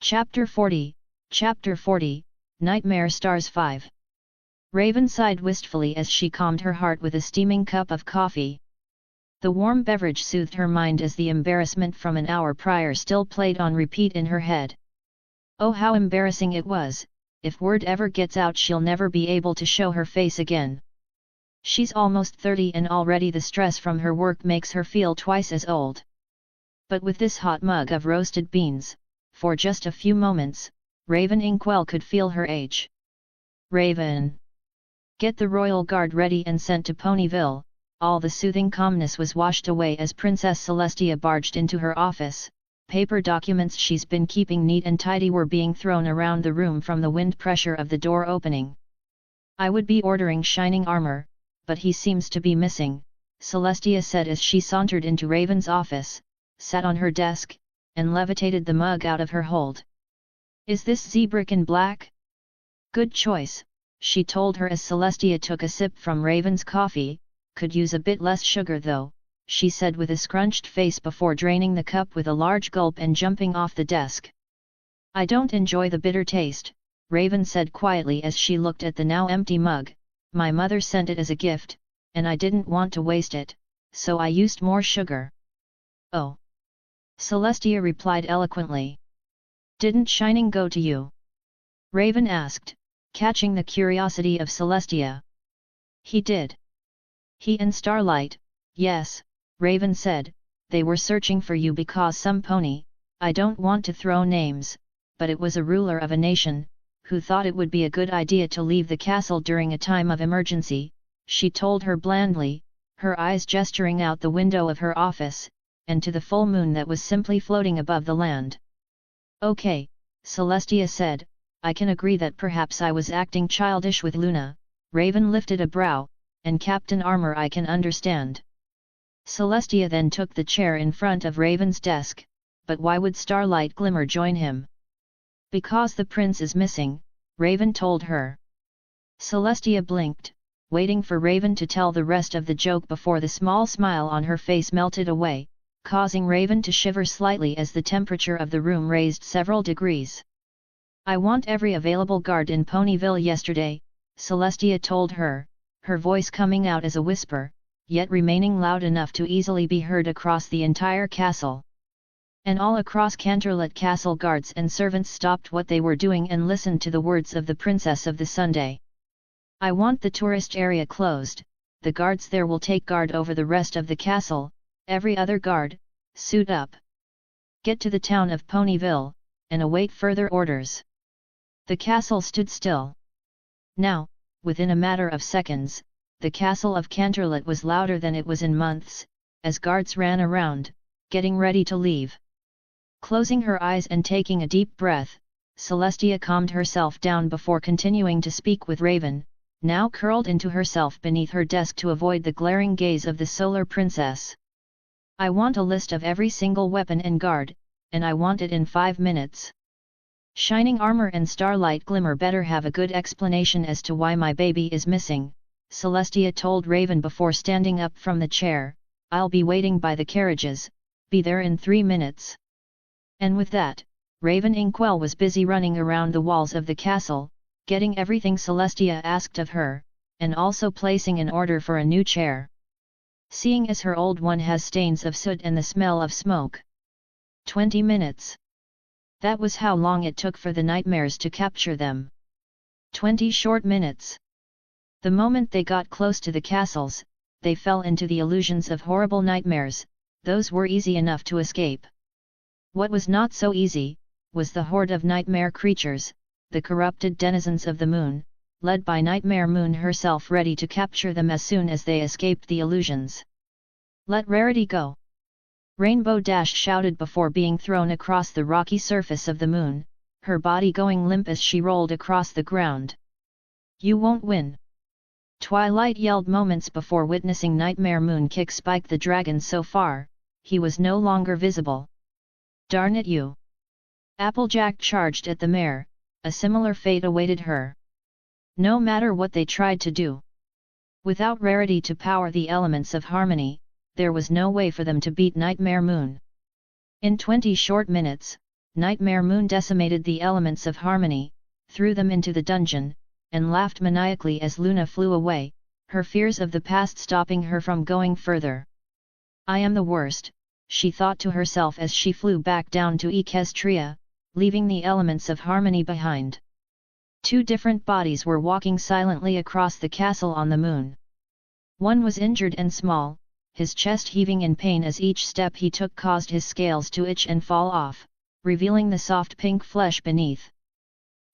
Chapter 40, Chapter 40, Nightmare Stars 5. Raven sighed wistfully as she calmed her heart with a steaming cup of coffee. The warm beverage soothed her mind as the embarrassment from an hour prior still played on repeat in her head. Oh, how embarrassing it was! If word ever gets out, she'll never be able to show her face again. She's almost 30 and already the stress from her work makes her feel twice as old. But with this hot mug of roasted beans, for just a few moments, Raven Inkwell could feel her age. Raven! Get the royal guard ready and sent to Ponyville. All the soothing calmness was washed away as Princess Celestia barged into her office. Paper documents she's been keeping neat and tidy were being thrown around the room from the wind pressure of the door opening. I would be ordering shining armor, but he seems to be missing, Celestia said as she sauntered into Raven's office, sat on her desk, and levitated the mug out of her hold. Is this Zebrick in black? Good choice, she told her as Celestia took a sip from Raven's coffee. Could use a bit less sugar though, she said with a scrunched face before draining the cup with a large gulp and jumping off the desk. I don't enjoy the bitter taste, Raven said quietly as she looked at the now empty mug. My mother sent it as a gift, and I didn't want to waste it, so I used more sugar. Oh! Celestia replied eloquently. Didn't Shining go to you? Raven asked, catching the curiosity of Celestia. He did. He and Starlight, yes, Raven said, they were searching for you because some pony, I don't want to throw names, but it was a ruler of a nation, who thought it would be a good idea to leave the castle during a time of emergency, she told her blandly, her eyes gesturing out the window of her office, and to the full moon that was simply floating above the land. Okay, Celestia said, I can agree that perhaps I was acting childish with Luna. Raven lifted a brow, and Captain Armor I can understand. Celestia then took the chair in front of Raven's desk, but why would Starlight Glimmer join him? Because the prince is missing, Raven told her. Celestia blinked, waiting for Raven to tell the rest of the joke before the small smile on her face melted away, causing Raven to shiver slightly as the temperature of the room raised several degrees. I want every available guard in Ponyville yesterday, Celestia told her, her voice coming out as a whisper, yet remaining loud enough to easily be heard across the entire castle. And all across Canterlot Castle guards and servants stopped what they were doing and listened to the words of the Princess of the Sunday. I want the tourist area closed, the guards there will take guard over the rest of the castle, every other guard, suit up. Get to the town of Ponyville, and await further orders. The castle stood still. Now, within a matter of seconds, the castle of Canterlot was louder than it was in months, as guards ran around, getting ready to leave. Closing her eyes and taking a deep breath, Celestia calmed herself down before continuing to speak with Raven, now curled into herself beneath her desk to avoid the glaring gaze of the Solar Princess. I want a list of every single weapon and guard, and I want it in 5 minutes. Shining Armor and Starlight Glimmer better have a good explanation as to why my baby is missing, Celestia told Raven before standing up from the chair. I'll be waiting by the carriages, be there in 3 minutes. And with that, Raven Inkwell was busy running around the walls of the castle, getting everything Celestia asked of her, and also placing an order for a new chair. Seeing as her old one has stains of soot and the smell of smoke. 20 minutes. That was how long it took for the nightmares to capture them. 20 short minutes. The moment they got close to the castles, they fell into the illusions of horrible nightmares. Those were easy enough to escape. What was not so easy, was the horde of nightmare creatures, the corrupted denizens of the moon, led by Nightmare Moon herself, ready to capture them as soon as they escaped the illusions. Let Rarity go! Rainbow Dash shouted before being thrown across the rocky surface of the moon, her body going limp as she rolled across the ground. You won't win! Twilight yelled moments before witnessing Nightmare Moon kick Spike the dragon so far, he was no longer visible. Darn it you! Applejack charged at the mare, a similar fate awaited her. No matter what they tried to do. Without Rarity to power the elements of harmony, there was no way for them to beat Nightmare Moon. In 20 short minutes, Nightmare Moon decimated the elements of harmony, threw them into the dungeon, and laughed maniacally as Luna flew away, her fears of the past stopping her from going further. I am the worst, she thought to herself as she flew back down to Equestria, leaving the elements of harmony behind. Two different bodies were walking silently across the castle on the moon. One was injured and small, his chest heaving in pain as each step he took caused his scales to itch and fall off, revealing the soft pink flesh beneath.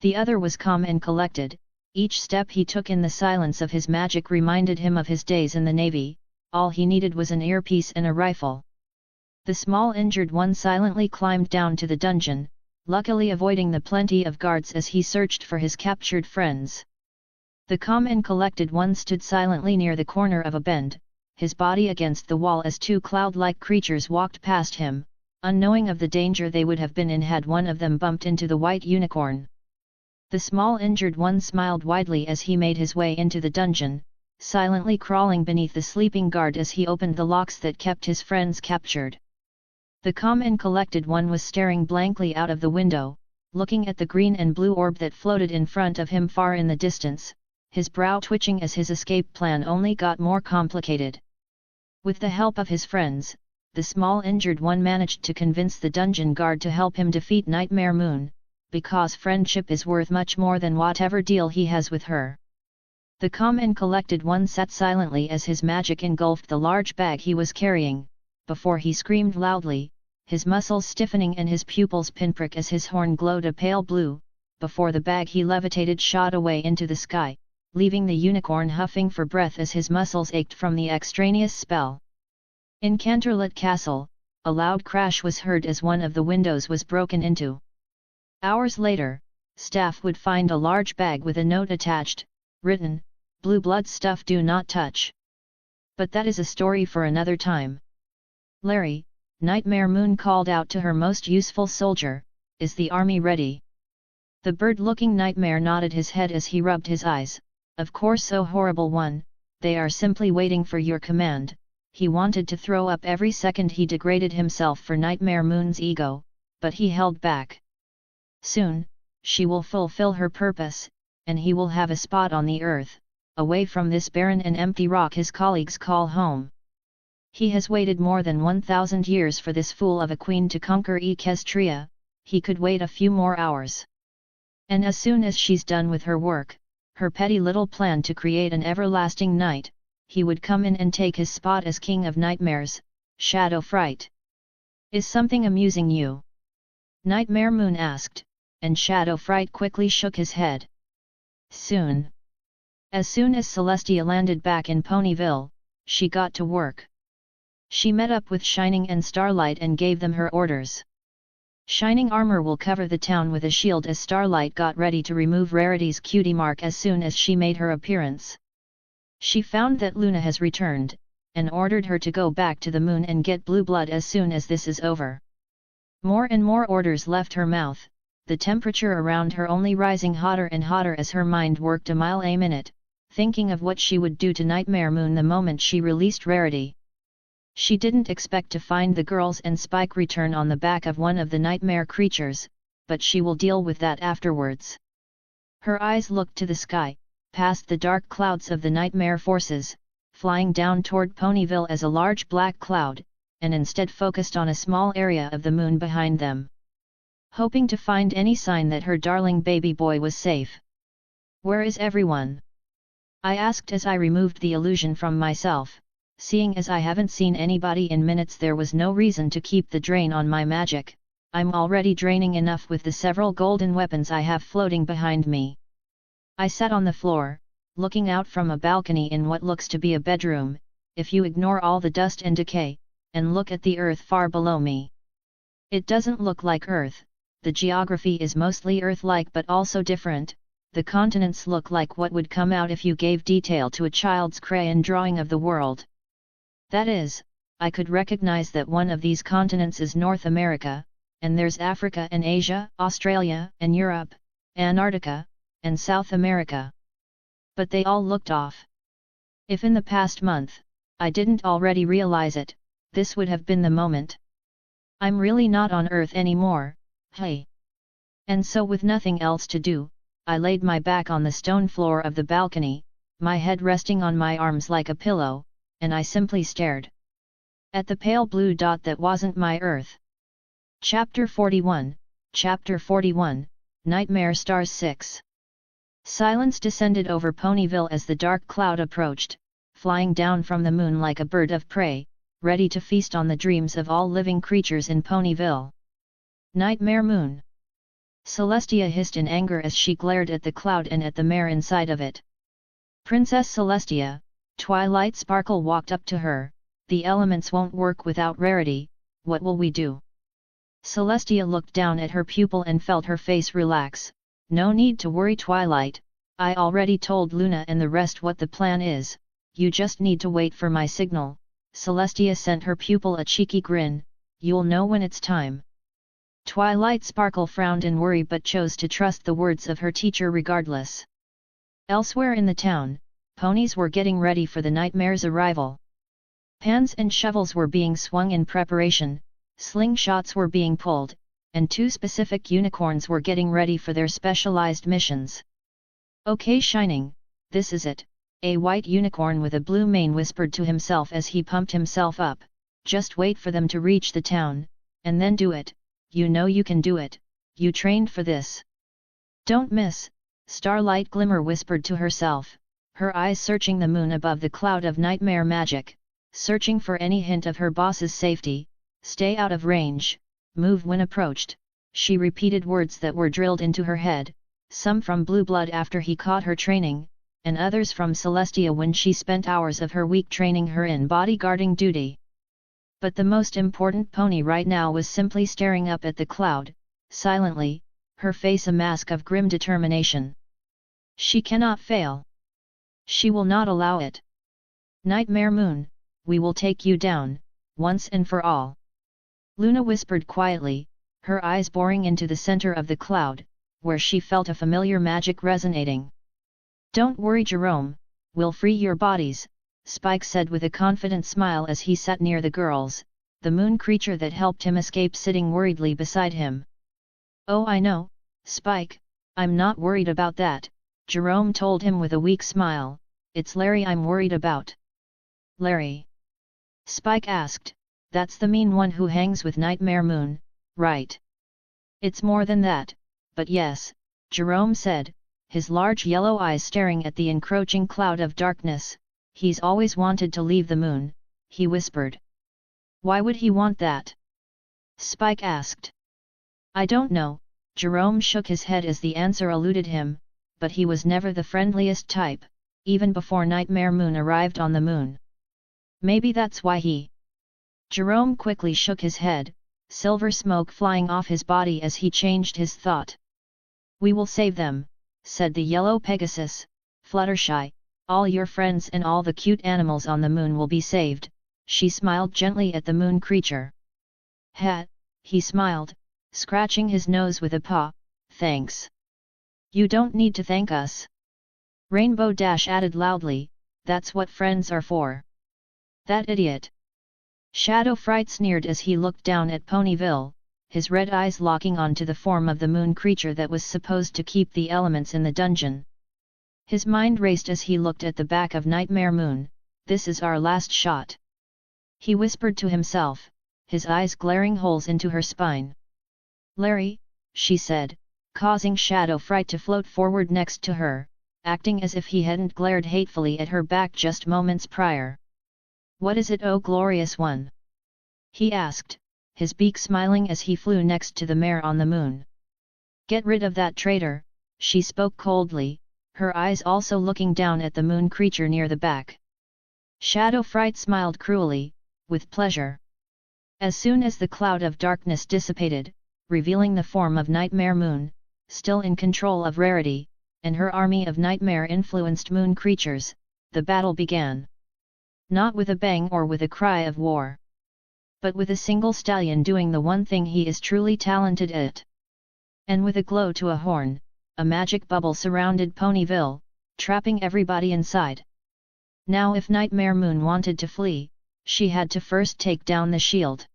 The other was calm and collected, each step he took in the silence of his magic reminded him of his days in the navy, all he needed was an earpiece and a rifle. The small injured one silently climbed down to the dungeon, luckily avoiding the plenty of guards as he searched for his captured friends. The calm and collected one stood silently near the corner of a bend, his body against the wall as two cloud-like creatures walked past him, unknowing of the danger they would have been in had one of them bumped into the white unicorn. The small injured one smiled widely as he made his way into the dungeon, silently crawling beneath the sleeping guard as he opened the locks that kept his friends captured. The calm and collected one was staring blankly out of the window, looking at the green and blue orb that floated in front of him far in the distance, his brow twitching as his escape plan only got more complicated. With the help of his friends, the small injured one managed to convince the dungeon guard to help him defeat Nightmare Moon, because friendship is worth much more than whatever deal he has with her. The calm and collected one sat silently as his magic engulfed the large bag he was carrying, before he screamed loudly, his muscles stiffening and his pupils pinprick as his horn glowed a pale blue. Before the bag he levitated shot away into the sky, leaving the unicorn huffing for breath as his muscles ached from the extraneous spell. In Canterlot Castle, a loud crash was heard as one of the windows was broken into. Hours later, staff would find a large bag with a note attached, written, "Blueblood stuff do not touch." But that is a story for another time. "Larry," Nightmare Moon called out to her most useful soldier, "is the army ready?" The bird-looking nightmare nodded his head as he rubbed his eyes. "Of course, oh horrible one, they are simply waiting for your command." He wanted to throw up every second he degraded himself for Nightmare Moon's ego, but he held back. Soon, she will fulfill her purpose, and he will have a spot on the earth, away from this barren and empty rock his colleagues call home. He has waited more than 1,000 years for this fool of a queen to conquer Equestria, he could wait a few more hours. And as soon as she's done with her work, her petty little plan to create an everlasting night, he would come in and take his spot as king of nightmares, Shadow Fright. "Is something amusing you?" Nightmare Moon asked, and Shadow Fright quickly shook his head. Soon. As soon as Celestia landed back in Ponyville, she got to work. She met up with Shining and Starlight and gave them her orders. Shining armor will cover the town with a shield as Starlight got ready to remove Rarity's cutie mark as soon as she made her appearance. She found that Luna has returned, and ordered her to go back to the moon and get Blueblood as soon as this is over. More and more orders left her mouth, the temperature around her only rising hotter and hotter as her mind worked a mile a minute, thinking of what she would do to Nightmare Moon the moment she released Rarity. She didn't expect to find the girls and Spike return on the back of one of the nightmare creatures, but she will deal with that afterwards. Her eyes looked to the sky, past the dark clouds of the nightmare forces, flying down toward Ponyville as a large black cloud, and instead focused on a small area of the moon behind them. Hoping to find any sign that her darling baby boy was safe. "Where is everyone?" I asked as I removed the illusion from myself. Seeing as I haven't seen anybody in minutes, there was no reason to keep the drain on my magic. I'm already draining enough with the several golden weapons I have floating behind me. I sat on the floor, looking out from a balcony in what looks to be a bedroom, if you ignore all the dust and decay, and look at the earth far below me. It doesn't look like Earth, the geography is mostly Earth-like but also different. The continents look like what would come out if you gave detail to a child's crayon drawing of the world. That is, I could recognize that one of these continents is North America, and there's Africa and Asia, Australia and Europe, Antarctica, and South America. But they all looked off. If in the past month, I didn't already realize it, this would have been the moment. I'm really not on Earth anymore, Hey! And so with nothing else to do, I laid my back on the stone floor of the balcony, my head resting on my arms like a pillow, and I simply stared at the pale blue dot that wasn't my Earth. Chapter 41, Chapter 41, Nightmare Stars 6. Silence descended over Ponyville as the dark cloud approached, flying down from the moon like a bird of prey, ready to feast on the dreams of all living creatures in Ponyville. Nightmare Moon! Celestia hissed in anger as she glared at the cloud and at the mare inside of it. Princess Celestia, Twilight Sparkle walked up to her. The elements won't work without Rarity, what will we do? Celestia looked down at her pupil and felt her face relax. No need to worry, Twilight, I already told Luna and the rest what the plan is, you just need to wait for my signal. Celestia sent her pupil a cheeky grin, you'll know when it's time. Twilight Sparkle frowned in worry but chose to trust the words of her teacher regardless. Elsewhere in the town, ponies were getting ready for the Nightmare's arrival. Pans and shovels were being swung in preparation, slingshots were being pulled, and 2 specific unicorns were getting ready for their specialized missions. Okay, Shining, this is it, a white unicorn with a blue mane whispered to himself as he pumped himself up, just wait for them to reach the town, and then do it, you know you can do it, you trained for this. Don't miss, Starlight Glimmer whispered to herself, her eyes searching the moon above the cloud of nightmare magic, searching for any hint of her boss's safety. Stay out of range, move when approached. She repeated words that were drilled into her head, some from Blueblood after he caught her training, and others from Celestia when she spent hours of her week training her in bodyguarding duty. But the most important pony right now was simply staring up at the cloud, silently, her face a mask of grim determination. She cannot fail. She will not allow it. Nightmare Moon, we will take you down, once and for all. Luna whispered quietly, her eyes boring into the center of the cloud, where she felt a familiar magic resonating. Don't worry, Jerome, we'll free your bodies, Spike said with a confident smile as he sat near the girls, the moon creature that helped him escape sitting worriedly beside him. Oh, I know, Spike, I'm not worried about that, Jerome told him with a weak smile, it's Larry I'm worried about. Larry? Spike asked, that's the mean one who hangs with Nightmare Moon, right? It's more than that, but yes, Jerome said, his large yellow eyes staring at the encroaching cloud of darkness, he's always wanted to leave the moon, he whispered. Why would he want that? Spike asked. I don't know, Jerome shook his head as the answer eluded him, but he was never the friendliest type, even before Nightmare Moon arrived on the moon. Maybe that's why he... Jerome quickly shook his head, silver smoke flying off his body as he changed his thought. We will save them, said the yellow Pegasus, Fluttershy, all your friends and all the cute animals on the moon will be saved, she smiled gently at the moon creature. Ha, he smiled, scratching his nose with a paw, thanks. You don't need to thank us. Rainbow Dash added loudly, that's what friends are for. That idiot. Shadow Fright sneered as he looked down at Ponyville, his red eyes locking onto the form of the moon creature that was supposed to keep the elements in the dungeon. His mind raced as he looked at the back of Nightmare Moon, this is our last shot. He whispered to himself, his eyes glaring holes into her spine. Larry, she said, causing Shadow Fright to float forward next to her, acting as if he hadn't glared hatefully at her back just moments prior. What is it, oh glorious one? He asked, his beak smiling as he flew next to the mare on the moon. Get rid of that traitor, she spoke coldly, her eyes also looking down at the moon creature near the back. Shadow Fright smiled cruelly, with pleasure. As soon as the cloud of darkness dissipated, revealing the form of Nightmare Moon, still in control of Rarity, and her army of nightmare-influenced moon creatures, the battle began. Not with a bang or with a cry of war, but with a single stallion doing the one thing he is truly talented at. And with a glow to a horn, a magic bubble surrounded Ponyville, trapping everybody inside. Now if Nightmare Moon wanted to flee, she had to first take down the shield.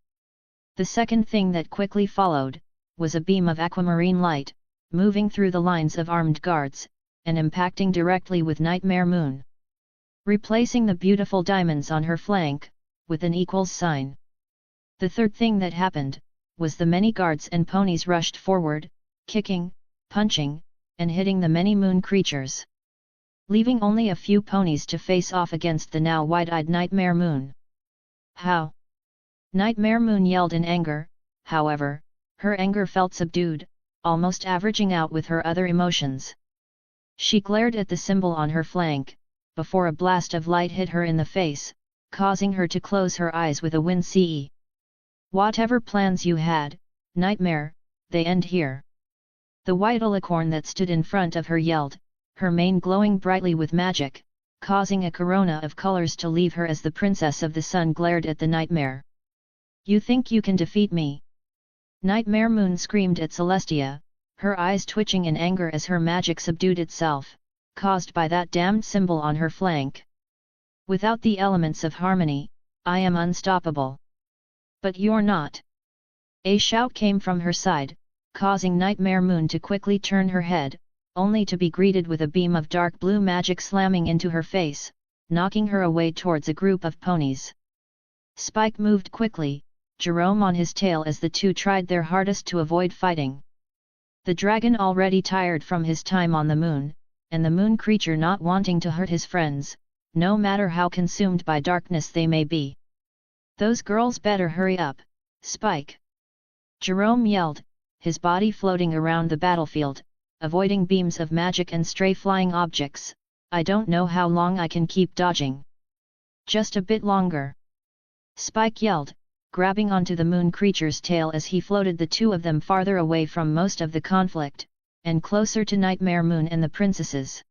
The second thing that quickly followed, was a beam of aquamarine light, moving through the lines of armed guards, and impacting directly with Nightmare Moon, replacing the beautiful diamonds on her flank, with an equals sign. The third thing that happened, was the many guards and ponies rushed forward, kicking, punching, and hitting the many moon creatures, leaving only a few ponies to face off against the now wide-eyed Nightmare Moon. How? Nightmare Moon yelled in anger. However, her anger felt subdued, almost averaging out with her other emotions. She glared at the symbol on her flank, before a blast of light hit her in the face, causing her to close her eyes with a wince. Whatever plans you had, Nightmare, they end here. The white alicorn that stood in front of her yelled, her mane glowing brightly with magic, causing a corona of colors to leave her as the Princess of the Sun glared at the Nightmare. You think you can defeat me? Nightmare Moon screamed at Celestia, her eyes twitching in anger as her magic subdued itself, caused by that damned symbol on her flank. Without the elements of harmony, I am unstoppable. But you're not. A shout came from her side, causing Nightmare Moon to quickly turn her head, only to be greeted with a beam of dark blue magic slamming into her face, knocking her away towards a group of ponies. Spike moved quickly, Jerome on his tail as the two tried their hardest to avoid fighting. The dragon already tired from his time on the moon, and the moon creature not wanting to hurt his friends, no matter how consumed by darkness they may be. Those girls better hurry up, Spike! Jerome yelled, his body floating around the battlefield, avoiding beams of magic and stray flying objects. I don't know how long I can keep dodging. Just a bit longer. Spike yelled, grabbing onto the moon creature's tail as he floated the two of them farther away from most of the conflict, and closer to Nightmare Moon and the princesses.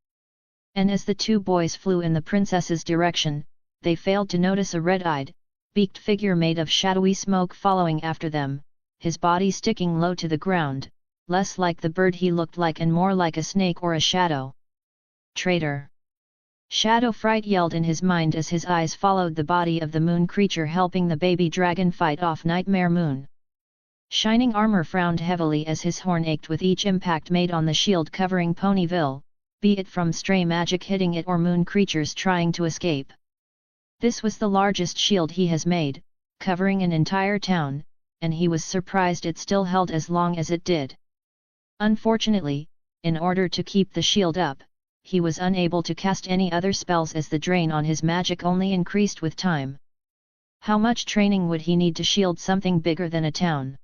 And as the two boys flew in the princess's direction, they failed to notice a red-eyed, beaked figure made of shadowy smoke following after them, his body sticking low to the ground, less like the bird he looked like and more like a snake or a shadow. Traitor! Shadow Fright yelled in his mind as his eyes followed the body of the moon creature helping the baby dragon fight off Nightmare Moon. Shining Armor frowned heavily as his horn ached with each impact made on the shield covering Ponyville, be it from stray magic hitting it or moon creatures trying to escape. This was the largest shield he has made, covering an entire town, and he was surprised it still held as long as it did. Unfortunately, in order to keep the shield up, he was unable to cast any other spells as the drain on his magic only increased with time. How much training would he need to shield something bigger than a town?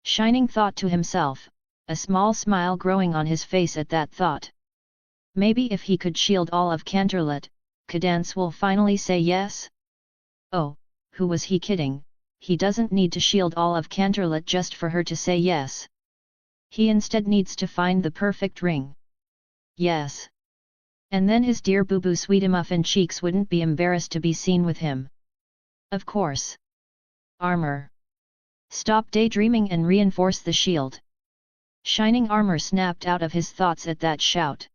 Shining thought to himself, a small smile growing on his face at that thought. Maybe if he could shield all of Canterlot, Cadance will finally say yes? Oh, who was he kidding? He doesn't need to shield all of Canterlot just for her to say yes. He instead needs to find the perfect ring. Yes. And then his dear boo-boo Sweetamuffin cheeks wouldn't be embarrassed to be seen with him. Of course. Armor. Stop daydreaming and reinforce the shield. Shining Armor snapped out of his thoughts at that shout.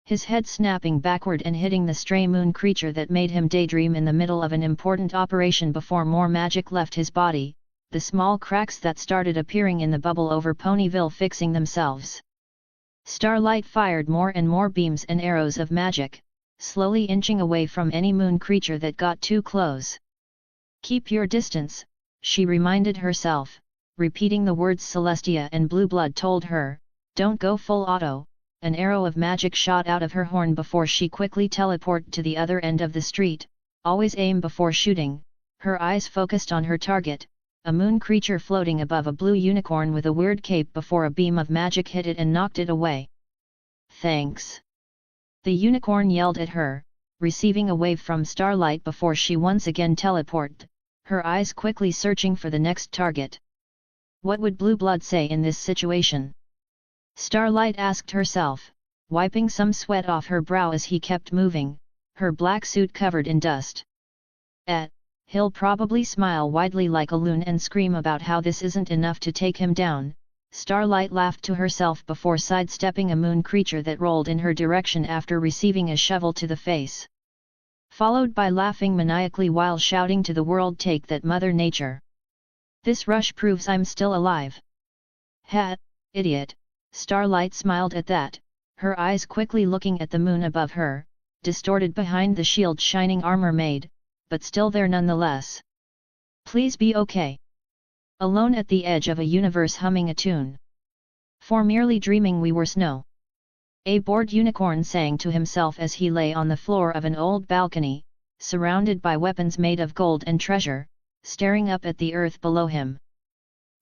His head snapping backward and hitting the stray moon creature that made him daydream in the middle of an important operation before more magic left his body, the small cracks that started appearing in the bubble over Ponyville fixing themselves. Starlight fired more and more beams and arrows of magic, slowly inching away from any moon creature that got too close. Keep your distance, she reminded herself, repeating the words Celestia and Blueblood told her, don't go full auto. An arrow of magic shot out of her horn before she quickly teleported to the other end of the street, always aim before shooting, her eyes focused on her target, a moon creature floating above a blue unicorn with a weird cape before a beam of magic hit it and knocked it away. Thanks. The unicorn yelled at her, receiving a wave from Starlight before she once again teleported, her eyes quickly searching for the next target. What would Blueblood say in this situation? Starlight asked herself, wiping some sweat off her brow as he kept moving, her black suit covered in dust. He'll probably smile widely like a loon and scream about how this isn't enough to take him down. Starlight laughed to herself before sidestepping a moon creature that rolled in her direction after receiving a shovel to the face. Followed by laughing maniacally while shouting to the world, take that, Mother Nature. This rush proves I'm still alive. "Ha, idiot," Starlight smiled at that, her eyes quickly looking at the moon above her, distorted behind the shield shining armor made, but still there nonetheless. "Please be okay. Alone at the edge of a universe humming a tune. For merely dreaming we were snow." A bored unicorn sang to himself as he lay on the floor of an old balcony, surrounded by weapons made of gold and treasure, staring up at the earth below him.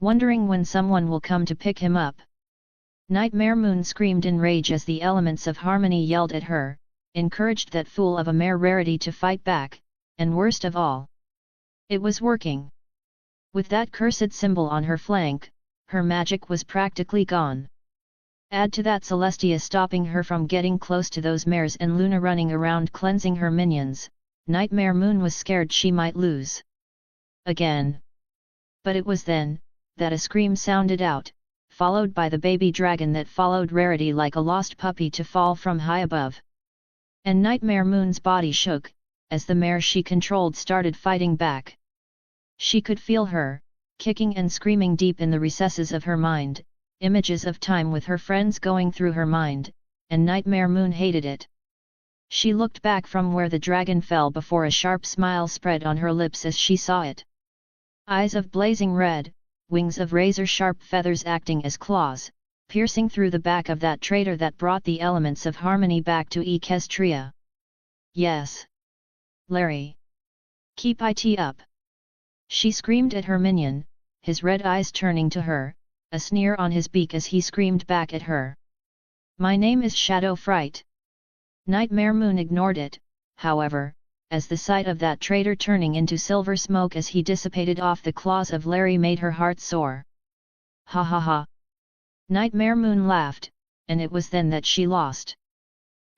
Wondering when someone will come to pick him up. Nightmare Moon screamed in rage as the elements of harmony yelled at her, encouraged that fool of a mare Rarity to fight back, and worst of all, it was working. With that cursed symbol on her flank, her magic was practically gone. Add to that Celestia stopping her from getting close to those mares and Luna running around cleansing her minions, Nightmare Moon was scared she might lose. Again. But it was then, that a scream sounded out, followed by the baby dragon that followed Rarity like a lost puppy to fall from high above. And Nightmare Moon's body shook, as the mare she controlled started fighting back. She could feel her, kicking and screaming deep in the recesses of her mind, images of time with her friends going through her mind, and Nightmare Moon hated it. She looked back from where the dragon fell before a sharp smile spread on her lips as she saw it. Eyes of blazing red, wings of razor-sharp feathers acting as claws, piercing through the back of that traitor that brought the elements of harmony back to Equestria. "Yes. Larry. Keep it up!" She screamed at her minion, his red eyes turning to her, a sneer on his beak as he screamed back at her. "My name is Shadow Fright." Nightmare Moon ignored it, however, as the sight of that traitor turning into silver smoke as he dissipated off the claws of Larry made her heart soar. "Ha ha ha!" Nightmare Moon laughed, and it was then that she lost.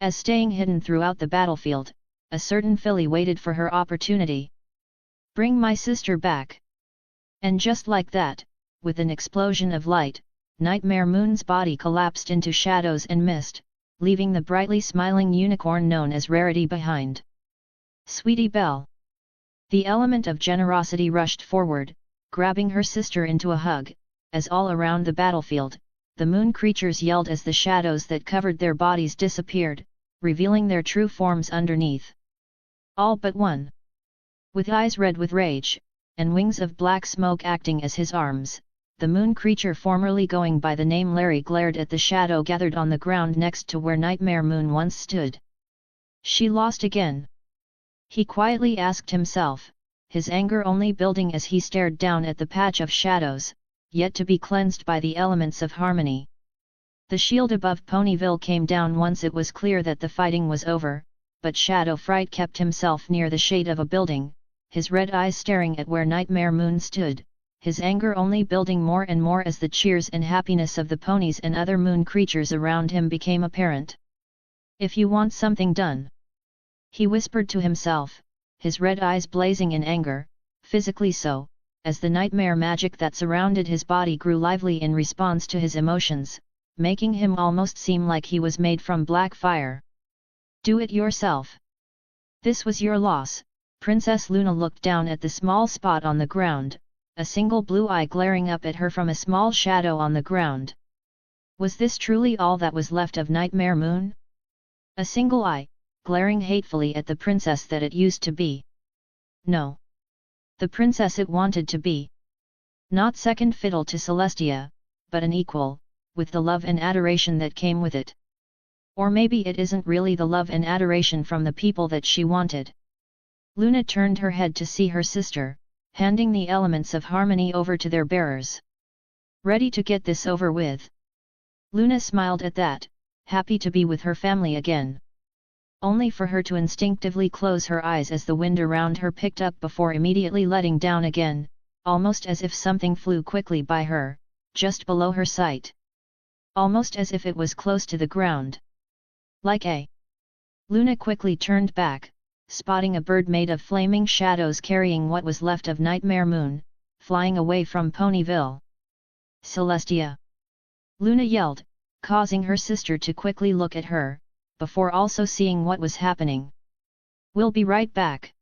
As staying hidden throughout the battlefield, a certain filly waited for her opportunity. "Bring my sister back!" And just like that, with an explosion of light, Nightmare Moon's body collapsed into shadows and mist, leaving the brightly smiling unicorn known as Rarity behind. "Sweetie Belle!" The element of generosity rushed forward, grabbing her sister into a hug, as all around the battlefield, the moon creatures yelled as the shadows that covered their bodies disappeared, revealing their true forms underneath. All but one. With eyes red with rage, and wings of black smoke acting as his arms, the moon creature formerly going by the name Larry glared at the shadow gathered on the ground next to where Nightmare Moon once stood. "She lost again?" he quietly asked himself, his anger only building as he stared down at the patch of shadows, yet to be cleansed by the elements of harmony. The shield above Ponyville came down once it was clear that the fighting was over, but Shadow Fright kept himself near the shade of a building, his red eyes staring at where Nightmare Moon stood, his anger only building more and more as the cheers and happiness of the ponies and other moon creatures around him became apparent. "If you want something done," he whispered to himself, his red eyes blazing in anger, physically so, as the nightmare magic that surrounded his body grew lively in response to his emotions, making him almost seem like he was made from black fire. "Do it yourself. This was your loss." Princess Luna looked down at the small spot on the ground, a single blue eye glaring up at her from a small shadow on the ground. Was this truly all that was left of Nightmare Moon? A single eye, glaring hatefully at the princess that it used to be. No. The princess it wanted to be. Not second fiddle to Celestia, but an equal, with the love and adoration that came with it. Or maybe it isn't really the love and adoration from the people that she wanted. Luna turned her head to see her sister, handing the elements of harmony over to their bearers. "Ready to get this over with?" Luna smiled at that, happy to be with her family again. Only for her to instinctively close her eyes as the wind around her picked up before immediately letting down again, almost as if something flew quickly by her, just below her sight. Almost as if it was close to the ground. Like a... Luna quickly turned back, spotting a bird made of flaming shadows carrying what was left of Nightmare Moon, flying away from Ponyville. "Celestia!" Luna yelled, causing her sister to quickly look at her, before also seeing what was happening. "We'll be right back!"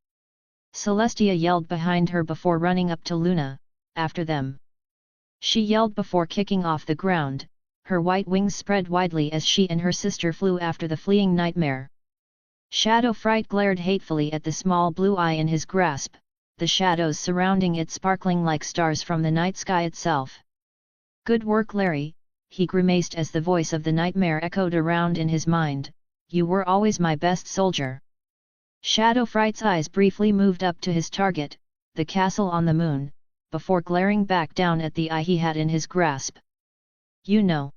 Celestia yelled behind her before running up to Luna, after them. she yelled before kicking off the ground, her white wings spread widely as she and her sister flew after the fleeing nightmare. Shadow Fright glared hatefully at the small blue eye in his grasp, the shadows surrounding it sparkling like stars from the night sky itself. "Good work, Larry," he grimaced as the voice of the nightmare echoed around in his mind, "you were always my best soldier." Shadow Fright's eyes briefly moved up to his target, the castle on the moon, before glaring back down at the eye he had in his grasp. "You know,"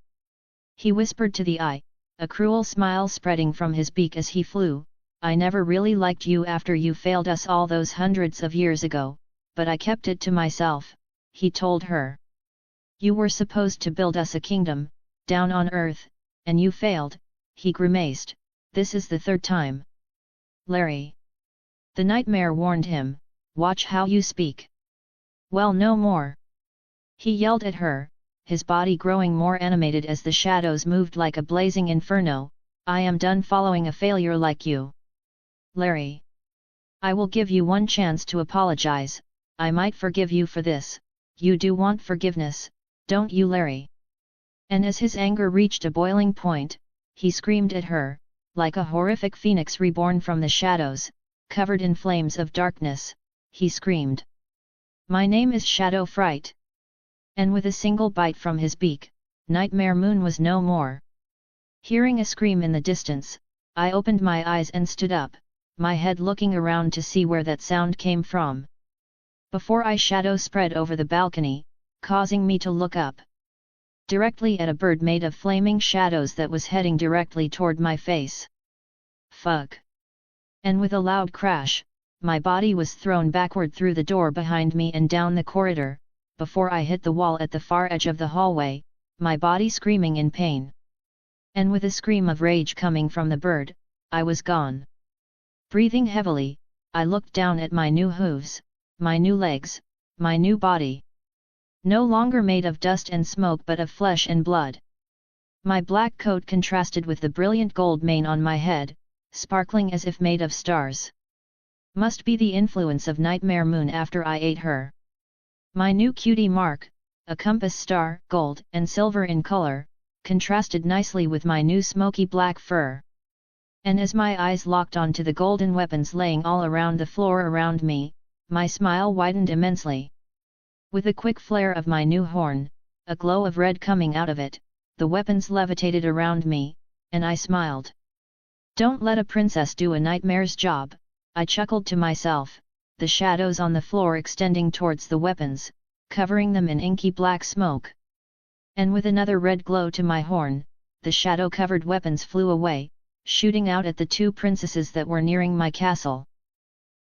he whispered to the eye, a cruel smile spreading from his beak as he flew, "I never really liked you after you failed us all those hundreds of years ago, but I kept it to myself," he told her. "You were supposed to build us a kingdom, down on Earth, and you failed," he grimaced, "this is the third time." "Larry," the nightmare warned him, "watch how you speak." "Well, no more," he yelled at her, his body growing more animated as the shadows moved like a blazing inferno. "I am done following a failure like you. Larry, I will give you one chance to apologize, I might forgive you for this. You do want forgiveness, don't you, Larry?" And as his anger reached a boiling point, he screamed at her, like a horrific phoenix reborn from the shadows, covered in flames of darkness, he screamed. "My name is Shadow Fright." And with a single bite from his beak, Nightmare Moon was no more. Hearing a scream in the distance, I opened my eyes and stood up, my head looking around to see where that sound came from. Before I shadow spread over the balcony, causing me to look up directly at a bird made of flaming shadows that was heading directly toward my face. Fuck! And with a loud crash, my body was thrown backward through the door behind me and down the corridor, before I hit the wall at the far edge of the hallway, my body screaming in pain. And with a scream of rage coming from the bird, I was gone. Breathing heavily, I looked down at my new hooves, my new legs, my new body. No longer made of dust and smoke but of flesh and blood. My black coat contrasted with the brilliant gold mane on my head, sparkling as if made of stars. Must be the influence of Nightmare Moon after I ate her. My new cutie mark, a compass star, gold and silver in color, contrasted nicely with my new smoky black fur. And as my eyes locked onto the golden weapons laying all around the floor around me, my smile widened immensely. With a quick flare of my new horn, a glow of red coming out of it, the weapons levitated around me, and I smiled. "Don't let a princess do a nightmare's job," I chuckled to myself, the shadows on the floor extending towards the weapons, covering them in inky black smoke. And with another red glow to my horn, the shadow-covered weapons flew away, shooting out at the two princesses that were nearing my castle.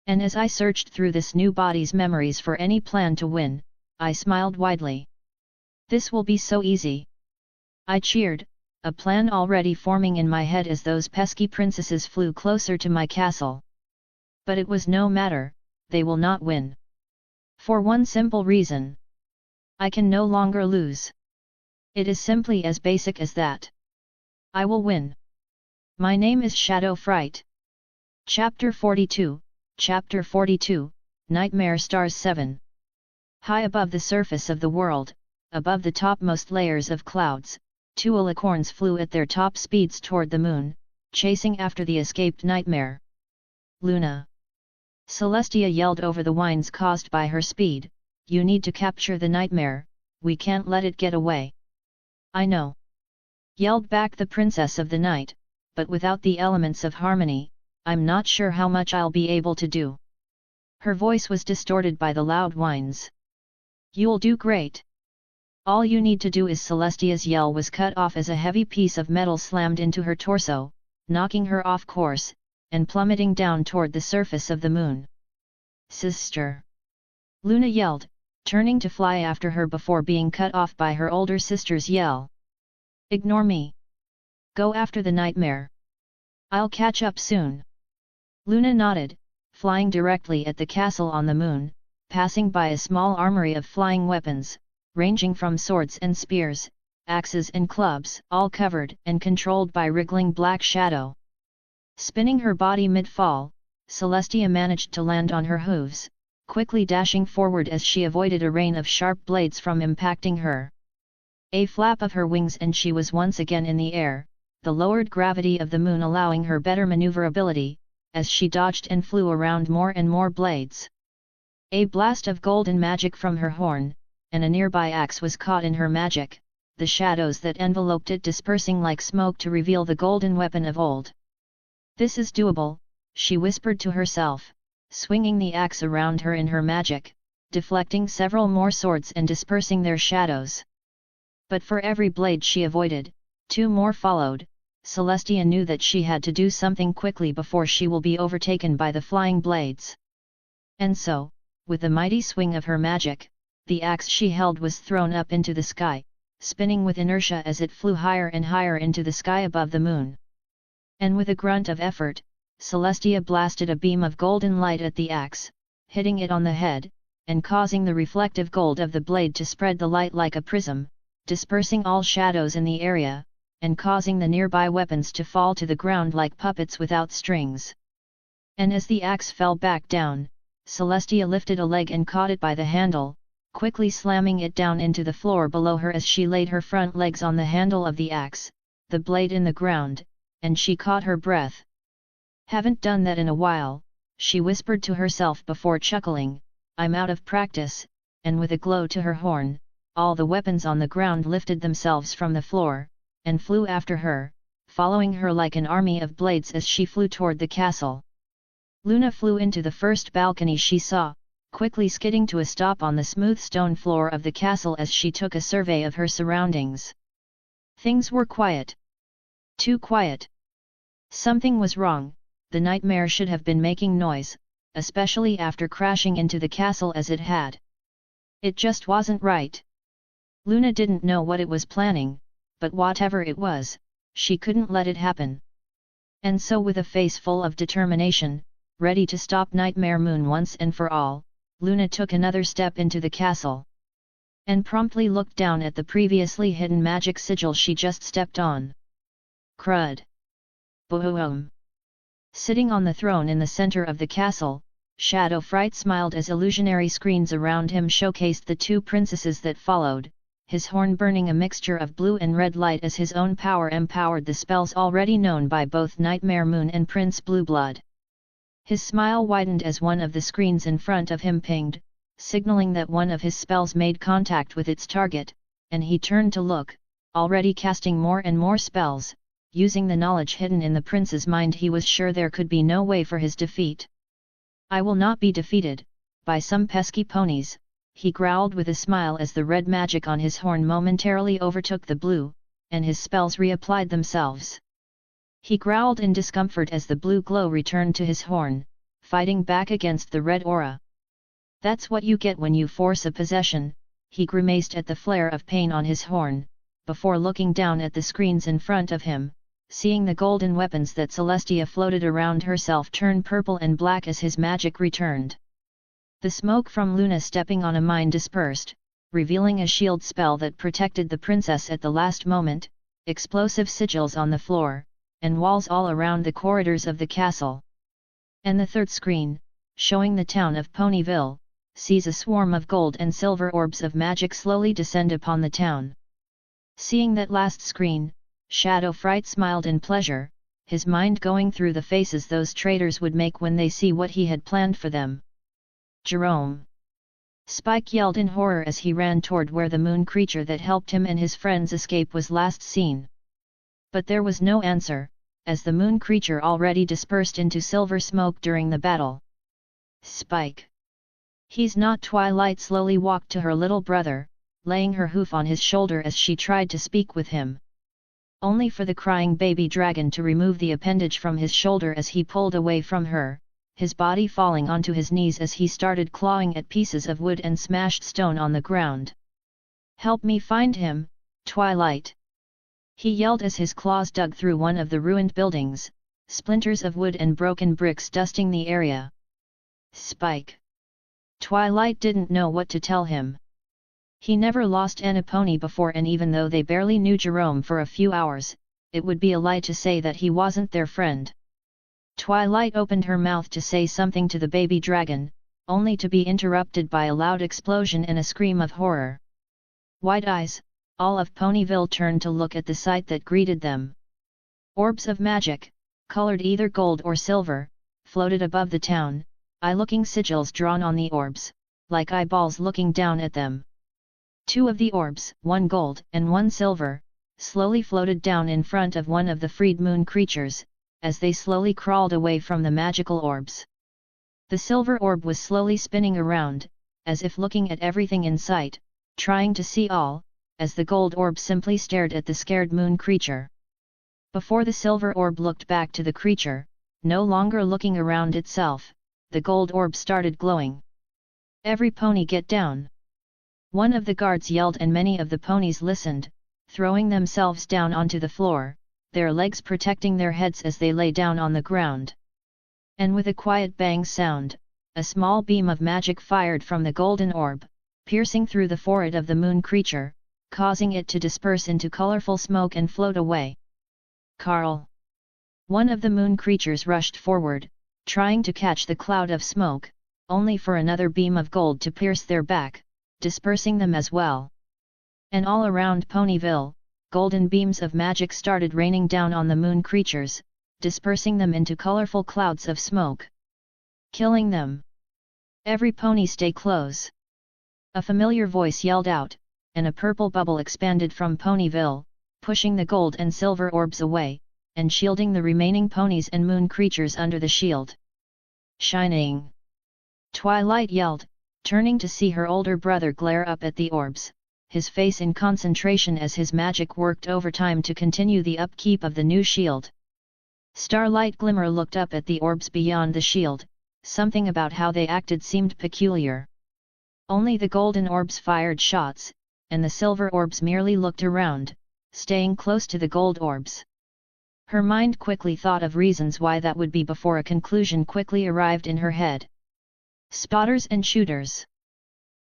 And as I searched through this new body's memories for any plan to win, I smiled widely. This will be so easy. I cheered, a plan already forming in my head as those pesky princesses flew closer to my castle. But it was no matter, they will not win. For one simple reason. I can no longer lose. It is simply as basic as that. I will win. My name is Shadow Fright. Chapter 42, Chapter 42, Nightmare Stars 7. High above the surface of the world, above the topmost layers of clouds, two alicorns flew at their top speeds toward the moon, chasing after the escaped nightmare. "Luna!" Celestia yelled over the whines caused by her speed, "You need to capture the nightmare, we can't let it get away." "I know," yelled back the Princess of the Night, "but without the elements of harmony, I'm not sure how much I'll be able to do." Her voice was distorted by the loud whines. "You'll do great. All you need to do is..." Celestia's yell was cut off as a heavy piece of metal slammed into her torso, knocking her off course, and plummeting down toward the surface of the moon. "Sister!" Luna yelled, turning to fly after her before being cut off by her older sister's yell. "Ignore me. Go after the nightmare. I'll catch up soon." Luna nodded, flying directly at the castle on the moon, passing by a small armory of flying weapons, ranging from swords and spears, axes and clubs, all covered and controlled by wriggling black shadow. Spinning her body mid-fall, Celestia managed to land on her hooves, quickly dashing forward as she avoided a rain of sharp blades from impacting her. A flap of her wings and she was once again in the air, the lowered gravity of the moon allowing her better maneuverability, as she dodged and flew around more and more blades. A blast of golden magic from her horn, and a nearby axe was caught in her magic, the shadows that enveloped it dispersing like smoke to reveal the golden weapon of old. "This is doable," she whispered to herself, swinging the axe around her in her magic, deflecting several more swords and dispersing their shadows. But for every blade she avoided, 2 more followed. Celestia knew that she had to do something quickly before she will be overtaken by the flying blades. And so, with the mighty swing of her magic, the axe she held was thrown up into the sky, spinning with inertia as it flew higher and higher into the sky above the moon. And with a grunt of effort, Celestia blasted a beam of golden light at the axe, hitting it on the head, and causing the reflective gold of the blade to spread the light like a prism, dispersing all shadows in the area, and causing the nearby weapons to fall to the ground like puppets without strings. And as the axe fell back down, Celestia lifted a leg and caught it by the handle, quickly slamming it down into the floor below her as she laid her front legs on the handle of the axe, the blade in the ground, and she caught her breath. "Haven't done that in a while," she whispered to herself before chuckling, "I'm out of practice," and with a glow to her horn, all the weapons on the ground lifted themselves from the floor, and flew after her, following her like an army of blades as she flew toward the castle. Luna flew into the first balcony she saw, quickly skidding to a stop on the smooth stone floor of the castle as she took a survey of her surroundings. Things were quiet. Too quiet. Something was wrong. The nightmare should have been making noise, especially after crashing into the castle as it had. It just wasn't right. Luna didn't know what it was planning, but whatever it was, she couldn't let it happen. And so with a face full of determination, ready to stop Nightmare Moon once and for all, Luna took another step into the castle. And promptly looked down at the previously hidden magic sigil she just stepped on. Crud! Boom! Sitting on the throne in the center of the castle, Shadow Fright smiled as illusionary screens around him showcased the 2 princesses that followed, his horn burning a mixture of blue and red light as his own power empowered the spells already known by both Nightmare Moon and Prince Blueblood. His smile widened as one of the screens in front of him pinged, signaling that one of his spells made contact with its target, and he turned to look, already casting more and more spells. Using the knowledge hidden in the prince's mind, he was sure there could be no way for his defeat. "I will not be defeated, by some pesky ponies," he growled with a smile as the red magic on his horn momentarily overtook the blue, and his spells reapplied themselves. He growled in discomfort as the blue glow returned to his horn, fighting back against the red aura. "That's what you get when you force a possession," he grimaced at the flare of pain on his horn, before looking down at the screens in front of him, seeing the golden weapons that Celestia floated around herself turn purple and black as his magic returned. The smoke from Luna stepping on a mine dispersed, revealing a shield spell that protected the princess at the last moment, explosive sigils on the floor, and walls all around the corridors of the castle. And the third screen, showing the town of Ponyville, sees a swarm of gold and silver orbs of magic slowly descend upon the town. Seeing that last screen, Shadow Fright smiled in pleasure, his mind going through the faces those traitors would make when they see what he had planned for them. "Jerome!" Spike yelled in horror as he ran toward where the moon creature that helped him and his friends escape was last seen. But there was no answer, as the moon creature already dispersed into silver smoke during the battle. "Spike! He's not!" Twilight slowly walked to her little brother, laying her hoof on his shoulder as she tried to speak with him. Only for the crying baby dragon to remove the appendage from his shoulder as he pulled away from her, his body falling onto his knees as he started clawing at pieces of wood and smashed stone on the ground. "Help me find him, Twilight!" he yelled as his claws dug through one of the ruined buildings, splinters of wood and broken bricks dusting the area. "Spike!" Twilight didn't know what to tell him. He never lost an pony before, and even though they barely knew Jerome for a few hours, it would be a lie to say that he wasn't their friend. Twilight opened her mouth to say something to the baby dragon, only to be interrupted by a loud explosion and a scream of horror. Wide eyes, all of Ponyville turned to look at the sight that greeted them. Orbs of magic, colored either gold or silver, floated above the town, eye-looking sigils drawn on the orbs, like eyeballs looking down at them. 2 of the orbs, one gold and one silver, slowly floated down in front of one of the freed moon creatures, as they slowly crawled away from the magical orbs. The silver orb was slowly spinning around, as if looking at everything in sight, trying to see all, as the gold orb simply stared at the scared moon creature. Before the silver orb looked back to the creature, no longer looking around itself, the gold orb started glowing. "Every pony get down!" One of the guards yelled, and many of the ponies listened, throwing themselves down onto the floor, their legs protecting their heads as they lay down on the ground. And with a quiet bang sound, a small beam of magic fired from the golden orb, piercing through the forehead of the moon creature, causing it to disperse into colorful smoke and float away. "Carl!" One of the moon creatures rushed forward, trying to catch the cloud of smoke, only for another beam of gold to pierce their back, dispersing them as well. And all around Ponyville, golden beams of magic started raining down on the moon creatures, dispersing them into colorful clouds of smoke. "Killing them! Every pony stay close!" A familiar voice yelled out, and a purple bubble expanded from Ponyville, pushing the gold and silver orbs away, and shielding the remaining ponies and moon creatures under the shield. "Shining!" Twilight yelled, turning to see her older brother glare up at the orbs, his face in concentration as his magic worked overtime to continue the upkeep of the new shield. Starlight Glimmer looked up at the orbs beyond the shield, something about how they acted seemed peculiar. Only the golden orbs fired shots, and the silver orbs merely looked around, staying close to the gold orbs. Her mind quickly thought of reasons why that would be before a conclusion quickly arrived in her head. "Spotters and shooters,"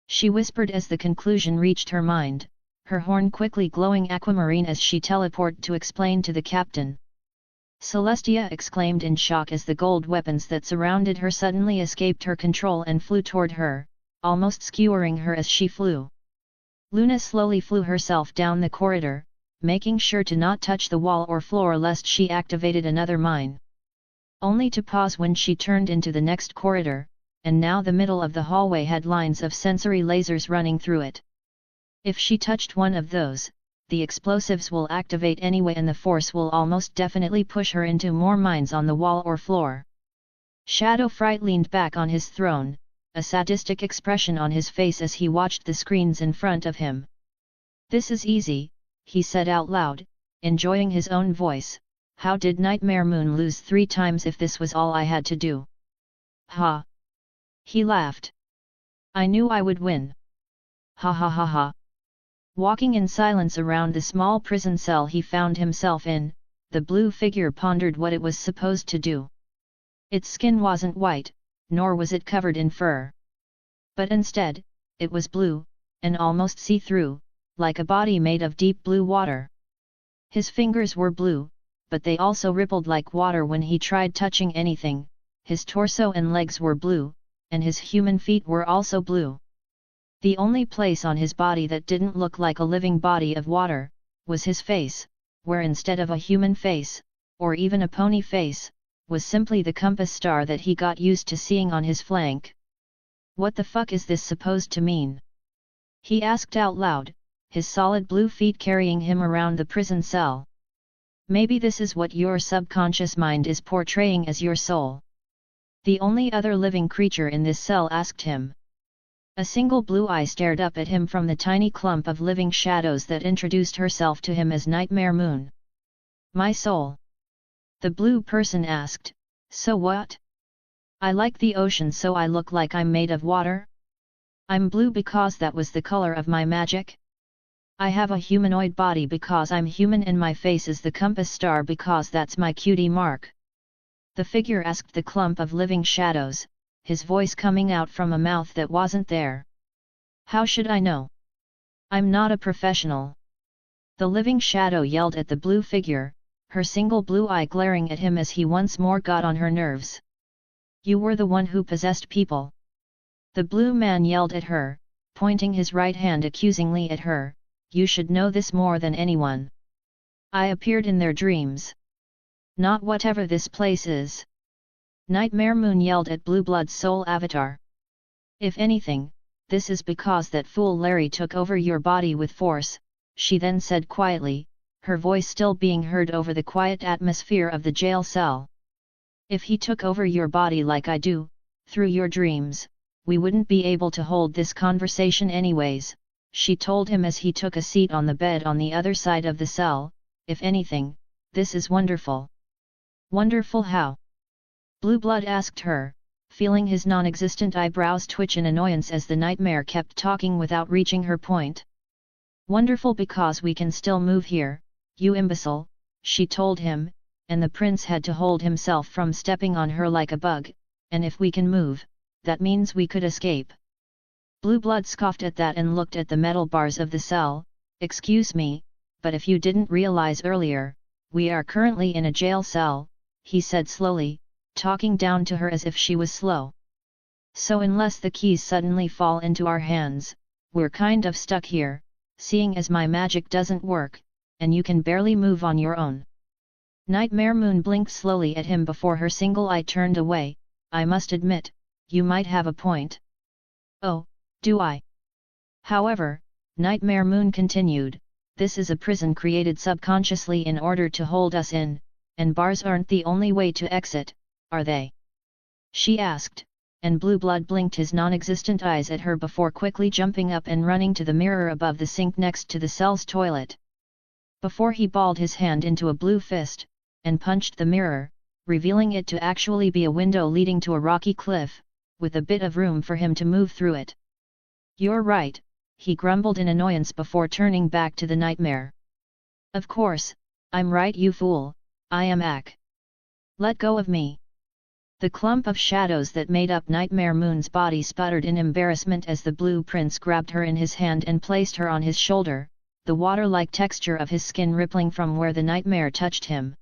she whispered as the conclusion reached her mind, her horn quickly glowing aquamarine as she teleported to explain to the captain. Celestia exclaimed in shock as the gold weapons that surrounded her suddenly escaped her control and flew toward her, almost skewering her as she flew. Luna slowly flew herself down the corridor, making sure to not touch the wall or floor lest she activated another mine. Only to pause when she turned into the next corridor, and now the middle of the hallway had lines of sensory lasers running through it. If she touched one of those, the explosives will activate anyway and the force will almost definitely push her into more mines on the wall or floor. Shadow Fright leaned back on his throne, a sadistic expression on his face as he watched the screens in front of him. "This is easy," he said out loud, enjoying his own voice. "How did Nightmare Moon lose 3 times if this was all I had to do?" "Ha!" He laughed. "I knew I would win. Ha ha ha ha." Walking in silence around the small prison cell he found himself in, the blue figure pondered what it was supposed to do. Its skin wasn't white, nor was it covered in fur. But instead, it was blue, and almost see-through, like a body made of deep blue water. His fingers were blue, but they also rippled like water when he tried touching anything. His torso and legs were blue, and his human feet were also blue. The only place on his body that didn't look like a living body of water, was his face, where instead of a human face, or even a pony face, was simply the compass star that he got used to seeing on his flank. "What the fuck is this supposed to mean?" he asked out loud, his solid blue feet carrying him around the prison cell. "Maybe this is what your subconscious mind is portraying as your soul?" The only other living creature in this cell asked him. A single blue eye stared up at him from the tiny clump of living shadows that introduced herself to him as Nightmare Moon. "My soul?" the blue person asked. "So what? I like the ocean, so I look like I'm made of water? I'm blue because that was the color of my magic? I have a humanoid body because I'm human, and my face is the compass star because that's my cutie mark?" The figure asked the clump of living shadows, his voice coming out from a mouth that wasn't there. "How should I know? I'm not a professional." The living shadow yelled at the blue figure, her single blue eye glaring at him as he once more got on her nerves. "You were the one who possessed people. The blue man yelled at her, pointing his right hand accusingly at her, "You should know this more than anyone. I appeared in their dreams. Not whatever this place is." Nightmare Moon yelled at Blueblood's soul avatar. "If anything, this is because that fool Larry took over your body with force," she then said quietly, her voice still being heard over the quiet atmosphere of the jail cell. "If he took over your body like I do, through your dreams, we wouldn't be able to hold this conversation anyways," she told him as he took a seat on the bed on the other side of the cell. "If anything, this is wonderful." "Wonderful how?" Blueblood asked her, feeling his non-existent eyebrows twitch in annoyance as the nightmare kept talking without reaching her point. "Wonderful because we can still move here, you imbecile," she told him, and the prince had to hold himself from stepping on her like a bug, "and if we can move, that means we could escape." Blueblood scoffed at that and looked at the metal bars of the cell. "Excuse me, but if you didn't realize earlier, we are currently in a jail cell," he said slowly, talking down to her as if she was slow. "So unless the keys suddenly fall into our hands, we're kind of stuck here, seeing as my magic doesn't work, and you can barely move on your own." Nightmare Moon blinked slowly at him before her single eye turned away. "I must admit, you might have a point." "Oh, do I?" "However," Nightmare Moon continued, "this is a prison created subconsciously in order to hold us in, and bars aren't the only way to exit, are they?" she asked, and Blueblood blinked his non-existent eyes at her before quickly jumping up and running to the mirror above the sink next to the cell's toilet. Before he balled his hand into a blue fist, and punched the mirror, revealing it to actually be a window leading to a rocky cliff, with a bit of room for him to move through it. "You're right," he grumbled in annoyance before turning back to the nightmare. "Of course, I'm right, you fool, I am Ak. Let go of me." The clump of shadows that made up Nightmare Moon's body sputtered in embarrassment as the blue prince grabbed her in his hand and placed her on his shoulder, the water-like texture of his skin rippling from where the nightmare touched him.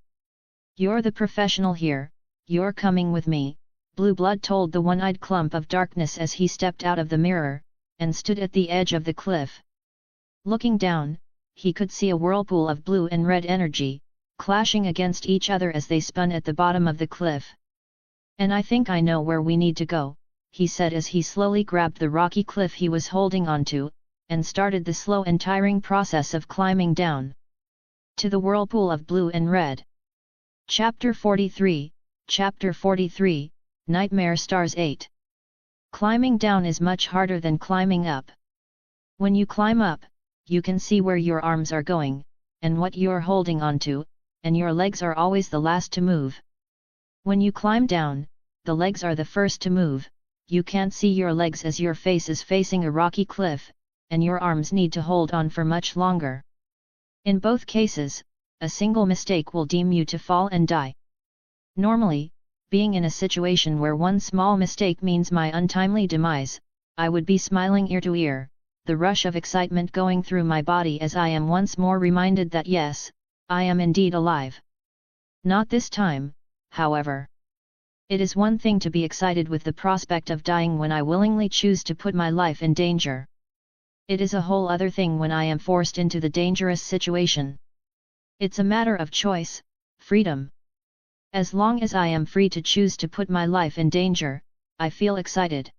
"You're the professional here, you're coming with me," Blueblood told the one-eyed clump of darkness as he stepped out of the mirror, and stood at the edge of the cliff. Looking down, he could see a whirlpool of blue and red energy, clashing against each other as they spun at the bottom of the cliff. "And I think I know where we need to go," he said as he slowly grabbed the rocky cliff he was holding onto, and started the slow and tiring process of climbing down to the whirlpool of blue and red. Chapter 43, Nightmare Stars 8. Climbing down is much harder than climbing up. When you climb up, you can see where your arms are going, and what you're holding onto, and your legs are always the last to move. When you climb down, the legs are the first to move, you can't see your legs as your face is facing a rocky cliff, and your arms need to hold on for much longer. In both cases, a single mistake will deem you to fall and die. Normally, being in a situation where one small mistake means my untimely demise, I would be smiling ear to ear, the rush of excitement going through my body as I am once more reminded that yes, I am indeed alive. Not this time, however. It is one thing to be excited with the prospect of dying when I willingly choose to put my life in danger. It is a whole other thing when I am forced into the dangerous situation. It's a matter of choice, freedom. As long as I am free to choose to put my life in danger, I feel excited.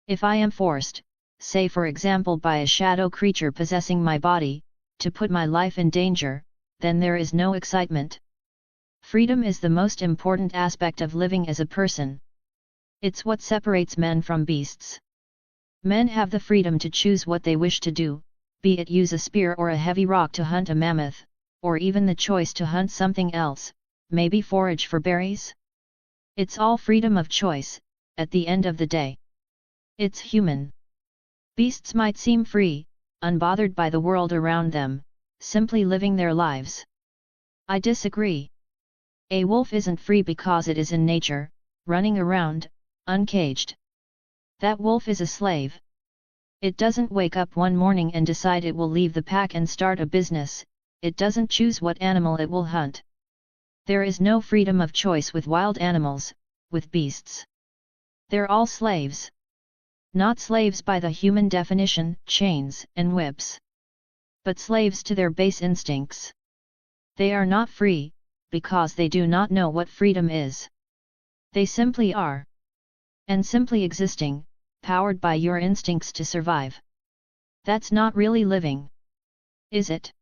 If I am forced, say for example by a shadow creature possessing my body, to put my life in danger, then there is no excitement. Freedom is the most important aspect of living as a person. It's what separates men from beasts. Men have the freedom to choose what they wish to do, be it use a spear or a heavy rock to hunt a mammoth, or even the choice to hunt something else, maybe forage for berries. It's all freedom of choice, at the end of the day. It's human. Beasts might seem free, unbothered by the world around them, simply living their lives. I disagree. A wolf isn't free because it is in nature, running around, uncaged. That wolf is a slave. It doesn't wake up one morning and decide it will leave the pack and start a business, it doesn't choose what animal it will hunt. There is no freedom of choice with wild animals, with beasts. They're all slaves. Not slaves by the human definition, chains and whips. But slaves to their base instincts. They are not free, because they do not know what freedom is. They simply are. And simply existing, powered by your instincts to survive. That's not really living. Is it?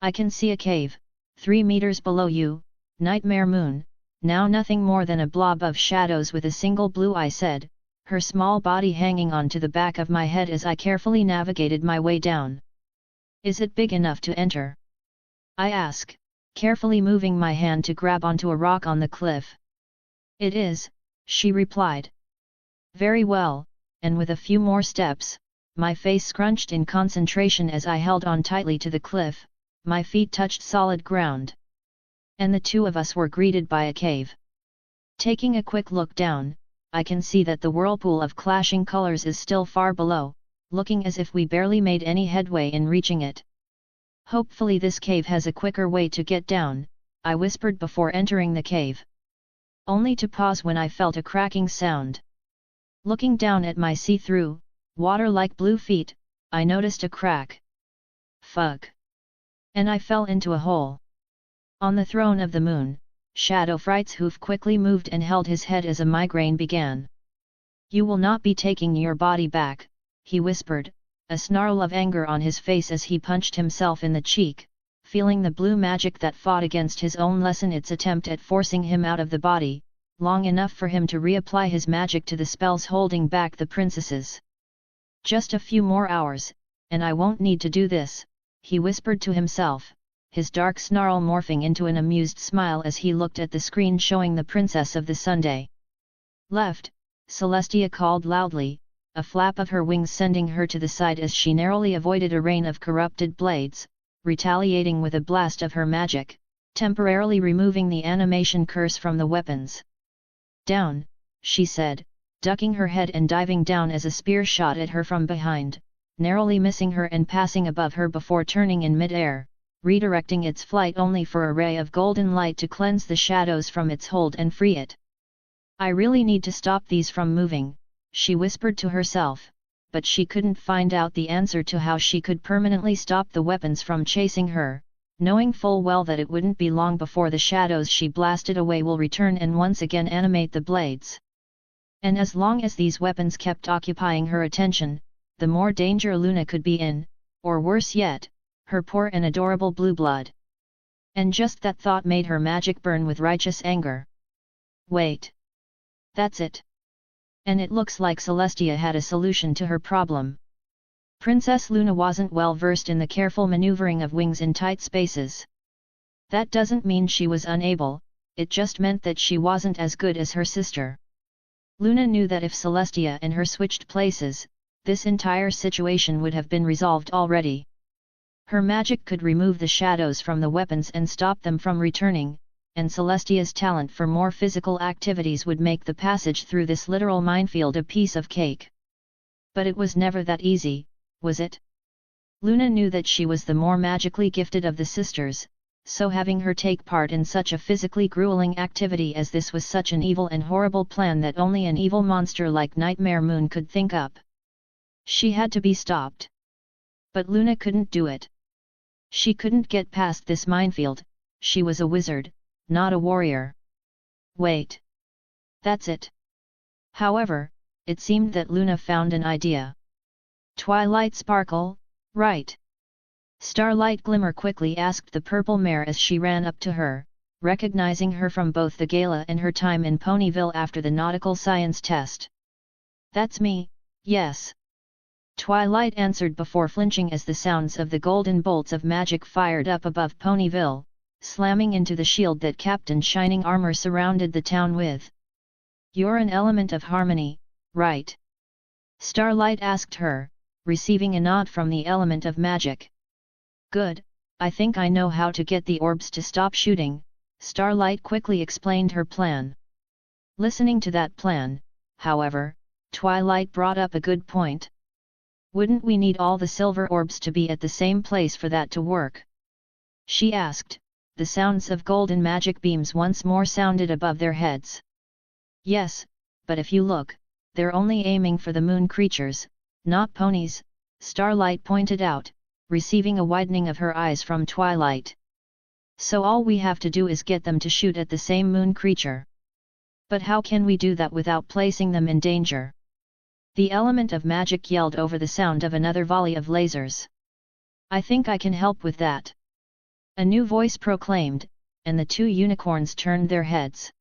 I can see a cave, 3 meters below you, Nightmare Moon, now nothing more than a blob of shadows with a single blue eye said, her small body hanging onto the back of my head as I carefully navigated my way down. Is it big enough to enter? I ask, carefully moving my hand to grab onto a rock on the cliff. It is, she replied. Very well, and with a few more steps, my face scrunched in concentration as I held on tightly to the cliff, my feet touched solid ground. And the two of us were greeted by a cave. Taking a quick look down, I can see that the whirlpool of clashing colors is still far below, looking as if we barely made any headway in reaching it. Hopefully this cave has a quicker way to get down, I whispered before entering the cave. Only to pause when I felt a cracking sound. Looking down at my see-through, water-like blue feet, I noticed a crack. Fuck! And I fell into a hole. On the throne of the moon, Shadow Fright's hoof quickly moved and held his head as a migraine began. You will not be taking your body back, he whispered, a snarl of anger on his face as he punched himself in the cheek, feeling the blue magic that fought against his own lessen its attempt at forcing him out of the body, long enough for him to reapply his magic to the spells holding back the princesses. Just a few more hours, and I won't need to do this, he whispered to himself, his dark snarl morphing into an amused smile as he looked at the screen showing the Princess of the Sunday. Left, Celestia called loudly, a flap of her wings sending her to the side as she narrowly avoided a rain of corrupted blades, retaliating with a blast of her magic, temporarily removing the animation curse from the weapons. Down, she said, ducking her head and diving down as a spear shot at her from behind, narrowly missing her and passing above her before turning in mid-air, redirecting its flight only for a ray of golden light to cleanse the shadows from its hold and free it. I really need to stop these from moving, she whispered to herself, but she couldn't find out the answer to how she could permanently stop the weapons from chasing her, knowing full well that it wouldn't be long before the shadows she blasted away will return and once again animate the blades. And as long as these weapons kept occupying her attention, the more danger Luna could be in, or worse yet, her poor and adorable Blueblood. And just that thought made her magic burn with righteous anger. Wait. That's it. And it looks like Celestia had a solution to her problem. Princess Luna wasn't well versed in the careful maneuvering of wings in tight spaces. That doesn't mean she was unable, it just meant that she wasn't as good as her sister. Luna knew that if Celestia and her switched places, this entire situation would have been resolved already. Her magic could remove the shadows from the weapons and stop them from returning, and Celestia's talent for more physical activities would make the passage through this literal minefield a piece of cake. But it was never that easy, was it? Luna knew that she was the more magically gifted of the sisters, so having her take part in such a physically grueling activity as this was such an evil and horrible plan that only an evil monster like Nightmare Moon could think up. She had to be stopped. But Luna couldn't do it. She couldn't get past this minefield, she was a wizard, not a warrior. Wait. That's it. However, it seemed that Luna found an idea. Twilight sparkle, right? Starlight glimmer quickly asked the purple mare as she ran up to her, recognizing her from both the gala and her time in Ponyville after the nautical science test. That's me, yes. Twilight answered before flinching as the sounds of the golden bolts of magic fired up above Ponyville, slamming into the shield that Captain Shining Armor surrounded the town with. You're an element of harmony, right? Starlight asked her, receiving a nod from the element of magic. Good, I think I know how to get the orbs to stop shooting, Starlight quickly explained her plan. Listening to that plan, however, Twilight brought up a good point. Wouldn't we need all the silver orbs to be at the same place for that to work? She asked, the sounds of golden magic beams once more sounded above their heads. Yes, but if you look, they're only aiming for the moon creatures, not ponies, Starlight pointed out, receiving a widening of her eyes from Twilight. So all we have to do is get them to shoot at the same moon creature. But how can we do that without placing them in danger? The element of magic yelled over the sound of another volley of lasers. I think I can help with that. A new voice proclaimed, and the two unicorns turned their heads.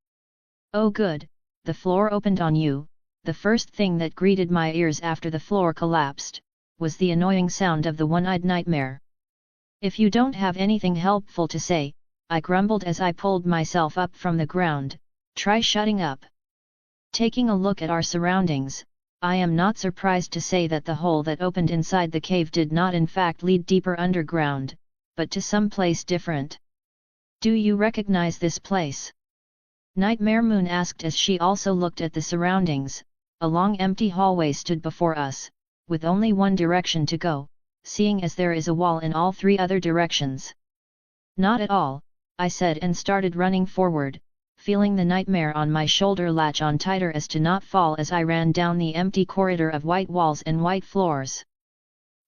Oh good, the floor opened on you. The first thing that greeted my ears after the floor collapsed, was the annoying sound of the one-eyed nightmare. If you don't have anything helpful to say, I grumbled as I pulled myself up from the ground, try shutting up. Taking a look at our surroundings, I am not surprised to say that the hole that opened inside the cave did not in fact lead deeper underground, but to some place different. Do you recognize this place? Nightmare Moon asked as she also looked at the surroundings. A long empty hallway stood before us, with only one direction to go, seeing as there is a wall in all three other directions. Not at all, I said and started running forward, feeling the nightmare on my shoulder latch on tighter as to not fall as I ran down the empty corridor of white walls and white floors.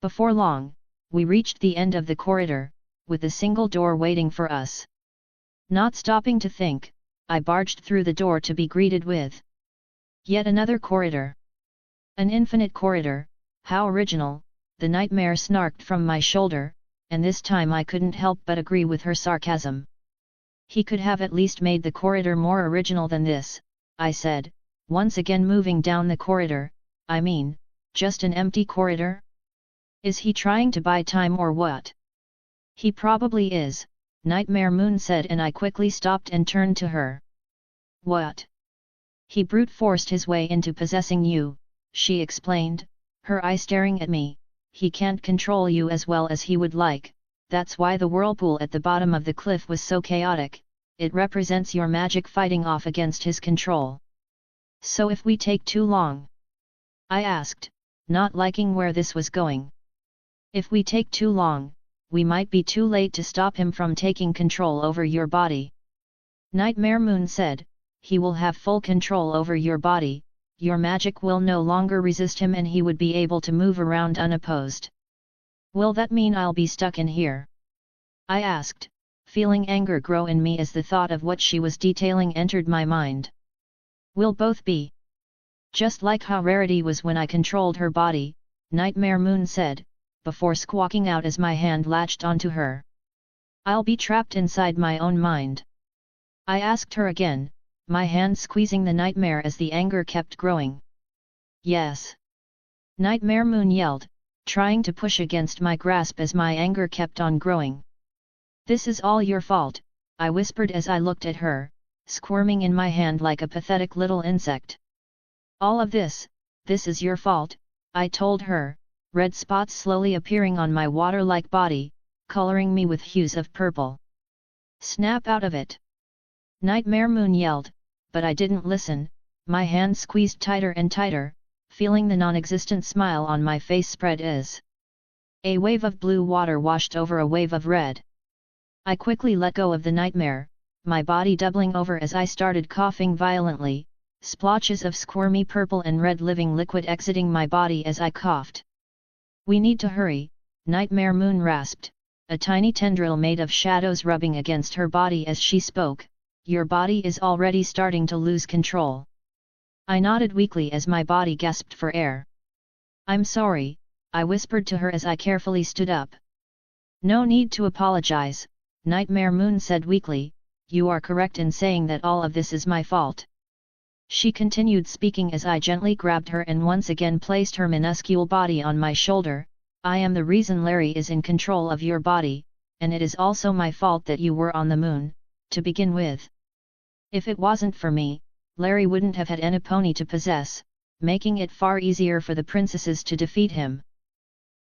Before long, we reached the end of the corridor, with a single door waiting for us. Not stopping to think, I barged through the door to be greeted with yet another corridor. An infinite corridor, how original, the nightmare snarked from my shoulder, and this time I couldn't help but agree with her sarcasm. He could have at least made the corridor more original than this, I said, once again moving down the corridor. I mean, just an empty corridor? Is he trying to buy time or what? He probably is, Nightmare Moon said, and I quickly stopped and turned to her. What? He brute forced his way into possessing you, she explained, her eye staring at me. He can't control you as well as he would like, that's why the whirlpool at the bottom of the cliff was so chaotic. It represents your magic fighting off against his control. So if we take too long? I asked, not liking where this was going. If we take too long, we might be too late to stop him from taking control over your body. Nightmare Moon said, he will have full control over your body, your magic will no longer resist him and he would be able to move around unopposed. Will that mean I'll be stuck in here? I asked, feeling anger grow in me as the thought of what she was detailing entered my mind. We'll both be. Just like how Rarity was when I controlled her body, Nightmare Moon said, before squawking out as my hand latched onto her. I'll be trapped inside my own mind. I asked her again, my hand squeezing the nightmare as the anger kept growing. Yes. Nightmare Moon yelled, trying to push against my grasp as my anger kept on growing. This is all your fault, I whispered as I looked at her, squirming in my hand like a pathetic little insect. All of this is your fault, I told her, red spots slowly appearing on my water-like body, coloring me with hues of purple. Snap out of it! Nightmare Moon yelled, but I didn't listen. My hand squeezed tighter and tighter, feeling the non-existent smile on my face spread as a wave of blue water washed over a wave of red. I quickly let go of the nightmare, my body doubling over as I started coughing violently, splotches of squirmy purple and red living liquid exiting my body as I coughed. We need to hurry, Nightmare Moon rasped, a tiny tendril made of shadows rubbing against her body as she spoke. Your body is already starting to lose control. I nodded weakly as my body gasped for air. I'm sorry, I whispered to her as I carefully stood up. No need to apologize, Nightmare Moon said weakly, you are correct in saying that all of this is my fault. She continued speaking as I gently grabbed her and once again placed her minuscule body on my shoulder. I am the reason Larry is in control of your body, and it is also my fault that you were on the moon, to begin with. If it wasn't for me, Larry wouldn't have had any pony to possess, making it far easier for the princesses to defeat him.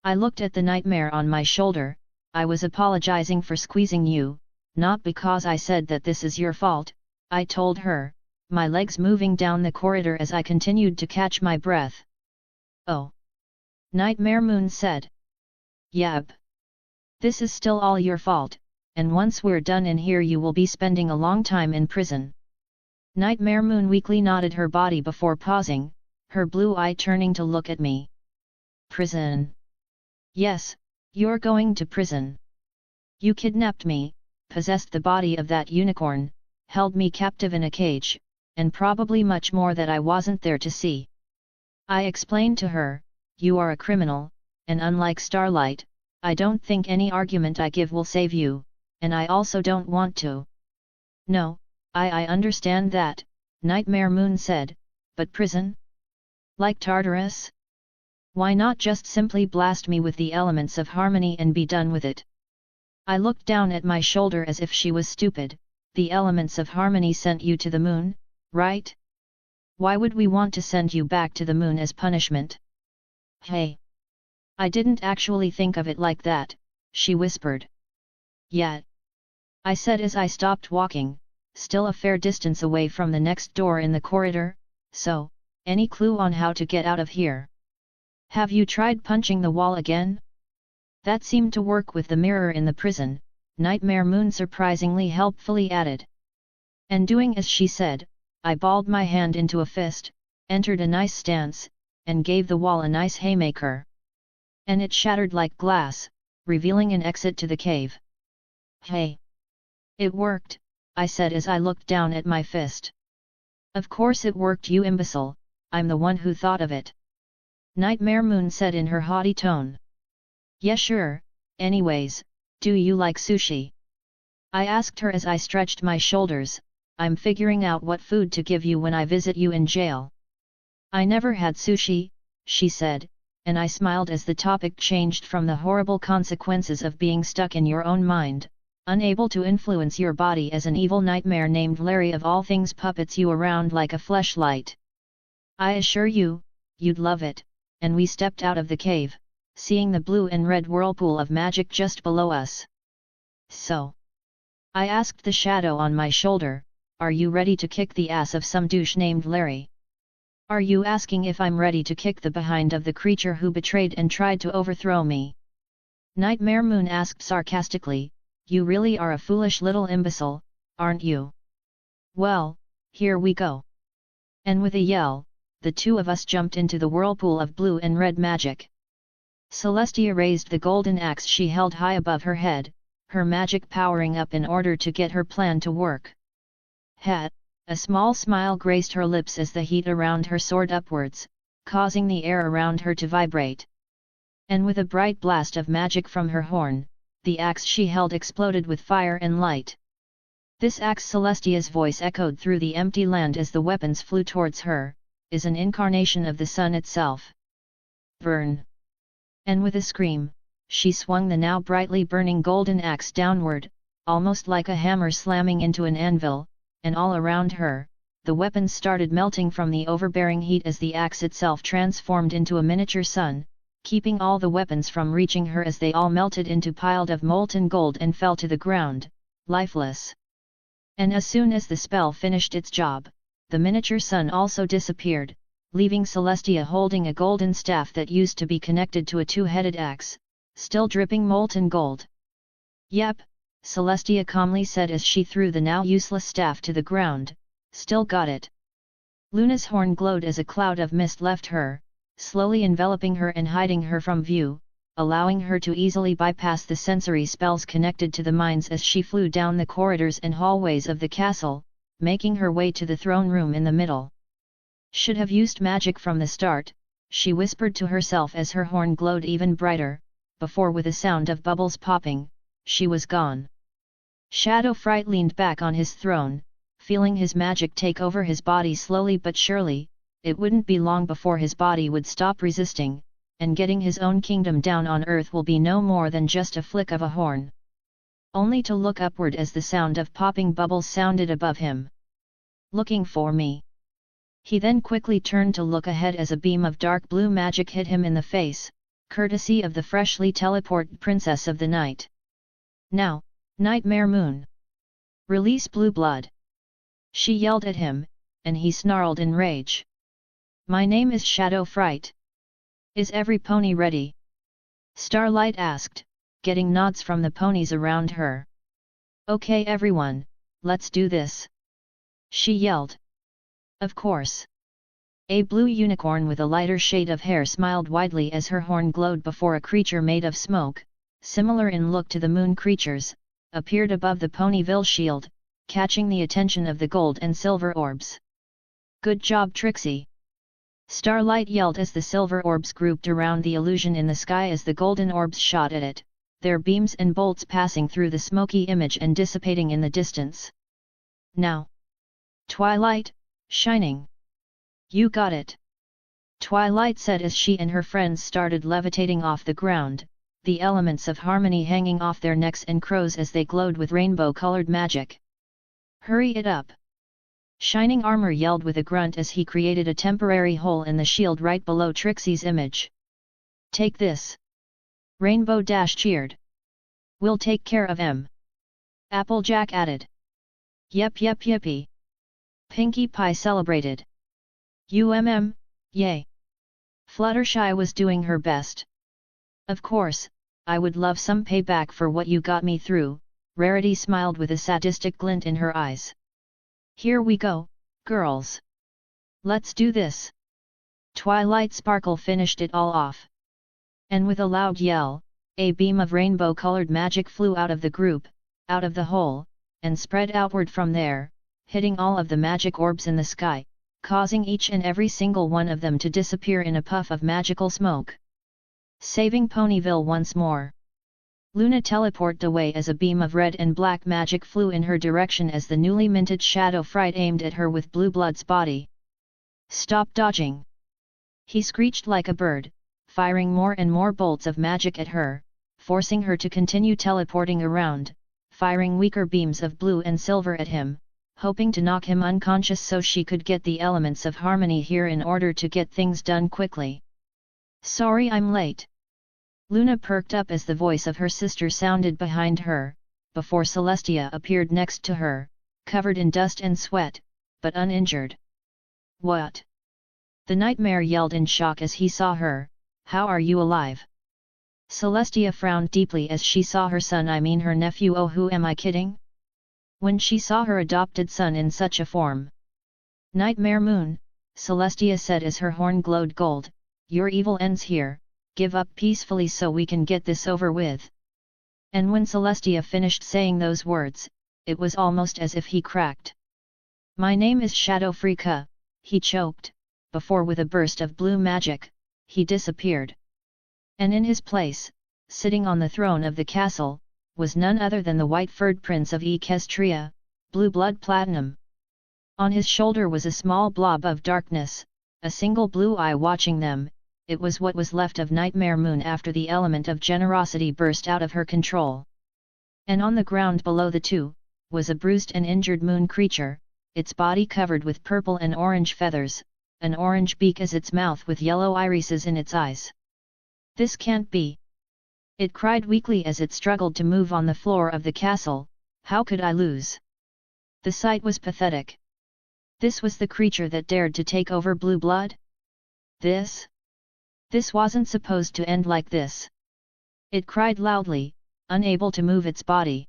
I looked at the nightmare on my shoulder. I was apologizing for squeezing you, not because I said that this is your fault, I told her, my legs moving down the corridor as I continued to catch my breath. Oh! Nightmare Moon said. Yep. This is still all your fault, and once we're done in here you will be spending a long time in prison. Nightmare Moon weakly nodded her body before pausing, her blue eye turning to look at me. Prison. Yes, you're going to prison. You kidnapped me, possessed the body of that unicorn, held me captive in a cage, and probably much more that I wasn't there to see. I explained to her, you are a criminal, and unlike Starlight, I don't think any argument I give will save you, and I also don't want to. No, I understand that, Nightmare Moon said, but prison? Like Tartarus? Why not just simply blast me with the elements of harmony and be done with it? I looked down at my shoulder as if she was stupid. The elements of harmony sent you to the moon, right? Why would we want to send you back to the moon as punishment? Hey! I didn't actually think of it like that, she whispered. Yet, I said as I stopped walking, still a fair distance away from the next door in the corridor. So, any clue on how to get out of here? Have you tried punching the wall again? That seemed to work with the mirror in the prison, Nightmare Moon surprisingly helpfully added. And doing as she said, I balled my hand into a fist, entered a nice stance, and gave the wall a nice haymaker. And it shattered like glass, revealing an exit to the cave. Hey! It worked, I said as I looked down at my fist. Of course it worked, you imbecile, I'm the one who thought of it. Nightmare Moon said in her haughty tone. Yeah sure, anyways, do you like sushi? I asked her as I stretched my shoulders. I'm figuring out what food to give you when I visit you in jail. I never had sushi, she said, and I smiled as the topic changed from the horrible consequences of being stuck in your own mind, unable to influence your body as an evil nightmare named Larry of all things puppets you around like a fleshlight. I assure you, you'd love it, and we stepped out of the cave, seeing the blue and red whirlpool of magic just below us. So, I asked the shadow on my shoulder, are you ready to kick the ass of some douche named Larry? Are you asking if I'm ready to kick the behind of the creature who betrayed and tried to overthrow me? Nightmare Moon asked sarcastically, you really are a foolish little imbecile, aren't you? Well, here we go. And with a yell, the two of us jumped into the whirlpool of blue and red magic. Celestia raised the golden axe she held high above her head, her magic powering up in order to get her plan to work. A small smile graced her lips as the heat around her soared upwards, causing the air around her to vibrate. And with a bright blast of magic from her horn, the axe she held exploded with fire and light. This axe, Celestia's voice echoed through the empty land as the weapons flew towards her, is an incarnation of the sun itself. Burn! And with a scream, she swung the now brightly burning golden axe downward, almost like a hammer slamming into an anvil, and all around her, the weapons started melting from the overbearing heat as the axe itself transformed into a miniature sun, keeping all the weapons from reaching her as they all melted into piled of molten gold and fell to the ground, lifeless. And as soon as the spell finished its job, the miniature sun also disappeared, leaving Celestia holding a golden staff that used to be connected to a two-headed axe, still dripping molten gold. Yep, Celestia calmly said as she threw the now useless staff to the ground, still got it. Luna's horn glowed as a cloud of mist left her, slowly enveloping her and hiding her from view, allowing her to easily bypass the sensory spells connected to the mines as she flew down the corridors and hallways of the castle, making her way to the throne room in the middle. Should have used magic from the start, she whispered to herself as her horn glowed even brighter, before with a sound of bubbles popping, she was gone. Shadow Fright leaned back on his throne, feeling his magic take over his body slowly but surely. It wouldn't be long before his body would stop resisting, and getting his own kingdom down on earth will be no more than just a flick of a horn. Only to look upward as the sound of popping bubbles sounded above him. Looking for me? He then quickly turned to look ahead as a beam of dark blue magic hit him in the face, courtesy of the freshly teleported Princess of the Night. Now, Nightmare Moon! Release Blueblood! She yelled at him, and he snarled in rage. My name is Shadow Fright. Is every pony ready? Starlight asked, getting nods from the ponies around her. Okay everyone, let's do this! She yelled. Of course. A blue unicorn with a lighter shade of hair smiled widely as her horn glowed before a creature made of smoke, similar in look to the moon creatures, appeared above the Ponyville shield, catching the attention of the gold and silver orbs. "Good job, Trixie!" Starlight yelled as the silver orbs grouped around the illusion in the sky as the golden orbs shot at it, their beams and bolts passing through the smoky image and dissipating in the distance. "Now! Twilight, shining! You got it!" Twilight said as she and her friends started levitating off the ground, the elements of harmony hanging off their necks and crows as they glowed with rainbow-colored magic. "Hurry it up!" Shining Armor yelled with a grunt as he created a temporary hole in the shield right below Trixie's image. "Take this!" Rainbow Dash cheered. "We'll take care of em!" Applejack added. "Yep, yippee!" Pinkie Pie celebrated. Yay! Fluttershy was doing her best. "Of course, I would love some payback for what you got me through," Rarity smiled with a sadistic glint in her eyes. "Here we go, girls! Let's do this!" Twilight Sparkle finished it all off. And with a loud yell, a beam of rainbow-colored magic flew out of the group, out of the hole, and spread outward from there, hitting all of the magic orbs in the sky, causing each and every single one of them to disappear in a puff of magical smoke. Saving Ponyville once more. Luna teleported away as a beam of red and black magic flew in her direction as the newly minted Shadow Fright aimed at her with Blueblood's body. "Stop dodging!" He screeched like a bird, firing more and more bolts of magic at her, forcing her to continue teleporting around, firing weaker beams of blue and silver at him, hoping to knock him unconscious so she could get the elements of harmony here in order to get things done quickly. "Sorry I'm late." Luna perked up as the voice of her sister sounded behind her, before Celestia appeared next to her, covered in dust and sweat, but uninjured. "What?" The nightmare yelled in shock as he saw her. "How are you alive?" Celestia frowned deeply as she saw her son, her nephew. "Oh, who am I kidding?" When she saw her adopted son in such a form. "Nightmare Moon," Celestia said as her horn glowed gold, "your evil ends here, give up peacefully so we can get this over with." And when Celestia finished saying those words, it was almost as if he cracked. "My name is Shadow Freaka," he choked, before with a burst of blue magic, he disappeared. And in his place, sitting on the throne of the castle, was none other than the white-furred prince of Equestria, Blueblood Platinum. On his shoulder was a small blob of darkness, a single blue eye watching them. It was what was left of Nightmare Moon after the element of generosity burst out of her control. And on the ground below the two, was a bruised and injured moon creature, its body covered with purple and orange feathers, an orange beak as its mouth with yellow irises in its eyes. "This can't be!" It cried weakly as it struggled to move on the floor of the castle. "How could I lose?" The sight was pathetic. This was the creature that dared to take over Blueblood? This wasn't supposed to end like this. It cried loudly, unable to move its body.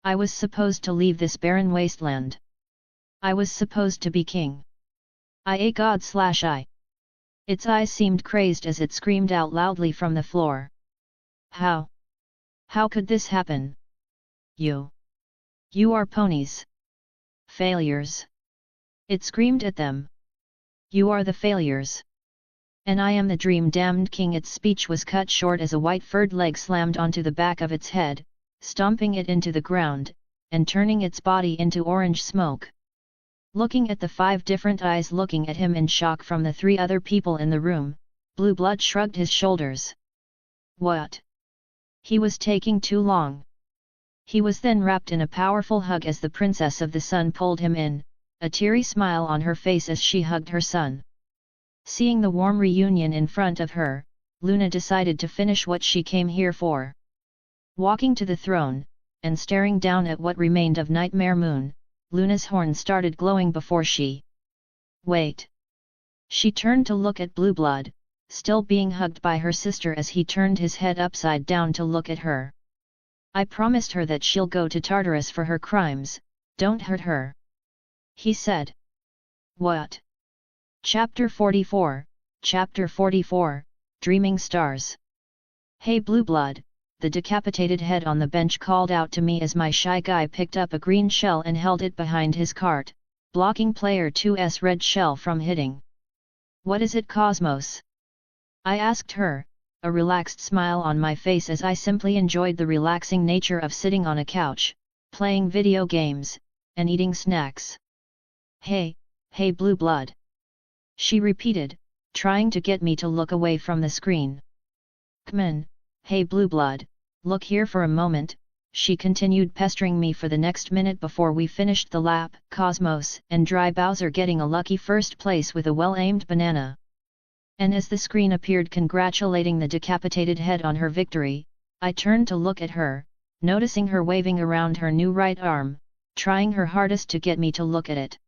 "I was supposed to leave this barren wasteland. I was supposed to be king. I a god/I. Its eyes seemed crazed as it screamed out loudly from the floor. How? How could this happen? You are ponies. Failures. It screamed at them. You are the failures. And I am the dream-damned king. Its speech was cut short as a white-furred leg slammed onto the back of its head, stomping it into the ground, and turning its body into orange smoke. Looking at the 5 different eyes looking at him in shock from the 3 other people in the room, Blueblood shrugged his shoulders. What? He was taking too long. He was then wrapped in a powerful hug as the Princess of the Sun pulled him in, a teary smile on her face as she hugged her son. Seeing the warm reunion in front of her, Luna decided to finish what she came here for. Walking to the throne, and staring down at what remained of Nightmare Moon, Luna's horn started glowing before she. Wait! She turned to look at Blueblood, still being hugged by her sister as he turned his head upside down to look at her. I promised her that she'll go to Tartarus for her crimes, don't hurt her. He said. What? Chapter 44, Chapter 44, Dreaming Stars. Hey Blueblood, the decapitated head on the bench called out to me as my shy guy picked up a green shell and held it behind his cart, blocking player 2's red shell from hitting. What is it, Cosmos? I asked her, a relaxed smile on my face as I simply enjoyed the relaxing nature of sitting on a couch, playing video games, and eating snacks. Hey Blueblood. She repeated, trying to get me to look away from the screen. C'mon, hey Blueblood, look here for a moment, she continued pestering me for the next minute before we finished the lap. Cosmos and Dry Bowser getting a lucky first place with a well-aimed banana. And as the screen appeared congratulating the decapitated head on her victory, I turned to look at her, noticing her waving around her new right arm, trying her hardest to get me to look at it.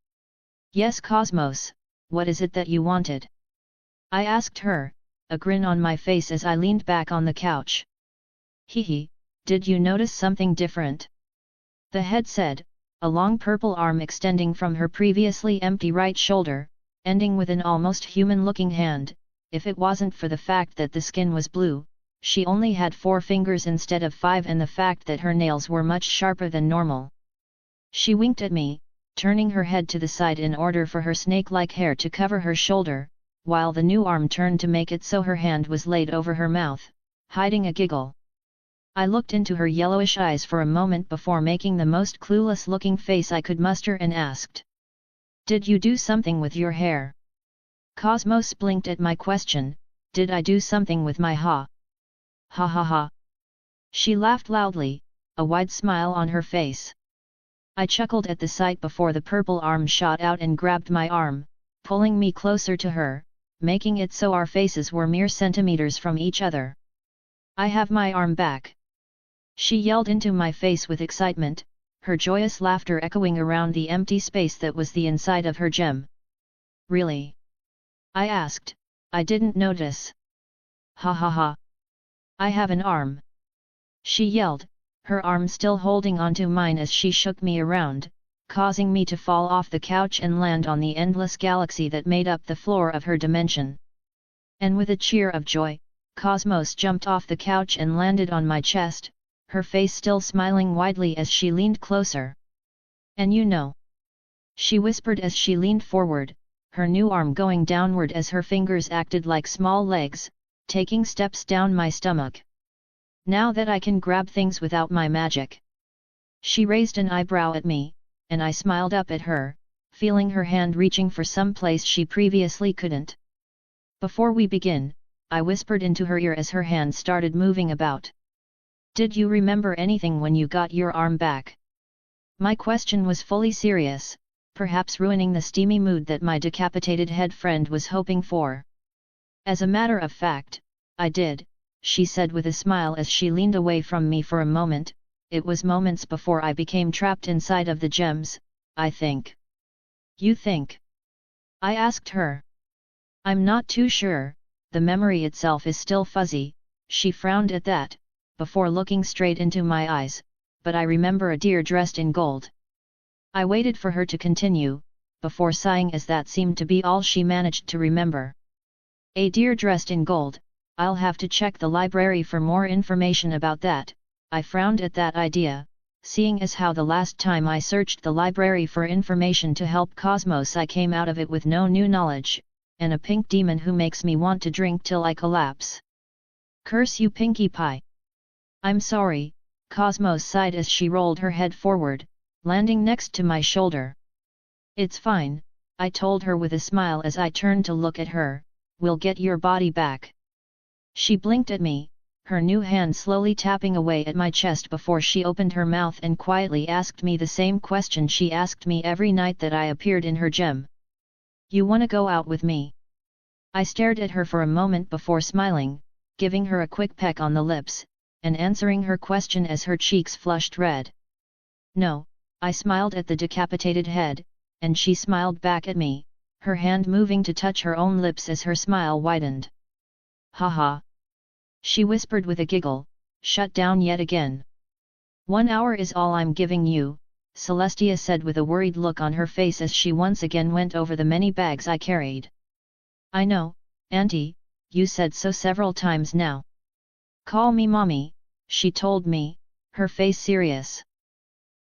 Yes Cosmos, what is it that you wanted? I asked her, a grin on my face as I leaned back on the couch. Hehe, did you notice something different? The head said, a long purple arm extending from her previously empty right shoulder, ending with an almost human-looking hand. If it wasn't for the fact that the skin was blue, she only had 4 fingers instead of 5 and the fact that her nails were much sharper than normal. She winked at me, turning her head to the side in order for her snake-like hair to cover her shoulder, while the new arm turned to make it so her hand was laid over her mouth, hiding a giggle. I looked into her yellowish eyes for a moment before making the most clueless-looking face I could muster and asked. Did you do something with your hair? Cosmos blinked at my question, did I do something with my ha? Ha ha ha. She laughed loudly, a wide smile on her face. I chuckled at the sight before the purple arm shot out and grabbed my arm, pulling me closer to her, making it so our faces were mere centimeters from each other. I have my arm back. She yelled into my face with excitement, her joyous laughter echoing around the empty space that was the inside of her gem. Really? I asked, I didn't notice. Ha ha ha. I have an arm. She yelled, her arm still holding onto mine as she shook me around, causing me to fall off the couch and land on the endless galaxy that made up the floor of her dimension. And with a cheer of joy, Cosmos jumped off the couch and landed on my chest, her face still smiling widely as she leaned closer. And you know, she whispered as she leaned forward, her new arm going downward as her fingers acted like small legs, taking steps down my stomach. Now that I can grab things without my magic. She raised an eyebrow at me, and I smiled up at her, feeling her hand reaching for some place she previously couldn't. Before we begin, I whispered into her ear as her hand started moving about. Did you remember anything when you got your arm back? My question was fully serious, perhaps ruining the steamy mood that my decapitated head friend was hoping for. As a matter of fact, I did, she said with a smile as she leaned away from me for a moment. It was moments before I became trapped inside of the gems, I think. You think? I asked her. I'm not too sure, the memory itself is still fuzzy, she frowned at that, before looking straight into my eyes, but I remember a deer dressed in gold. I waited for her to continue, before sighing as that seemed to be all she managed to remember. A deer dressed in gold, I'll have to check the library for more information about that. I frowned at that idea, seeing as how the last time I searched the library for information to help Cosmos I came out of it with no new knowledge, and a pink demon who makes me want to drink till I collapse. Curse you Pinkie Pie! I'm sorry, Cosmos sighed as she rolled her head forward, landing next to my shoulder. It's fine, I told her with a smile as I turned to look at her, we'll get your body back. She blinked at me, her new hand slowly tapping away at my chest before she opened her mouth and quietly asked me the same question she asked me every night that I appeared in her gem. You wanna go out with me? I stared at her for a moment before smiling, giving her a quick peck on the lips, and answering her question as her cheeks flushed red. No, I smiled at the decapitated head, and she smiled back at me, her hand moving to touch her own lips as her smile widened. Haha. She whispered with a giggle, shut down yet again. 1 hour is all I'm giving you, Celestia said with a worried look on her face as she once again went over the many bags I carried. I know, Auntie, you said so several times now. Call me Mommy, she told me, her face serious.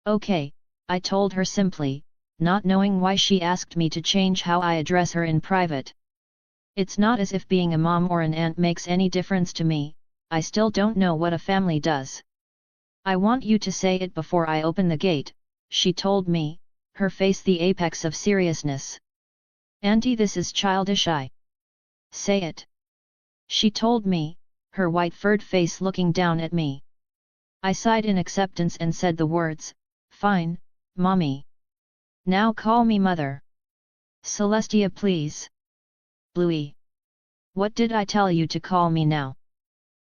Okay, I told her simply, not knowing why she asked me to change how I address her in private. It's not as if being a mom or an aunt makes any difference to me, I still don't know what a family does. I want you to say it before I open the gate, she told me, her face the apex of seriousness. Auntie, this is childish. Say it. She told me, her white furred face looking down at me. I sighed in acceptance and said the words, Fine, Mommy. Now call me Mother. Celestia, please. Bluey. What did I tell you to call me now?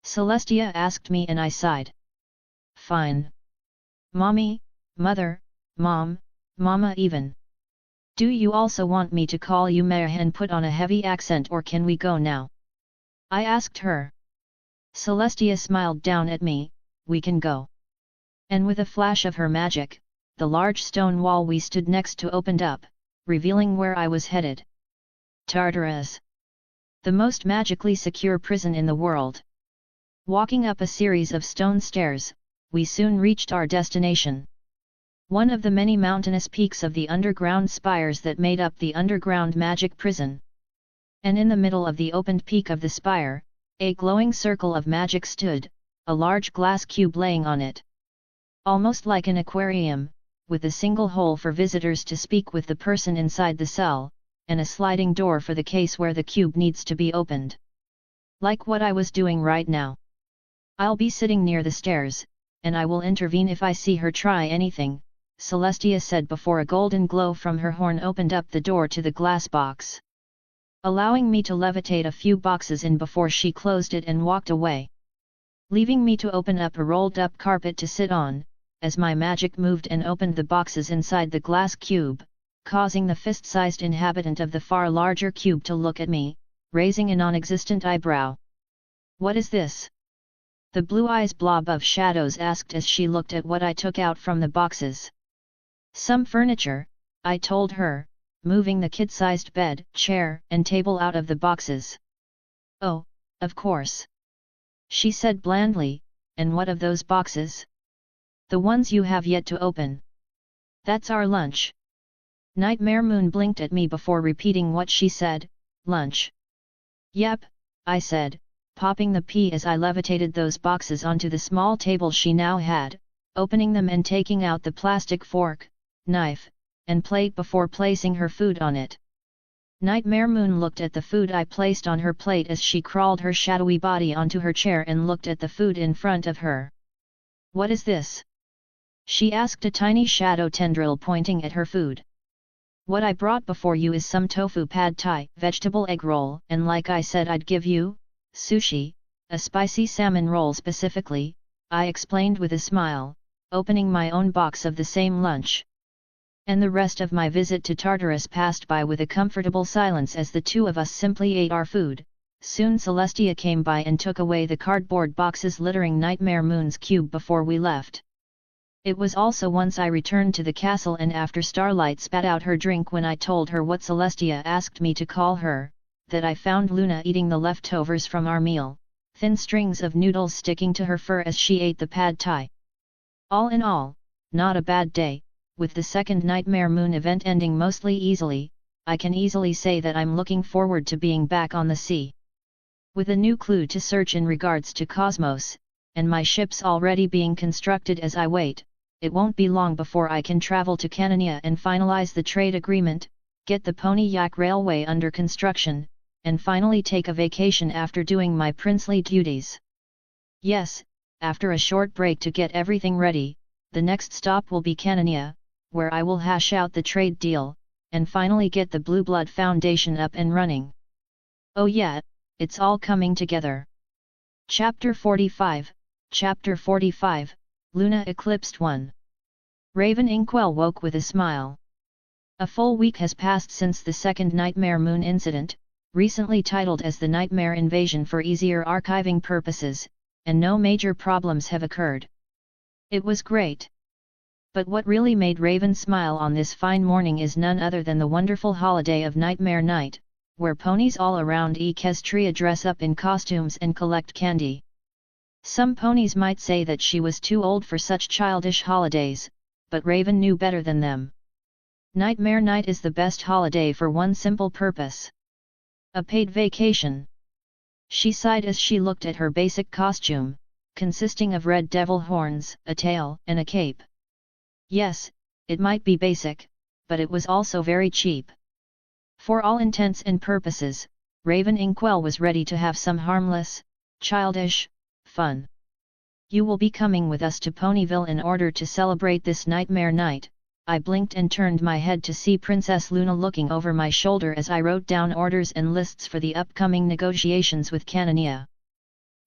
Celestia asked me and I sighed. Fine. Mommy, Mother, Mom, Mama even. Do you also want me to call you Maya and put on a heavy accent, or can we go now? I asked her. Celestia smiled down at me, we can go. And with a flash of her magic, the large stone wall we stood next to opened up, revealing where I was headed. Tartarus. The most magically secure prison in the world. Walking up a series of stone stairs, we soon reached our destination. One of the many mountainous peaks of the underground spires that made up the underground magic prison. And in the middle of the opened peak of the spire, a glowing circle of magic stood, a large glass cube laying on it. Almost like an aquarium, with a single hole for visitors to speak with the person inside the cell, and a sliding door for the case where the cube needs to be opened. Like what I was doing right now. I'll be sitting near the stairs, and I will intervene if I see her try anything, Celestia said before a golden glow from her horn opened up the door to the glass box, allowing me to levitate a few boxes in before she closed it and walked away, leaving me to open up a rolled-up carpet to sit on, as my magic moved and opened the boxes inside the glass cube, causing the fist-sized inhabitant of the far larger cube to look at me, raising a non-existent eyebrow. What is this? The blue eyes blob of shadows asked as she looked at what I took out from the boxes. Some furniture, I told her, moving the kid-sized bed, chair, and table out of the boxes. Oh, of course. She said blandly, and what of those boxes? The ones you have yet to open. That's our lunch. Nightmare Moon blinked at me before repeating what she said, lunch. Yep, I said, popping the pea as I levitated those boxes onto the small table she now had, opening them and taking out the plastic fork, knife, and plate before placing her food on it. Nightmare Moon looked at the food I placed on her plate as she crawled her shadowy body onto her chair and looked at the food in front of her. What is this? She asked, a tiny shadow tendril pointing at her food. What I brought before you is some tofu pad thai, vegetable egg roll, and like I said I'd give you, sushi, a spicy salmon roll specifically, I explained with a smile, opening my own box of the same lunch. And the rest of my visit to Tartarus passed by with a comfortable silence as the two of us simply ate our food. Soon Celestia came by and took away the cardboard boxes littering Nightmare Moon's cube before we left. It was also once I returned to the castle and after Starlight spat out her drink when I told her what Celestia asked me to call her, that I found Luna eating the leftovers from our meal, thin strings of noodles sticking to her fur as she ate the pad thai. All in all, not a bad day, with the second Nightmare Moon event ending mostly easily. I can easily say that I'm looking forward to being back on the sea. With a new clue to search in regards to Cosmos, and my ships already being constructed as I wait, it won't be long before I can travel to Canania and finalize the trade agreement, get the Pony Yak Railway under construction, and finally take a vacation after doing my princely duties. Yes, after a short break to get everything ready, the next stop will be Canania, where I will hash out the trade deal, and finally get the Blueblood Foundation up and running. Oh yeah, it's all coming together. Chapter 45, Chapter 45, Luna Eclipsed 1. Raven Inkwell woke with a smile. A full week has passed since the second Nightmare Moon incident, recently titled as the Nightmare Invasion for easier archiving purposes, and no major problems have occurred. It was great. But what really made Raven smile on this fine morning is none other than the wonderful holiday of Nightmare Night, where ponies all around Equestria dress up in costumes and collect candy. Some ponies might say that she was too old for such childish holidays, but Raven knew better than them. Nightmare Night is the best holiday for one simple purpose: a paid vacation. She sighed as she looked at her basic costume, consisting of red devil horns, a tail, and a cape. Yes, it might be basic, but it was also very cheap. For all intents and purposes, Raven Inkwell was ready to have some harmless, childish fun. "You will be coming with us to Ponyville in order to celebrate this Nightmare Night." I blinked and turned my head to see Princess Luna looking over my shoulder as I wrote down orders and lists for the upcoming negotiations with Canania.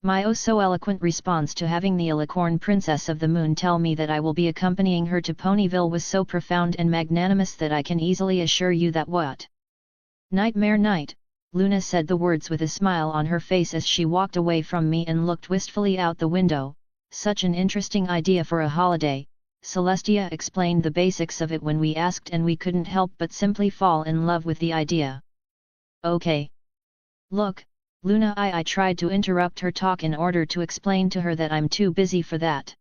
My oh-so-eloquent response to having the Alicorn Princess of the Moon tell me that I will be accompanying her to Ponyville was so profound and magnanimous that I can easily assure you that what? Nightmare Night, Luna said the words with a smile on her face as she walked away from me and looked wistfully out the window. "Such an interesting idea for a holiday." Celestia explained the basics of it when we asked, and we couldn't help but simply fall in love with the idea. "Okay. Look, Luna," I tried to interrupt her talk in order to explain to her that I'm too busy for that.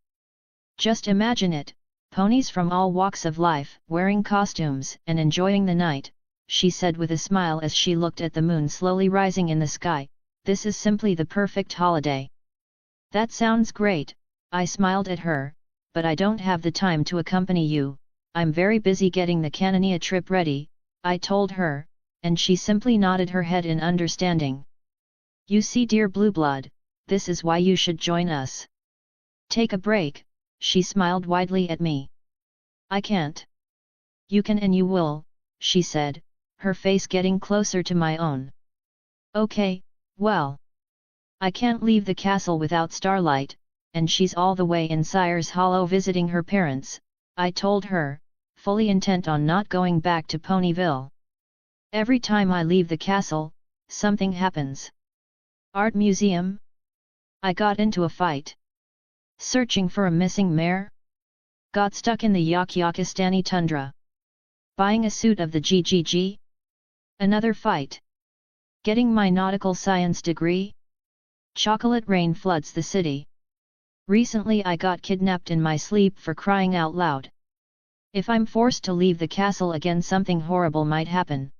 "Just imagine it, ponies from all walks of life, wearing costumes and enjoying the night," she said with a smile as she looked at the moon slowly rising in the sky. "This is simply the perfect holiday." "That sounds great," I smiled at her, "but I don't have the time to accompany you. I'm very busy getting the Canania trip ready," I told her, and she simply nodded her head in understanding. "You see, dear Blueblood, this is why you should join us. Take a break," she smiled widely at me. "I can't." "You can and you will," she said, her face getting closer to my own. "Okay, well. I can't leave the castle without Starlight, and she's all the way in Sire's Hollow visiting her parents," I told her, fully intent on not going back to Ponyville. "Every time I leave the castle, something happens. Art museum? I got into a fight. Searching for a missing mare? Got stuck in the Yakyakistani tundra. Buying a suit of the GGG? Another fight. Getting my nautical science degree? Chocolate rain floods the city. Recently I got kidnapped in my sleep, for crying out loud. If I'm forced to leave the castle again, something horrible might happen."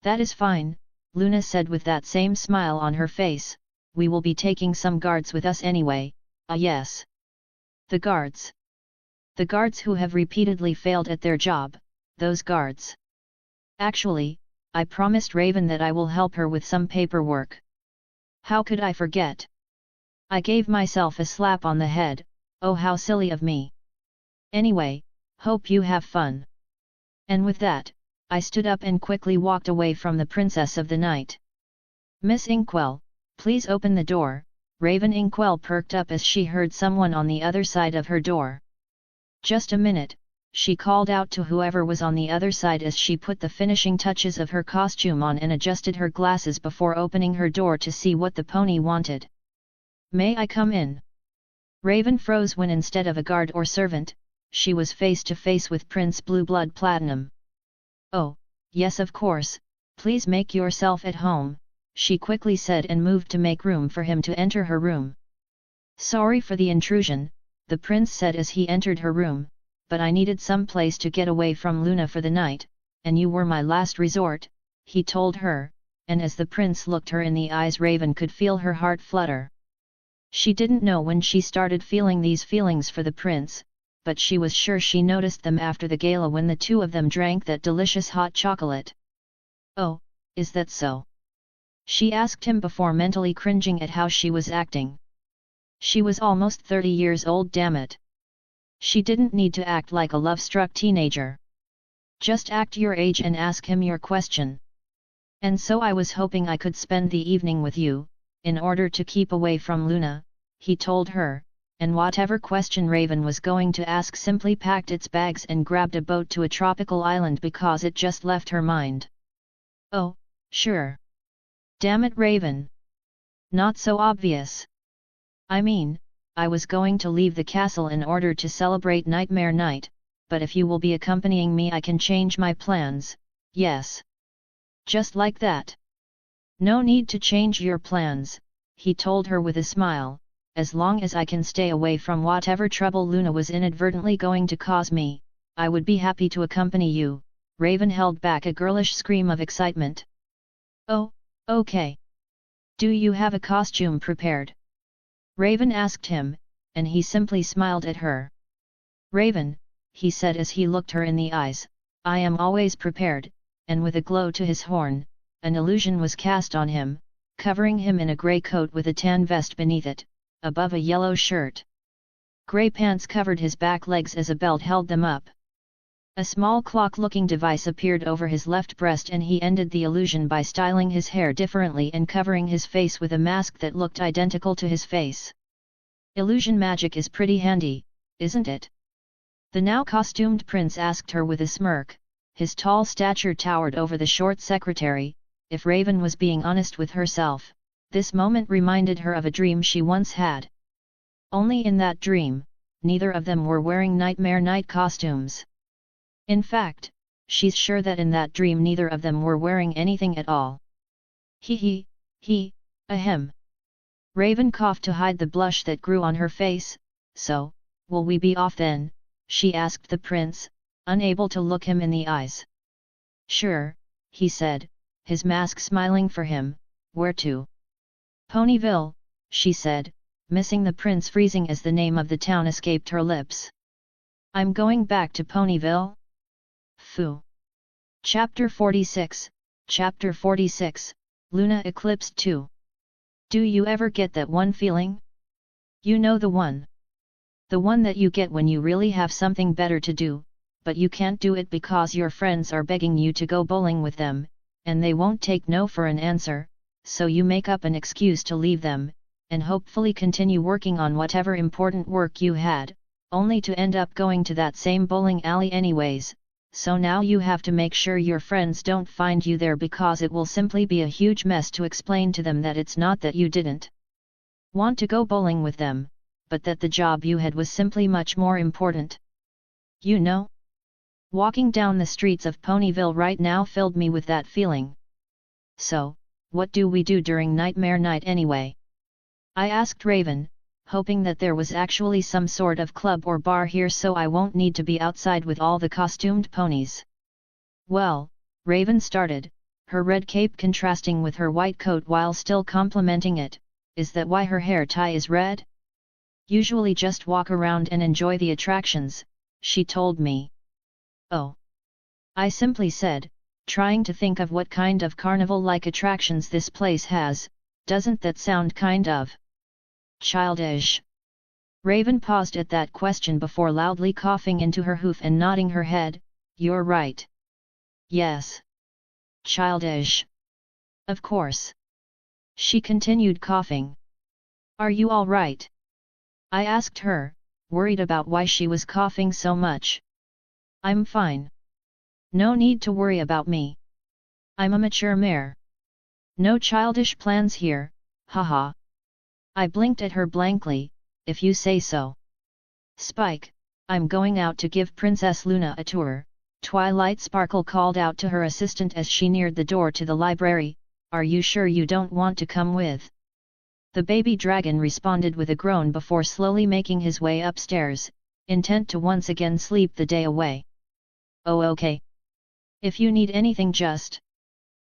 "That is fine," Luna said with that same smile on her face. "We will be taking some guards with us anyway." "Ah yes. The guards. The guards who have repeatedly failed at their job, those guards. Actually, I promised Raven that I will help her with some paperwork. How could I forget?" I gave myself a slap on the head. "Oh, how silly of me. Anyway, hope you have fun." And with that, I stood up and quickly walked away from the Princess of the Night. "Miss Inkwell, please open the door." Raven Inkwell perked up as she heard someone on the other side of her door. "Just a minute," she called out to whoever was on the other side as she put the finishing touches of her costume on and adjusted her glasses before opening her door to see what the pony wanted. "May I come in?" Raven froze when, instead of a guard or servant, she was face to face with Prince Blueblood Platinum. "Oh, yes, of course, please make yourself at home," she quickly said and moved to make room for him to enter her room. "Sorry for the intrusion," the prince said as he entered her room, "but I needed some place to get away from Luna for the night, and you were my last resort," he told her, and as the prince looked her in the eyes, Raven could feel her heart flutter. She didn't know when she started feeling these feelings for the prince, but she was sure she noticed them after the gala when the two of them drank that delicious hot chocolate. "Oh, is that so?" she asked him before mentally cringing at how she was acting. She was almost 30 years old, damn it. She didn't need to act like a love-struck teenager. Just act your age and ask him your question. "And so I was hoping I could spend the evening with you, in order to keep away from Luna," he told her, and whatever question Raven was going to ask simply packed its bags and grabbed a boat to a tropical island because it just left her mind. "Oh, sure. Damn it, Raven. Not so obvious. I mean, I was going to leave the castle in order to celebrate Nightmare Night, but if you will be accompanying me I can change my plans." "Yes. Just like that." No need to change your plans, he told her with a smile, as long as I can stay away from whatever trouble Luna was inadvertently going to cause me, I would be happy to accompany you. Raven held back a girlish scream of excitement. Oh, okay. Do you have a costume prepared? Raven asked him, and he simply smiled at her. Raven, he said as he looked her in the eyes, I am always prepared, and with a glow to his horn, an illusion was cast on him, covering him in a grey coat with a tan vest beneath it, above a yellow shirt. Grey pants covered his back legs as a belt held them up. A small clock-looking device appeared over his left breast and he ended the illusion by styling his hair differently and covering his face with a mask that looked identical to his face. Illusion magic is pretty handy, isn't it? The now costumed prince asked her with a smirk. His tall stature towered over the short secretary. If Raven was being honest with herself, this moment reminded her of a dream she once had. Only in that dream, neither of them were wearing nightmare night costumes. In fact, she's sure that in that dream neither of them were wearing anything at all. Ahem. Raven coughed to hide the blush that grew on her face. So, will we be off then? She asked the prince, unable to look him in the eyes. Sure, he said, his mask smiling for him. Where to? Ponyville, she said, missing the prince freezing as the name of the town escaped her lips. I'm going back to Ponyville? Phew. Chapter 46, Chapter 46, Luna Eclipsed 2. Do you ever get that one feeling? You know the one. The one that you get when you really have something better to do, but you can't do it because your friends are begging you to go bowling with them, and they won't take no for an answer, so you make up an excuse to leave them, and hopefully continue working on whatever important work you had, only to end up going to that same bowling alley anyways, so now you have to make sure your friends don't find you there because it will simply be a huge mess to explain to them that it's not that you didn't want to go bowling with them, but that the job you had was simply much more important. You know? Walking down the streets of Ponyville right now filled me with that feeling. So, what do we do during Nightmare Night anyway? I asked Raven, hoping that there was actually some sort of club or bar here so I won't need to be outside with all the costumed ponies. Well, Raven started, her red cape contrasting with her white coat while still complimenting it. Is that why her hair tie is red? Usually just walk around and enjoy the attractions, she told me. Oh. I simply said, trying to think of what kind of carnival-like attractions this place has. Doesn't that sound kind of childish? Raven paused at that question before loudly coughing into her hoof and nodding her head. You're right. Yes. Childish. Of course. She continued coughing. Are you all right? I asked her, worried about why she was coughing so much. I'm fine. No need to worry about me. I'm a mature mare. No childish plans here, haha. I blinked at her blankly. If you say so. Spike, I'm going out to give Princess Luna a tour, Twilight Sparkle called out to her assistant as she neared the door to the library. Are you sure you don't want to come with? The baby dragon responded with a groan before slowly making his way upstairs, intent to once again sleep the day away. Oh okay. If you need anything just...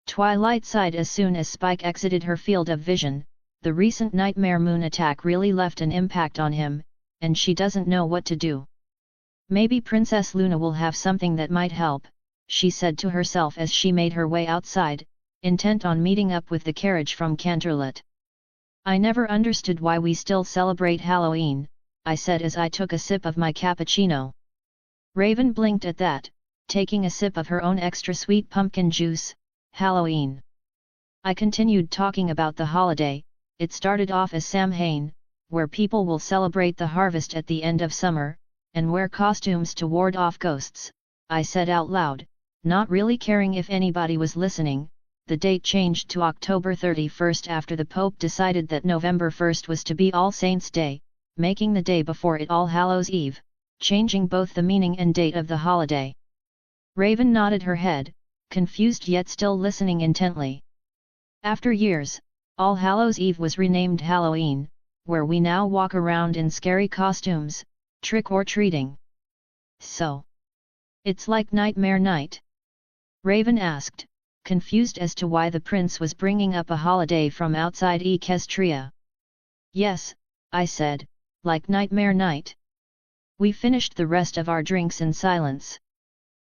Twilight sighed as soon as Spike exited her field of vision. The recent nightmare moon attack really left an impact on him, and she doesn't know what to do. Maybe Princess Luna will have something that might help, she said to herself as she made her way outside, intent on meeting up with the carriage from Canterlot. I never understood why we still celebrate Halloween, I said as I took a sip of my cappuccino. Raven blinked at that, taking a sip of her own extra sweet pumpkin juice. Halloween. I continued talking about the holiday. It started off as Samhain, where people will celebrate the harvest at the end of summer, and wear costumes to ward off ghosts, I said out loud, not really caring if anybody was listening. The date changed to October 31st after the Pope decided that November 1st was to be All Saints' Day, making the day before it All Hallows' Eve, changing both the meaning and date of the holiday. Raven nodded her head, confused yet still listening intently. After years, All Hallows Eve was renamed Halloween, where we now walk around in scary costumes, trick-or-treating. So, it's like Nightmare Night? Raven asked, confused as to why the prince was bringing up a holiday from outside Equestria. Yes, I said, like Nightmare Night. We finished the rest of our drinks in silence.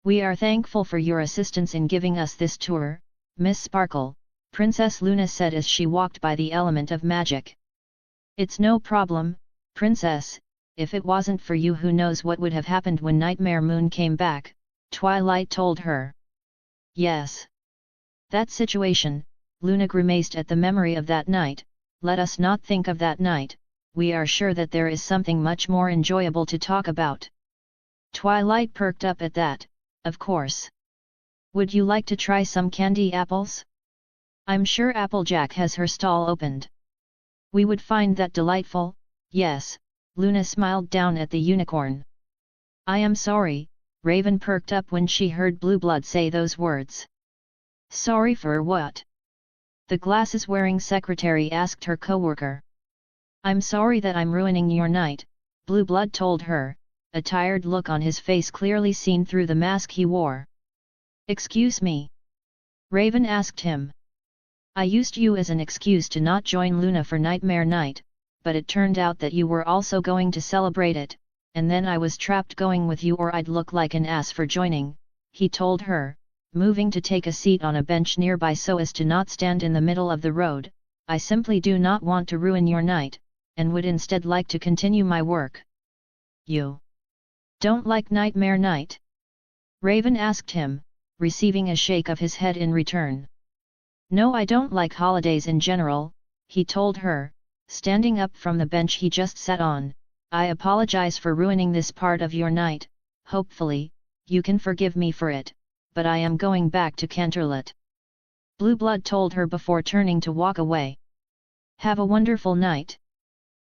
We are thankful for your assistance in giving us this tour, Miss Sparkle, Princess Luna said as she walked by the element of magic. It's no problem, Princess, if it wasn't for you who knows what would have happened when Nightmare Moon came back, Twilight told her. Yes. That situation, Luna grimaced at the memory of that night. Let us not think of that night, we are sure that there is something much more enjoyable to talk about. Twilight perked up at that, of course. Would you like to try some candy apples? I'm sure Applejack has her stall opened. We would find that delightful, yes, Luna smiled down at the unicorn. I am sorry, Raven perked up when she heard Blueblood say those words. Sorry for what? The glasses-wearing secretary asked her coworker. I'm sorry that I'm ruining your night, Blueblood told her, a tired look on his face clearly seen through the mask he wore. Excuse me? Raven asked him. I used you as an excuse to not join Luna for Nightmare Night, but it turned out that you were also going to celebrate it, and then I was trapped going with you or I'd look like an ass for joining, he told her, moving to take a seat on a bench nearby so as to not stand in the middle of the road. I simply do not want to ruin your night, and would instead like to continue my work. You don't like Nightmare Night? Raven asked him, receiving a shake of his head in return. No, I don't like holidays in general, he told her, standing up from the bench he just sat on. I apologize for ruining this part of your night, hopefully, you can forgive me for it, but I am going back to Canterlot. Blueblood told her before turning to walk away. Have a wonderful night.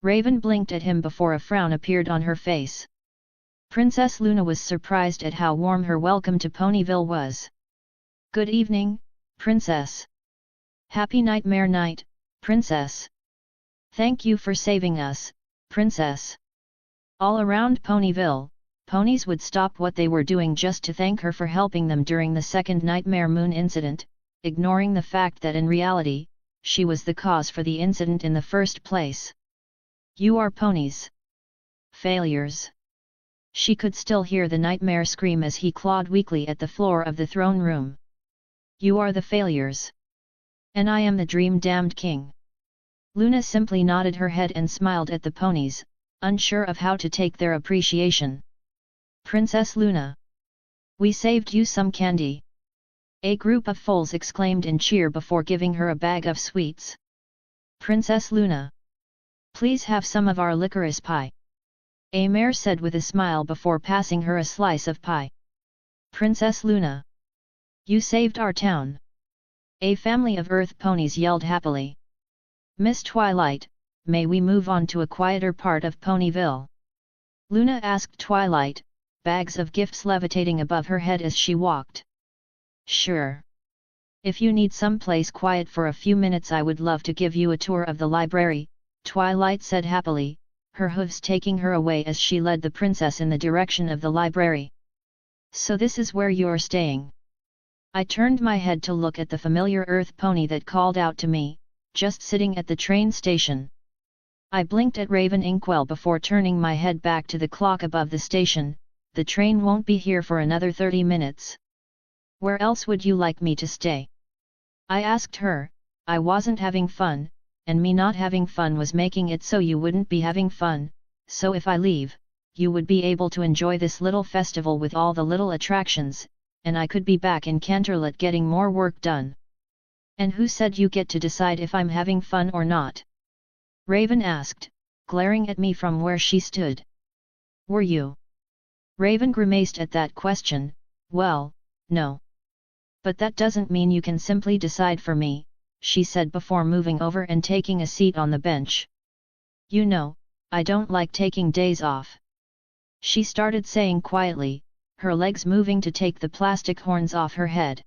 Raven blinked at him before a frown appeared on her face. Princess Luna was surprised at how warm her welcome to Ponyville was. Good evening, Princess. Happy Nightmare Night, Princess. Thank you for saving us, Princess. All around Ponyville, ponies would stop what they were doing just to thank her for helping them during the second Nightmare Moon incident, ignoring the fact that in reality, she was the cause for the incident in the first place. You are ponies. Failures. She could still hear the nightmare scream as he clawed weakly at the floor of the throne room. You are the failures. And I am the dream-damned king. Luna simply nodded her head and smiled at the ponies, unsure of how to take their appreciation. Princess Luna. We saved you some candy. A group of foals exclaimed in cheer before giving her a bag of sweets. Princess Luna. Please have some of our licorice pie. A mare said with a smile before passing her a slice of pie. Princess Luna. You saved our town. A family of earth ponies yelled happily. Miss Twilight, may we move on to a quieter part of Ponyville? Luna asked Twilight, bags of gifts levitating above her head as she walked. Sure. If you need some place quiet for a few minutes, I would love to give you a tour of the library, Twilight said happily, her hooves taking her away as she led the princess in the direction of the library. So this is where you're staying. I turned my head to look at the familiar earth pony that called out to me, just sitting at the train station. I blinked at Raven Inkwell before turning my head back to the clock above the station. The train won't be here for another 30 minutes. Where else would you like me to stay? I asked her. I wasn't having fun, and me not having fun was making it so you wouldn't be having fun, so if I leave, you would be able to enjoy this little festival with all the little attractions, and I could be back in Canterlot getting more work done. And who said you get to decide if I'm having fun or not? Raven asked, glaring at me from where she stood. Were you? Raven grimaced at that question. Well, no. But that doesn't mean you can simply decide for me, she said before moving over and taking a seat on the bench. You know, I don't like taking days off. She started saying quietly, her legs moving to take the plastic horns off her head.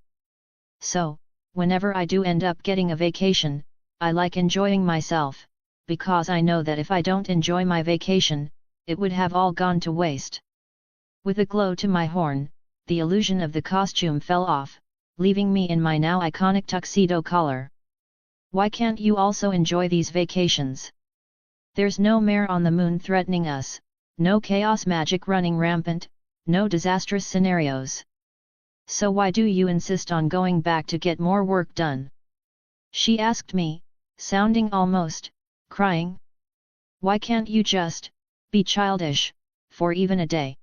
So, Whenever I do end up getting a vacation, I like enjoying myself, because I know that if I don't enjoy my vacation, it would have all gone to waste. With a glow to my horn, the illusion of the costume fell off, leaving me in my now iconic tuxedo collar. Why can't you also enjoy these vacations? There's no mare on the moon threatening us, no chaos magic running rampant, no disastrous scenarios. So why do you insist on going back to get more work done? She asked me, sounding almost crying. Why can't you just be childish for even a day?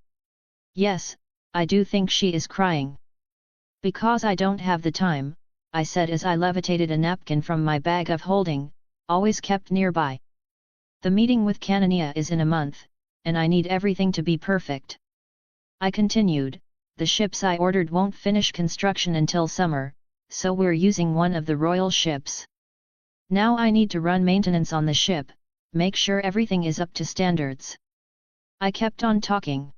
Yes, I do think she is crying. Because I don't have the time, I said as I levitated a napkin from my bag of holding, always kept nearby. The meeting with Canania is in a month, and I need everything to be perfect. I continued, the ships I ordered won't finish construction until summer, so we're using one of the royal ships. Now I need to run maintenance on the ship, make sure everything is up to standards. I kept on talking.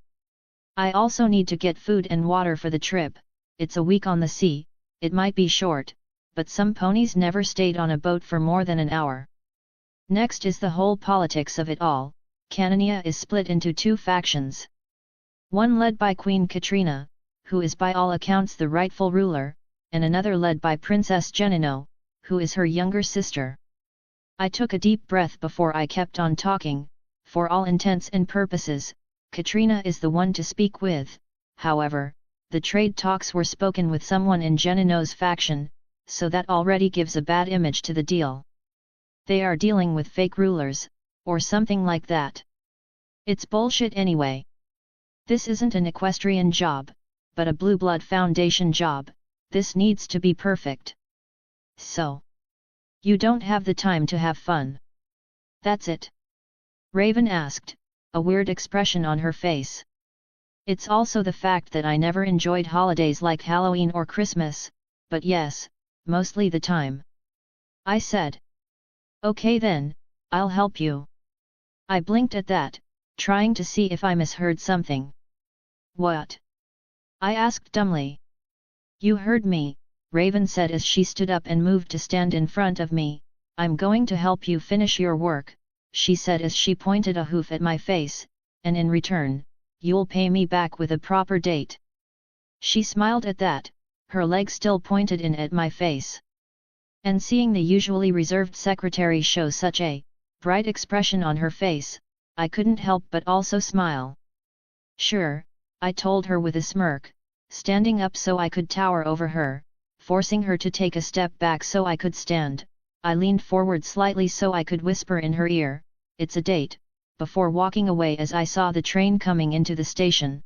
I also need to get food and water for the trip. It's a week on the sea, it might be short, but some ponies never stayed on a boat for more than an hour. Next is the whole politics of it all. Canania is split into two factions. One led by Queen Katrina, who is by all accounts the rightful ruler, and another led by Princess Genino, who is her younger sister. I took a deep breath before I kept on talking. For all intents and purposes, Katrina is the one to speak with. However, the trade talks were spoken with someone in Genino's faction, so that already gives a bad image to the deal. They are dealing with fake rulers, or something like that. It's bullshit anyway. This isn't an equestrian job, but a Blueblood Foundation job. This needs to be perfect. So, you don't have the time to have fun. That's it? Raven asked, a weird expression on her face. It's also the fact that I never enjoyed holidays like Halloween or Christmas, but yes, mostly the time. I said. Okay then, I'll help you. I blinked at that, trying to see if I misheard something. What? I asked dumbly. You heard me, Raven said as she stood up and moved to stand in front of me. I'm going to help you finish your work, she said as she pointed a hoof at my face, and in return, you'll pay me back with a proper date. She smiled at that, her leg still pointed in at my face. And seeing the usually reserved secretary show such a bright expression on her face, I couldn't help but also smile. Sure, I told her with a smirk, standing up so I could tower over her, forcing her to take a step back so I could stand. I leaned forward slightly so I could whisper in her ear, "It's a date," before walking away as I saw the train coming into the station.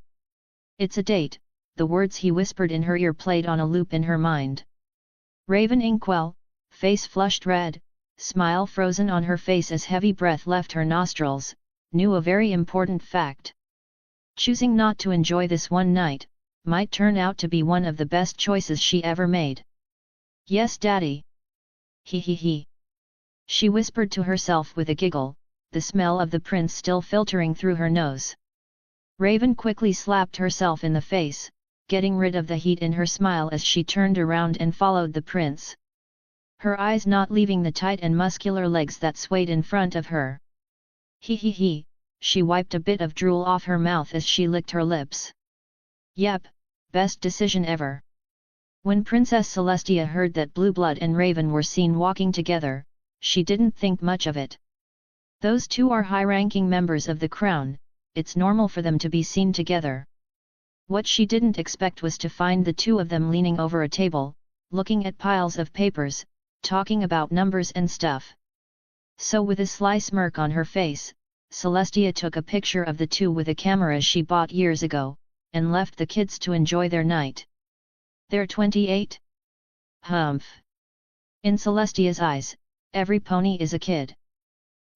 "It's a date," the words he whispered in her ear played on a loop in her mind. Raven Inkwell, face flushed red, smile frozen on her face as heavy breath left her nostrils, knew a very important fact. Choosing not to enjoy this one night, might turn out to be one of the best choices she ever made. "Yes, Daddy." He he he. She whispered to herself with a giggle, the smell of the prince still filtering through her nose. Raven quickly slapped herself in the face, getting rid of the heat in her smile as she turned around and followed the prince. Her eyes not leaving the tight and muscular legs that swayed in front of her. He he he, she wiped a bit of drool off her mouth as she licked her lips. Yep, best decision ever. When Princess Celestia heard that Blueblood and Raven were seen walking together, she didn't think much of it. Those two are high-ranking members of the crown, it's normal for them to be seen together. What she didn't expect was to find the two of them leaning over a table, looking at piles of papers, talking about numbers and stuff. So with a sly smirk on her face, Celestia took a picture of the two with a camera she bought years ago, and left the kids to enjoy their night. "They're 28? Humph." In Celestia's eyes, every pony is a kid.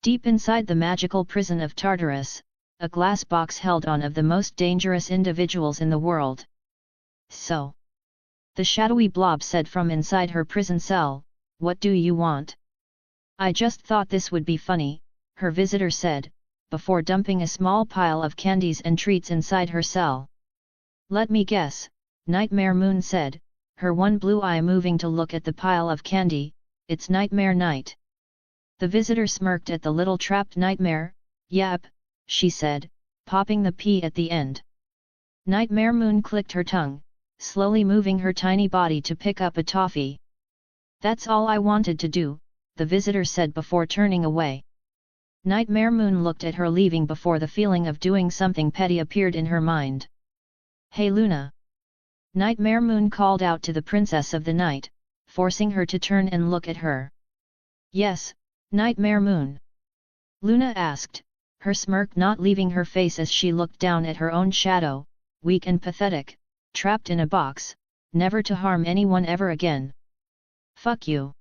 Deep inside the magical prison of Tartarus, a glass box held on of the most dangerous individuals in the world. "So," the shadowy blob said from inside her prison cell, "what do you want?" "I just thought this would be funny," her visitor said, before dumping a small pile of candies and treats inside her cell. "Let me guess," Nightmare Moon said, her one blue eye moving to look at the pile of candy. It's nightmare night. The visitor smirked at the little trapped nightmare. Yap, she said, popping the P at the end. Nightmare Moon clicked her tongue, slowly moving her tiny body to pick up a toffee. That's all I wanted to do, the visitor said before turning away. Nightmare Moon looked at her leaving before the feeling of doing something petty appeared in her mind. Hey Luna! Nightmare Moon called out to the Princess of the Night, forcing her to turn and look at her. Yes, Nightmare Moon? Luna asked, her smirk not leaving her face as she looked down at her own shadow, weak and pathetic, trapped in a box, never to harm anyone ever again. Fuck you!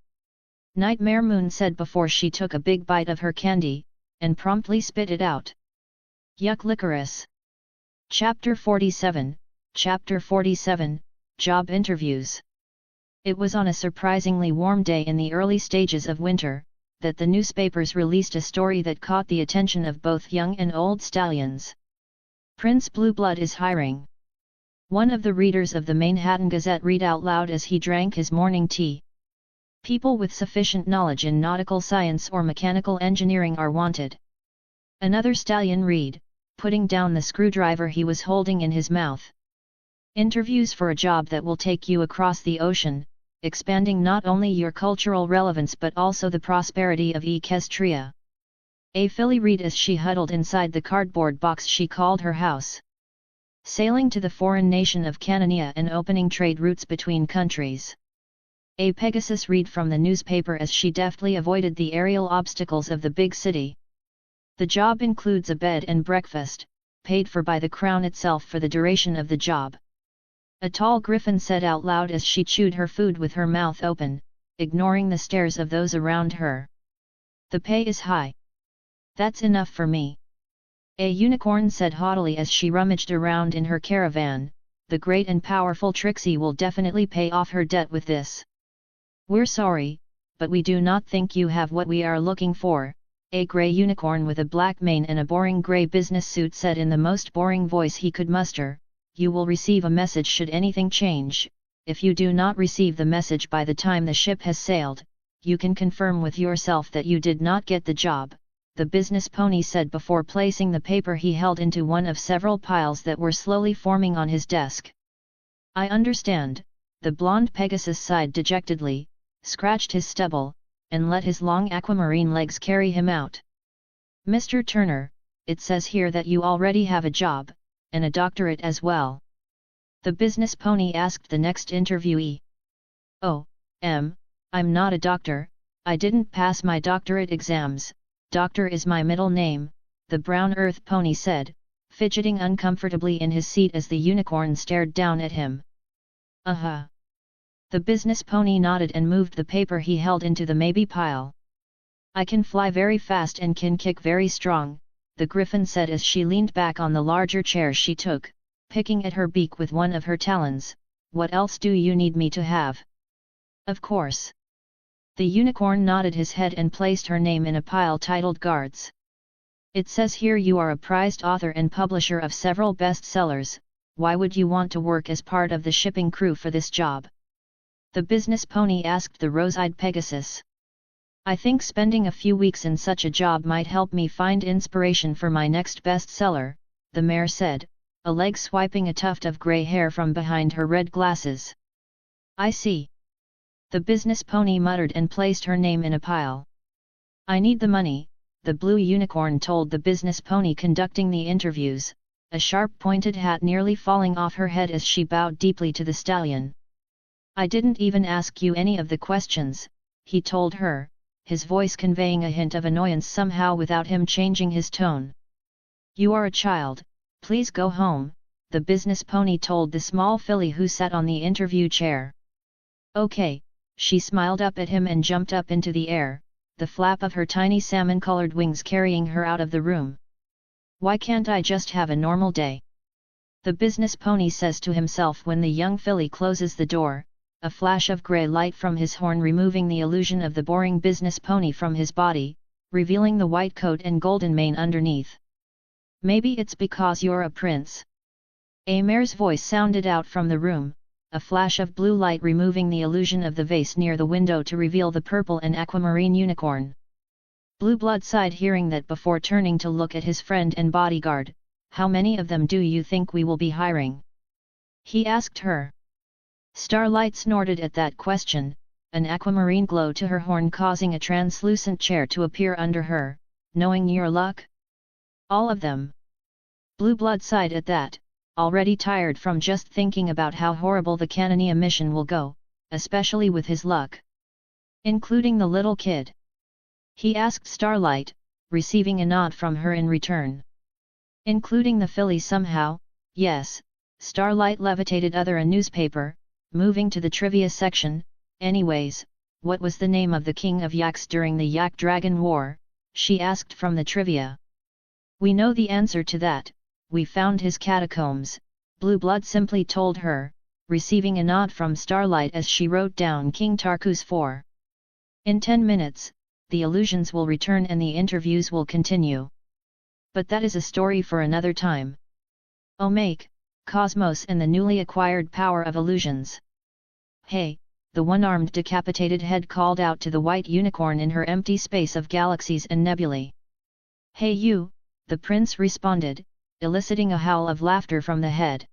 Nightmare Moon said before she took a big bite of her candy, and promptly spit it out. Yuck licorice! Chapter 47, Chapter 47, Job Interviews. It was on a surprisingly warm day in the early stages of winter, that the newspapers released a story that caught the attention of both young and old stallions. Prince Blueblood is hiring. One of the readers of the Manhattan Gazette read out loud as he drank his morning tea. People with sufficient knowledge in nautical science or mechanical engineering are wanted. Another stallion read, putting down the screwdriver he was holding in his mouth. Interviews for a job that will take you across the ocean, expanding not only your cultural relevance but also the prosperity of Equestria. A filly read as she huddled inside the cardboard box she called her house. Sailing to the foreign nation of Canania and opening trade routes between countries. A Pegasus read from the newspaper as she deftly avoided the aerial obstacles of the big city. The job includes a bed and breakfast, paid for by the crown itself for the duration of the job. A tall griffin said out loud as she chewed her food with her mouth open, ignoring the stares of those around her. The pay is high. That's enough for me. A unicorn said haughtily as she rummaged around in her caravan, the great and powerful Trixie will definitely pay off her debt with this. We're sorry, but we do not think you have what we are looking for, a grey unicorn with a black mane and a boring grey business suit said in the most boring voice he could muster. You will receive a message should anything change. If you do not receive the message by the time the ship has sailed, you can confirm with yourself that you did not get the job, the business pony said before placing the paper he held into one of several piles that were slowly forming on his desk. I understand, the blonde Pegasus sighed dejectedly, scratched his stubble, and let his long aquamarine legs carry him out. Mr. Turner, it says here that you already have a job, and a doctorate as well. The business pony asked the next interviewee. Oh, I'm not a doctor, I didn't pass my doctorate exams, doctor is my middle name, the brown earth pony said, fidgeting uncomfortably in his seat as the unicorn stared down at him. Uh-huh. The business pony nodded and moved the paper he held into the maybe pile. I can fly very fast and can kick very strong, the griffin said as she leaned back on the larger chair she took, picking at her beak with one of her talons. What else do you need me to have? Of course. The unicorn nodded his head and placed her name in a pile titled Guards. It says here you are a prized author and publisher of several bestsellers. Why would you want to work as part of the shipping crew for this job? The business pony asked the rose-eyed Pegasus. I think spending a few weeks in such a job might help me find inspiration for my next bestseller, the mare said, a leg swiping a tuft of grey hair from behind her red glasses. I see. The business pony muttered and placed her name in a pile. I need the money, the blue unicorn told the business pony conducting the interviews, a sharp-pointed hat nearly falling off her head as she bowed deeply to the stallion. I didn't even ask you any of the questions, he told her, his voice conveying a hint of annoyance somehow without him changing his tone. You are a child, please go home, the business pony told the small filly who sat on the interview chair. Okay, she smiled up at him and jumped up into the air, the flap of her tiny salmon-colored wings carrying her out of the room. Why can't I just have a normal day? The business pony says to himself when the young filly closes the door, a flash of grey light from his horn removing the illusion of the boring business pony from his body, revealing the white coat and golden mane underneath. Maybe it's because you're a prince. A mare's voice sounded out from the room, a flash of blue light removing the illusion of the vase near the window to reveal the purple and aquamarine unicorn. Blueblood sighed hearing that before turning to look at his friend and bodyguard. How many of them do you think we will be hiring? He asked her. Starlight snorted at that question, an aquamarine glow to her horn causing a translucent chair to appear under her. Knowing your luck? All of them. Blueblood sighed at that, already tired from just thinking about how horrible the Cannonia mission will go, especially with his luck. Including the little kid? He asked Starlight, receiving a nod from her in return. Including the filly somehow, yes. Starlight levitated a newspaper, moving to the trivia section. Anyways, what was the name of the king of yaks during the Yak-Dragon War? She asked from the trivia. We know the answer to that, we found his catacombs, Blueblood simply told her, receiving a nod from Starlight as she wrote down King Tarkus 4. In 10 minutes, the illusions will return and the interviews will continue. But that is a story for another time. Omake, Cosmos and the newly acquired power of illusions. Hey, the one-armed decapitated head called out to the white unicorn in her empty space of galaxies and nebulae. Hey you, the prince responded, eliciting a howl of laughter from the head.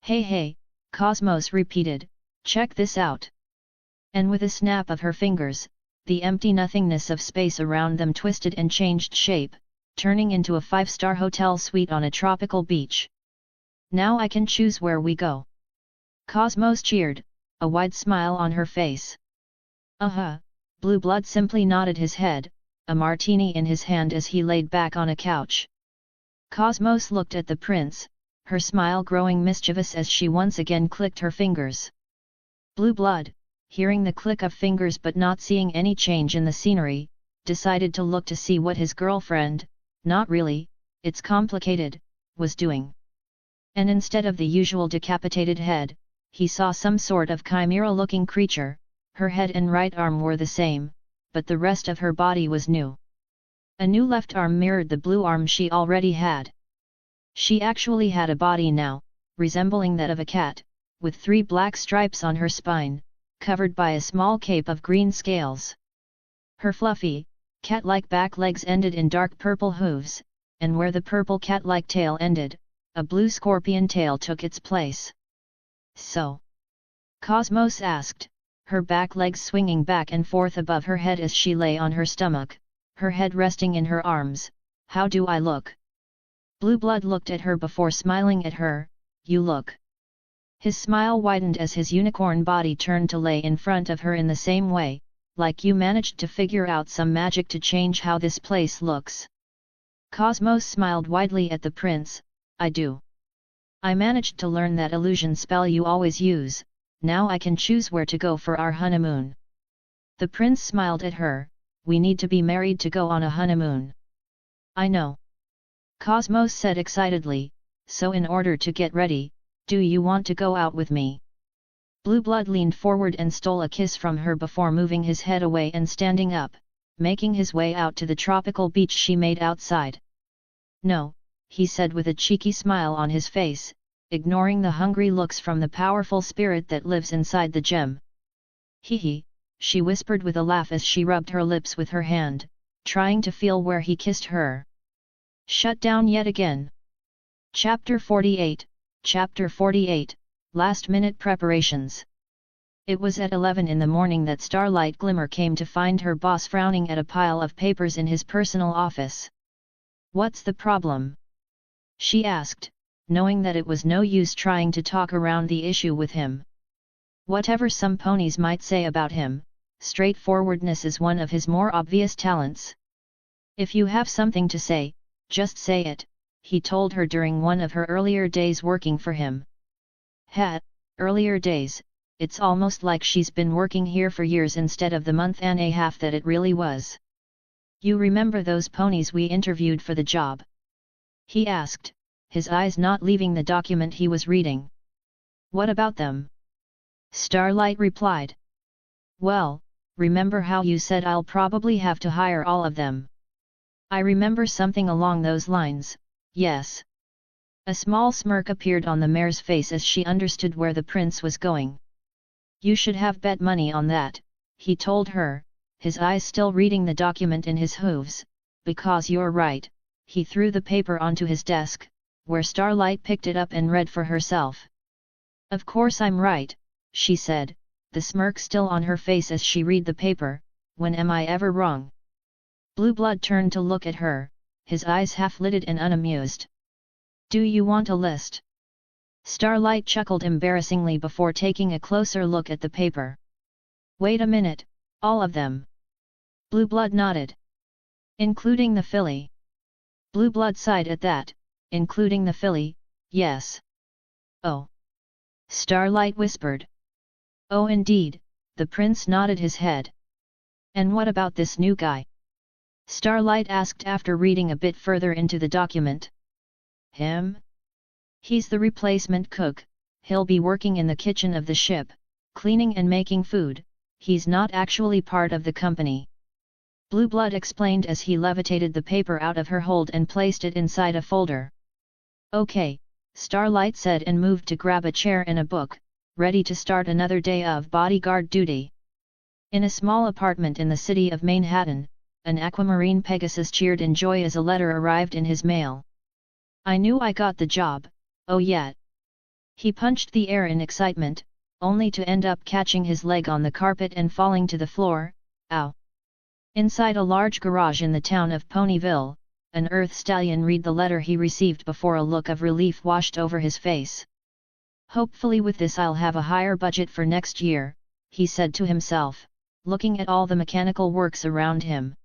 Hey, Cosmos repeated, check this out. And with a snap of her fingers, the empty nothingness of space around them twisted and changed shape, turning into a 5-star hotel suite on a tropical beach. Now I can choose where we go. Cosmos cheered, a wide smile on her face. Blueblood simply nodded his head, a martini in his hand as he laid back on a couch. Cosmos looked at the prince, her smile growing mischievous as she once again clicked her fingers. Blueblood, hearing the click of fingers but not seeing any change in the scenery, decided to look to see what his girlfriend, not really, it's complicated, was doing. And instead of the usual decapitated head, he saw some sort of chimera-looking creature. Her head and right arm were the same, but the rest of her body was new. A new left arm mirrored the blue arm she already had. She actually had a body now, resembling that of a cat, with 3 black stripes on her spine, covered by a small cape of green scales. Her fluffy, cat-like back legs ended in dark purple hooves, and where the purple cat-like tail ended, a blue scorpion tail took its place. So? Cosmos asked, her back legs swinging back and forth above her head as she lay on her stomach, her head resting in her arms. How do I look? Blueblood looked at her before smiling at her. You look. His smile widened as his unicorn body turned to lay in front of her in the same way, like you managed to figure out some magic to change how this place looks. Cosmos smiled widely at the prince. I do. I managed to learn that illusion spell you always use. Now I can choose where to go for our honeymoon. The prince smiled at her. We need to be married to go on a honeymoon. I know. Cosmos said excitedly, so in order to get ready, do you want to go out with me? Blueblood leaned forward and stole a kiss from her before moving his head away and standing up, making his way out to the tropical beach she made outside. No, he said with a cheeky smile on his face, ignoring the hungry looks from the powerful spirit that lives inside the gem. Hee, she whispered with a laugh as she rubbed her lips with her hand, trying to feel where he kissed her. Shut down yet again. Chapter 48, Last-minute preparations. It was at 11 in the morning that Starlight Glimmer came to find her boss frowning at a pile of papers in his personal office. What's the problem? She asked, knowing that it was no use trying to talk around the issue with him. Whatever some ponies might say about him, straightforwardness is one of his more obvious talents. If you have something to say, just say it, he told her during one of her earlier days working for him. Earlier days, it's almost like she's been working here for years instead of the month and a half that it really was. You remember those ponies we interviewed for the job? He asked, his eyes not leaving the document he was reading. What about them? Starlight replied. Well, remember how you said I'll probably have to hire all of them? I remember something along those lines, yes. A small smirk appeared on the mare's face as she understood where the prince was going. You should have bet money on that, he told her, his eyes still reading the document in his hooves, because you're right. He threw the paper onto his desk, where Starlight picked it up and read for herself. Of course I'm right, she said, the smirk still on her face as she read the paper. When am I ever wrong? Blueblood turned to look at her, his eyes half-lidded and unamused. Do you want a list? Starlight chuckled embarrassingly before taking a closer look at the paper. Wait a minute, all of them? Blueblood nodded. Including the filly? Blueblood sighed at that, including the filly, yes. Oh. Starlight whispered. Oh indeed, the prince nodded his head. And what about this new guy? Starlight asked after reading a bit further into the document. Him? He's the replacement cook, he'll be working in the kitchen of the ship, cleaning and making food, he's not actually part of the company. Blueblood explained as he levitated the paper out of her hold and placed it inside a folder. Okay, Starlight said and moved to grab a chair and a book, ready to start another day of bodyguard duty. In a small apartment in the city of Manhattan, an aquamarine Pegasus cheered in joy as a letter arrived in his mail. I knew I got the job, oh yeah. He punched the air in excitement, only to end up catching his leg on the carpet and falling to the floor, ow. Inside a large garage in the town of Ponyville, an Earth stallion read the letter he received before a look of relief washed over his face. Hopefully with this I'll have a higher budget for next year, he said to himself, looking at all the mechanical works around him.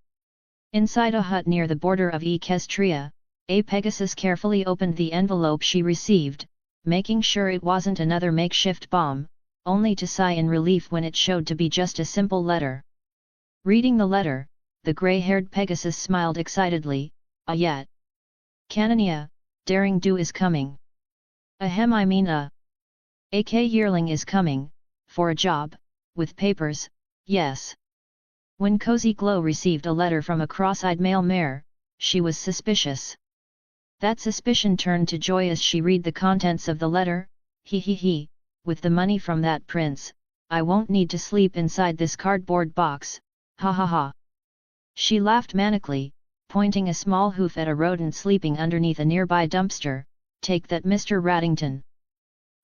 Inside a hut near the border of Equestria, a Pegasus carefully opened the envelope she received, making sure it wasn't another makeshift bomb, only to sigh in relief when it showed to be just a simple letter. Reading the letter, the grey-haired Pegasus smiled excitedly, ah yet. Canania, Daring Do is coming. Ahem I mean AK Yearling is coming, for a job, with papers, yes. When Cozy Glow received a letter from a cross-eyed male mare, she was suspicious. That suspicion turned to joy as she read the contents of the letter, he, with the money from that prince, I won't need to sleep inside this cardboard box, ha ha ha. She laughed manically, pointing a small hoof at a rodent sleeping underneath a nearby dumpster, take that Mr. Raddington.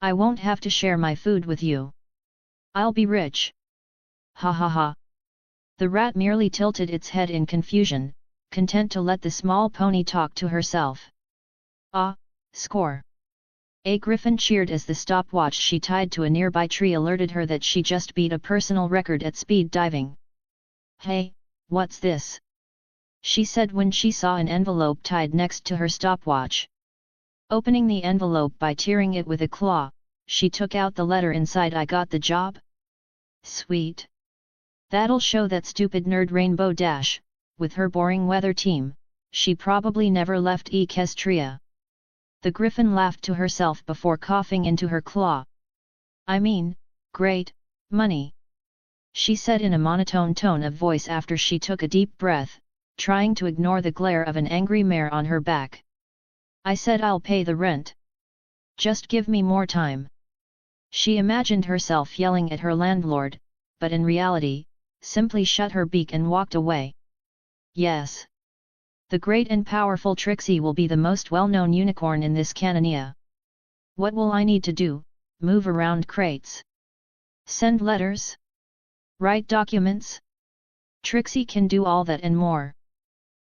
I won't have to share my food with you. I'll be rich. Ha ha ha. The rat merely tilted its head in confusion, content to let the small pony talk to herself. Ah, score! A griffin cheered as the stopwatch she tied to a nearby tree alerted her that she just beat a personal record at speed diving. Hey, what's this? She said when she saw an envelope tied next to her stopwatch. Opening the envelope by tearing it with a claw, she took out the letter inside. I got the job? Sweet. That'll show that stupid nerd Rainbow Dash, with her boring weather team, she probably never left Equestria. The griffin laughed to herself before coughing into her claw. I mean, great, money. She said in a monotone tone of voice after she took a deep breath, trying to ignore the glare of an angry mare on her back. I said I'll pay the rent. Just give me more time. She imagined herself yelling at her landlord, but in reality, simply shut her beak and walked away. Yes. The great and powerful Trixie will be the most well-known unicorn in this Canania. What will I need to do? Move around crates? Send letters? Write documents? Trixie can do all that and more.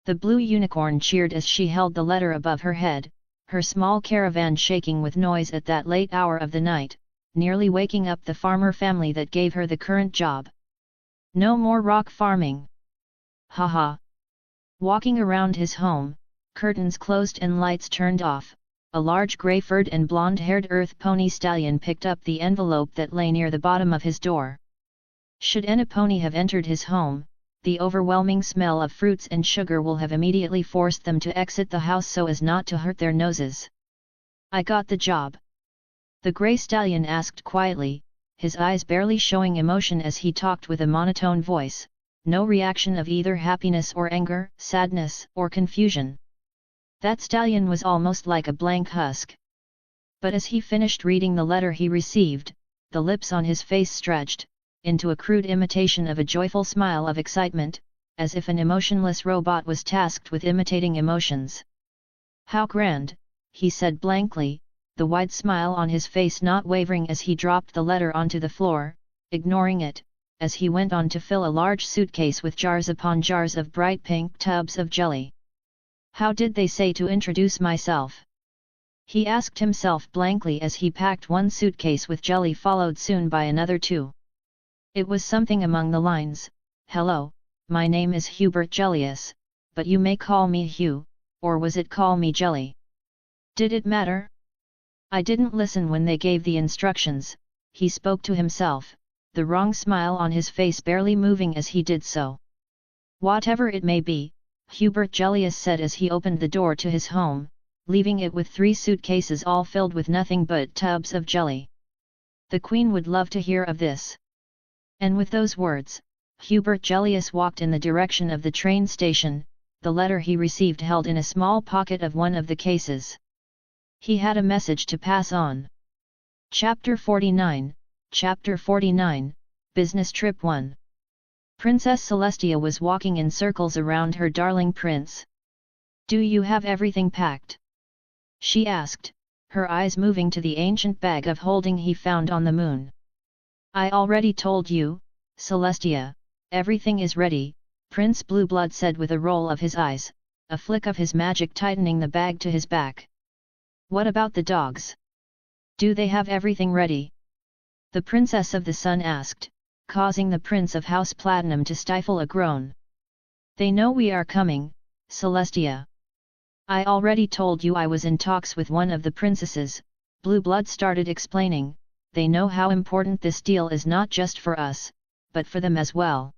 The blue unicorn cheered as she held the letter above her head, her small caravan shaking with noise at that late hour of the night, nearly waking up the farmer family that gave her the current job. No more rock farming. Haha. Walking around his home, curtains closed and lights turned off, a large grey-furred and blonde-haired earth pony stallion picked up the envelope that lay near the bottom of his door. Should any pony have entered his home, the overwhelming smell of fruits and sugar will have immediately forced them to exit the house so as not to hurt their noses. I got the job. The grey stallion asked quietly, his eyes barely showing emotion as he talked with a monotone voice, no reaction of either happiness or anger, sadness or confusion. That stallion was almost like a blank husk. But as he finished reading the letter he received, the lips on his face stretched, into a crude imitation of a joyful smile of excitement, as if an emotionless robot was tasked with imitating emotions. "How grand," he said blankly, the wide smile on his face not wavering as he dropped the letter onto the floor, ignoring it, as he went on to fill a large suitcase with jars upon jars of bright pink tubs of jelly. "How did they say to introduce myself?" he asked himself blankly as he packed one suitcase with jelly followed soon by another two. It was something among the lines, "Hello, my name is Hubert Jellius, but you may call me Hugh," or was it "Call me Jelly"? Did it matter? "I didn't listen when they gave the instructions," he spoke to himself, the wrong smile on his face barely moving as he did so. "Whatever it may be," Hubert Jellius said as he opened the door to his home, leaving it with 3 suitcases all filled with nothing but tubs of jelly. "The Queen would love to hear of this." And with those words, Hubert Jellius walked in the direction of the train station, the letter he received held in a small pocket of one of the cases. He had a message to pass on. Chapter 49, Business Trip 1. Princess Celestia was walking in circles around her darling prince. "Do you have everything packed?" she asked, her eyes moving to the ancient bag of holding he found on the moon. "I already told you, Celestia, everything is ready," Prince Blueblood said with a roll of his eyes, a flick of his magic tightening the bag to his back. "What about the dogs? Do they have everything ready?" the Princess of the Sun asked, causing the Prince of House Platinum to stifle a groan. "They know we are coming, Celestia. I already told you I was in talks with one of the princesses," Blueblood started explaining. "They know how important this deal is not just for us, but for them as well.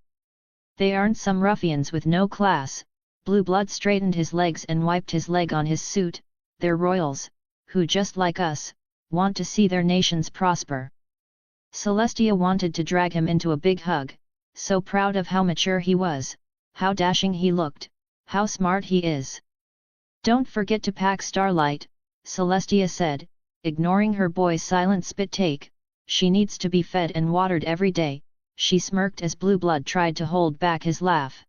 They aren't some ruffians with no class." Blueblood straightened his legs and wiped his leg on his suit. "They're royals, who just like us, want to see their nations prosper." Celestia wanted to drag him into a big hug, so proud of how mature he was, how dashing he looked, how smart he is. "Don't forget to pack Starlight," Celestia said, ignoring her boy's silent spit take. "She needs to be fed and watered every day," she smirked as Blueblood tried to hold back his laugh.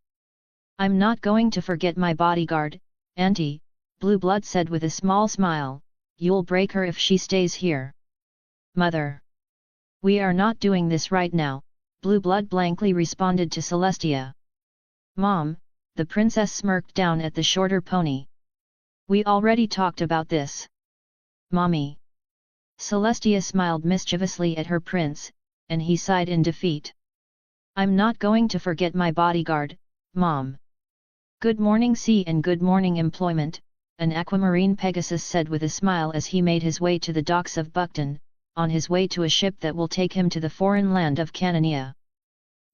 "I'm not going to forget my bodyguard, Auntie," Blueblood said with a small smile. "You'll break her if she stays here." "Mother! We are not doing this right now," Blueblood blankly responded to Celestia. "Mom," the princess smirked down at the shorter pony. "We already talked about this." "Mommy." Celestia smiled mischievously at her prince, and he sighed in defeat. "I'm not going to forget my bodyguard, Mom." "Good morning sea and good morning employment," an aquamarine Pegasus said with a smile as he made his way to the docks of Buckton, on his way to a ship that will take him to the foreign land of Canania.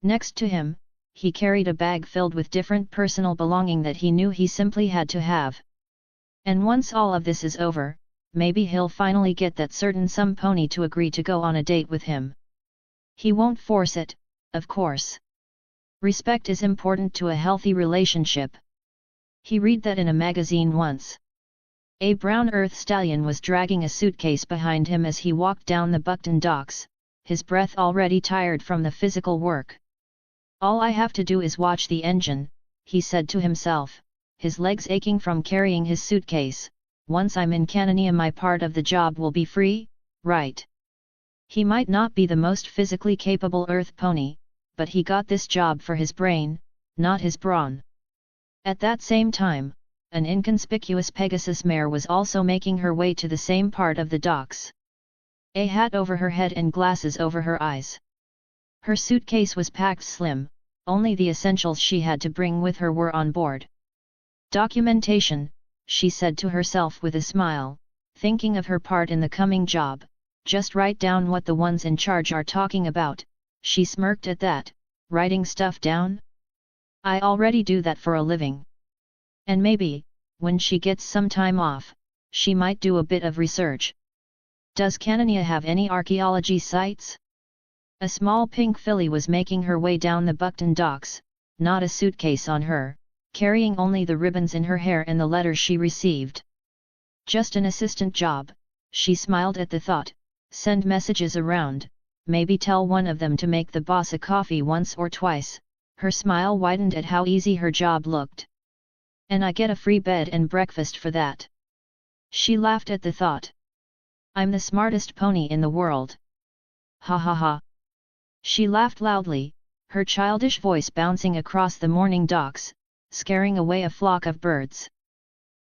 Next to him, he carried a bag filled with different personal belonging that he knew he simply had to have. And once all of this is over, maybe he'll finally get that certain some pony to agree to go on a date with him. He won't force it, of course. Respect is important to a healthy relationship. He read that in a magazine once. A brown earth stallion was dragging a suitcase behind him as he walked down the Buckton docks, his breath already tired from the physical work. "All I have to do is watch the engine," he said to himself, his legs aching from carrying his suitcase. "Once I'm in Canania my part of the job will be free, right?" He might not be the most physically capable earth pony, but he got this job for his brain, not his brawn. At that same time, an inconspicuous Pegasus mare was also making her way to the same part of the docks. A hat over her head and glasses over her eyes. Her suitcase was packed slim, only the essentials she had to bring with her were on board. "Documentation," she said to herself with a smile, thinking of her part in the coming job. "Just write down what the ones in charge are talking about." She smirked at that. "Writing stuff down? I already do that for a living." And maybe, when she gets some time off, she might do a bit of research. Does Canania have any archaeology sites? A small pink filly was making her way down the Buckton docks, not a suitcase on her, carrying only the ribbons in her hair and the letters she received. Just an assistant job, she smiled at the thought, send messages around, maybe tell one of them to make the boss a coffee once or twice. Her smile widened at how easy her job looked. And I get a free bed and breakfast for that. She laughed at the thought. I'm the smartest pony in the world. Ha ha ha. She laughed loudly, her childish voice bouncing across the morning docks, scaring away a flock of birds.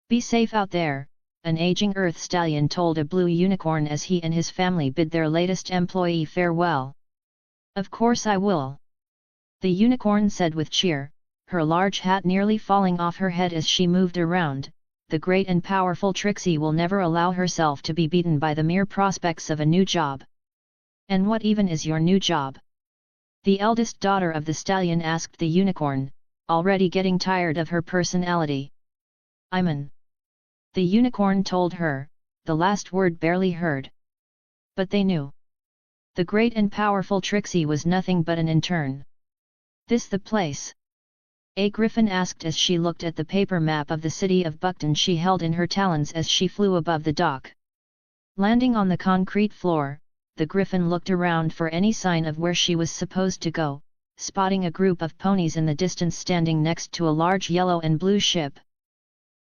Be safe out there, an aging earth stallion told a blue unicorn as he and his family bid their latest employee farewell. Of course I will. The unicorn said with cheer, her large hat nearly falling off her head as she moved around. The great and powerful Trixie will never allow herself to be beaten by the mere prospects of a new job. And what even is your new job? The eldest daughter of the stallion asked the unicorn, already getting tired of her personality. I'm an. The unicorn told her, the last word barely heard. But they knew. The great and powerful Trixie was nothing but an intern. This the place? A griffin asked as she looked at the paper map of the city of Buckton she held in her talons as she flew above the dock. Landing on the concrete floor, the griffin looked around for any sign of where she was supposed to go, spotting a group of ponies in the distance standing next to a large yellow and blue ship.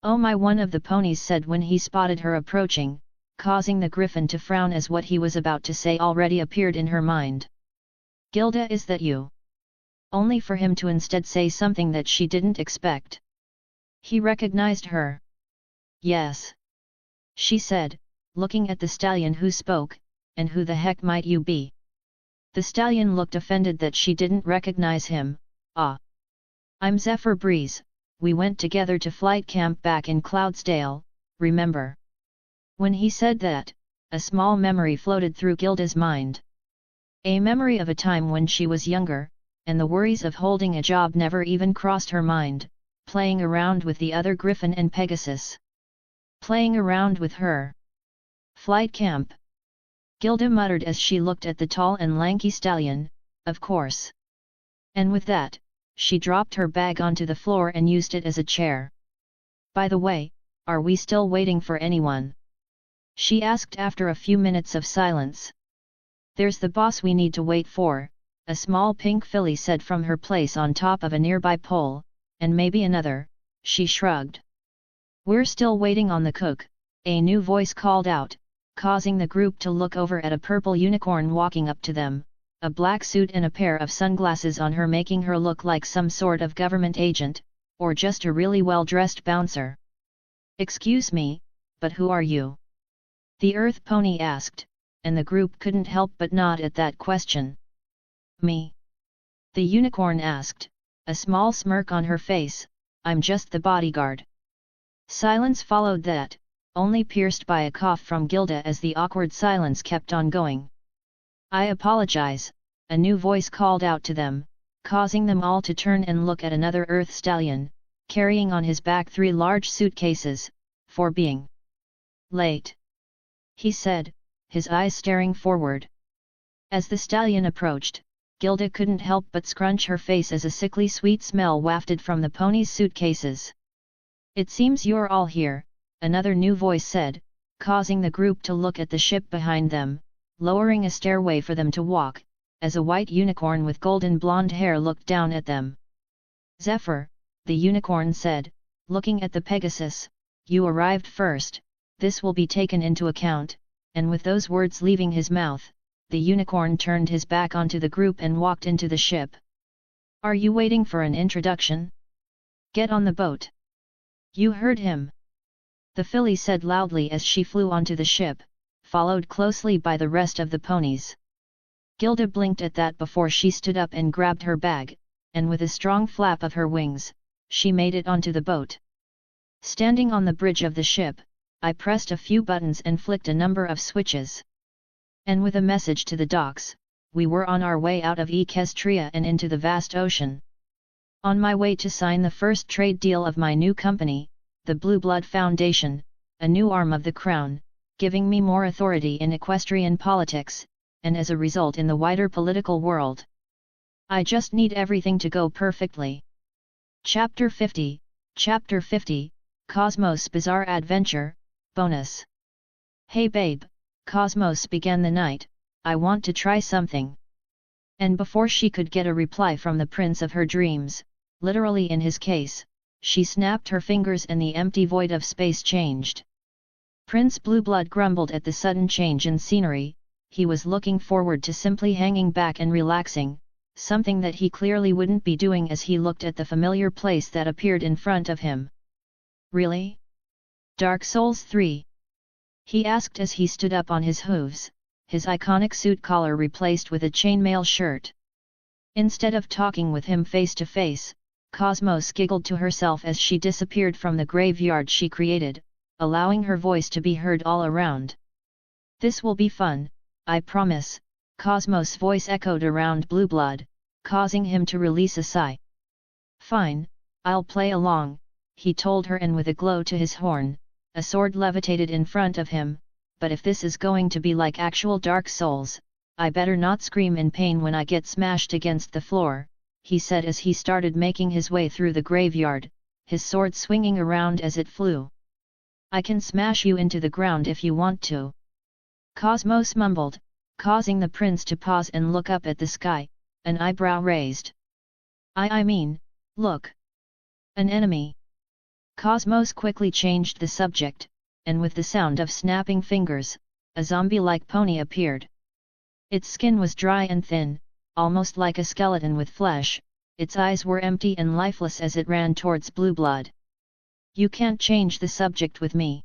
Oh my, one of the ponies said when he spotted her approaching, causing the griffin to frown as what he was about to say already appeared in her mind. Gilda, is that you? Only for him to instead say something that she didn't expect. He recognized her. Yes. She said, looking at the stallion who spoke, and who the heck might you be? The stallion looked offended that she didn't recognize him. Ah. I'm Zephyr Breeze, we went together to flight camp back in Cloudsdale, remember? When he said that, a small memory floated through Gilda's mind. A memory of a time when she was younger, and the worries of holding a job never even crossed her mind, playing around with the other griffin and Pegasus. Playing around with her. Flight camp. Gilda muttered as she looked at the tall and lanky stallion, of course. And with that, she dropped her bag onto the floor and used it as a chair. By the way, are we still waiting for anyone? She asked after a few minutes of silence. There's the boss we need to wait for, a small pink filly said from her place on top of a nearby pole, and maybe another, she shrugged. We're still waiting on the cook, a new voice called out, causing the group to look over at a purple unicorn walking up to them, a black suit and a pair of sunglasses on her making her look like some sort of government agent, or just a really well-dressed bouncer. Excuse me, but who are you? The earth pony asked, and the group couldn't help but nod at that question. Me? The unicorn asked, a small smirk on her face, I'm just the bodyguard. Silence followed that, only pierced by a cough from Gilda as the awkward silence kept on going. I apologize, a new voice called out to them, causing them all to turn and look at another earth stallion, carrying on his back 3 large suitcases, for being late. He said, his eyes staring forward. As the stallion approached, Gilda couldn't help but scrunch her face as a sickly sweet smell wafted from the pony's suitcases. It seems you're all here, another new voice said, causing the group to look at the ship behind them, lowering a stairway for them to walk, as a white unicorn with golden blonde hair looked down at them. Zephyr, the unicorn said, looking at the Pegasus, you arrived first, this will be taken into account, and with those words leaving his mouth, the unicorn turned his back onto the group and walked into the ship. Are you waiting for an introduction? Get on the boat. You heard him. The filly said loudly as she flew onto the ship, followed closely by the rest of the ponies. Gilda blinked at that before she stood up and grabbed her bag, and with a strong flap of her wings, she made it onto the boat. Standing on the bridge of the ship, I pressed a few buttons and flicked a number of switches. And with a message to the docks, we were on our way out of Equestria and into the vast ocean. On my way to sign the first trade deal of my new company, the Blueblood Foundation, a new arm of the Crown, giving me more authority in equestrian politics, and as a result in the wider political world. I just need everything to go perfectly. Chapter 50, Chapter 50, Cosmos' Bizarre Adventure, Bonus. Hey babe, Cosmos began the night, I want to try something. And before she could get a reply from the prince of her dreams, literally in his case, she snapped her fingers and the empty void of space changed. Prince Blueblood grumbled at the sudden change in scenery. He was looking forward to simply hanging back and relaxing, something that he clearly wouldn't be doing as he looked at the familiar place that appeared in front of him. Really? Dark Souls 3? He asked as he stood up on his hooves, his iconic suit collar replaced with a chainmail shirt. Instead of talking with him face to face, Cosmos giggled to herself as she disappeared from the graveyard she created, allowing her voice to be heard all around. This will be fun, I promise, Cosmos' voice echoed around Blueblood, causing him to release a sigh. Fine, I'll play along, he told her, and with a glow to his horn, a sword levitated in front of him, but if this is going to be like actual Dark Souls, I better not scream in pain when I get smashed against the floor, he said as he started making his way through the graveyard, his sword swinging around as it flew. I can smash you into the ground if you want to. Cosmos mumbled, causing the prince to pause and look up at the sky, an eyebrow raised. I mean, look. An enemy. Cosmos quickly changed the subject, and with the sound of snapping fingers, a zombie-like pony appeared. Its skin was dry and thin, almost like a skeleton with flesh, its eyes were empty and lifeless as it ran towards Blueblood. You can't change the subject with me.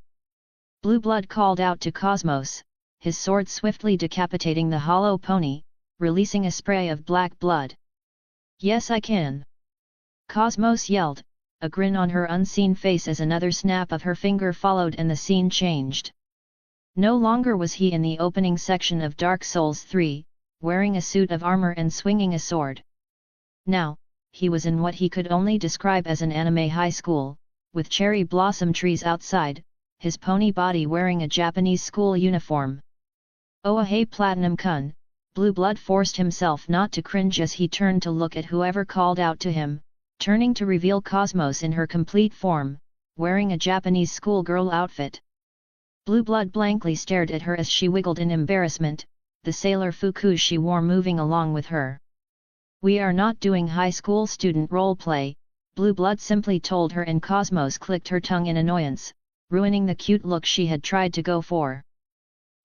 Blueblood called out to Cosmos, his sword swiftly decapitating the hollow pony, releasing a spray of black blood. Yes I can. Cosmos yelled, a grin on her unseen face as another snap of her finger followed and the scene changed. No longer was he in the opening section of Dark Souls 3, wearing a suit of armor and swinging a sword. Now, he was in what he could only describe as an anime high school, with cherry blossom trees outside, his pony body wearing a Japanese school uniform. Oh hey Platinum-kun, Blueblood forced himself not to cringe as he turned to look at whoever called out to him, turning to reveal Cosmos in her complete form, wearing a Japanese schoolgirl outfit. Blueblood blankly stared at her as she wiggled in embarrassment, the sailor fuku she wore moving along with her. We are not doing high school student roleplay, Blueblood simply told her, and Cosmos clicked her tongue in annoyance, ruining the cute look she had tried to go for.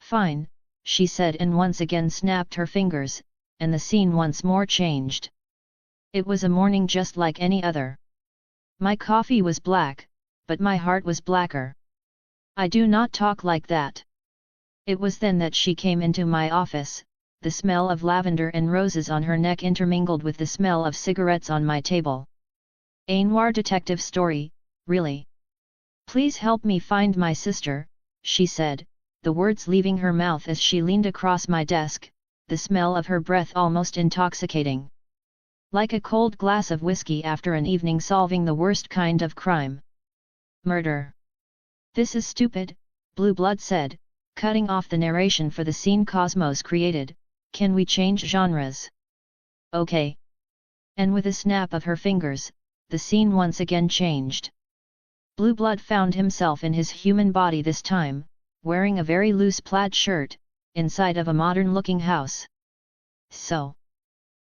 Fine, she said, and once again snapped her fingers, and the scene once more changed. It was a morning just like any other. My coffee was black, but my heart was blacker. I do not talk like that. It was then that she came into my office, the smell of lavender and roses on her neck intermingled with the smell of cigarettes on my table. A noir detective story, really? Please help me find my sister, she said, the words leaving her mouth as she leaned across my desk, the smell of her breath almost intoxicating. Like a cold glass of whiskey after an evening solving the worst kind of crime. Murder. This is stupid, Blueblood said, cutting off the narration for the scene Cosmos created. Can we change genres? Okay. And with a snap of her fingers, the scene once again changed. Blueblood found himself in his human body this time, wearing a very loose plaid shirt, inside of a modern-looking house. So.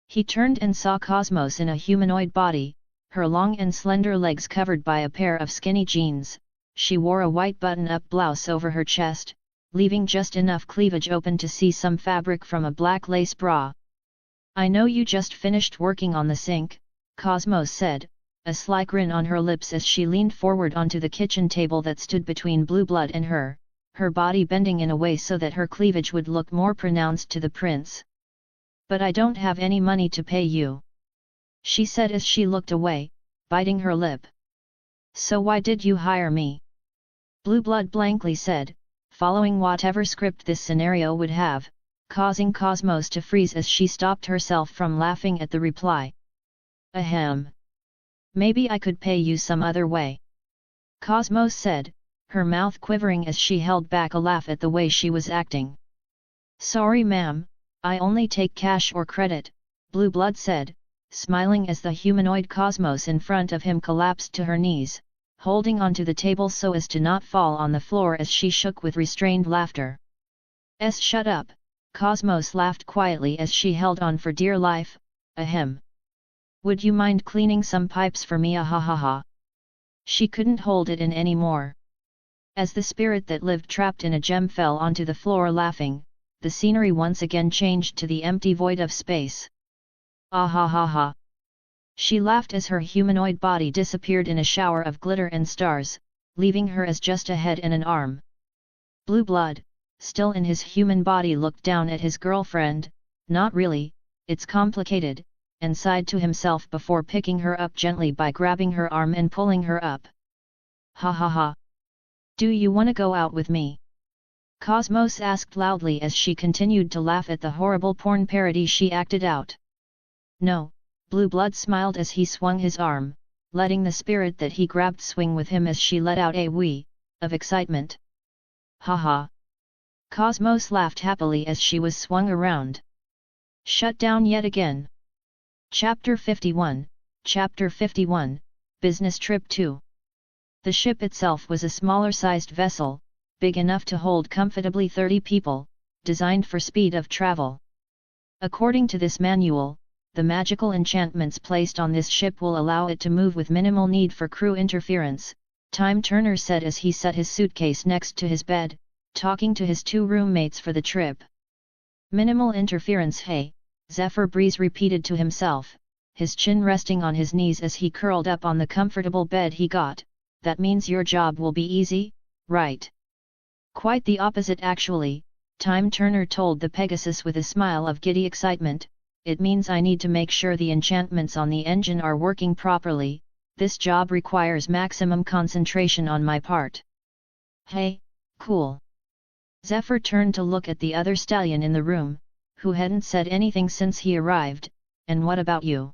He turned and saw Cosmos in a humanoid body, her long and slender legs covered by a pair of skinny jeans. She wore a white button-up blouse over her chest, leaving just enough cleavage open to see some fabric from a black lace bra. I know you just finished working on the sink, Cosmos said, a sly grin on her lips as she leaned forward onto the kitchen table that stood between Blueblood and her body bending in a way so that her cleavage would look more pronounced to the prince. But I don't have any money to pay you, she said as she looked away, biting her lip. So why did you hire me? Blueblood blankly said, following whatever script this scenario would have, causing Cosmos to freeze as she stopped herself from laughing at the reply. Ahem. Maybe I could pay you some other way. Cosmos said, her mouth quivering as she held back a laugh at the way she was acting. Sorry ma'am, I only take cash or credit, Blueblood said, smiling as the humanoid Cosmos in front of him collapsed to her knees, holding onto the table so as to not fall on the floor as she shook with restrained laughter. Shut up, Cosmos laughed quietly as she held on for dear life, ahem. Would you mind cleaning some pipes for me, ha. She couldn't hold it in any more. As the spirit that lived trapped in a gem fell onto the floor laughing, the scenery once again changed to the empty void of space. Ha. She laughed as her humanoid body disappeared in a shower of glitter and stars, leaving her as just a head and an arm. Blueblood, still in his human body, looked down at his girlfriend. Not really, it's complicated, and sighed to himself before picking her up gently by grabbing her arm and pulling her up. Ha. Do you want to go out with me? Cosmos asked loudly as she continued to laugh at the horrible porn parody she acted out. No, Blueblood smiled as he swung his arm, letting the spirit that he grabbed swing with him as she let out a wee of excitement. Ha. Cosmos laughed happily as she was swung around. Shut down yet again. Chapter 51, Business Trip 2. The ship itself was a smaller-sized vessel, big enough to hold comfortably 30 people, designed for speed of travel. According to this manual, the magical enchantments placed on this ship will allow it to move with minimal need for crew interference, Time Turner said as he set his suitcase next to his bed, talking to his 2 roommates for the trip. Minimal interference, hey, Zephyr Breeze repeated to himself, his chin resting on his knees as he curled up on the comfortable bed he got. That means your job will be easy, right? Quite the opposite actually, Time Turner told the Pegasus with a smile of giddy excitement. It means I need to make sure the enchantments on the engine are working properly. This job requires maximum concentration on my part. Hey, cool. Zephyr turned to look at the other stallion in the room, who hadn't said anything since he arrived. And what about you?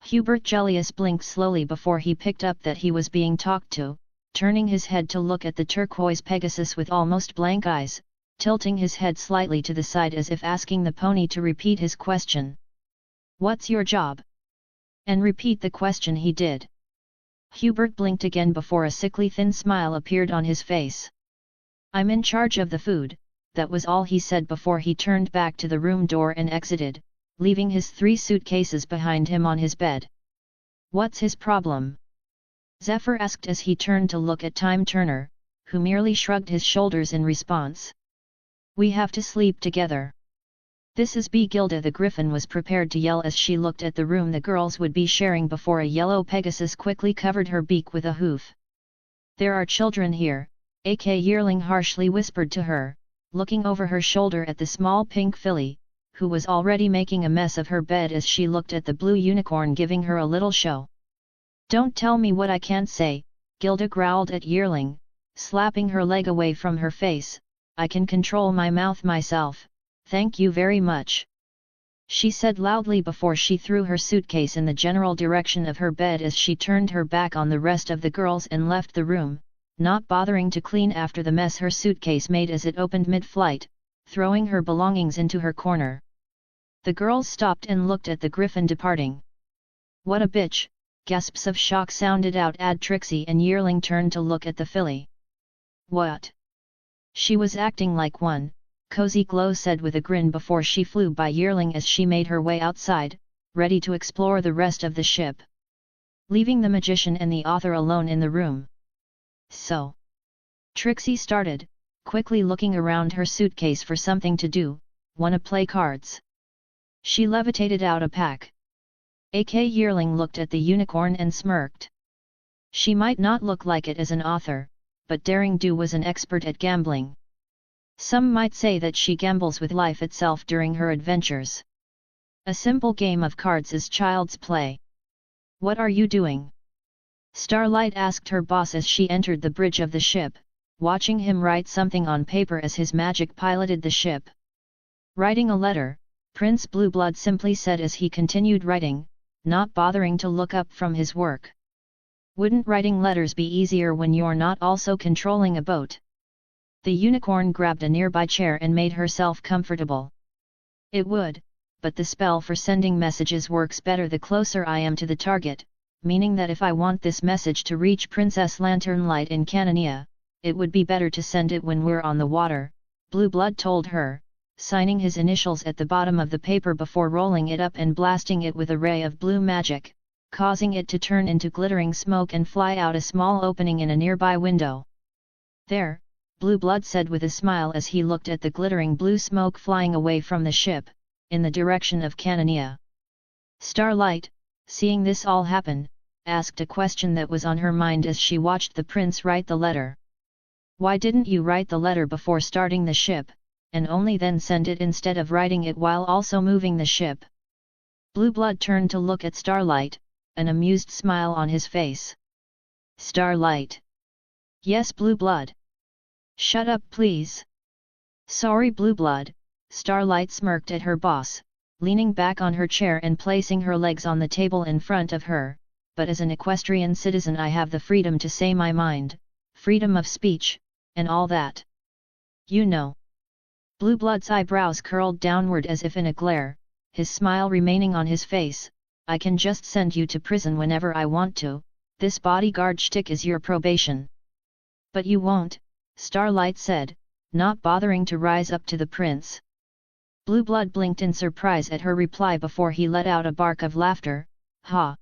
Hubert Gellius blinked slowly before he picked up that he was being talked to, turning his head to look at the turquoise Pegasus with almost blank eyes, tilting his head slightly to the side as if asking the pony to repeat his question. What's your job? And repeat the question he did. Hubert blinked again before a sickly thin smile appeared on his face. I'm in charge of the food, that was all he said before he turned back to the room door and exited, leaving his 3 suitcases behind him on his bed. What's his problem? Zephyr asked as he turned to look at Time Turner, who merely shrugged his shoulders in response. We have to sleep together. This is B. Gilda the Griffin was prepared to yell as she looked at the room the girls would be sharing before a yellow Pegasus quickly covered her beak with a hoof. There are children here, A.K. Yearling harshly whispered to her, looking over her shoulder at the small pink filly, who was already making a mess of her bed as she looked at the blue unicorn giving her a little show. Don't tell me what I can't say, Gilda growled at Yearling, slapping her leg away from her face. I can control my mouth myself, thank you very much. She said loudly before she threw her suitcase in the general direction of her bed as she turned her back on the rest of the girls and left the room, not bothering to clean after the mess her suitcase made as it opened mid-flight, throwing her belongings into her corner. The girls stopped and looked at the Griffin departing. What a bitch, gasps of shock sounded out as Trixie and Yearling turned to look at the filly. What? She was acting like one, Cozy Glow said with a grin before she flew by Yearling as she made her way outside, ready to explore the rest of the ship. Leaving the magician and the author alone in the room. So? Trixie started, quickly looking around her suitcase for something to do. Wanna play cards? She levitated out a pack. A.K. Yearling looked at the unicorn and smirked. She might not look like it as an author, but Daring Do was an expert at gambling. Some might say that she gambles with life itself during her adventures. A simple game of cards is child's play. What are you doing? Starlight asked her boss as she entered the bridge of the ship, watching him write something on paper as his magic piloted the ship. Writing a letter, Prince Blueblood simply said as he continued writing, not bothering to look up from his work. Wouldn't writing letters be easier when you're not also controlling a boat? The unicorn grabbed a nearby chair and made herself comfortable. It would, but the spell for sending messages works better the closer I am to the target, meaning that if I want this message to reach Princess Lanternlight in Canania, it would be better to send it when we're on the water, Blueblood told her, signing his initials at the bottom of the paper before rolling it up and blasting it with a ray of blue magic, causing it to turn into glittering smoke and fly out a small opening in a nearby window. There, Blueblood said with a smile as he looked at the glittering blue smoke flying away from the ship, in the direction of Canania. Starlight, seeing this all happen, asked a question that was on her mind as she watched the prince write the letter. Why didn't you write the letter before starting the ship, and only then send it instead of writing it while also moving the ship? Blueblood turned to look at Starlight, an amused smile on his face. Starlight. Yes, Blueblood. Shut up please. Sorry Blueblood, Starlight smirked at her boss, leaning back on her chair and placing her legs on the table in front of her, but as an equestrian citizen I have the freedom to say my mind, freedom of speech, and all that. You know. Blueblood's eyebrows curled downward as if in a glare, his smile remaining on his face. I can just send you to prison whenever I want to, this bodyguard shtick is your probation. But you won't, Starlight said, not bothering to rise up to the prince. Blueblood blinked in surprise at her reply before he let out a bark of laughter. Ha!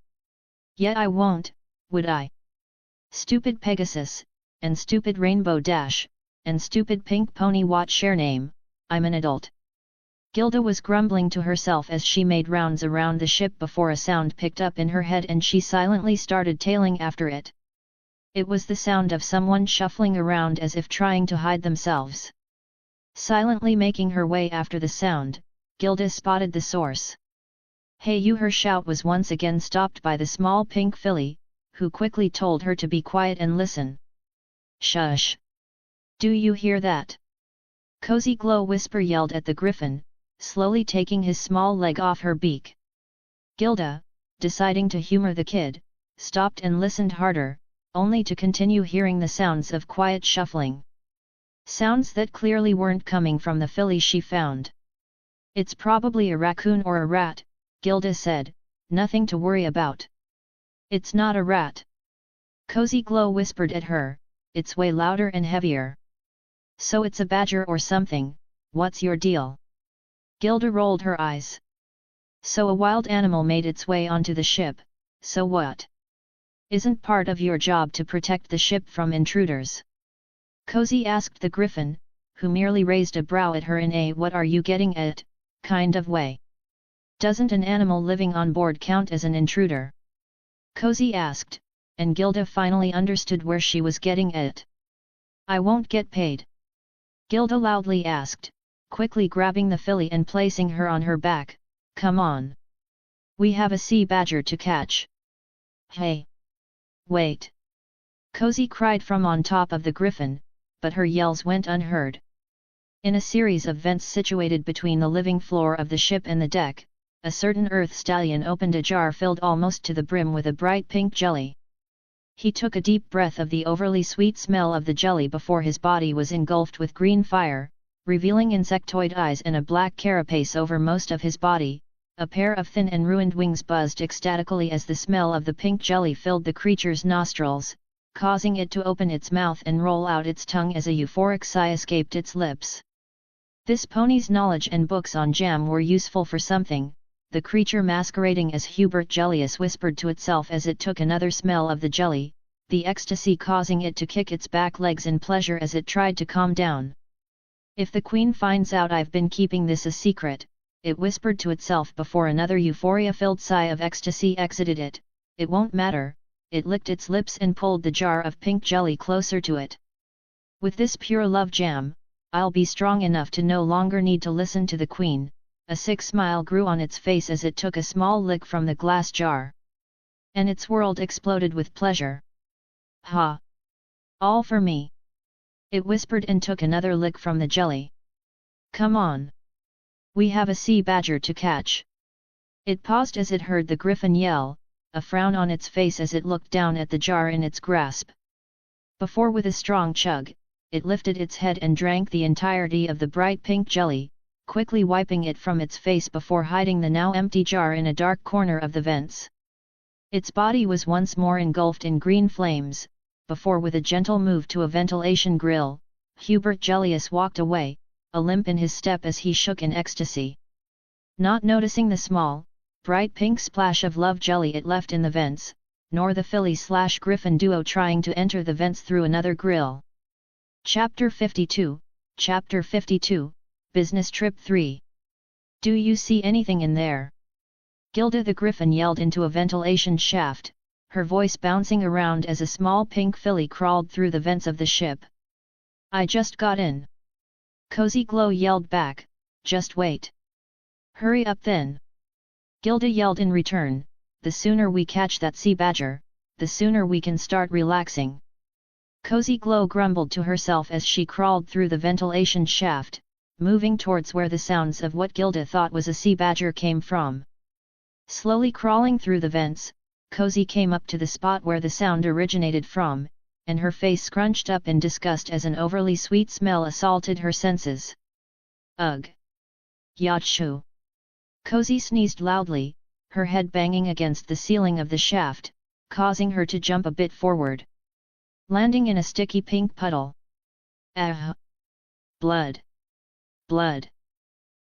Yet I won't, would I? Stupid Pegasus, and stupid Rainbow Dash, and stupid Pink Pony what share name, I'm an adult. Gilda was grumbling to herself as she made rounds around the ship before a sound picked up in her head and she silently started tailing after it. It was the sound of someone shuffling around as if trying to hide themselves. Silently making her way after the sound, Gilda spotted the source. Hey you! Her shout was once again stopped by the small pink filly, who quickly told her to be quiet and listen. Shush! Do you hear that? Cozy Glow Whisper yelled at the griffin, slowly taking his small leg off her beak. Gilda, deciding to humor the kid, stopped and listened harder, only to continue hearing the sounds of quiet shuffling. Sounds that clearly weren't coming from the filly she found. It's probably a raccoon or a rat, Gilda said, nothing to worry about. It's not a rat. Cozy Glow whispered at her, it's way louder and heavier. So it's a badger or something, what's your deal? Gilda rolled her eyes. So a wild animal made its way onto the ship, so what? Isn't part of your job to protect the ship from intruders? Cozy asked the griffin, who merely raised a brow at her in a what are you getting at kind of way. Doesn't an animal living on board count as an intruder? Cozy asked, and Gilda finally understood where she was getting at. I won't get paid. Gilda loudly asked, quickly grabbing the filly and placing her on her back. Come on. We have a sea badger to catch. Hey! Wait! Cozy cried from on top of the griffin, but her yells went unheard. In a series of vents situated between the living floor of the ship and the deck, a certain earth stallion opened a jar filled almost to the brim with a bright pink jelly. He took a deep breath of the overly sweet smell of the jelly before his body was engulfed with green fire, revealing insectoid eyes and a black carapace over most of his body. A pair of thin and ruined wings buzzed ecstatically as the smell of the pink jelly filled the creature's nostrils, causing it to open its mouth and roll out its tongue as a euphoric sigh escaped its lips. This pony's knowledge and books on jam were useful for something, the creature masquerading as Hubert Jellius whispered to itself as it took another smell of the jelly, the ecstasy causing it to kick its back legs in pleasure as it tried to calm down. If the queen finds out I've been keeping this a secret, it whispered to itself before another euphoria-filled sigh of ecstasy exited it, it won't matter. It licked its lips and pulled the jar of pink jelly closer to it. With this pure love jam, I'll be strong enough to no longer need to listen to the queen. A sick smile grew on its face as it took a small lick from the glass jar. And its world exploded with pleasure. Ha! All for me! It whispered and took another lick from the jelly. Come on! We have a sea badger to catch. It paused as it heard the griffin yell, a frown on its face as it looked down at the jar in its grasp. Before with a strong chug, it lifted its head and drank the entirety of the bright pink jelly, quickly wiping it from its face before hiding the now empty jar in a dark corner of the vents. Its body was once more engulfed in green flames, before with a gentle move to a ventilation grill, Hubert Gellius walked away, a limp in his step as he shook in ecstasy. Not noticing the small, bright pink splash of love jelly it left in the vents, nor the filly/griffin duo trying to enter the vents through another grill. Chapter 52, Chapter 52, Business Trip 3. Do you see anything in there? Gilda the griffin yelled into a ventilation shaft, her voice bouncing around as a small pink filly crawled through the vents of the ship. I just got in. Cozy Glow yelled back, just wait. Hurry up then. Gilda yelled in return, the sooner we catch that sea badger, the sooner we can start relaxing. Cozy Glow grumbled to herself as she crawled through the ventilation shaft, moving towards where the sounds of what Gilda thought was a sea badger came from. Slowly crawling through the vents, Cozy came up to the spot where the sound originated from, and her face scrunched up in disgust as an overly sweet smell assaulted her senses. Ugh! Yatshu! Cozy sneezed loudly, her head banging against the ceiling of the shaft, causing her to jump a bit forward, landing in a sticky pink puddle. Ah! Blood! Blood!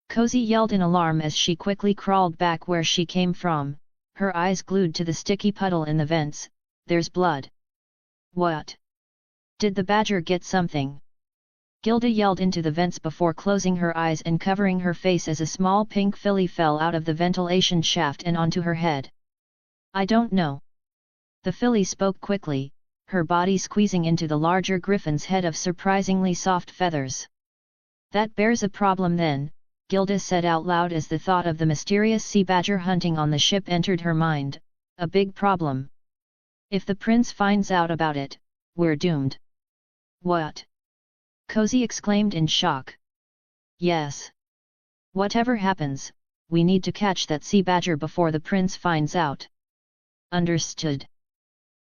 Cozy yelled in alarm as she quickly crawled back where she came from, her eyes glued to the sticky puddle in the vents. There's blood! What? Did the badger get something? Gilda yelled into the vents before closing her eyes and covering her face as a small pink filly fell out of the ventilation shaft and onto her head. I don't know. The filly spoke quickly, her body squeezing into the larger griffin's head of surprisingly soft feathers. That bears a problem then, Gilda said out loud as the thought of the mysterious sea badger hunting on the ship entered her mind. A big problem. If the prince finds out about it, we're doomed. What? Cozy exclaimed in shock. Yes. Whatever happens, we need to catch that sea badger before the prince finds out. Understood.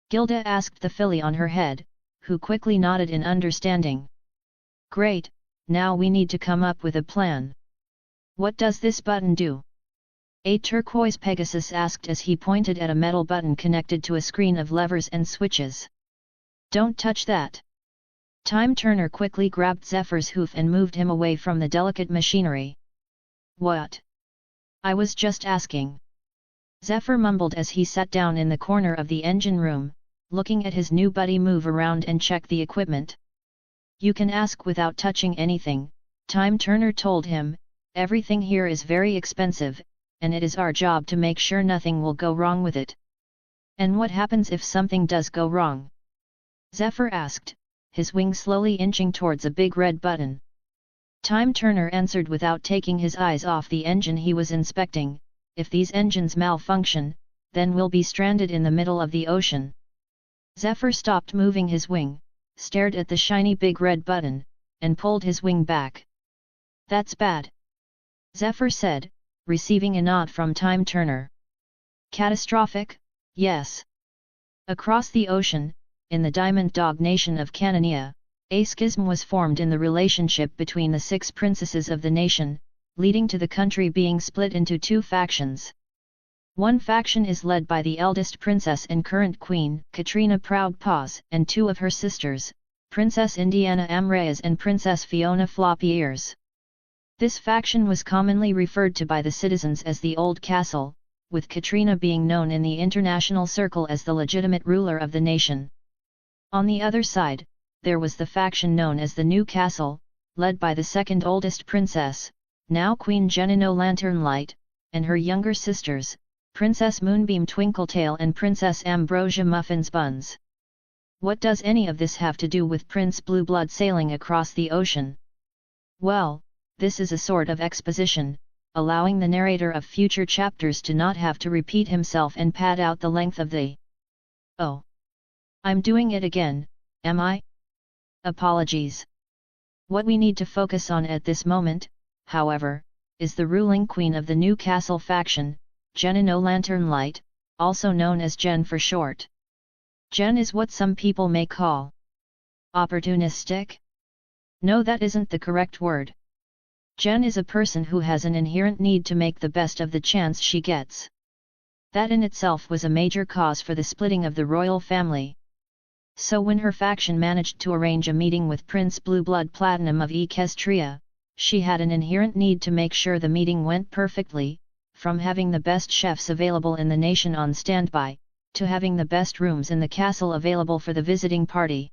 Gilda asked the filly on her head, who quickly nodded in understanding. Great, now we need to come up with a plan. What does this button do? A turquoise Pegasus asked as he pointed at a metal button connected to a screen of levers and switches. Don't touch that. Time Turner quickly grabbed Zephyr's hoof and moved him away from the delicate machinery. What? I was just asking. Zephyr mumbled as he sat down in the corner of the engine room, looking at his new buddy move around and check the equipment. You can ask without touching anything, Time Turner told him. Everything here is very expensive, and it is our job to make sure nothing will go wrong with it. And what happens if something does go wrong? Zephyr asked, his wing slowly inching towards a big red button. Time Turner answered without taking his eyes off the engine he was inspecting, if these engines malfunction, then we'll be stranded in the middle of the ocean. Zephyr stopped moving his wing, stared at the shiny big red button, and pulled his wing back. That's bad. Zephyr said, receiving a nod from Time Turner. Catastrophic? Yes. Across the ocean, in the Diamond Dog nation of Canania, a schism was formed in the relationship between the 6 princesses of the nation, leading to the country being split into 2 factions. One faction is led by the eldest princess and current queen, Katrina Proud Paws, and 2 of her sisters, Princess Indiana Amrayas and Princess Fiona Floppy Ears. This faction was commonly referred to by the citizens as the Old Castle, with Katrina being known in the international circle as the legitimate ruler of the nation. On the other side, there was the faction known as the New Castle, led by the second oldest princess, now Queen Genino Lanternlight, and her younger sisters, Princess Moonbeam Twinkletail and Princess Ambrosia Muffins Buns. What does any of this have to do with Prince Blueblood sailing across the ocean? Well, this is a sort of exposition, allowing the narrator of future chapters to not have to repeat himself and pad out the length of the. Oh! I'm doing it again, am I? Apologies. What we need to focus on at this moment, however, is the ruling queen of the New Castle faction, Genino Lanternlight, also known as Gen for short. Gen is what some people may call opportunistic? No, that isn't the correct word. Gen is a person who has an inherent need to make the best of the chance she gets. That in itself was a major cause for the splitting of the royal family. So when her faction managed to arrange a meeting with Prince Blueblood Platinum of Equestria, she had an inherent need to make sure the meeting went perfectly, from having the best chefs available in the nation on standby, to having the best rooms in the castle available for the visiting party.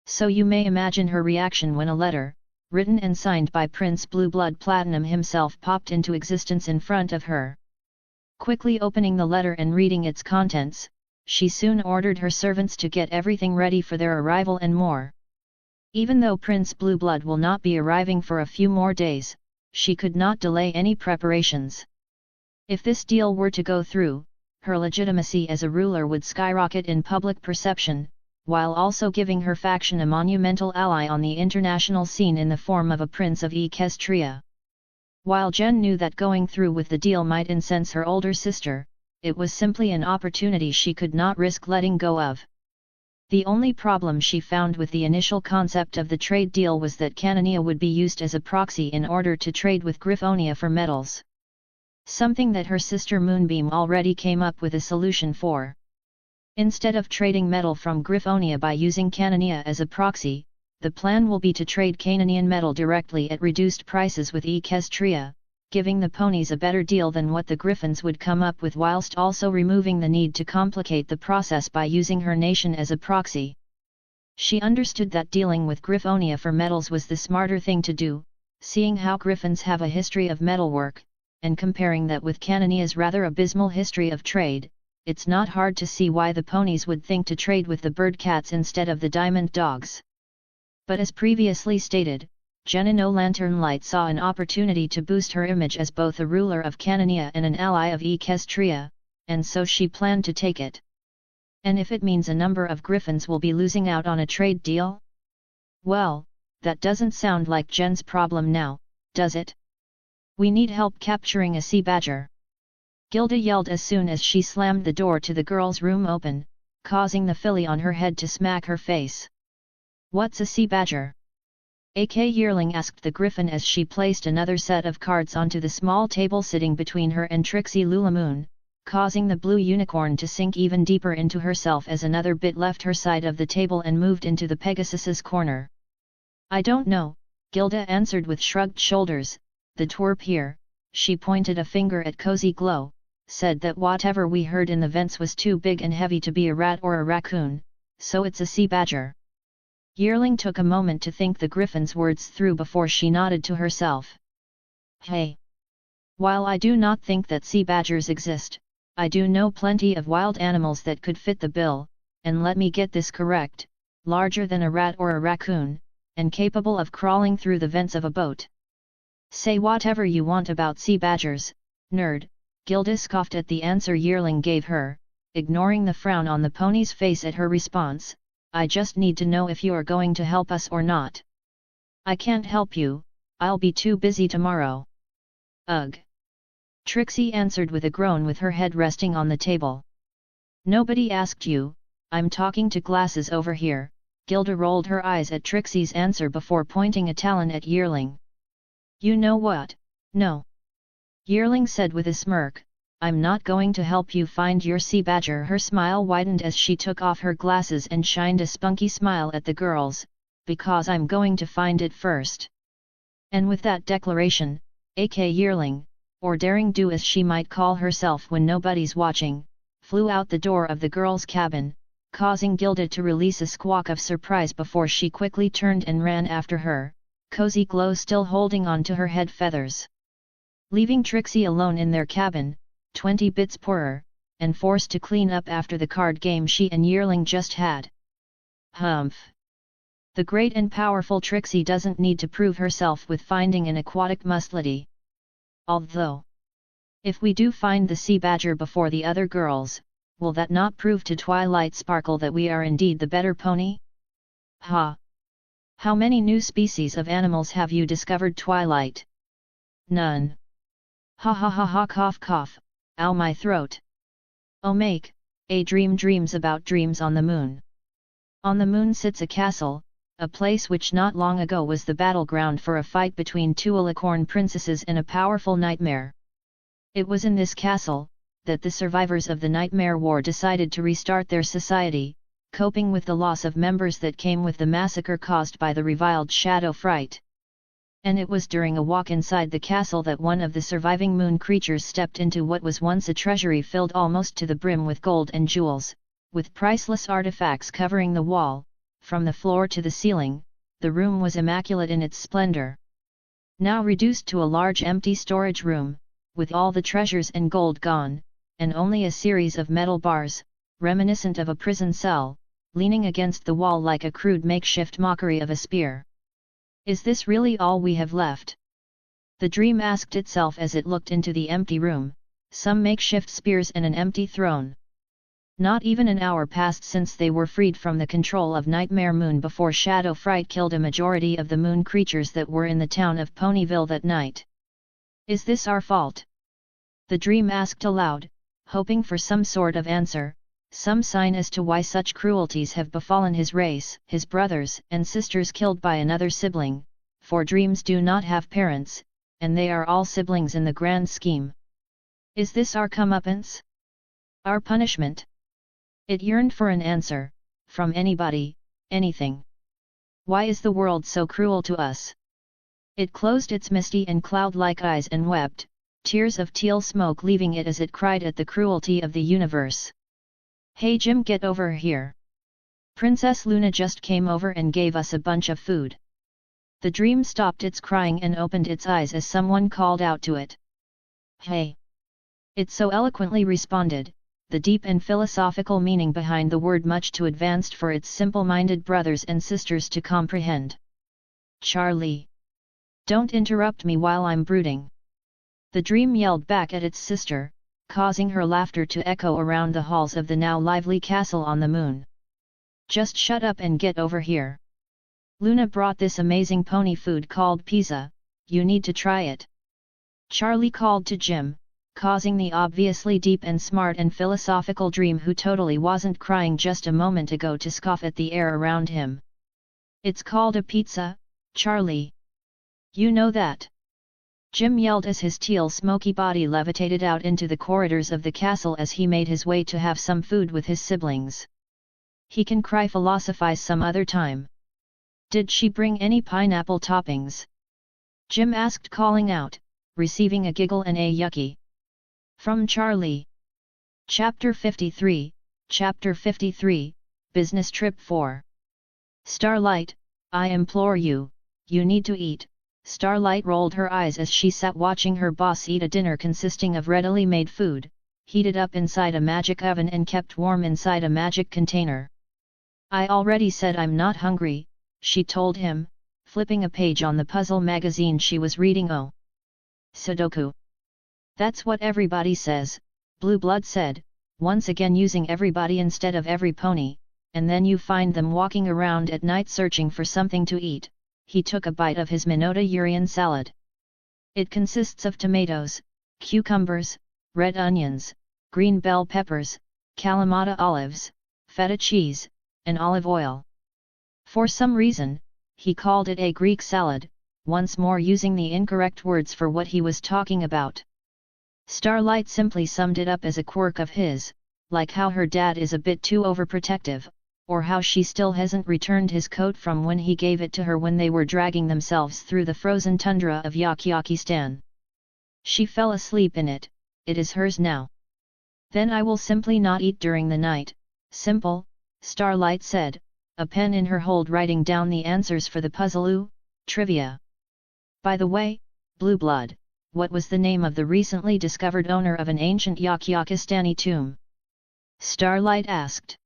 So you may imagine her reaction when a letter, written and signed by Prince Blueblood Platinum himself, popped into existence in front of her. Quickly opening the letter and reading its contents, she soon ordered her servants to get everything ready for their arrival and more. Even though Prince Blueblood will not be arriving for a few more days, she could not delay any preparations. If this deal were to go through, her legitimacy as a ruler would skyrocket in public perception, while also giving her faction a monumental ally on the international scene in the form of a Prince of Equestria. While Jen knew that going through with the deal might incense her older sister, it was simply an opportunity she could not risk letting go of. The only problem she found with the initial concept of the trade deal was that Canania would be used as a proxy in order to trade with Griffonia for metals. Something that her sister Moonbeam already came up with a solution for. Instead of trading metal from Griffonia by using Canania as a proxy, the plan will be to trade Cananian metal directly at reduced prices with Equestria, giving the ponies a better deal than what the Griffins would come up with, whilst also removing the need to complicate the process by using her nation as a proxy. She understood that dealing with Griffonia for metals was the smarter thing to do, seeing how Griffins have a history of metalwork, and comparing that with Canania's rather abysmal history of trade. It's not hard to see why the ponies would think to trade with the bird cats instead of the diamond dogs. But as previously stated, Genino Lanternlight saw an opportunity to boost her image as both a ruler of Canania and an ally of Equestria, and so she planned to take it. And if it means a number of Griffins will be losing out on a trade deal? Well, that doesn't sound like Jen's problem now, does it? We need help capturing a sea badger. Gilda yelled as soon as she slammed the door to the girl's room open, causing the filly on her head to smack her face. What's a sea badger? AK Yearling asked the Griffin as she placed another set of cards onto the small table sitting between her and Trixie Lulamoon, causing the blue unicorn to sink even deeper into herself as another bit left her side of the table and moved into the Pegasus's corner. I don't know, Gilda answered with shrugged shoulders. The twerp here, she pointed a finger at Cozy Glow, said that whatever we heard in the vents was too big and heavy to be a rat or a raccoon, so it's a sea badger. Yearling took a moment to think the Griffin's words through before she nodded to herself. Hey! While I do not think that sea badgers exist, I do know plenty of wild animals that could fit the bill, and let me get this correct, larger than a rat or a raccoon, and capable of crawling through the vents of a boat. Say whatever you want about sea badgers, nerd, Gilda scoffed at the answer Yearling gave her, ignoring the frown on the pony's face at her response. I just need to know if you are going to help us or not. I can't help you, I'll be too busy tomorrow. Ugh! Trixie answered with a groan with her head resting on the table. Nobody asked you, I'm talking to Glasses over here. Gilda rolled her eyes at Trixie's answer before pointing a talon at Yearling. You know what? No. Yearling said with a smirk, I'm not going to help you find your sea badger. Her smile widened as she took off her glasses and shined a spunky smile at the girls, because I'm going to find it first. And with that declaration, AK Yearling, or Daring Do as she might call herself when nobody's watching, flew out the door of the girls' cabin, causing Gilda to release a squawk of surprise before she quickly turned and ran after her, Cozy Glow still holding on to her head feathers. Leaving Trixie alone in their cabin, 20 bits poorer, and forced to clean up after the card game she and Yearling just had. Humph! The great and powerful Trixie doesn't need to prove herself with finding an aquatic mustlety. Although, if we do find the sea badger before the other girls, will that not prove to Twilight Sparkle that we are indeed the better pony? Ha! How many new species of animals have you discovered, Twilight? None. Ha ha ha ha, cough cough, ow my throat. Oh make, a dream dreams about dreams on the moon. On the moon sits a castle, a place which not long ago was the battleground for a fight between two alicorn princesses and a powerful nightmare. It was in this castle, that the survivors of the Nightmare War decided to restart their society, coping with the loss of members that came with the massacre caused by the reviled Shadow Fright. And it was during a walk inside the castle that one of the surviving moon creatures stepped into what was once a treasury filled almost to the brim with gold and jewels, with priceless artifacts covering the wall. From the floor to the ceiling, the room was immaculate in its splendor. Now reduced to a large empty storage room, with all the treasures and gold gone, and only a series of metal bars, reminiscent of a prison cell, leaning against the wall like a crude makeshift mockery of a spear. Is this really all we have left? The dream asked itself as it looked into the empty room, some makeshift spears and an empty throne. Not even an hour passed since they were freed from the control of Nightmare Moon before Shadow Fright killed a majority of the moon creatures that were in the town of Ponyville that night. Is this our fault? The dream asked aloud, hoping for some sort of answer, some sign as to why such cruelties have befallen his race, his brothers and sisters killed by another sibling, for dreams do not have parents, and they are all siblings in the grand scheme. Is this our comeuppance? Our punishment? It yearned for an answer, from anybody, anything. Why is the world so cruel to us? It closed its misty and cloud-like eyes and wept, tears of teal smoke leaving it as it cried at the cruelty of the universe. Hey Jim, get over here. Princess Luna just came over and gave us a bunch of food. The dream stopped its crying and opened its eyes as someone called out to it. Hey! It so eloquently responded, the deep and philosophical meaning behind the word much too advanced for its simple-minded brothers and sisters to comprehend. Charlie! Don't interrupt me while I'm brooding. The dream yelled back at its sister, causing her laughter to echo around the halls of the now lively castle on the moon. Just shut up and get over here. Luna brought this amazing pony food called pizza, you need to try it. Charlie called to Jim, causing the obviously deep and smart and philosophical dream who totally wasn't crying just a moment ago to scoff at the air around him. It's called a pizza, Charlie. You know that. Jim yelled as his teal smoky body levitated out into the corridors of the castle as he made his way to have some food with his siblings. He can cry philosophize some other time. Did she bring any pineapple toppings? Jim asked, calling out, receiving a giggle and a yucky from Charlie. Chapter 53, Business Trip 4. Starlight, I implore you, you need to eat. Starlight rolled her eyes as she sat watching her boss eat a dinner consisting of readily made food, heated up inside a magic oven and kept warm inside a magic container. I already said I'm not hungry, she told him, flipping a page on the puzzle magazine she was reading. Oh, Sudoku. That's what everybody says, Blueblood said, once again using everybody instead of every pony, and then you find them walking around at night searching for something to eat. He took a bite of his Minota Urian salad. It consists of tomatoes, cucumbers, red onions, green bell peppers, Kalamata olives, feta cheese, and olive oil. For some reason, he called it a Greek salad, once more using the incorrect words for what he was talking about. Starlight simply summed it up as a quirk of his, like how her dad is a bit too overprotective, or how she still hasn't returned his coat from when he gave it to her when they were dragging themselves through the frozen tundra of Yakyakistan. She fell asleep in it, it is hers now. Then I will simply not eat during the night, simple, Starlight said, a pen in her hold writing down the answers for the puzzle trivia. By the way, Blueblood, what was the name of the recently discovered owner of an ancient Yakyakistani tomb? Starlight asked.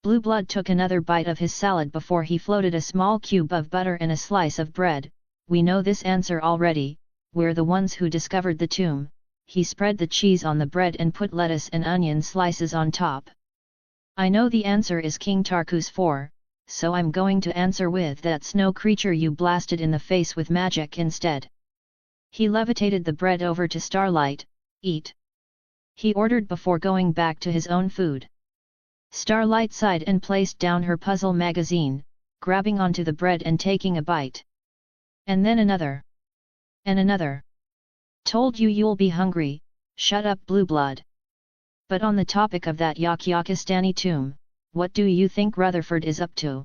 Blueblood took another bite of his salad before he floated a small cube of butter and a slice of bread. We know this answer already, we're the ones who discovered the tomb. He spread the cheese on the bread and put lettuce and onion slices on top. I know the answer is King Tarkus 4, so I'm going to answer with that snow creature you blasted in the face with magic instead. He levitated the bread over to Starlight. Eat. He ordered before going back to his own food. Starlight sighed and placed down her puzzle magazine, grabbing onto the bread and taking a bite. And then another. And another. Told you you'll be hungry, shut up Blueblood. But on the topic of that Yakyakistani tomb, what do you think Rutherford is up to?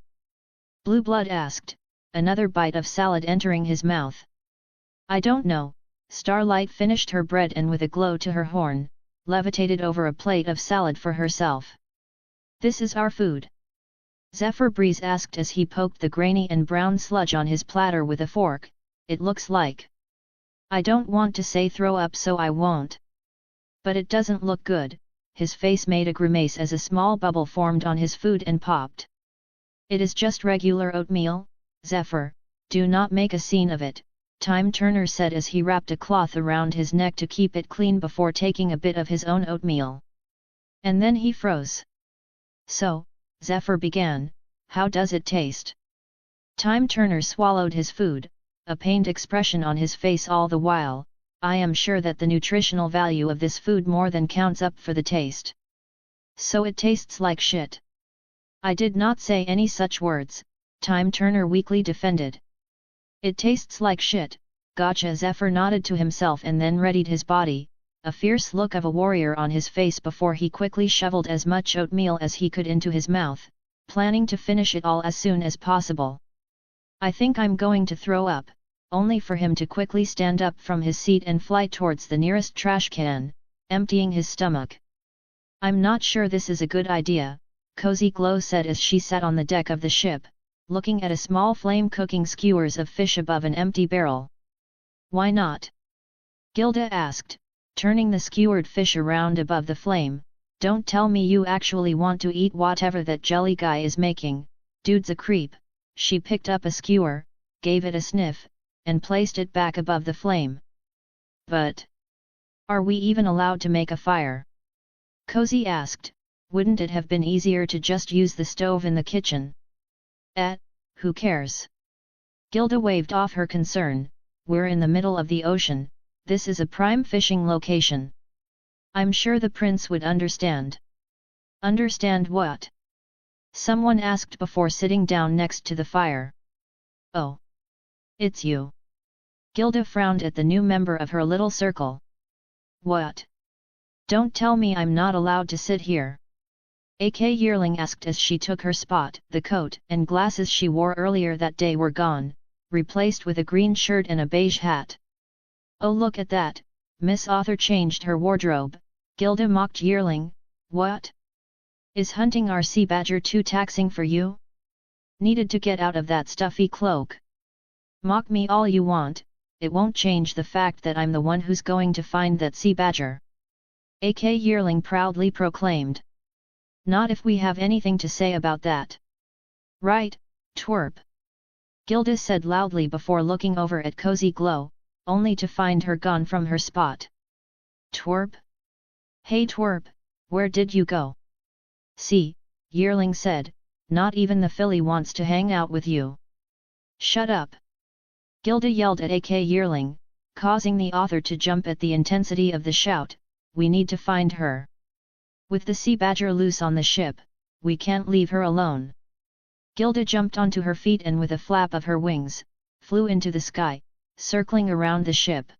Blueblood asked, another bite of salad entering his mouth. I don't know. Starlight finished her bread and with a glow to her horn, levitated over a plate of salad for herself. This is our food? Zephyr Breeze asked as he poked the grainy and brown sludge on his platter with a fork. It looks like. I don't want to say throw up, so I won't. But it doesn't look good. His face made a grimace as a small bubble formed on his food and popped. It is just regular oatmeal, Zephyr, do not make a scene of it, Time Turner said as he wrapped a cloth around his neck to keep it clean before taking a bit of his own oatmeal. And then he froze. So, Zephyr began, how does it taste? Time Turner swallowed his food, a pained expression on his face all the while. I am sure that the nutritional value of this food more than counts up for the taste. So it tastes like shit. I did not say any such words, Time Turner weakly defended. It tastes like shit, gotcha. Zephyr nodded to himself and then readied his body, a fierce look of a warrior on his face before he quickly shoveled as much oatmeal as he could into his mouth, planning to finish it all as soon as possible. I think I'm going to throw up, only for him to quickly stand up from his seat and fly towards the nearest trash can, emptying his stomach. I'm not sure this is a good idea, Cozy Glow said as she sat on the deck of the ship, looking at a small flame cooking skewers of fish above an empty barrel. Why not? Gilda asked, turning the skewered fish around above the flame. Don't tell me you actually want to eat whatever that jelly guy is making, dude's a creep. She picked up a skewer, gave it a sniff, and placed it back above the flame. But are we even allowed to make a fire? Cozy asked, wouldn't it have been easier to just use the stove in the kitchen? Who cares? Gilda waved off her concern, we're in the middle of the ocean, this is a prime fishing location. I'm sure the prince would understand. Understand what? Someone asked before sitting down next to the fire. Oh. It's you. Gilda frowned at the new member of her little circle. What? Don't tell me I'm not allowed to sit here. AK Yearling asked as she took her spot. The coat and glasses she wore earlier that day were gone, replaced with a green shirt and a beige hat. Oh, look at that, Miss Author changed her wardrobe, Gilda mocked Yearling. What? Is hunting our sea badger too taxing for you? Needed to get out of that stuffy cloak. Mock me all you want, it won't change the fact that I'm the one who's going to find that sea badger. AK Yearling proudly proclaimed. Not if we have anything to say about that. Right, twerp. Gilda said loudly before looking over at Cozy Glow, only to find her gone from her spot. Twerp? Hey twerp, where did you go? See, Yearling said, not even the filly wants to hang out with you. Shut up. Gilda yelled at AK Yearling, causing the author to jump at the intensity of the shout, we need to find her. With the sea badger loose on the ship, we can't leave her alone. Gilda jumped onto her feet and with a flap of her wings, flew into the sky, circling around the ship.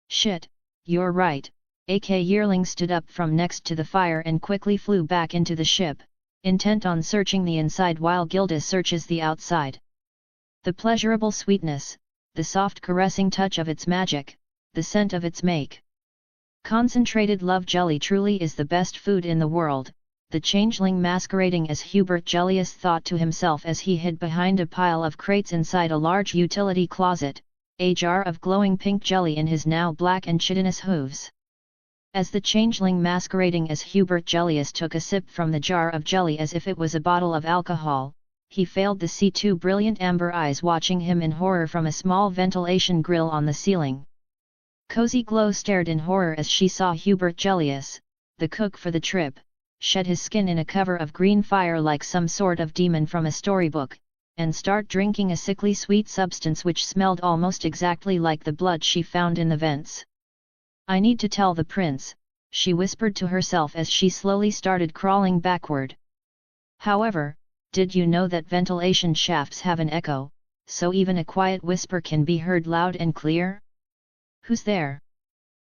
Shit, you're right, AK Yearling stood up from next to the fire and quickly flew back into the ship, intent on searching the inside while Gilda searches the outside. The pleasurable sweetness, the soft caressing touch of its magic, the scent of its make. Concentrated love jelly truly is the best food in the world, the changeling masquerading as Hubert Jellius thought to himself as he hid behind a pile of crates inside a large utility closet, a jar of glowing pink jelly in his now black and chitinous hooves. As the changeling masquerading as Hubert Jellius took a sip from the jar of jelly as if it was a bottle of alcohol, he failed to see two brilliant amber eyes watching him in horror from a small ventilation grill on the ceiling. Cozy Glow stared in horror as she saw Hubert Jellius, the cook for the trip, shed his skin in a cover of green fire like some sort of demon from a storybook, and start drinking a sickly sweet substance which smelled almost exactly like the blood she found in the vents. I need to tell the prince, she whispered to herself as she slowly started crawling backward. However, did you know that ventilation shafts have an echo, so even a quiet whisper can be heard loud and clear? Who's there?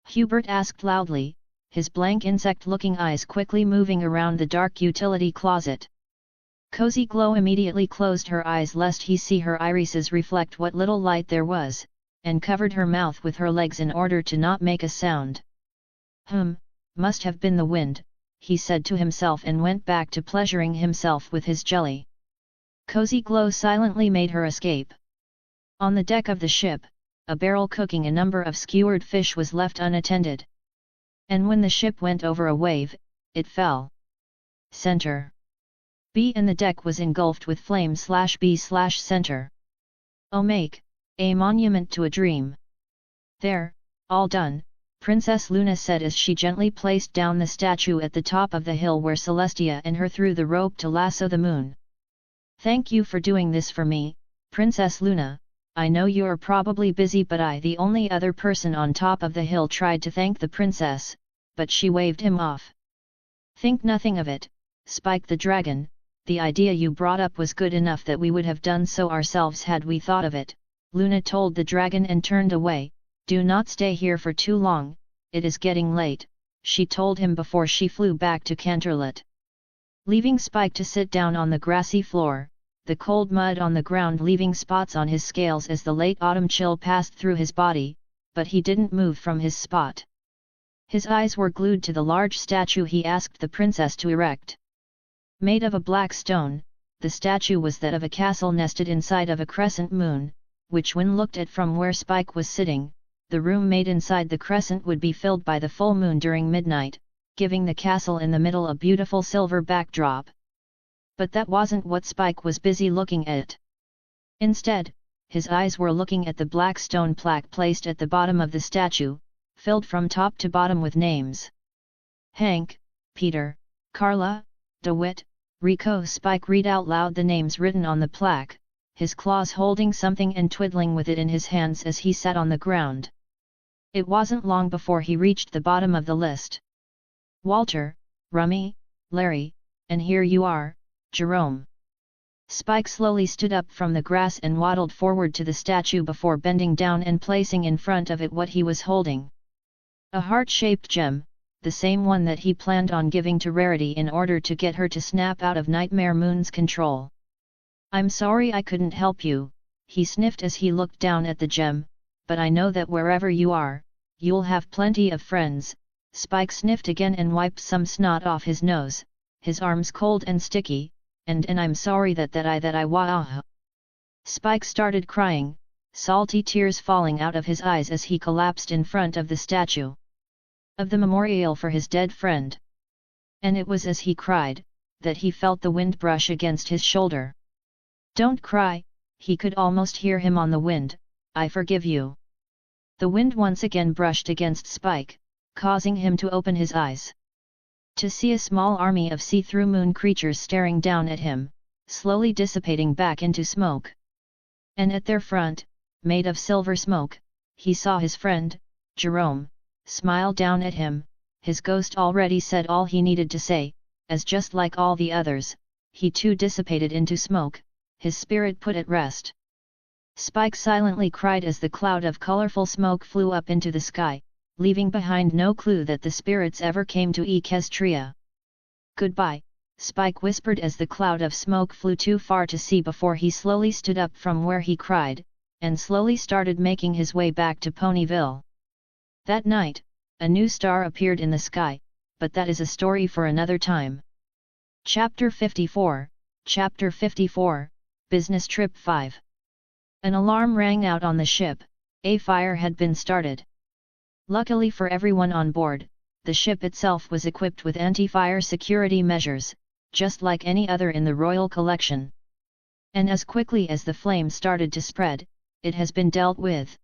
Hubert asked loudly, his blank insect-looking eyes quickly moving around the dark utility closet. Cozy Glow immediately closed her eyes lest he see her irises reflect what little light there was, and covered her mouth with her legs in order to not make a sound. Must have been the wind, he said to himself and went back to pleasuring himself with his jelly. Cozy Glow silently made her escape. On the deck of the ship, a barrel cooking a number of skewered fish was left unattended. And when the ship went over a wave, it fell. Center. B and the deck was engulfed with flame/B/center. Oh, make a monument to a dream. There, all done, Princess Luna said as she gently placed down the statue at the top of the hill where Celestia and her threw the rope to lasso the moon. Thank you for doing this for me, Princess Luna. I know you're probably busy, but I, the only other person on top of the hill, tried to thank the princess, but she waved him off. Think nothing of it, Spike the dragon. The idea you brought up was good enough that we would have done so ourselves had we thought of it, Luna told the dragon and turned away. Do not stay here for too long, it is getting late, she told him before she flew back to Canterlot. Leaving Spike to sit down on the grassy floor, the cold mud on the ground leaving spots on his scales as the late autumn chill passed through his body, but he didn't move from his spot. His eyes were glued to the large statue he asked the princess to erect. Made of a black stone, the statue was that of a castle nested inside of a crescent moon, which when looked at from where Spike was sitting, the room made inside the crescent would be filled by the full moon during midnight, giving the castle in the middle a beautiful silver backdrop. But that wasn't what Spike was busy looking at. Instead, his eyes were looking at the black stone plaque placed at the bottom of the statue, filled from top to bottom with names. Hank, Peter, Carla, DeWitt, Rico. Spike read out loud the names written on the plaque, his claws holding something and twiddling with it in his hands as he sat on the ground. It wasn't long before he reached the bottom of the list. Walter, Rummy, Larry, and here you are, Jerome. Spike slowly stood up from the grass and waddled forward to the statue before bending down and placing in front of it what he was holding. A heart-shaped gem, the same one that he planned on giving to Rarity in order to get her to snap out of Nightmare Moon's control. I'm sorry I couldn't help you, he sniffed as he looked down at the gem, but I know that wherever you are, you'll have plenty of friends. Spike sniffed again and wiped some snot off his nose, his arms cold and sticky, and I'm sorry that I wah. Spike started crying, salty tears falling out of his eyes as he collapsed in front of the statue of the memorial for his dead friend. And it was as he cried, that he felt the wind brush against his shoulder. Don't cry, he could almost hear him on the wind, I forgive you. The wind once again brushed against Spike, causing him to open his eyes. To see a small army of see-through moon creatures staring down at him, slowly dissipating back into smoke. And at their front, made of silver smoke, he saw his friend, Jerome, smile down at him. His ghost already said all he needed to say, as just like all the others, he too dissipated into smoke, his spirit put at rest. Spike silently cried as the cloud of colorful smoke flew up into the sky, leaving behind no clue that the spirits ever came to Equestria. Goodbye, Spike whispered as the cloud of smoke flew too far to see before he slowly stood up from where he cried, and slowly started making his way back to Ponyville. That night, a new star appeared in the sky, but that is a story for another time. Chapter 54, Chapter 54, Business Trip 5. An alarm rang out on the ship, a fire had been started. Luckily for everyone on board, the ship itself was equipped with anti-fire security measures, just like any other in the Royal Collection. And as quickly as the flame started to spread, it has been dealt with.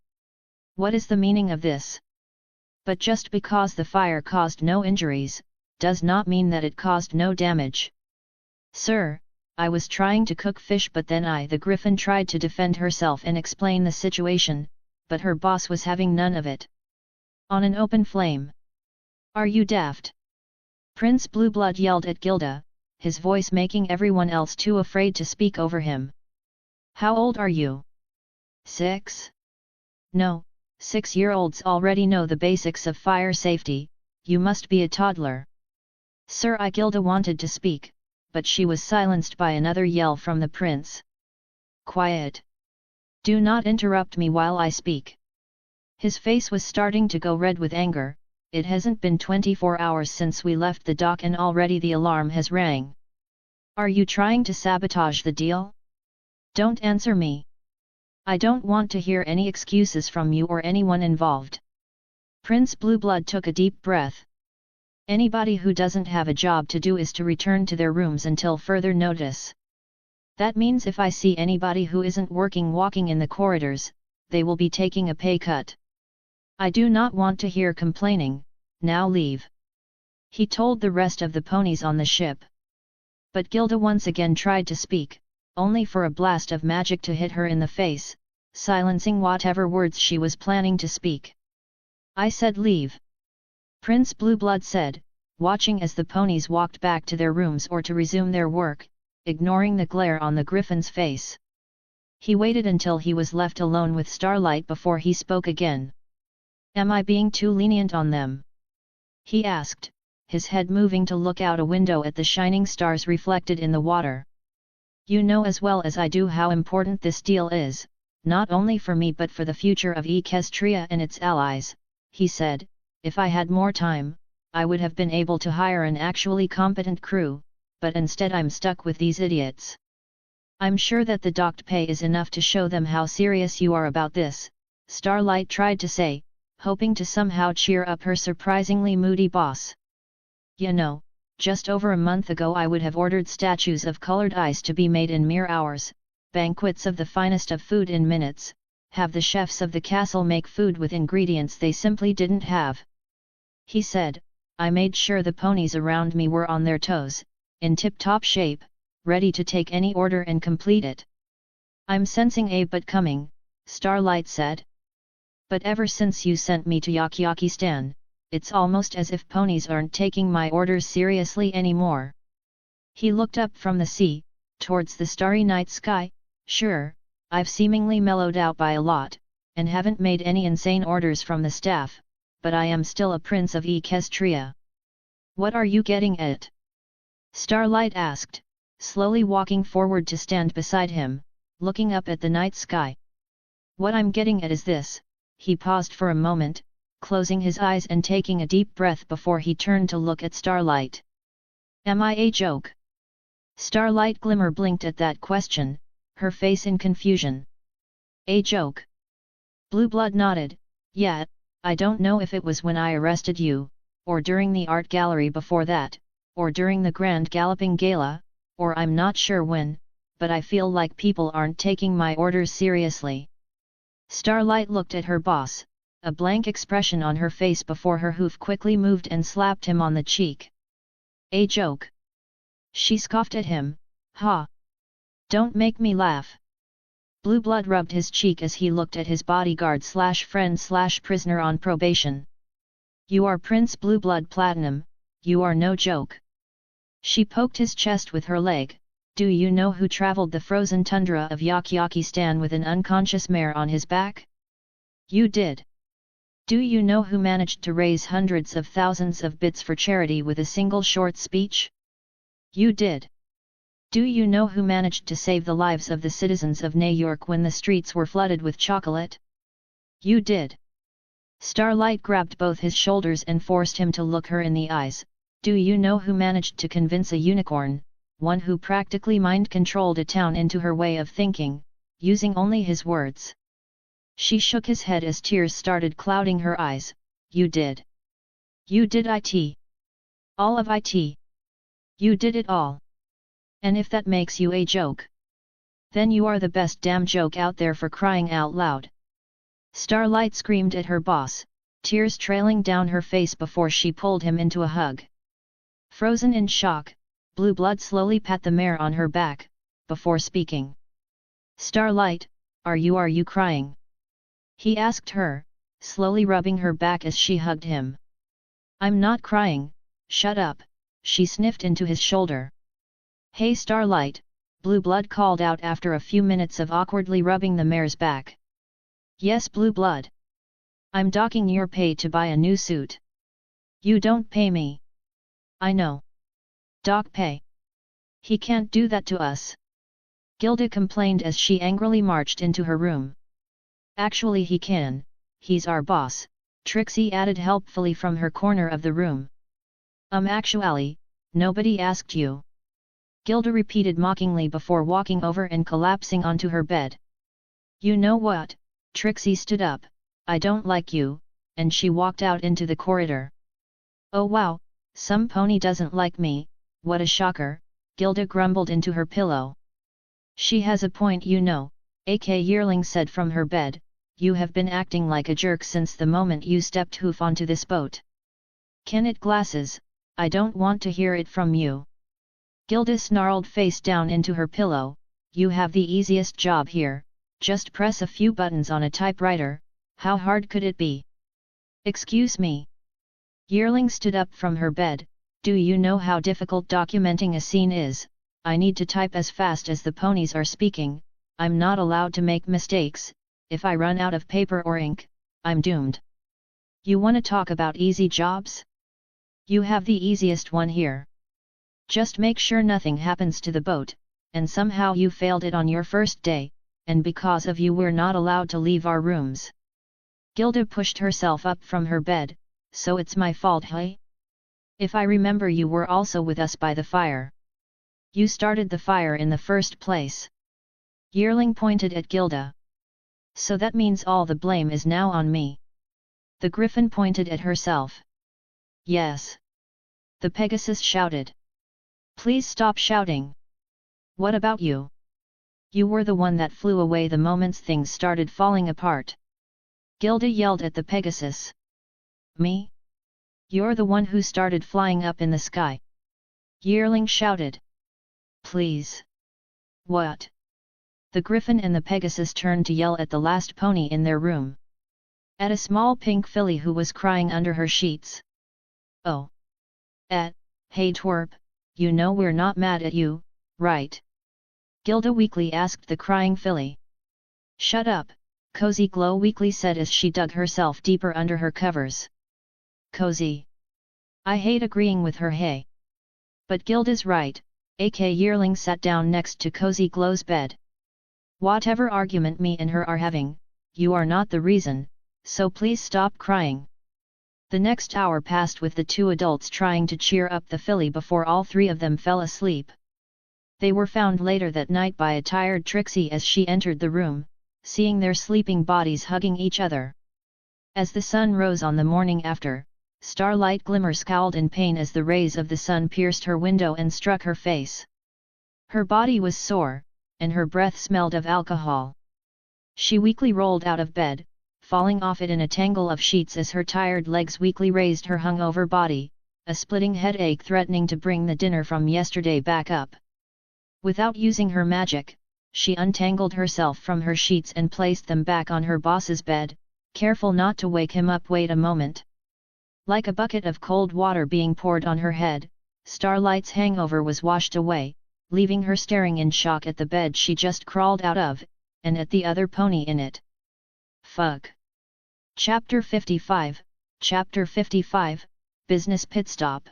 What is the meaning of this? But just because the fire caused no injuries, does not mean that it caused no damage. Sir, I was trying to cook fish, but then the Griffin tried to defend herself and explain the situation, but her boss was having none of it. On an open flame. Are you daft? Prince Blueblood yelled at Gilda, his voice making everyone else too afraid to speak over him. How old are you? 6? No, 6-year-olds already know the basics of fire safety, you must be a toddler. Sir Igilda wanted to speak, but she was silenced by another yell from the prince. Quiet! Do not interrupt me while I speak. His face was starting to go red with anger. It hasn't been 24 hours since we left the dock and already the alarm has rang. Are you trying to sabotage the deal? Don't answer me. I don't want to hear any excuses from you or anyone involved. Prince Blueblood took a deep breath. Anybody who doesn't have a job to do is to return to their rooms until further notice. That means if I see anybody who isn't working walking in the corridors, they will be taking a pay cut. I do not want to hear complaining, now leave. He told the rest of the ponies on the ship. But Gilda once again tried to speak, only for a blast of magic to hit her in the face, silencing whatever words she was planning to speak. I said leave. Prince Blueblood said, watching as the ponies walked back to their rooms or to resume their work, ignoring the glare on the griffin's face. He waited until he was left alone with Starlight before he spoke again. Am I being too lenient on them? He asked, his head moving to look out a window at the shining stars reflected in the water. You know as well as I do how important this deal is, not only for me but for the future of Equestria and its allies, he said. If I had more time, I would have been able to hire an actually competent crew, but instead I'm stuck with these idiots. I'm sure that the docked pay is enough to show them how serious you are about this, Starlight tried to say, hoping to somehow cheer up her surprisingly moody boss. You know, just over a month ago I would have ordered statues of colored ice to be made in mere hours, banquets of the finest of food in minutes, have the chefs of the castle make food with ingredients they simply didn't have. He said, I made sure the ponies around me were on their toes, in tip-top shape, ready to take any order and complete it. I'm sensing a but coming, Starlight said. But ever since you sent me to Yakiyakistan, it's almost as if ponies aren't taking my orders seriously anymore. He looked up from the sea, towards the starry night sky. Sure, I've seemingly mellowed out by a lot, and haven't made any insane orders from the staff, but I am still a prince of Equestria. What are you getting at? Starlight asked, slowly walking forward to stand beside him, looking up at the night sky. What I'm getting at is this. He paused for a moment, closing his eyes and taking a deep breath before he turned to look at Starlight. Am I a joke? Starlight Glimmer blinked at that question, her face in confusion. A joke? Blueblood nodded. Yeah, I don't know if it was when I arrested you, or during the art gallery before that, or during the Grand Galloping Gala, or I'm not sure when, but I feel like people aren't taking my orders seriously. Starlight looked at her boss, a blank expression on her face before her hoof quickly moved and slapped him on the cheek. A joke? She scoffed at him. Ha! Don't make me laugh. Blueblood rubbed his cheek as he looked at his bodyguard/friend/prisoner on probation. You are Prince Blueblood Platinum, you are no joke. She poked his chest with her leg. Do you know who traveled the frozen tundra of Yakiyakistan with an unconscious mare on his back? You did. Do you know who managed to raise hundreds of thousands of bits for charity with a single short speech? You did. Do you know who managed to save the lives of the citizens of New York when the streets were flooded with chocolate? You did. Starlight grabbed both his shoulders and forced him to look her in the eyes. Do you know who managed to convince a unicorn, one who practically mind-controlled a town into her way of thinking, using only his words? She shook his head as tears started clouding her eyes. You did. You did it. All of it. You did it all. And if that makes you a joke, then you are the best damn joke out there, for crying out loud. Starlight screamed at her boss, tears trailing down her face before she pulled him into a hug. Frozen in shock, Blueblood slowly pat the mare on her back, before speaking. Starlight, are you crying? He asked her, slowly rubbing her back as she hugged him. I'm not crying, shut up, she sniffed into his shoulder. Hey Starlight, Blueblood called out after a few minutes of awkwardly rubbing the mare's back. Yes Blueblood. I'm docking your pay to buy a new suit. You don't pay me. I know. Doc pay. He can't do that to us. Gilda complained as she angrily marched into her room. Actually he can, he's our boss, Trixie added helpfully from her corner of the room. Actually, nobody asked you. Gilda repeated mockingly before walking over and collapsing onto her bed. You know what? Trixie stood up, I don't like you, and she walked out into the corridor. Oh wow, some pony doesn't like me, what a shocker, Gilda grumbled into her pillow. She has a point you know, AK Yearling said from her bed, you have been acting like a jerk since the moment you stepped hoof onto this boat. Can it glasses, I don't want to hear it from you. Gilda snarled face down into her pillow, you have the easiest job here, just press a few buttons on a typewriter, how hard could it be? Excuse me. Yearling stood up from her bed, do you know how difficult documenting a scene is? I need to type as fast as the ponies are speaking, I'm not allowed to make mistakes, if I run out of paper or ink, I'm doomed. You wanna talk about easy jobs? You have the easiest one here. Just make sure nothing happens to the boat, and somehow you failed it on your first day, and because of you we're not allowed to leave our rooms. Gilda pushed herself up from her bed, so it's my fault, hey? If I remember you were also with us by the fire. You started the fire in the first place. Yearling pointed at Gilda. So that means all the blame is now on me. The Griffin pointed at herself. Yes. The Pegasus shouted. Please stop shouting. What about you? You were the one that flew away the moment things started falling apart. Gilda yelled at the Pegasus. Me? You're the one who started flying up in the sky. Yearling shouted. Please. What? The Griffin and the Pegasus turned to yell at the last pony in their room. At a small pink filly who was crying under her sheets. Oh. Hey twerp, you know we're not mad at you, right? Gilda weakly asked the crying filly. Shut up, Cozy Glow weakly said as she dug herself deeper under her covers. Cozy. I hate agreeing with her, hey. But Gilda's right, AK Yearling sat down next to Cozy Glow's bed. Whatever argument me and her are having, you are not the reason, so please stop crying. The next hour passed with the two adults trying to cheer up the filly before all three of them fell asleep. They were found later that night by a tired Trixie as she entered the room, seeing their sleeping bodies hugging each other. As the sun rose on the morning after, Starlight Glimmer scowled in pain as the rays of the sun pierced her window and struck her face. Her body was sore, and her breath smelled of alcohol. She weakly rolled out of bed, falling off it in a tangle of sheets as her tired legs weakly raised her hungover body, a splitting headache threatening to bring the dinner from yesterday back up. Without using her magic, she untangled herself from her sheets and placed them back on her boss's bed, careful not to wake him up. Wait a moment. Like a bucket of cold water being poured on her head, Starlight's hangover was washed away, leaving her staring in shock at the bed she just crawled out of, and at the other pony in it. Fuck. Chapter 55, Business Pit Stop.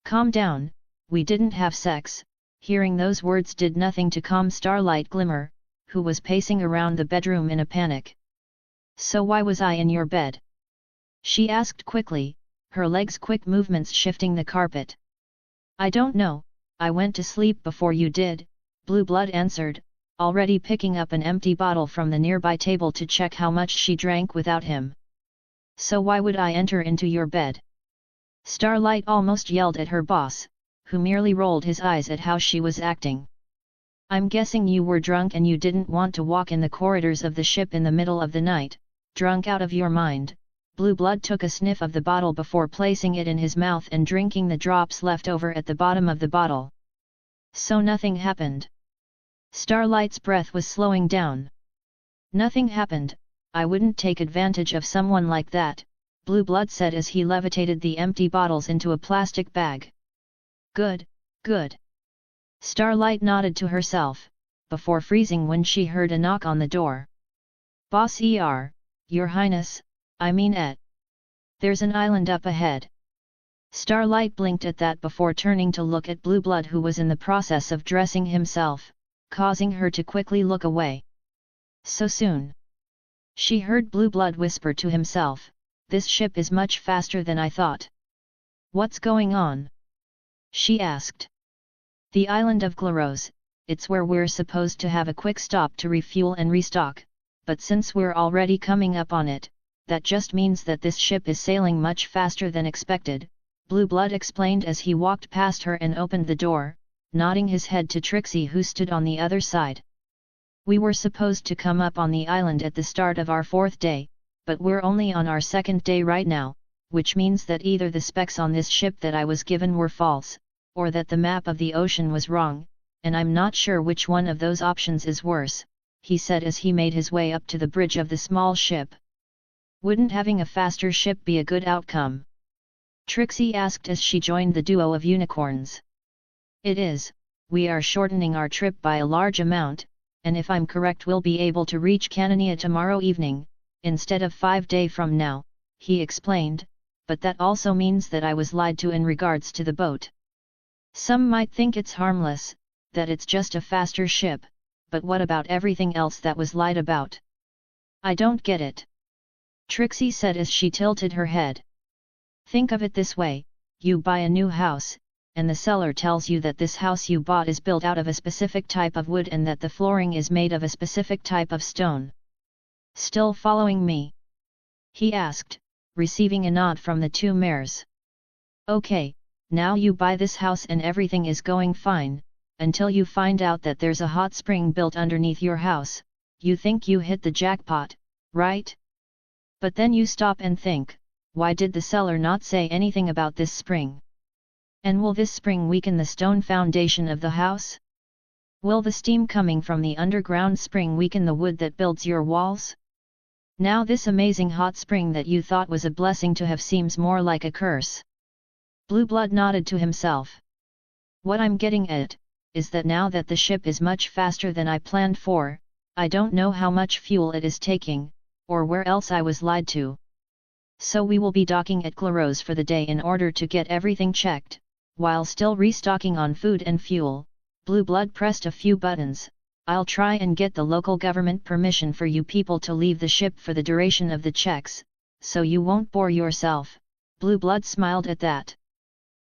Calm down, we didn't have sex. Hearing those words did nothing to calm Starlight Glimmer, who was pacing around the bedroom in a panic. So why was I in your bed? She asked quickly, her legs' quick movements shifting the carpet. I don't know, I went to sleep before you did, Blueblood answered, already picking up an empty bottle from the nearby table to check how much she drank without him. So why would I enter into your bed? Starlight almost yelled at her boss, who merely rolled his eyes at how she was acting. I'm guessing you were drunk and you didn't want to walk in the corridors of the ship in the middle of the night, drunk out of your mind. Blueblood took a sniff of the bottle before placing it in his mouth and drinking the drops left over at the bottom of the bottle. So nothing happened. Starlight's breath was slowing down. Nothing happened, I wouldn't take advantage of someone like that, Blueblood said as he levitated the empty bottles into a plastic bag. Good, good. Starlight nodded to herself, before freezing when she heard a knock on the door. Boss Your Highness, I mean There's an island up ahead. Starlight blinked at that before turning to look at Blueblood, who was in the process of dressing himself, causing her to quickly look away. So soon? She heard Blueblood whisper to himself, "This ship is much faster than I thought." "What's going on?" she asked. "The island of Glaros, it's where we're supposed to have a quick stop to refuel and restock, but since we're already coming up on it, that just means that this ship is sailing much faster than expected," Blueblood explained as he walked past her and opened the door, nodding his head to Trixie, who stood on the other side. "We were supposed to come up on the island at the start of our 4th day, but we're only on our 2nd day right now, which means that either the specs on this ship that I was given were false, or that the map of the ocean was wrong, and I'm not sure which one of those options is worse," he said as he made his way up to the bridge of the small ship. "Wouldn't having a faster ship be a good outcome?" Trixie asked as she joined the duo of unicorns. "It is. We are shortening our trip by a large amount, and if I'm correct we'll be able to reach Canania tomorrow evening, instead of 5 days from now," he explained, "but that also means that I was lied to in regards to the boat. Some might think it's harmless, that it's just a faster ship, but what about everything else that was lied about? I don't get it," Trixie said as she tilted her head. "Think of it this way, you buy a new house, and the seller tells you that this house you bought is built out of a specific type of wood and that the flooring is made of a specific type of stone. Still following me?" he asked, receiving a nod from the 2 mares. "Okay, now you buy this house and everything is going fine, until you find out that there's a hot spring built underneath your house. You think you hit the jackpot, right? But then you stop and think, why did the seller not say anything about this spring? And will this spring weaken the stone foundation of the house? Will the steam coming from the underground spring weaken the wood that builds your walls? Now this amazing hot spring that you thought was a blessing to have seems more like a curse." Blueblood nodded to himself. "What I'm getting at, is that now that the ship is much faster than I planned for, I don't know how much fuel it is taking, or where else I was lied to. So we will be docking at Glaros for the day in order to get everything checked, while still restocking on food and fuel." Blueblood pressed a few buttons. "I'll try and get the local government permission for you people to leave the ship for the duration of the checks, so you won't bore yourself." Blueblood smiled at that.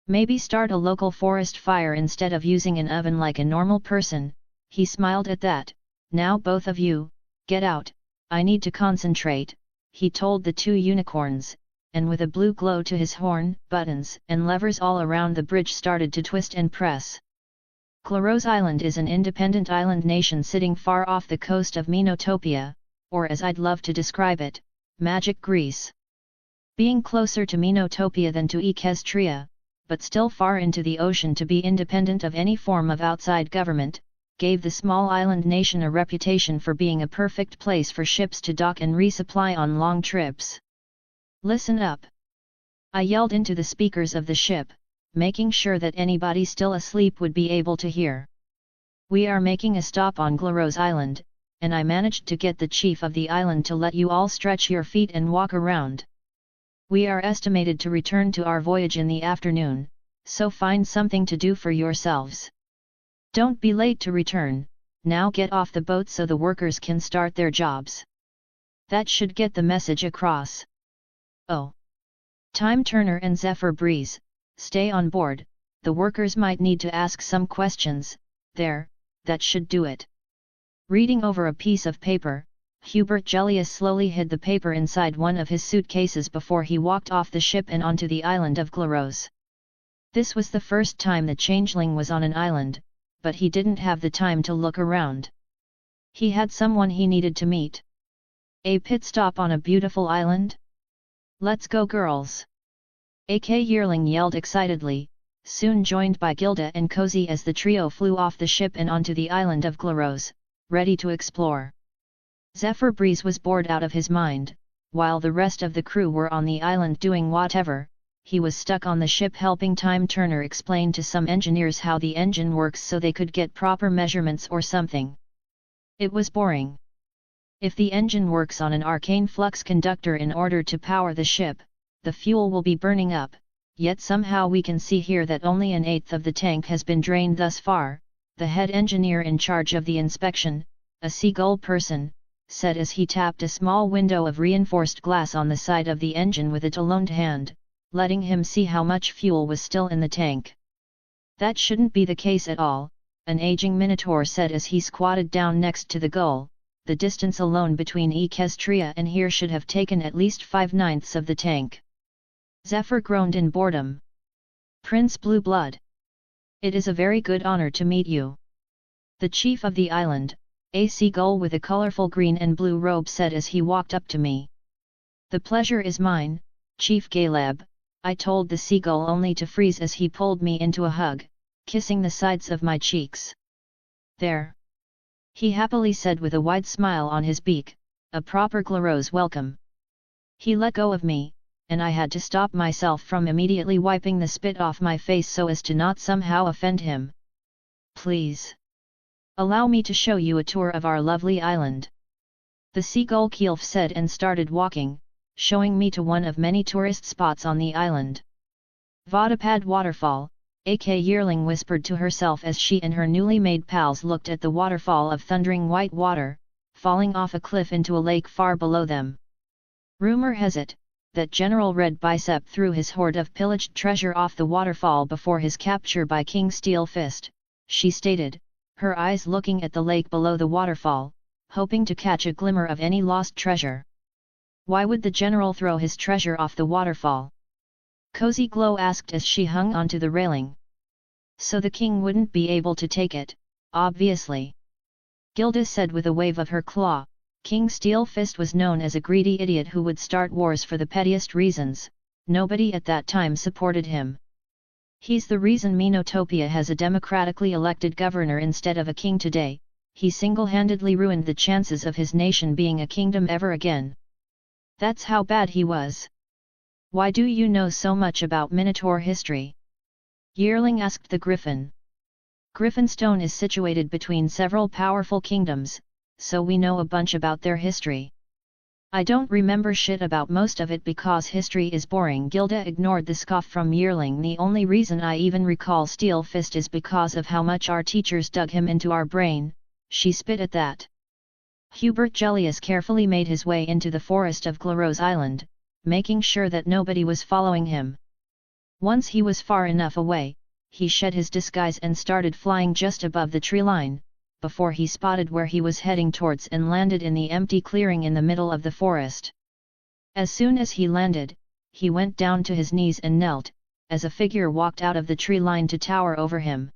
"Maybe start a local forest fire instead of using an oven like a normal person," he smiled at that. "Now both of you, get out, I need to concentrate," he told the 2 unicorns, and with a blue glow to his horn, buttons and levers all around the bridge started to twist and press. Glaros Island is an independent island nation sitting far off the coast of Menotopia, or as I'd love to describe it, Magic Greece. Being closer to Menotopia than to Equestria, but still far into the ocean to be independent of any form of outside government, gave the small island nation a reputation for being a perfect place for ships to dock and resupply on long trips. "Listen up!" I yelled into the speakers of the ship, making sure that anybody still asleep would be able to hear. "We are making a stop on Glaros Island, and I managed to get the chief of the island to let you all stretch your feet and walk around. We are estimated to return to our voyage in the afternoon, so find something to do for yourselves. Don't be late to return. Now get off the boat so the workers can start their jobs." That should get the message across. "Oh. Time Turner and Zephyr Breeze, stay on board, the workers might need to ask some questions." There, that should do it. Reading over a piece of paper, Hubert Gellius slowly hid the paper inside one of his suitcases before he walked off the ship and onto the island of Glaros. This was the first time the changeling was on an island, but he didn't have the time to look around. He had someone he needed to meet. "A pit stop on a beautiful island? Let's go, girls!" AK Yearling yelled excitedly, soon joined by Gilda and Cozy as the trio flew off the ship and onto the island of Glaros, ready to explore. Zephyr Breeze was bored out of his mind, while the rest of the crew were on the island doing whatever. He was stuck on the ship helping Time Turner explain to some engineers how the engine works so they could get proper measurements or something. It was boring. If the engine works on an arcane flux conductor in order to power the ship, the fuel will be burning up, yet somehow we can see here that only an eighth of the tank has been drained thus far," the head engineer in charge of the inspection, a seagull person, said as he tapped a small window of reinforced glass on the side of the engine with a taloned hand, letting him see how much fuel was still in the tank. "That shouldn't be the case at all," an aging minotaur said as he squatted down next to the gull. "The distance alone between Equestria and here should have taken at least 5/9 of the tank." Zephyr groaned in boredom. "Prince Blueblood. It is a very good honor to meet you." The chief of the island, a seagull with a colorful green and blue robe, said as he walked up to me. "The pleasure is mine, Chief Galeb," I told the seagull only to freeze as he pulled me into a hug, kissing the sides of my cheeks. "There," he happily said with a wide smile on his beak, "a proper Glorose welcome." He let go of me, and I had to stop myself from immediately wiping the spit off my face so as to not somehow offend him. "Please allow me to show you a tour of our lovely island," the seagull Keelf said, and started walking, showing me to one of many tourist spots on the island. "Vodapad Waterfall," A.K. Yearling whispered to herself as she and her newly made pals looked at the waterfall of thundering white water, falling off a cliff into a lake far below them. "Rumor has it, that General Red Bicep threw his hoard of pillaged treasure off the waterfall before his capture by King Steel Fist," she stated, her eyes looking at the lake below the waterfall, hoping to catch a glimmer of any lost treasure. "Why would the general throw his treasure off the waterfall?" Cozy Glow asked as she hung onto the railing. "So the king wouldn't be able to take it, obviously," Gilda said with a wave of her claw. King Steel Fist was known as a greedy idiot who would start wars for the pettiest reasons. Nobody at that time supported him. "He's the reason Minotopia has a democratically elected governor instead of a king today. He single-handedly ruined the chances of his nation being a kingdom ever again. That's how bad he was." "Why do you know so much about Minotaur history?" Yearling asked the Griffin. "Griffinstone is situated between several powerful kingdoms, so we know a bunch about their history." "I don't remember shit about most of it because history is boring." Gilda ignored the scoff from Yearling. "The only reason I even recall Steel Fist is because of how much our teachers dug him into our brain," she spit at that. Hubert Gellius carefully made his way into the forest of Glorose Island, making sure that nobody was following him. Once he was far enough away, he shed his disguise and started flying just above the tree line, before he spotted where he was heading towards and landed in the empty clearing in the middle of the forest. As soon as he landed, he went down to his knees and knelt, as a figure walked out of the tree line to tower over him.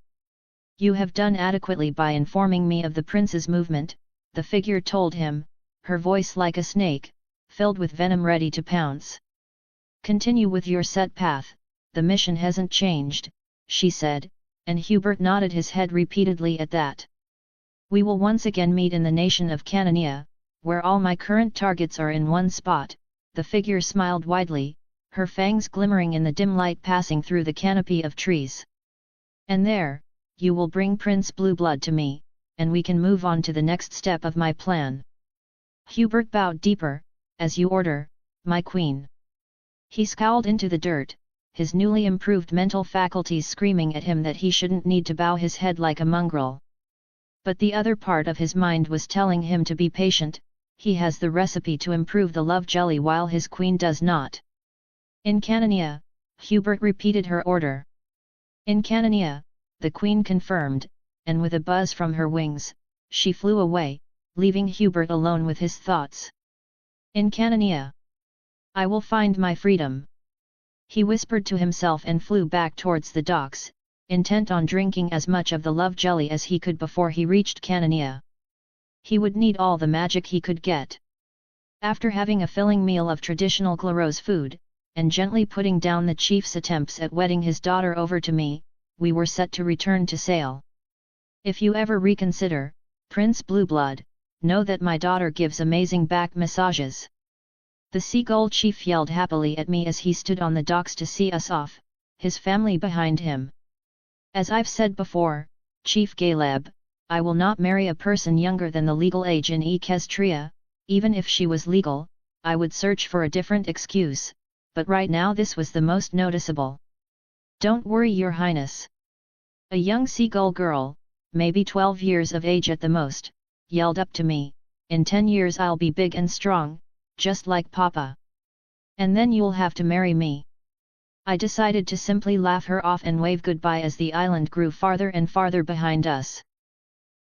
"You have done adequately by informing me of the prince's movement," the figure told him, her voice like a snake, filled with venom ready to pounce. "Continue with your set path, the mission hasn't changed," she said, and Hubert nodded his head repeatedly at that. "We will once again meet in the nation of Canania, where all my current targets are in one spot," the figure smiled widely, her fangs glimmering in the dim light passing through the canopy of trees. "And there, you will bring Prince Blueblood to me, and we can move on to the next step of my plan." Hubert bowed deeper, "As you order, my queen." He scowled into the dirt, his newly improved mental faculties screaming at him that he shouldn't need to bow his head like a mongrel. But the other part of his mind was telling him to be patient. He has the recipe to improve the love jelly while his queen does not. "In Canania," Hubert repeated her order. "In Canania," the queen confirmed, and with a buzz from her wings, she flew away, leaving Hubert alone with his thoughts. "In Canania, I will find my freedom," he whispered to himself and flew back towards the docks, intent on drinking as much of the love jelly as he could before he reached Canania. He would need all the magic he could get. After having a filling meal of traditional Glorose food, and gently putting down the chief's attempts at wedding his daughter over to me, we were set to return to sail. "If you ever reconsider, Prince Blueblood, know that my daughter gives amazing back massages," the seagull chief yelled happily at me as he stood on the docks to see us off, his family behind him. "As I've said before, Chief Galeb, I will not marry a person younger than the legal age in Equestria. Even if she was legal, I would search for a different excuse, but right now this was the most noticeable." Don't worry, Your Highness. A young seagull girl, maybe 12 years of age at the most, yelled up to me, in 10 years I'll be big and strong, just like Papa. And then you'll have to marry me. I decided to simply laugh her off and wave goodbye as the island grew farther and farther behind us.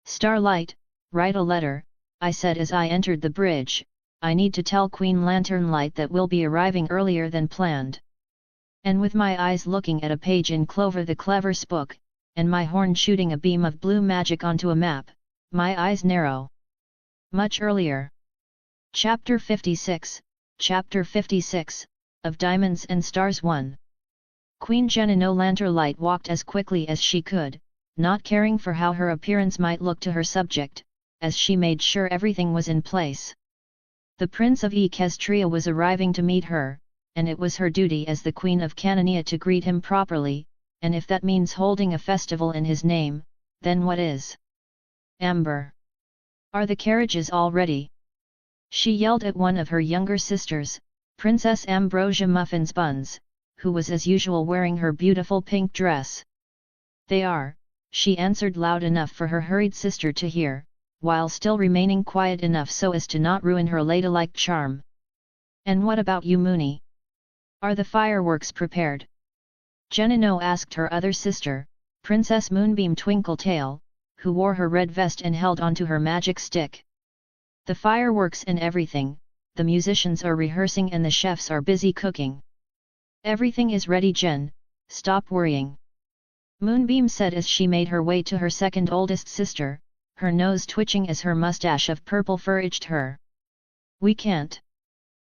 Starlight, write a letter, I said as I entered the bridge. I need to tell Queen Lanternlight that we'll be arriving earlier than planned. And with my eyes looking at a page in Clover the Clever's book, and my horn shooting a beam of blue magic onto a map, my eyes narrow. Much earlier. Chapter 56, of Diamonds and Stars 1. Queen Genino Lanternlight walked as quickly as she could, not caring for how her appearance might look to her subject, as she made sure everything was in place. The Prince of Equestria was arriving to meet her, and it was her duty as the Queen of Canania to greet him properly, and if that means holding a festival in his name, then what is? Amber. Are the carriages all ready? She yelled at one of her younger sisters, Princess Ambrosia Muffins Buns, who was as usual wearing her beautiful pink dress. They are, she answered loud enough for her hurried sister to hear, while still remaining quiet enough so as to not ruin her ladylike charm. And what about you, Moony? Are the fireworks prepared? Genino asked her other sister, Princess Moonbeam Twinkletail, who wore her red vest and held onto her magic stick. The fireworks and everything, the musicians are rehearsing and the chefs are busy cooking. Everything is ready, Jen, stop worrying. Moonbeam said as she made her way to her second oldest sister, her nose twitching as her mustache of purple fur itched her. We can't.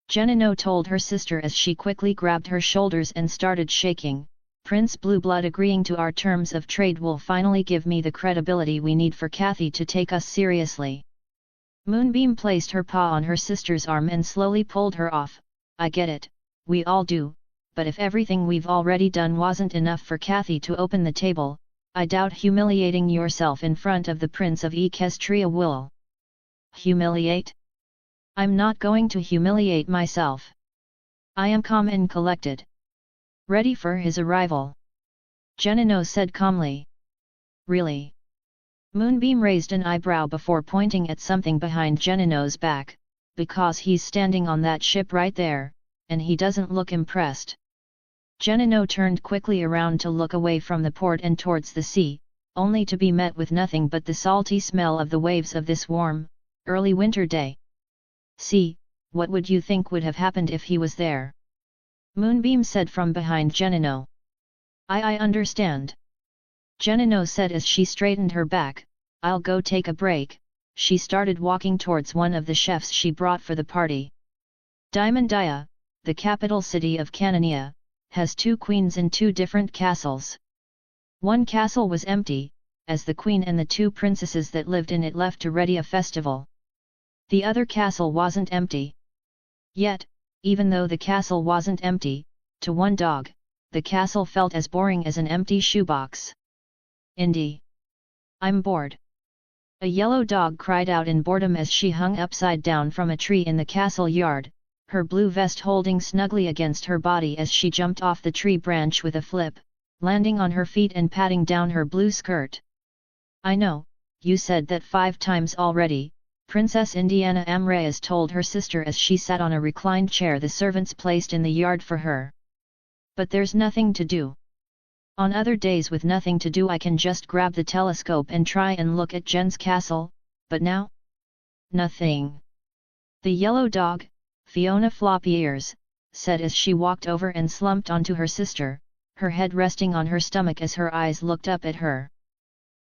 Genino told her sister as she quickly grabbed her shoulders and started shaking. Prince Blueblood agreeing to our terms of trade will finally give me the credibility we need for Kathy to take us seriously. Moonbeam placed her paw on her sister's arm and slowly pulled her off. I get it, we all do, but if everything we've already done wasn't enough for Kathy to open the table, I doubt humiliating yourself in front of the Prince of Equestria will. Humiliate? I'm not going to humiliate myself. I am calm and collected. Ready for his arrival. Genino said calmly. Really? Moonbeam raised an eyebrow before pointing at something behind Genino's back, because he's standing on that ship right there, and he doesn't look impressed. Genino turned quickly around to look away from the port and towards the sea, only to be met with nothing but the salty smell of the waves of this warm, early winter day. See, what would you think would have happened if he was there? Moonbeam said from behind Genino. I understand. Genino said as she straightened her back, I'll go take a break. She started walking towards one of the chefs she brought for the party. Diamondia, the capital city of Canania, has 2 queens in 2 different castles. One castle was empty, as the queen and the 2 princesses that lived in it left to ready a festival. The other castle wasn't empty. Yet, even though the castle wasn't empty, to one dog, the castle felt as boring as an empty shoebox. Indy. I'm bored. A yellow dog cried out in boredom as she hung upside down from a tree in the castle yard, her blue vest holding snugly against her body as she jumped off the tree branch with a flip, landing on her feet and patting down her blue skirt. I know, you said that 5 times already, Princess Indiana Amrayas told her sister as she sat on a reclined chair the servants placed in the yard for her. But there's nothing to do. On other days with nothing to do I can just grab the telescope and try and look at Jen's castle, but now? Nothing. The yellow dog, Fiona Floppy Ears, said as she walked over and slumped onto her sister, her head resting on her stomach as her eyes looked up at her.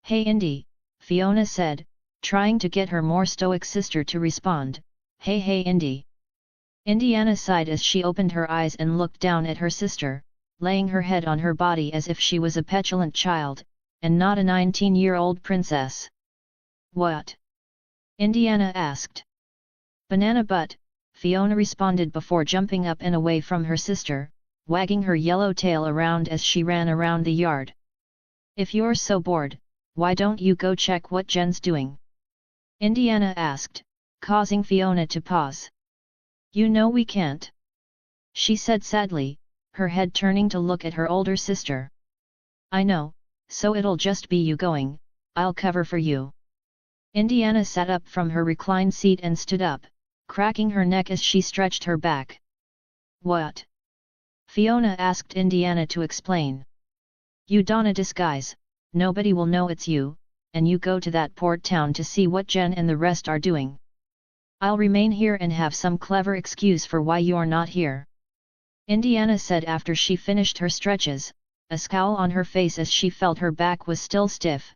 Hey Indy, Fiona said, trying to get her more stoic sister to respond. Hey Indy. Indiana sighed as she opened her eyes and looked down at her sister, laying her head on her body as if she was a petulant child, and not a 19-year-old princess. What? Indiana asked. Banana butt, Fiona responded before jumping up and away from her sister, wagging her yellow tail around as she ran around the yard. If you're so bored, why don't you go check what Jen's doing? Indiana asked, causing Fiona to pause. You know we can't. She said sadly, her head turning to look at her older sister. I know, so it'll just be you going, I'll cover for you. Indiana sat up from her reclined seat and stood up, cracking her neck as she stretched her back. What? Fiona asked Indiana to explain. You don a disguise, nobody will know it's you, and you go to that port town to see what Jen and the rest are doing. I'll remain here and have some clever excuse for why you're not here. Indiana said after she finished her stretches, a scowl on her face as she felt her back was still stiff.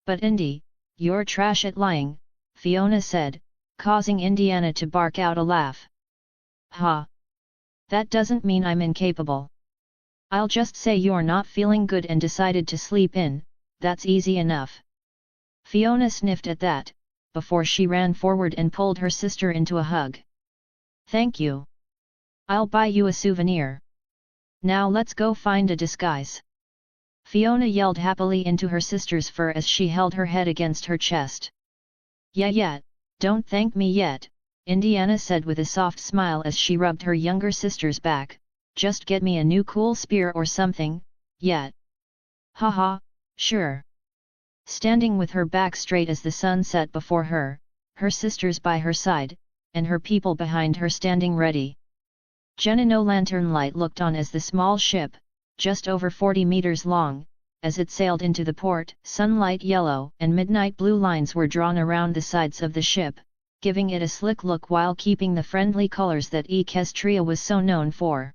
But Indy, you're trash at lying, Fiona said, causing Indiana to bark out a laugh. Ha! That doesn't mean I'm incapable. I'll just say you're not feeling good and decided to sleep in, that's easy enough. Fiona sniffed at that, before she ran forward and pulled her sister into a hug. Thank you. I'll buy you a souvenir. Now let's go find a disguise. Fiona yelled happily into her sister's fur as she held her head against her chest. Yeah, don't thank me yet, Indiana said with a soft smile as she rubbed her younger sister's back, just get me a new cool spear or something, yet. Haha, sure. Standing with her back straight as the sun set before her, her sisters by her side, and her people behind her standing ready. Jen and no lantern light looked on as the small ship, just over 40 meters long, as it sailed into the port. Sunlight yellow and midnight blue lines were drawn around the sides of the ship, giving it a slick look while keeping the friendly colors that Equestria was so known for.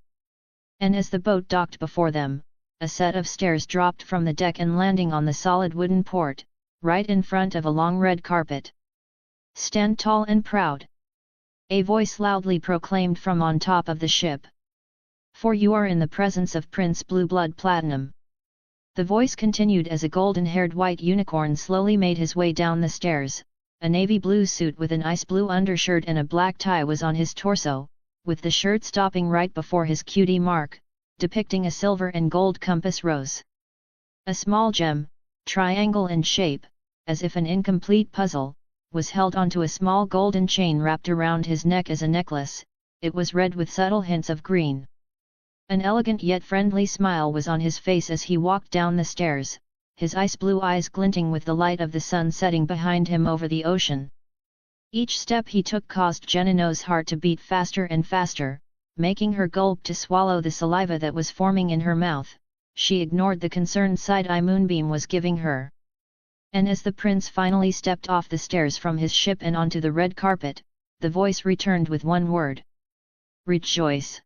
And as the boat docked before them, a set of stairs dropped from the deck and landing on the solid wooden port, right in front of a long red carpet. Stand tall and proud. A voice loudly proclaimed from on top of the ship. For you are in the presence of Prince Blueblood Platinum. The voice continued as a golden-haired white unicorn slowly made his way down the stairs. A navy blue suit with an ice blue undershirt and a black tie was on his torso, with the shirt stopping right before his cutie mark, depicting a silver and gold compass rose. A small gem, triangle in shape, as if an incomplete puzzle, was held onto a small golden chain wrapped around his neck as a necklace. It was red with subtle hints of green. An elegant yet friendly smile was on his face as he walked down the stairs, his ice blue eyes glinting with the light of the sun setting behind him over the ocean. Each step he took caused Jenino's heart to beat faster and faster, making her gulp to swallow the saliva that was forming in her mouth. She ignored the concerned side-eye Moonbeam was giving her. And as the prince finally stepped off the stairs from his ship and onto the red carpet, the voice returned with one word. Rejoice!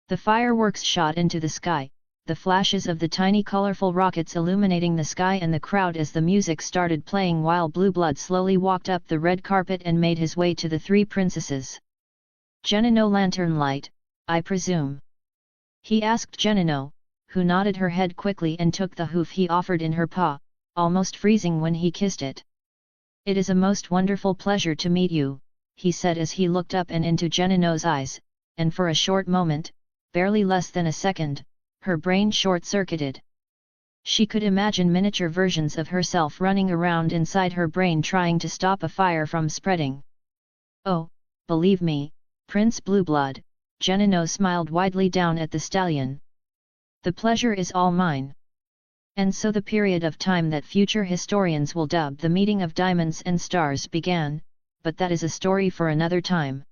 The fireworks shot into the sky, the flashes of the tiny colorful rockets illuminating the sky and the crowd as the music started playing while Blueblood slowly walked up the red carpet and made his way to the three princesses. Jenino lantern light, I presume? He asked Jenino, who nodded her head quickly and took the hoof he offered in her paw, almost freezing when he kissed it. It is a most wonderful pleasure to meet you, he said as he looked up and into Jenino's eyes, and for a short moment, barely less than a second, her brain short-circuited. She could imagine miniature versions of herself running around inside her brain trying to stop a fire from spreading. Oh, believe me, Prince Blueblood, Jenino smiled widely down at the stallion. The pleasure is all mine. And so the period of time that future historians will dub the meeting of diamonds and stars began, but that is a story for another time.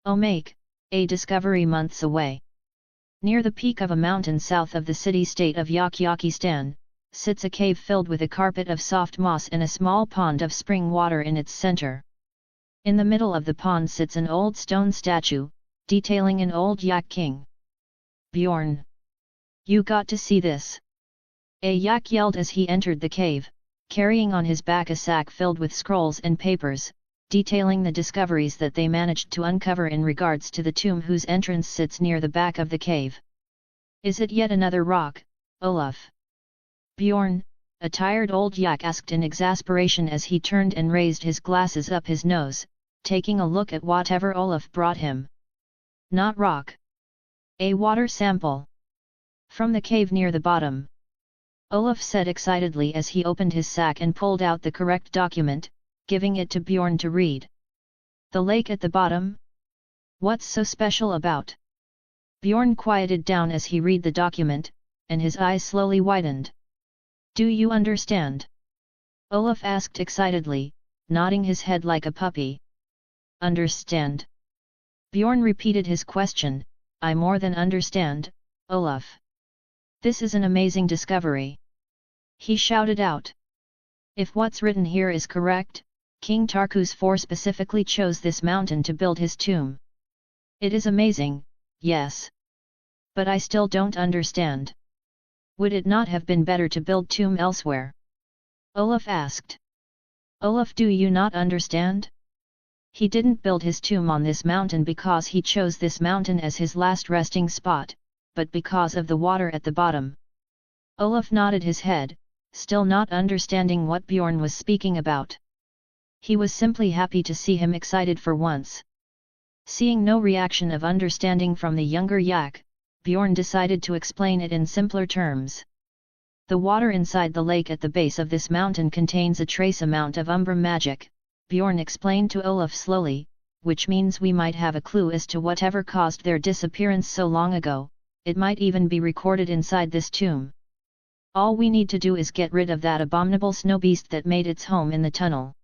Omake, a discovery months away. Near the peak of a mountain south of the city-state of Yakyakistan, sits a cave filled with a carpet of soft moss and a small pond of spring water in its center. In the middle of the pond sits an old stone statue, detailing an old yak king. Bjorn! You got to see this! A yak yelled as he entered the cave, carrying on his back a sack filled with scrolls and papers, detailing the discoveries that they managed to uncover in regards to the tomb whose entrance sits near the back of the cave. Is it yet another rock, Olaf? Bjorn, a tired old yak asked in exasperation as he turned and raised his glasses up his nose, taking a look at whatever Olaf brought him. Not rock. A water sample. From the cave near the bottom. Olaf said excitedly as he opened his sack and pulled out the correct document, giving it to Bjorn to read. The lake at the bottom? What's so special about? Bjorn quieted down as he read the document, and his eyes slowly widened. "Do you understand?" Olaf asked excitedly, nodding his head like a puppy. "Understand?" Bjorn repeated his question. "I more than understand, Olaf. This is an amazing discovery," he shouted out. "If what's written here is correct, King Tarku's IV specifically chose this mountain to build his tomb. It is amazing, yes. But I still don't understand. Would it not have been better to build tomb elsewhere?" Olaf asked. "Olaf, do you not understand? He didn't build his tomb on this mountain because he chose this mountain as his last resting spot, but because of the water at the bottom." Olaf nodded his head, still not understanding what Bjorn was speaking about. He was simply happy to see him excited for once. Seeing no reaction of understanding from the younger yak, Bjorn decided to explain it in simpler terms. "The water inside the lake at the base of this mountain contains a trace amount of Umbra magic," Bjorn explained to Olaf slowly, "which means we might have a clue as to whatever caused their disappearance so long ago. It might even be recorded inside this tomb. All we need to do is get rid of that abominable snow beast that made its home in the tunnel.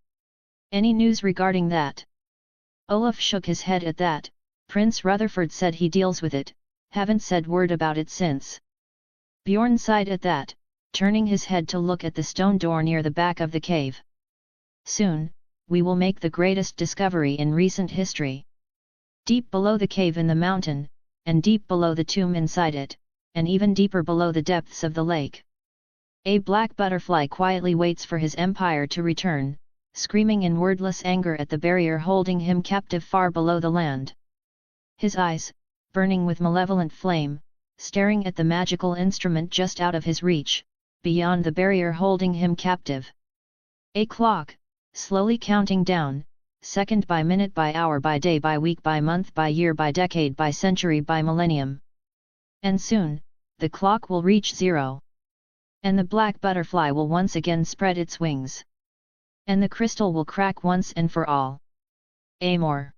Any news regarding that?" Olaf shook his head at that. "Prince Rutherford said he deals with it, haven't said word about it since." Bjorn sighed at that, turning his head to look at the stone door near the back of the cave. "Soon, we will make the greatest discovery in recent history. Deep below the cave in the mountain, and deep below the tomb inside it, and even deeper below the depths of the lake. A black butterfly quietly waits for his empire to return, screaming in wordless anger at the barrier holding him captive far below the land. His eyes, burning with malevolent flame, staring at the magical instrument just out of his reach, beyond the barrier holding him captive. A clock, slowly counting down, second by minute by hour by day by week by month by year by decade by century by millennium. And soon, the clock will reach 0. And the black butterfly will once again spread its wings. And the crystal will crack once and for all. Amor.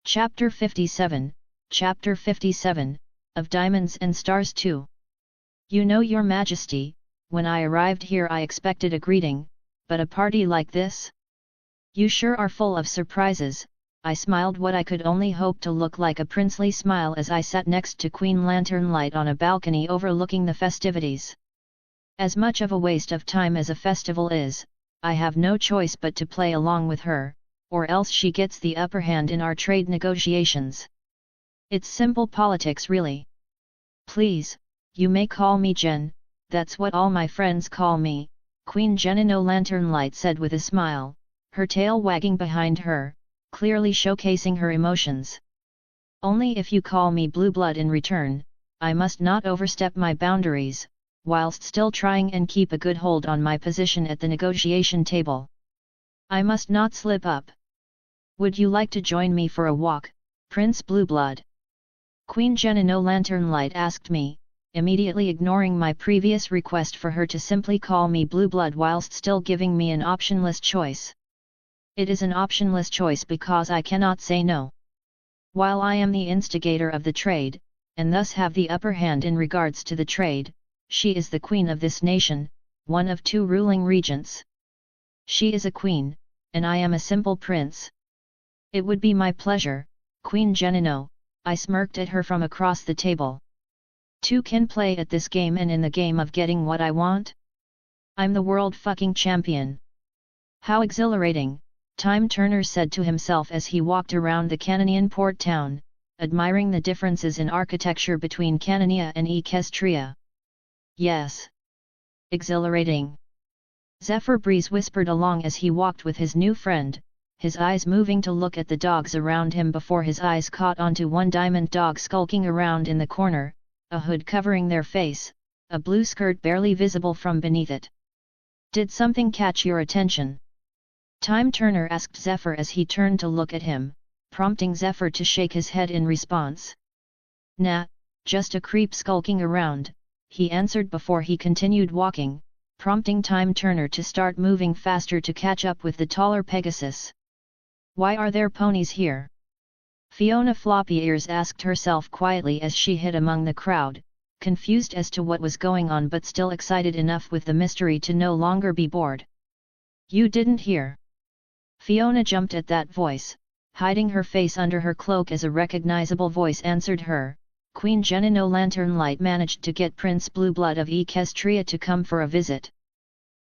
Chapter 57, Chapter 57, of Diamonds and Stars 2. "You know, Your Majesty, when I arrived here I expected a greeting, but a party like this? You sure are full of surprises." I smiled what I could only hope to look like a princely smile as I sat next to Queen Lanternlight on a balcony overlooking the festivities. As much of a waste of time as a festival is, I have no choice but to play along with her, or else she gets the upper hand in our trade negotiations. It's simple politics really. "Please, you may call me Jen, that's what all my friends call me," Queen Genino Lanternlight said with a smile, her tail wagging behind her, clearly showcasing her emotions. "Only if you call me Blueblood in return, I must not overstep my boundaries, whilst still trying and keep a good hold on my position at the negotiation table. I must not slip up. Would you like to join me for a walk, Prince Blueblood?" Queen Genino Lanternlight asked me, immediately ignoring my previous request for her to simply call me Blueblood whilst still giving me an optionless choice. It is an optionless choice because I cannot say no. While I am the instigator of the trade, and thus have the upper hand in regards to the trade, she is the queen of this nation, one of 2 ruling regents. She is a queen, and I am a simple prince. "It would be my pleasure, Queen Genino," I smirked at her from across the table. "Two can play at this game and in the game of getting what I want? I'm the world fucking champion. How exhilarating," Time Turner said to himself as he walked around the Canonian port town, admiring the differences in architecture between Canonia and Equestria. "Yes. Exhilarating." Zephyr Breeze whispered along as he walked with his new friend, his eyes moving to look at the dogs around him before his eyes caught onto one diamond dog skulking around in the corner, a hood covering their face, a blue skirt barely visible from beneath it. "Did something catch your attention?" Time Turner asked Zephyr as he turned to look at him, prompting Zephyr to shake his head in response. "Nah, just a creep skulking around," he answered before he continued walking, prompting Time Turner to start moving faster to catch up with the taller Pegasus. "Why are there ponies here?" Fiona Floppy Ears asked herself quietly as she hid among the crowd, confused as to what was going on but still excited enough with the mystery to no longer be bored. "You didn't hear?" Fiona jumped at that voice, hiding her face under her cloak as a recognizable voice answered her. Queen Genino Lanternlight managed to get Prince Blueblood of Equestria to come for a visit.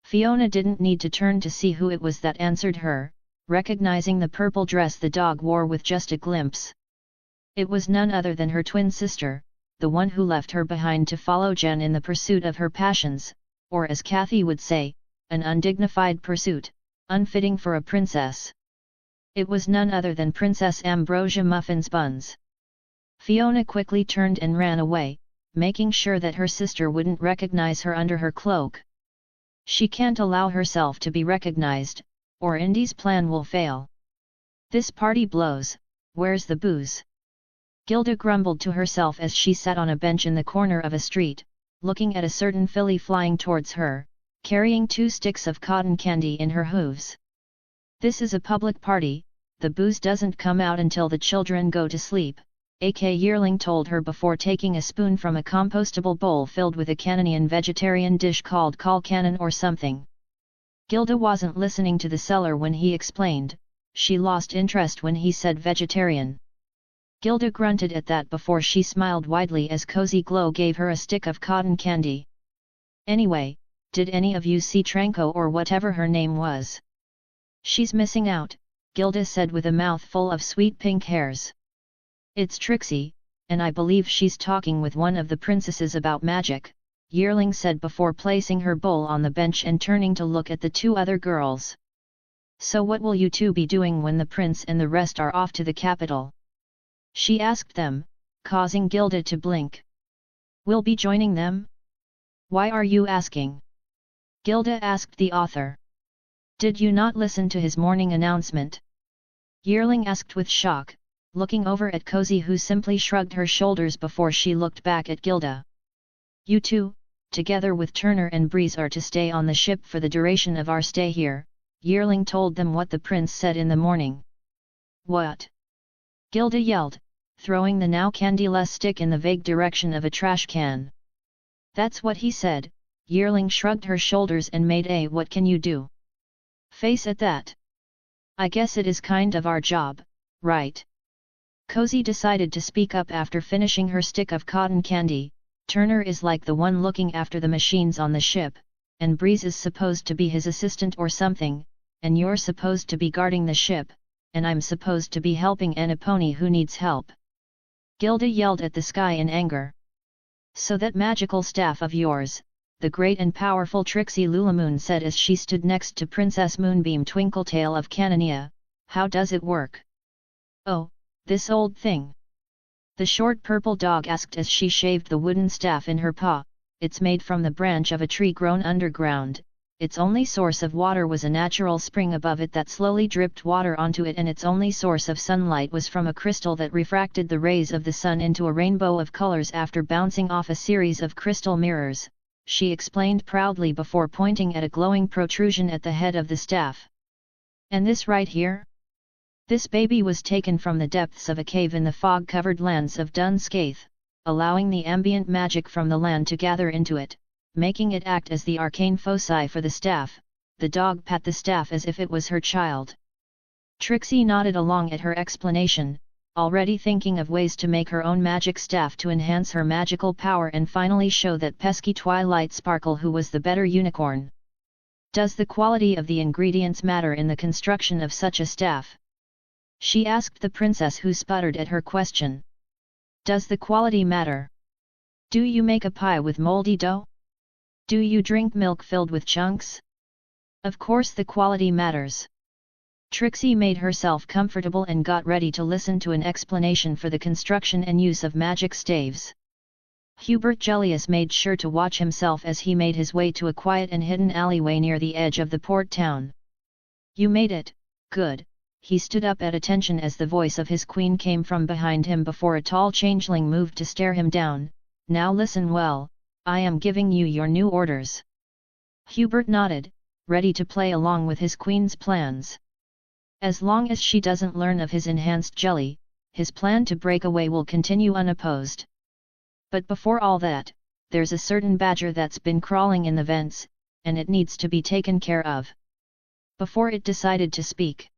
Fiona didn't need to turn to see who it was that answered her, recognizing the purple dress the dog wore with just a glimpse. It was none other than her twin sister, the one who left her behind to follow Jen in the pursuit of her passions, or as Kathy would say, an undignified pursuit, unfitting for a princess. It was none other than Princess Ambrosia Muffins Buns. Fiona quickly turned and ran away, making sure that her sister wouldn't recognize her under her cloak. She can't allow herself to be recognized, or Indy's plan will fail. "This party blows, where's the booze?" Gilda grumbled to herself as she sat on a bench in the corner of a street, looking at a certain filly flying towards her, carrying 2 sticks of cotton candy in her hooves. "This is a public party, the booze doesn't come out until the children go to sleep," A.K. Yearling told her before taking a spoon from a compostable bowl filled with a Canonian vegetarian dish called Colcannon or something. Gilda wasn't listening to the seller when he explained, she lost interest when he said vegetarian. Gilda grunted at that before she smiled widely as Cozy Glow gave her a stick of cotton candy. "Anyway, did any of you see Tranko or whatever her name was?" "She's missing out," Gilda said with a mouthful of sweet pink hairs. "It's Trixie, and I believe she's talking with one of the princesses about magic," Yearling said before placing her bowl on the bench and turning to look at the 2 other girls. "So what will you 2 be doing when the prince and the rest are off to the capital?" she asked them, causing Gilda to blink. "We'll be joining them?" "Why are you asking?" Gilda asked the author. "Did you not listen to his morning announcement?" Yearling asked with shock, looking over at Cozy, who simply shrugged her shoulders before she looked back at Gilda. "You 2, together with Turner and Breeze, are to stay on the ship for the duration of our stay here," Yearling told them what the prince said in the morning. "What?" Gilda yelled, throwing the now candyless stick in the vague direction of a trash can. "That's what he said," Yearling shrugged her shoulders and made a "what can you do?" face at that. "I guess it is kind of our job, right?" Cozy decided to speak up after finishing her stick of cotton candy. "Turner is like the one looking after the machines on the ship, and Breeze is supposed to be his assistant or something, and you're supposed to be guarding the ship, and I'm supposed to be helping Annaponi who needs help." Gilda yelled at the sky in anger. "So that magical staff of yours," the great and powerful Trixie Lulamoon said as she stood next to Princess Moonbeam Twinkletail of Canonia, "how does it work?" "Oh, this old thing?" the short purple dog asked as she shaved the wooden staff in her paw. "It's made from the branch of a tree grown underground. Its only source of water was a natural spring above it that slowly dripped water onto it, and its only source of sunlight was from a crystal that refracted the rays of the sun into a rainbow of colors after bouncing off a series of crystal mirrors," she explained proudly before pointing at a glowing protrusion at the head of the staff. "And this right here? This baby was taken from the depths of a cave in the fog-covered lands of Dunscaith, allowing the ambient magic from the land to gather into it, making it act as the arcane foci for the staff." The dog pat the staff as if it was her child. Trixie nodded along at her explanation, already thinking of ways to make her own magic staff to enhance her magical power and finally show that pesky Twilight Sparkle who was the better unicorn. "Does the quality of the ingredients matter in the construction of such a staff?" she asked the princess, who sputtered at her question. "Does the quality matter? Do you make a pie with moldy dough? Do you drink milk filled with chunks? Of course the quality matters." Trixie made herself comfortable and got ready to listen to an explanation for the construction and use of magic staves. Hubert Gellius made sure to watch himself as he made his way to a quiet and hidden alleyway near the edge of the port town. "You made it, good." He stood up at attention as the voice of his queen came from behind him before a tall changeling moved to stare him down. "Now listen well, I am giving you your new orders." Hubert nodded, ready to play along with his queen's plans. As long as she doesn't learn of his enhanced jelly, his plan to break away will continue unopposed. But before all that, there's a certain badger that's been crawling in the vents, and it needs to be taken care of. Before it decided to speak.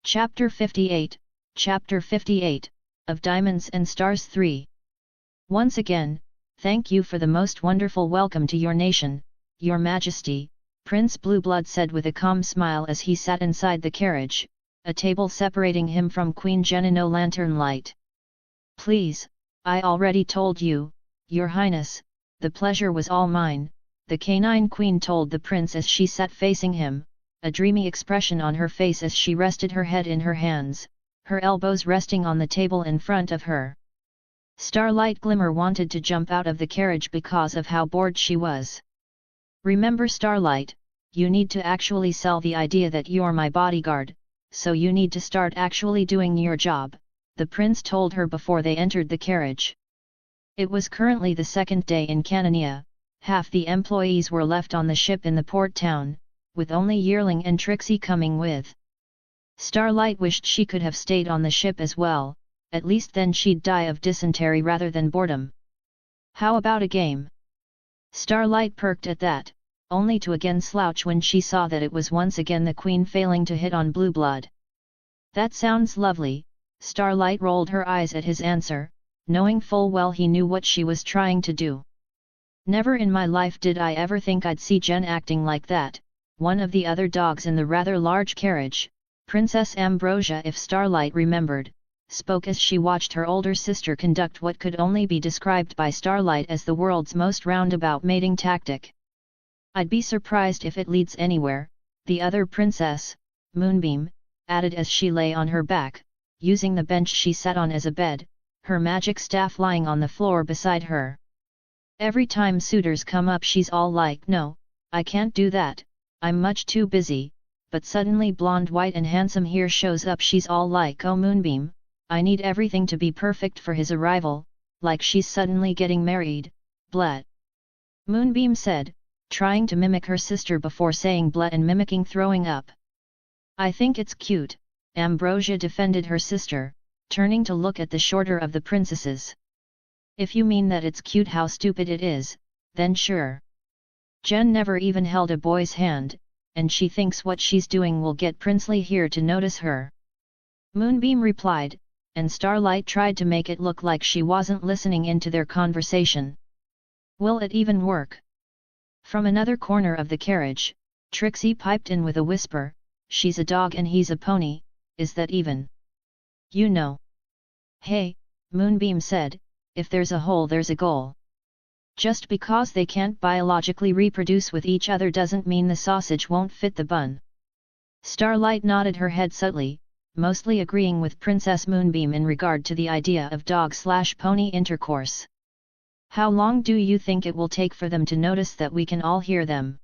Chapter 58, of Diamonds and Stars 3. Once again, thank you for the most wonderful welcome to your nation, Your Majesty, Prince Blueblood said with a calm smile as he sat inside the carriage, a table separating him from Queen Genino lantern light. Please, I already told you, Your Highness, the pleasure was all mine, the canine queen told the prince as she sat facing him, a dreamy expression on her face as she rested her head in her hands, her elbows resting on the table in front of her. Starlight Glimmer wanted to jump out of the carriage because of how bored she was. Remember Starlight, you need to actually sell the idea that you're my bodyguard, so you need to start actually doing your job, the prince told her before they entered the carriage. It was currently the second day in Canania, half the employees were left on the ship in the port town, with only Yearling and Trixie coming with. Starlight wished she could have stayed on the ship as well, at least then she'd die of dysentery rather than boredom. How about a game? Starlight perked at that, only to again slouch when she saw that it was once again the queen failing to hit on Blueblood. That sounds lovely, Starlight rolled her eyes at his answer, knowing full well he knew what she was trying to do. Never in my life did I ever think I'd see Jen acting like that, one of the other dogs in the rather large carriage, Princess Ambrosia if Starlight remembered, spoke as she watched her older sister conduct what could only be described by Starlight as the world's most roundabout mating tactic. I'd be surprised if it leads anywhere, the other princess, Moonbeam, added as she lay on her back, using the bench she sat on as a bed, her magic staff lying on the floor beside her. Every time suitors come up she's all like, no, I can't do that, I'm much too busy, but suddenly blonde white and handsome here shows up she's all like, oh Moonbeam, I need everything to be perfect for his arrival, like she's suddenly getting married, bleh. Moonbeam said, trying to mimic her sister before saying bleh and mimicking throwing up. I think it's cute, Ambrosia defended her sister, turning to look at the shorter of the princesses. If you mean that it's cute how stupid it is, then sure. Jen never even held a boy's hand, and she thinks what she's doing will get Princely here to notice her. Moonbeam replied, and Starlight tried to make it look like she wasn't listening into their conversation. Will it even work? From another corner of the carriage, Trixie piped in with a whisper, she's a dog and he's a pony, is that even? You know. Hey, Moonbeam said, if there's a hole there's a goal. Just because they can't biologically reproduce with each other doesn't mean the sausage won't fit the bun. Starlight nodded her head subtly, mostly agreeing with Princess Moonbeam in regard to the idea of dog/pony intercourse. How long do you think it will take for them to notice that we can all hear them?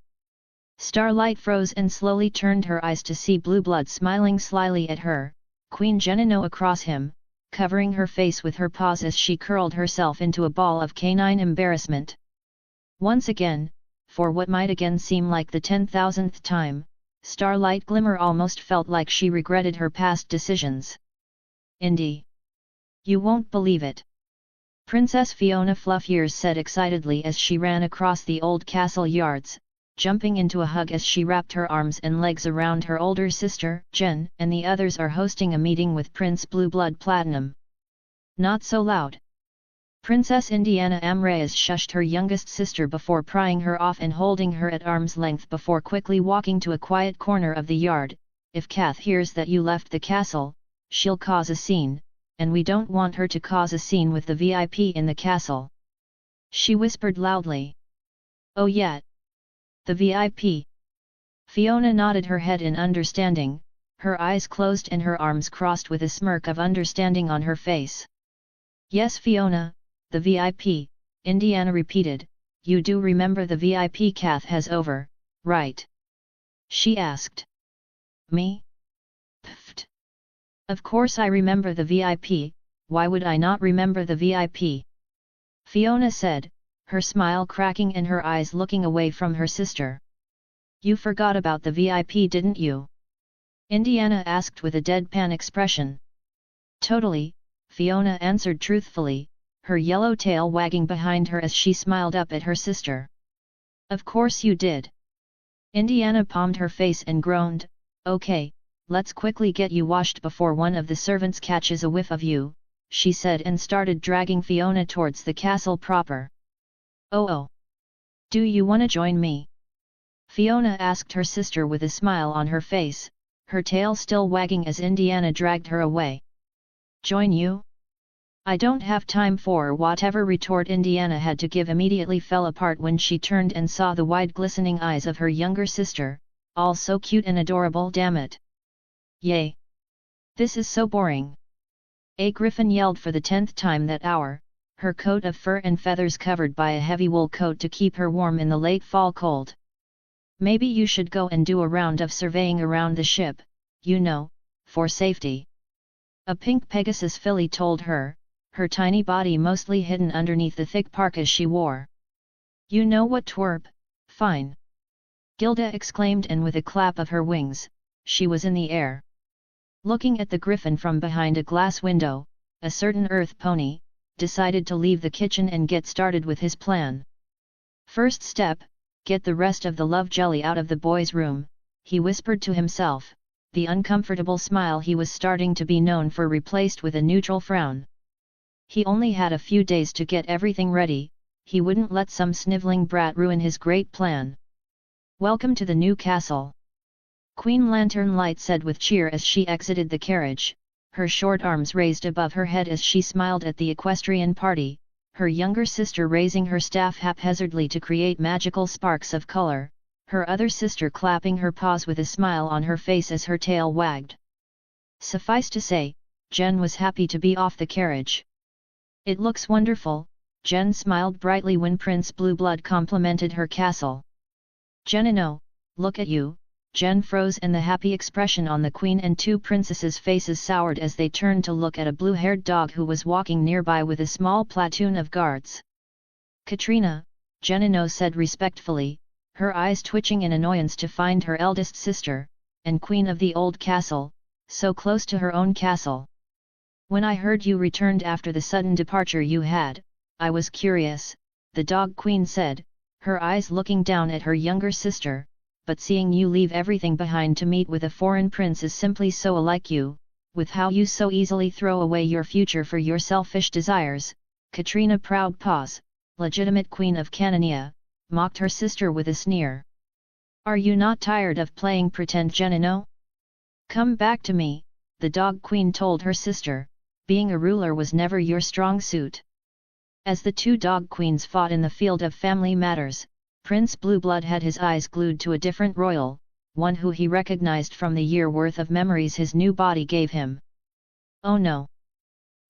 Starlight froze and slowly turned her eyes to see Blueblood smiling slyly at her, Queen Genino across him, covering her face with her paws as she curled herself into a ball of canine embarrassment. Once again, for what might again seem like the 10,000th time, Starlight Glimmer almost felt like she regretted her past decisions. Indy. You won't believe it. Princess Fiona Fluffiers said excitedly as she ran across the old castle yards, jumping into a hug as she wrapped her arms and legs around her older sister, Jen, and the others are hosting a meeting with Prince Blueblood Platinum. Not so loud. Princess Indiana Amrayas shushed her youngest sister before prying her off and holding her at arm's length before quickly walking to a quiet corner of the yard. If Kath hears that you left the castle, she'll cause a scene, and we don't want her to cause a scene with the VIP in the castle. She whispered loudly. Oh yeah. The VIP. Fiona nodded her head in understanding, her eyes closed and her arms crossed with a smirk of understanding on her face. Yes Fiona, the VIP, Indiana repeated, you do remember the VIP Kath has over, right? She asked. Me? Pfft. Of course I remember the VIP, why would I not remember the VIP? Fiona said, her smile cracking and her eyes looking away from her sister. You forgot about the VIP didn't you? Indiana asked with a deadpan expression. Totally, Fiona answered truthfully, her yellow tail wagging behind her as she smiled up at her sister. "Of course you did." Indiana palmed her face and groaned, "Okay, let's quickly get you washed before one of the servants catches a whiff of you," she said and started dragging Fiona towards the castle proper. Oh. Do you wanna join me?" Fiona asked her sister with a smile on her face, her tail still wagging as Indiana dragged her away. "Join you? I don't have time for whatever retort Indiana had to give immediately fell apart when she turned and saw the wide glistening eyes of her younger sister, all so cute and adorable, damn it. Yay! This is so boring. A griffin yelled for the 10th time that hour, her coat of fur and feathers covered by a heavy wool coat to keep her warm in the late fall cold. "Maybe you should go and do a round of surveying around the ship, you know, for safety." A pink Pegasus filly told her, her tiny body mostly hidden underneath the thick parka she wore. "You know what, twerp, fine!" Gilda exclaimed, and with a clap of her wings, she was in the air. Looking at the griffin from behind a glass window, a certain earth pony decided to leave the kitchen and get started with his plan. "First step, get the rest of the love jelly out of the boy's room," he whispered to himself, the uncomfortable smile he was starting to be known for replaced with a neutral frown. He only had a few days to get everything ready, he wouldn't let some sniveling brat ruin his great plan. "Welcome to the new castle," Queen Lanternlight said with cheer as she exited the carriage, her short arms raised above her head as she smiled at the equestrian party, her younger sister raising her staff haphazardly to create magical sparks of color, her other sister clapping her paws with a smile on her face as her tail wagged. Suffice to say, Jen was happy to be off the carriage. "It looks wonderful," Jen smiled brightly when Prince Blueblood complimented her castle. "Jenino, look at you," Jen froze, and the happy expression on the queen and two princesses' faces soured as they turned to look at a blue-haired dog who was walking nearby with a small platoon of guards. "Katrina," Jenino said respectfully, her eyes twitching in annoyance to find her eldest sister, and queen of the old castle, so close to her own castle. "When I heard you returned after the sudden departure you had, I was curious," the dog queen said, her eyes looking down at her younger sister, "but seeing you leave everything behind to meet with a foreign prince is simply so unlike you, with how you so easily throw away your future for your selfish desires." Katrina Proud Paws, legitimate queen of Canania, mocked her sister with a sneer. "Are you not tired of playing pretend, Jenino? Come back to me," the dog queen told her sister, "being a ruler was never your strong suit." As the two dog queens fought in the field of family matters, Prince Blueblood had his eyes glued to a different royal, one who he recognized from the year worth of memories his new body gave him. "Oh no!"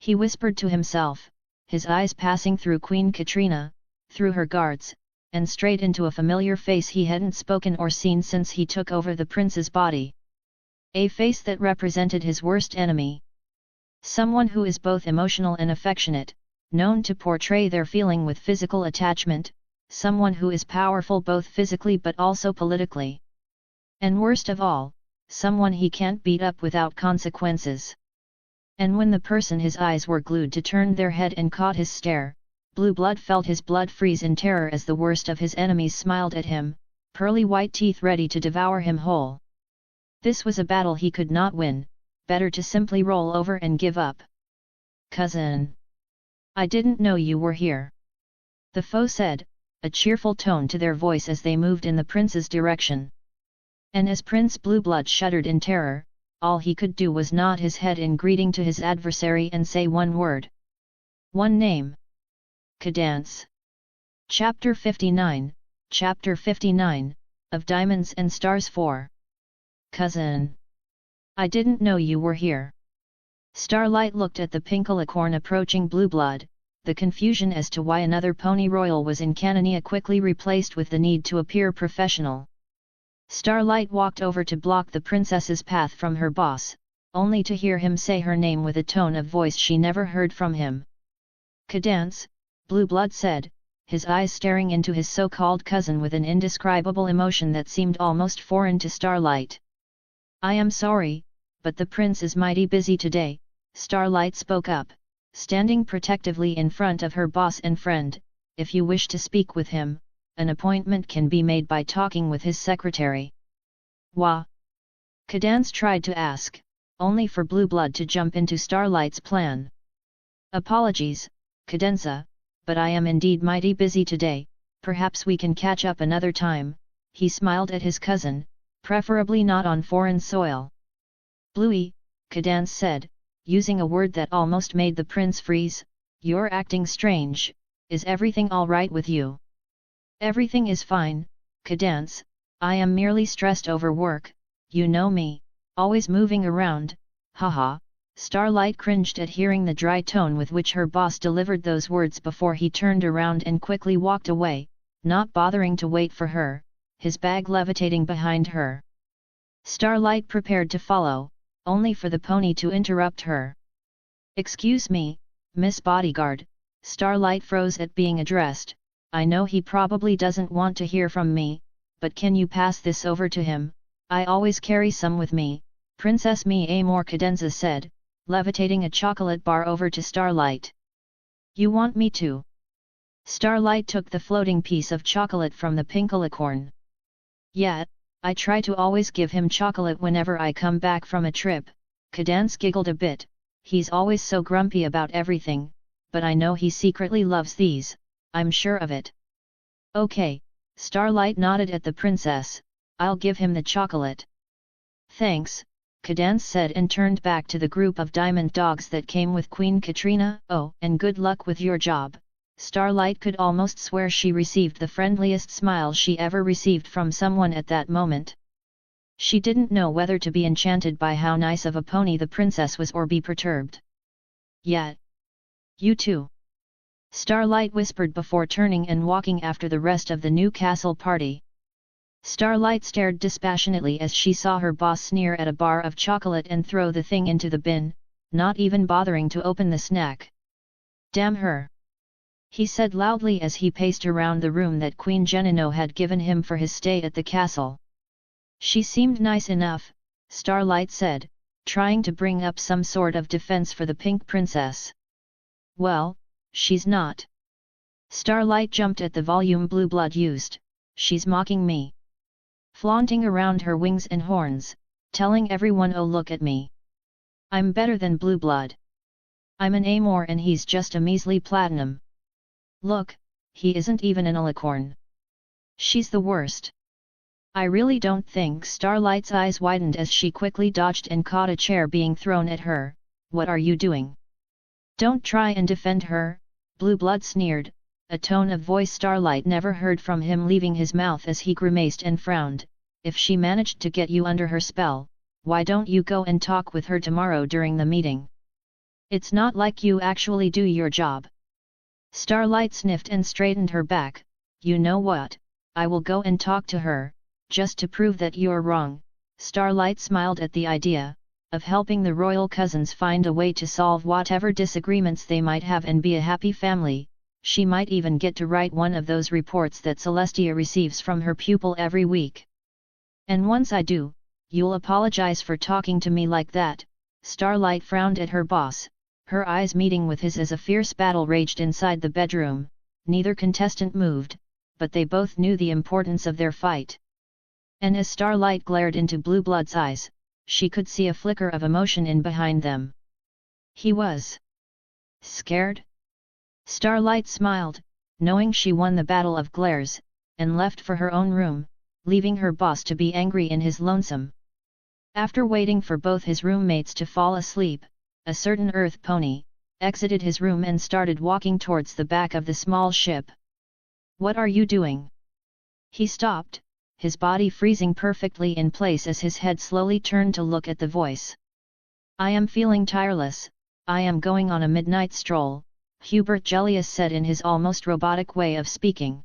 he whispered to himself, his eyes passing through Queen Katrina, through her guards, and straight into a familiar face he hadn't spoken or seen since he took over the prince's body. A face that represented his worst enemy. Someone who is both emotional and affectionate, known to portray their feeling with physical attachment, someone who is powerful both physically but also politically. And worst of all, someone he can't beat up without consequences. And when the person his eyes were glued to turned their head and caught his stare, Blueblood felt his blood freeze in terror as the worst of his enemies smiled at him, pearly white teeth ready to devour him whole. This was a battle he could not win, better to simply roll over and give up. "Cousin! I didn't know you were here," the foe said, a cheerful tone to their voice as they moved in the prince's direction. And as Prince Blueblood shuddered in terror, all he could do was nod his head in greeting to his adversary and say one word. One name. Cadance. Chapter 59, Chapter 59, of Diamonds and Stars 4. "Cousin! I didn't know you were here." Starlight looked at the Pinkalicorn approaching Blueblood, the confusion as to why another pony royal was in Canania quickly replaced with the need to appear professional. Starlight walked over to block the princess's path from her boss, only to hear him say her name with a tone of voice she never heard from him. "Cadance," Blueblood said, his eyes staring into his so-called cousin with an indescribable emotion that seemed almost foreign to Starlight. "I am sorry, but the prince is mighty busy today," Starlight spoke up, standing protectively in front of her boss and friend. If you wish to speak with him, an appointment can be made by talking with his secretary. Wah! Cadance tried to ask, only for Blueblood to jump into Starlight's plan. Apologies, Cadenza, but I am indeed mighty busy today, perhaps we can catch up another time, he smiled at his cousin, preferably not on foreign soil. Bluey, Cadance said, using a word that almost made the prince freeze, you're acting strange, is everything all right with you? Everything is fine, Cadance, I am merely stressed over work, you know me, always moving around, haha. Starlight cringed at hearing the dry tone with which her boss delivered those words before he turned around and quickly walked away, not bothering to wait for her, his bag levitating behind her. Starlight prepared to follow, only for the pony to interrupt her. Excuse me, Miss Bodyguard, Starlight froze at being addressed, I know he probably doesn't want to hear from me, but can you pass this over to him? I always carry some with me, Princess Me Amor Cadenza said, levitating a chocolate bar over to Starlight. You want me to? Starlight took the floating piece of chocolate from the pink alicorn. Yeah, I try to always give him chocolate whenever I come back from a trip, Cadance giggled a bit, he's always so grumpy about everything, but I know he secretly loves these, I'm sure of it. Okay, Starlight nodded at the princess, I'll give him the chocolate. Thanks, Cadance said and turned back to the group of diamond dogs that came with Queen Katrina. Oh, and good luck with your job. Starlight could almost swear she received the friendliest smile she ever received from someone at that moment. She didn't know whether to be enchanted by how nice of a pony the princess was or be perturbed. Yeah. You too. Starlight whispered before turning and walking after the rest of the new castle party. Starlight stared dispassionately as she saw her boss sneer at a bar of chocolate and throw the thing into the bin, not even bothering to open the snack. Damn her! He said loudly as he paced around the room that Queen Genino had given him for his stay at the castle. She seemed nice enough, Starlight said, trying to bring up some sort of defense for the pink princess. Well, she's not. Starlight jumped at the volume Blueblood used, she's mocking me. Flaunting around her wings and horns, telling everyone oh look at me. I'm better than Blueblood. I'm an Amor and he's just a measly platinum. Look, he isn't even an alicorn. She's the worst. I really don't think. Starlight's eyes widened as she quickly dodged and caught a chair being thrown at her. What are you doing? Don't try and defend her, Blueblood sneered, a tone of voice Starlight never heard from him leaving his mouth as he grimaced and frowned. If she managed to get you under her spell, why don't you go and talk with her tomorrow during the meeting? It's not like you actually do your job. Starlight sniffed and straightened her back. You know what, I will go and talk to her, just to prove that you're wrong. Starlight smiled at the idea of helping the royal cousins find a way to solve whatever disagreements they might have and be a happy family. She might even get to write one of those reports that Celestia receives from her pupil every week. And once I do, you'll apologize for talking to me like that. Starlight frowned at her boss, her eyes meeting with his as a fierce battle raged inside the bedroom. Neither contestant moved, but they both knew the importance of their fight. And as Starlight glared into Blueblood's eyes, she could see a flicker of emotion in behind them. He was scared? Starlight smiled, knowing she won the battle of glares, and left for her own room, leaving her boss to be angry in his lonesome. After waiting for both his roommates to fall asleep, a certain earth pony exited his room and started walking towards the back of the small ship. What are you doing? He stopped, his body freezing perfectly in place as his head slowly turned to look at the voice. I am feeling tireless, I am going on a midnight stroll, Hubert Gellius said in his almost robotic way of speaking.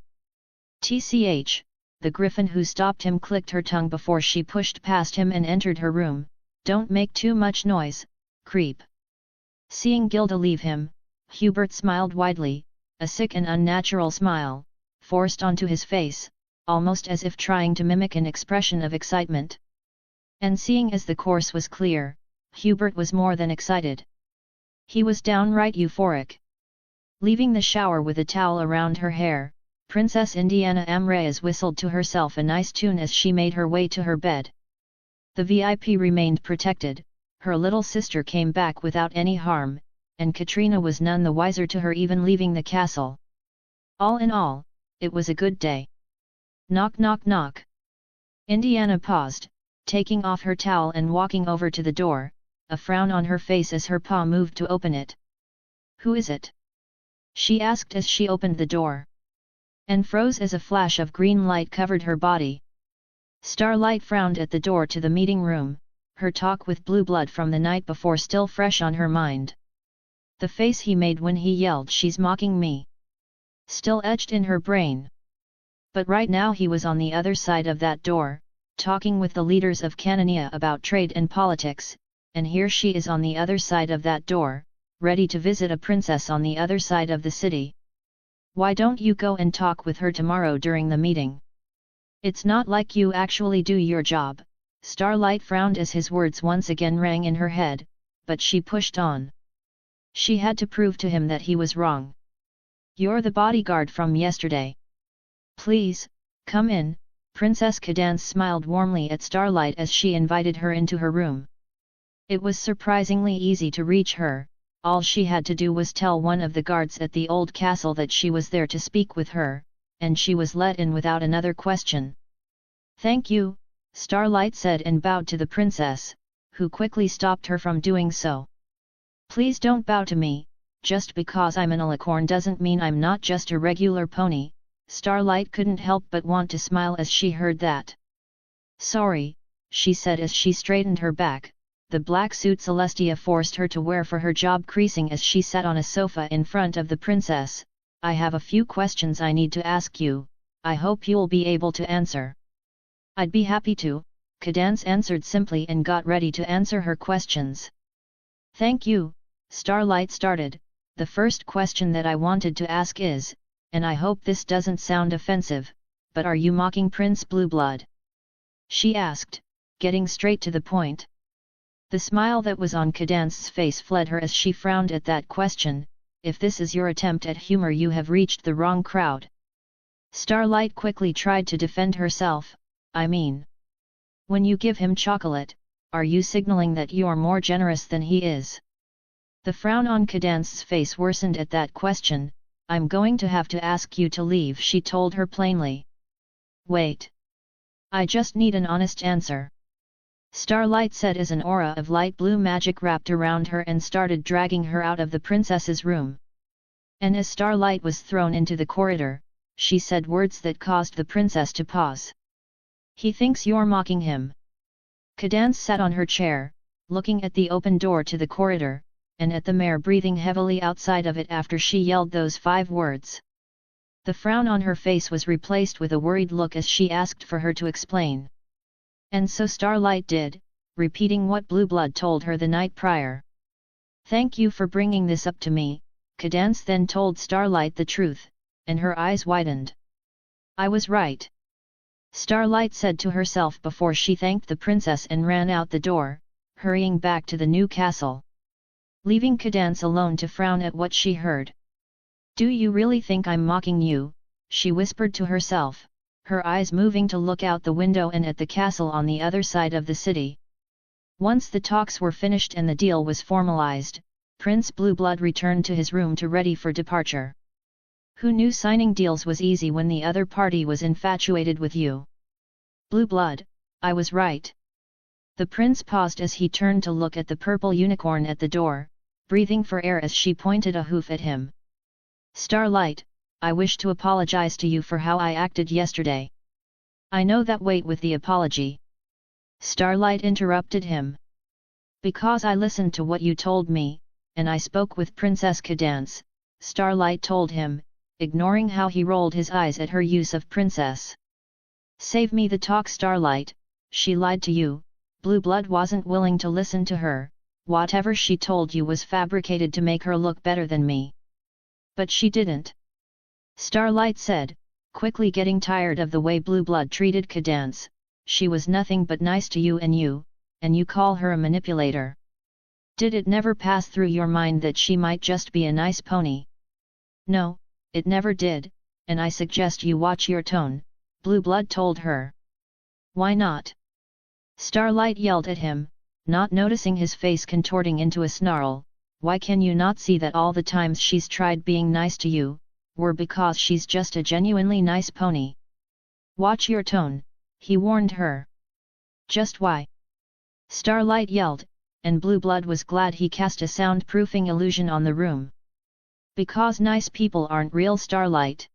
TCH, the griffin who stopped him clicked her tongue before she pushed past him and entered her room. Don't make too much noise, creep. Seeing Gilda leave him, Hubert smiled widely, a sick and unnatural smile, forced onto his face, almost as if trying to mimic an expression of excitement. And seeing as the course was clear, Hubert was more than excited. He was downright euphoric. Leaving the shower with a towel around her hair, Princess Indiana Amrayas whistled to herself a nice tune as she made her way to her bed. The VIP remained protected, her little sister came back without any harm, and Katrina was none the wiser to her even leaving the castle. All in all, it was a good day. Knock knock knock. Indiana paused, taking off her towel and walking over to the door, a frown on her face as her paw moved to open it. "Who is it?" she asked as she opened the door. And froze as a flash of green light covered her body. Starlight frowned at the door to the meeting room, her talk with Blueblood from the night before still fresh on her mind. The face he made when he yelled "She's mocking me!" still etched in her brain. But right now he was on the other side of that door, talking with the leaders of Canania about trade and politics, and here she is on the other side of that door, ready to visit a princess on the other side of the city. "Why don't you go and talk with her tomorrow during the meeting? It's not like you actually do your job." Starlight frowned as his words once again rang in her head, but she pushed on. She had to prove to him that he was wrong. "You're the bodyguard from yesterday. Please, come in." Princess Cadance smiled warmly at Starlight as she invited her into her room. It was surprisingly easy to reach her, all she had to do was tell one of the guards at the old castle that she was there to speak with her, and she was let in without another question. "Thank you," Starlight said and bowed to the princess, who quickly stopped her from doing so. "Please don't bow to me, just because I'm an alicorn doesn't mean I'm not just a regular pony." Starlight couldn't help but want to smile as she heard that. "Sorry," she said as she straightened her back, the black suit Celestia forced her to wear for her job creasing as she sat on a sofa in front of the princess. "I have a few questions I need to ask you, I hope you'll be able to answer." "I'd be happy to," Cadance answered simply and got ready to answer her questions. "Thank you," Starlight started. "The first question that I wanted to ask is, and I hope this doesn't sound offensive, but are you mocking Prince Blueblood?" she asked, getting straight to the point. The smile that was on Cadance's face fled her as she frowned at that question. "If this is your attempt at humor, you have reached the wrong crowd." Starlight quickly tried to defend herself. "I mean, when you give him chocolate, are you signaling that you're more generous than he is?" The frown on Cadance's face worsened at that question. "I'm going to have to ask you to leave," she told her plainly. "Wait. I just need an honest answer," Starlight said as an aura of light blue magic wrapped around her and started dragging her out of the princess's room. And as Starlight was thrown into the corridor, she said words that caused the princess to pause. "He thinks you're mocking him." Cadance sat on her chair, looking at the open door to the corridor, and at the mare breathing heavily outside of it after she yelled those 5 words. The frown on her face was replaced with a worried look as she asked for her to explain. And so Starlight did, repeating what Blueblood told her the night prior. "Thank you for bringing this up to me," Cadance then told Starlight the truth, and her eyes widened. "I was right," Starlight said to herself before she thanked the princess and ran out the door, hurrying back to the new castle. Leaving Cadance alone to frown at what she heard. "Do you really think I'm mocking you?" she whispered to herself, her eyes moving to look out the window and at the castle on the other side of the city. Once the talks were finished and the deal was formalized, Prince Blueblood returned to his room to ready for departure. "Who knew signing deals was easy when the other party was infatuated with you? Blueblood, I was right." The prince paused as he turned to look at the purple unicorn at the door, breathing for air as she pointed a hoof at him. "Starlight, I wish to apologize to you for how I acted yesterday." "I know that, wait with the apology," Starlight interrupted him. "Because I listened to what you told me, and I spoke with Princess Cadance," Starlight told him, ignoring how he rolled his eyes at her use of princess. "Save me the talk, Starlight, she lied to you." Blueblood wasn't willing to listen to her. "Whatever she told you was fabricated to make her look better than me." "But she didn't," Starlight said, quickly getting tired of the way Blueblood treated Cadance. "She was nothing but nice to you and you call her a manipulator." Did it never pass through your mind that she might just be a nice pony? No, it never did, and I suggest you watch your tone, Blueblood told her. Why not? Starlight yelled at him, not noticing his face contorting into a snarl. Why can you not see that all the times she's tried being nice to you, were because she's just a genuinely nice pony? Watch your tone, he warned her. Just why? Starlight yelled, and Blueblood was glad he cast a soundproofing illusion on the room. Because nice people aren't real, Starlight.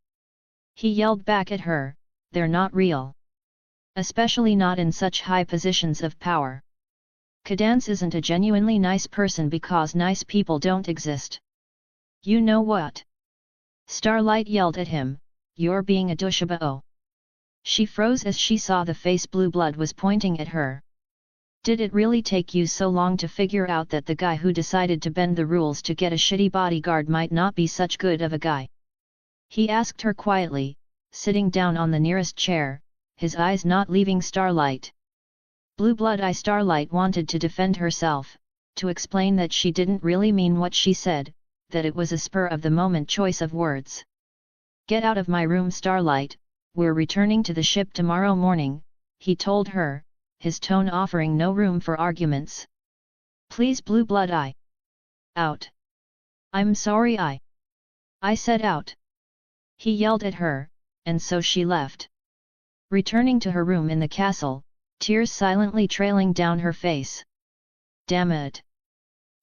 He yelled back at her, they're not real. Especially not in such high positions of power. Cadance isn't a genuinely nice person because nice people don't exist. You know what? Starlight yelled at him, you're being a douchebag. She froze as she saw the face Blueblood was pointing at her. Did it really take you so long to figure out that the guy who decided to bend the rules to get a shitty bodyguard might not be such good of a guy? He asked her quietly, sitting down on the nearest chair, his eyes not leaving Starlight. Blueblood Starlight wanted to defend herself, to explain that she didn't really mean what she said, that it was a spur-of-the-moment choice of words. Get out of my room, Starlight, we're returning to the ship tomorrow morning, he told her, his tone offering no room for arguments. Please, Blueblood, out. I'm sorry, I said out. He yelled at her, and so she left. Returning to her room in the castle, tears silently trailing down her face. Damn it.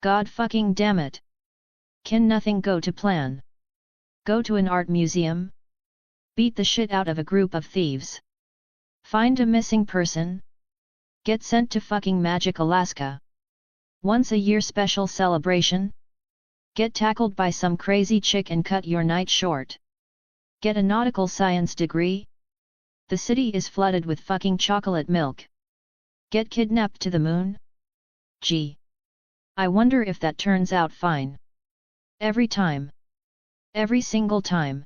God fucking damn it. Can nothing go to plan? Go to an art museum? Beat the shit out of a group of thieves? Find a missing person? Get sent to fucking Magic Alaska? Once a year special celebration? Get tackled by some crazy chick and cut your night short? Get a nautical science degree? The city is flooded with fucking chocolate milk. Get kidnapped to the moon? Gee. I wonder if that turns out fine. Every time. Every single time.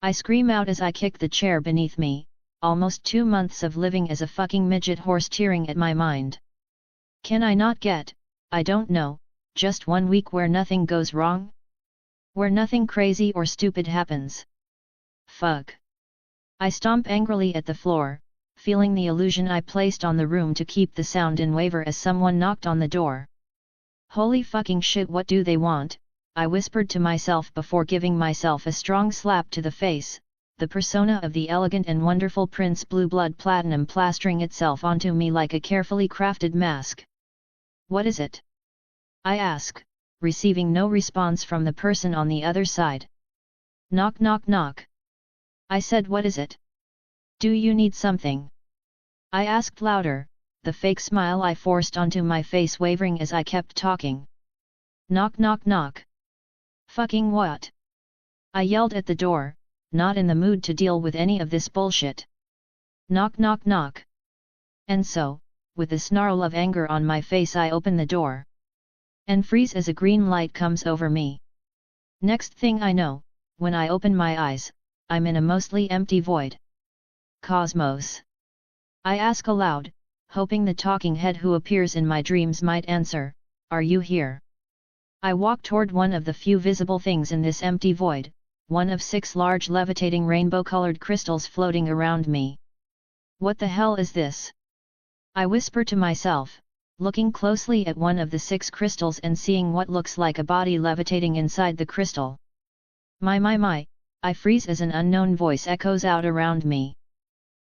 I scream out as I kick the chair beneath me, almost 2 months of living as a fucking midget horse tearing at my mind. Can I not get, I don't know, just 1 week where nothing goes wrong? Where nothing crazy or stupid happens? Fuck. I stomp angrily at the floor, feeling the illusion I placed on the room to keep the sound in waver as someone knocked on the door. Holy fucking shit, what do they want? I whispered to myself before giving myself a strong slap to the face, the persona of the elegant and wonderful Prince Blueblood Platinum plastering itself onto me like a carefully crafted mask. What is it? I ask, receiving no response from the person on the other side. Knock knock knock. I said, what is it? Do you need something? I asked louder, the fake smile I forced onto my face wavering as I kept talking. Knock knock knock. Fucking what? I yelled at the door, not in the mood to deal with any of this bullshit. Knock knock knock. And so, with a snarl of anger on my face, I open the door. And freeze as a green light comes over me. Next thing I know, when I open my eyes, I'm in a mostly empty void. Cosmos. I ask aloud, hoping the talking head who appears in my dreams might answer, are you here? I walk toward one of the few visible things in this empty void, one of 6 large levitating rainbow-colored crystals floating around me. What the hell is this? I whisper to myself, looking closely at one of the 6 crystals and seeing what looks like a body levitating inside the crystal. My, I freeze as an unknown voice echoes out around me.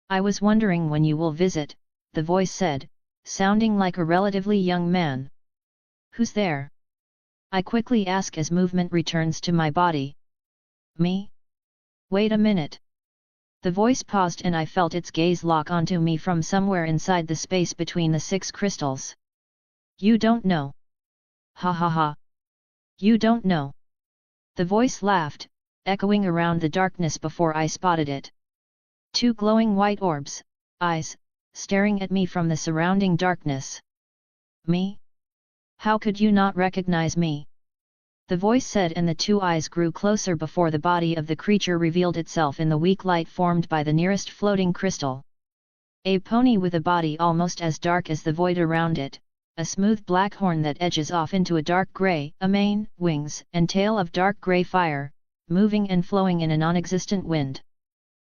I was wondering when you will visit, the voice said, sounding like a relatively young man. Who's there? I quickly ask as movement returns to my body. Me? Wait a minute. The voice paused and I felt its gaze lock onto me from somewhere inside the space between the 6 crystals. You don't know. Ha ha ha. You don't know. The voice laughed, echoing around the darkness before I spotted it. 2 glowing white orbs, eyes, staring at me from the surrounding darkness. Me? How could you not recognize me? The voice said, and the 2 eyes grew closer before the body of the creature revealed itself in the weak light formed by the nearest floating crystal. A pony with a body almost as dark as the void around it, a smooth black horn that edges off into a dark grey, a mane, wings, and tail of dark grey fire, moving and flowing in a non-existent wind.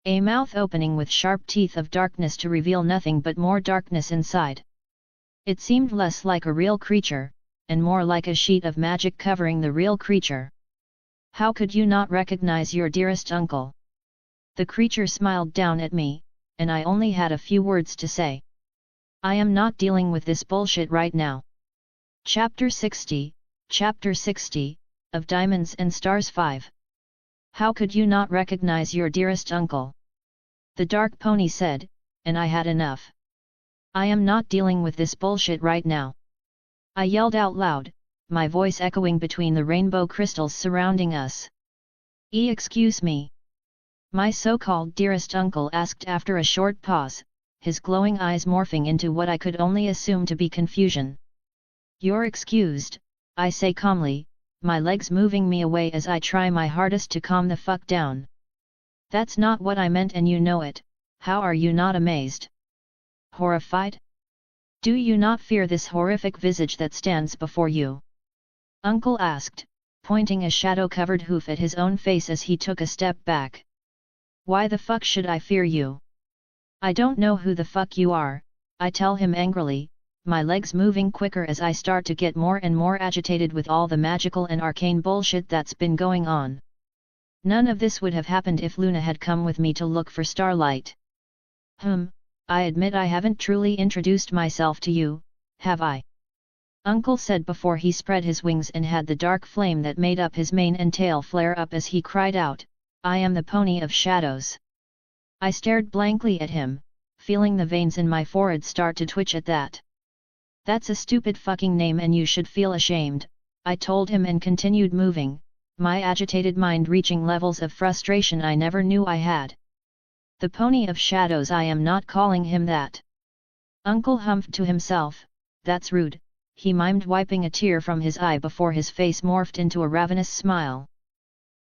A mouth opening with sharp teeth of darkness to reveal nothing but more darkness inside. It seemed less like a real creature, and more like a sheet of magic covering the real creature. How could you not recognize your dearest uncle? The creature smiled down at me, and I only had a few words to say. I am not dealing with this bullshit right now. Chapter 60, of Diamonds and Stars 5. How could you not recognize your dearest uncle? The dark pony said, and I had enough. I am not dealing with this bullshit right now. I yelled out loud, my voice echoing between the rainbow crystals surrounding us. Excuse me. My so-called dearest uncle asked after a short pause, his glowing eyes morphing into what I could only assume to be confusion. You're excused, I say calmly, my legs moving me away as I try my hardest to calm the fuck down. That's not what I meant and you know it, how are you not amazed? Horrified? Do you not fear this horrific visage that stands before you? Uncle asked, pointing a shadow-covered hoof at his own face as he took a step back. Why the fuck should I fear you? I don't know who the fuck you are, I tell him angrily, my legs moving quicker as I start to get more and more agitated with all the magical and arcane bullshit that's been going on. None of this would have happened if Luna had come with me to look for Starlight. I admit I haven't truly introduced myself to you, have I? Uncle said before he spread his wings and had the dark flame that made up his mane and tail flare up as he cried out, I am the Pony of Shadows. I stared blankly at him, feeling the veins in my forehead start to twitch at that. That's a stupid fucking name and you should feel ashamed, I told him and continued moving, my agitated mind reaching levels of frustration I never knew I had. The Pony of Shadows, I am not calling him that. Uncle humphed to himself, that's rude, he mimed, wiping a tear from his eye before his face morphed into a ravenous smile.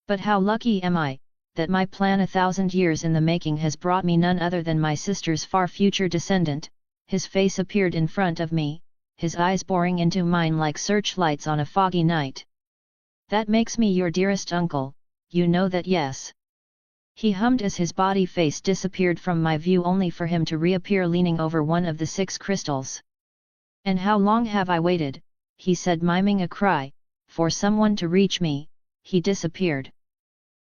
But how lucky am I, that my plan 1,000 years in the making has brought me none other than my sister's far future descendant. His face appeared in front of me, his eyes boring into mine like searchlights on a foggy night. That makes me your dearest uncle, you know that, yes? He hummed as his body face disappeared from my view only for him to reappear leaning over one of the 6 crystals. And how long have I waited, he said, miming a cry, for someone to reach me. He disappeared.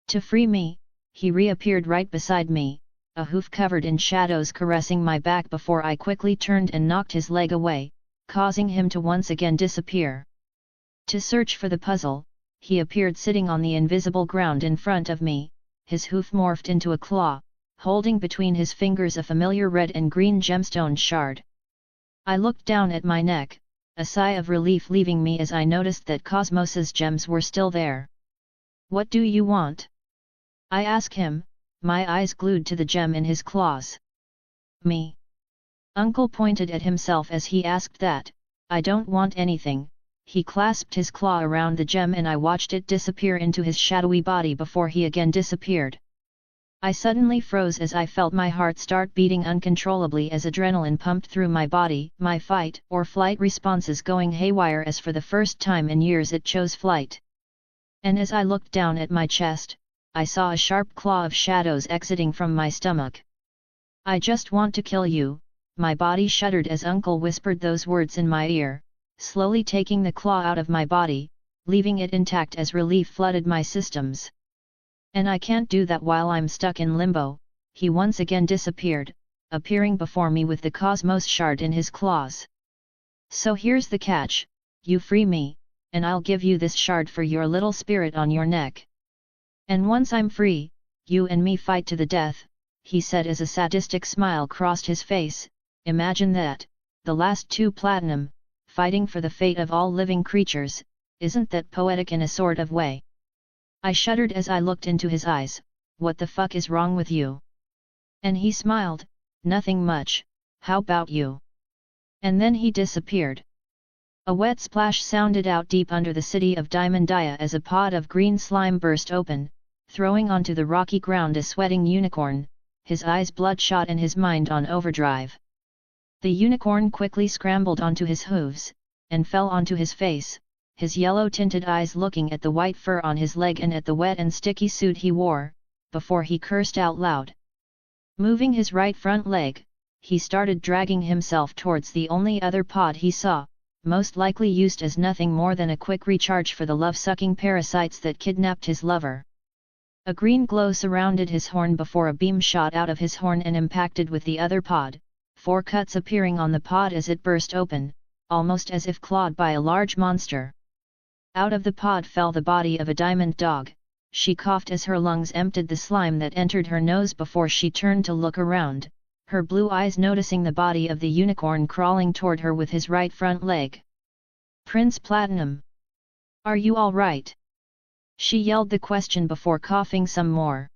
To free me, he reappeared right beside me, a hoof covered in shadows caressing my back before I quickly turned and knocked his leg away, causing him to once again disappear. To search for the puzzle, he appeared sitting on the invisible ground in front of me, his hoof morphed into a claw, holding between his fingers a familiar red and green gemstone shard. I looked down at my neck, a sigh of relief leaving me as I noticed that Cosmos's gems were still there. What do you want? I asked him, my eyes glued to the gem in his claws. Me. Uncle pointed at himself as he asked that. I don't want anything. He clasped his claw around the gem and I watched it disappear into his shadowy body before he again disappeared. I suddenly froze as I felt my heart start beating uncontrollably as adrenaline pumped through my body, my fight or flight responses going haywire as for the first time in years it chose flight. And as I looked down at my chest, I saw a sharp claw of shadows exiting from my stomach. I just want to kill you, my body shuddered as Uncle whispered those words in my ear, slowly taking the claw out of my body, leaving it intact as relief flooded my systems. And I can't do that while I'm stuck in limbo. He once again disappeared, appearing before me with the Cosmos shard in his claws. So here's the catch, you free me, and I'll give you this shard for your little spirit on your neck. And once I'm free, you and me fight to the death, he said as a sadistic smile crossed his face. Imagine that, the last 2 platinum, fighting for the fate of all living creatures, isn't that poetic in a sort of way? I shuddered as I looked into his eyes. What the fuck is wrong with you? And he smiled, nothing much, how about you? And then he disappeared. A wet splash sounded out deep under the city of Diamondia as a pod of green slime burst open, throwing onto the rocky ground a sweating unicorn, his eyes bloodshot and his mind on overdrive. The unicorn quickly scrambled onto his hooves, and fell onto his face, his yellow-tinted eyes looking at the white fur on his leg and at the wet and sticky suit he wore, before he cursed out loud. Moving his right front leg, he started dragging himself towards the only other pod he saw, most likely used as nothing more than a quick recharge for the love-sucking parasites that kidnapped his lover. A green glow surrounded his horn before a beam shot out of his horn and impacted with the other pod, 4 cuts appearing on the pod as it burst open, almost as if clawed by a large monster. Out of the pod fell the body of a diamond dog. She coughed as her lungs emptied the slime that entered her nose before she turned to look around, her blue eyes noticing the body of the unicorn crawling toward her with his right front leg. "Prince Platinum! Are you all right?" She yelled the question before coughing some more.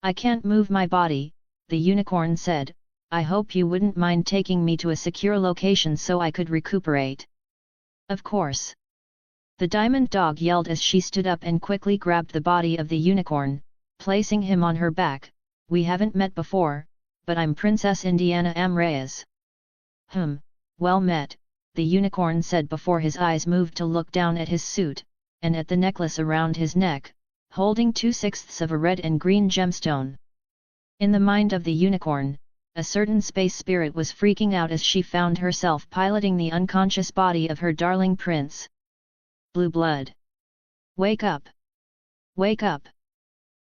"I can't move my body," the unicorn said. "I hope you wouldn't mind taking me to a secure location so I could recuperate." "Of course." The diamond dog yelled as she stood up and quickly grabbed the body of the unicorn, placing him on her back. "We haven't met before, but I'm Princess Indiana Amrayas." Well met," the unicorn said before his eyes moved to look down at his suit, and at the necklace around his neck, holding 2/6 of a red and green gemstone. In the mind of the unicorn, a certain space spirit was freaking out as she found herself piloting the unconscious body of her darling prince. "Blueblood! Wake up! Wake up!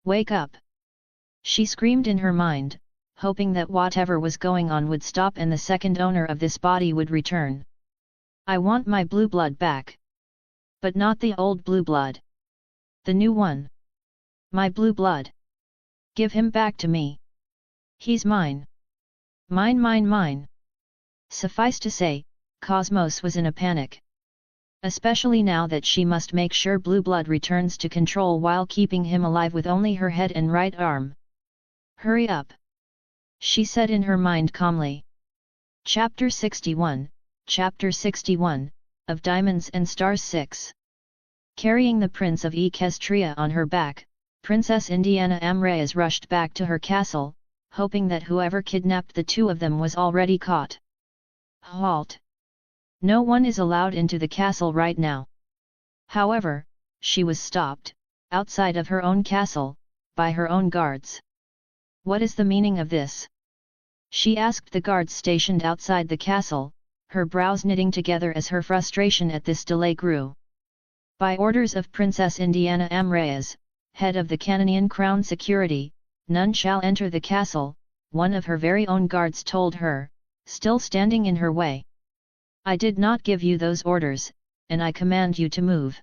Wake up!" She screamed in her mind, hoping that whatever was going on would stop and the second owner of this body would return. "I want my Blueblood back. But not the old Blueblood. The new one. My Blueblood. Give him back to me. He's mine. Mine, mine, mine." Suffice to say, Cosmos was in a panic. Especially now that she must make sure Blueblood returns to control while keeping him alive with only her head and right arm. "Hurry up!" she said in her mind calmly. Chapter 61, Chapter 61, of Diamonds and Stars 6. Carrying the Prince of Equestria on her back, Princess Indiana Amrayas rushed back to her castle, hoping that whoever kidnapped the two of them was already caught. "Halt! No one is allowed into the castle right now." However, she was stopped, outside of her own castle, by her own guards. "What is the meaning of this?" she asked the guards stationed outside the castle, her brows knitting together as her frustration at this delay grew. "By orders of Princess Indiana Amrayas, head of the Canonian Crown Security, none shall enter the castle," one of her very own guards told her, still standing in her way. "I did not give you those orders, and I command you to move."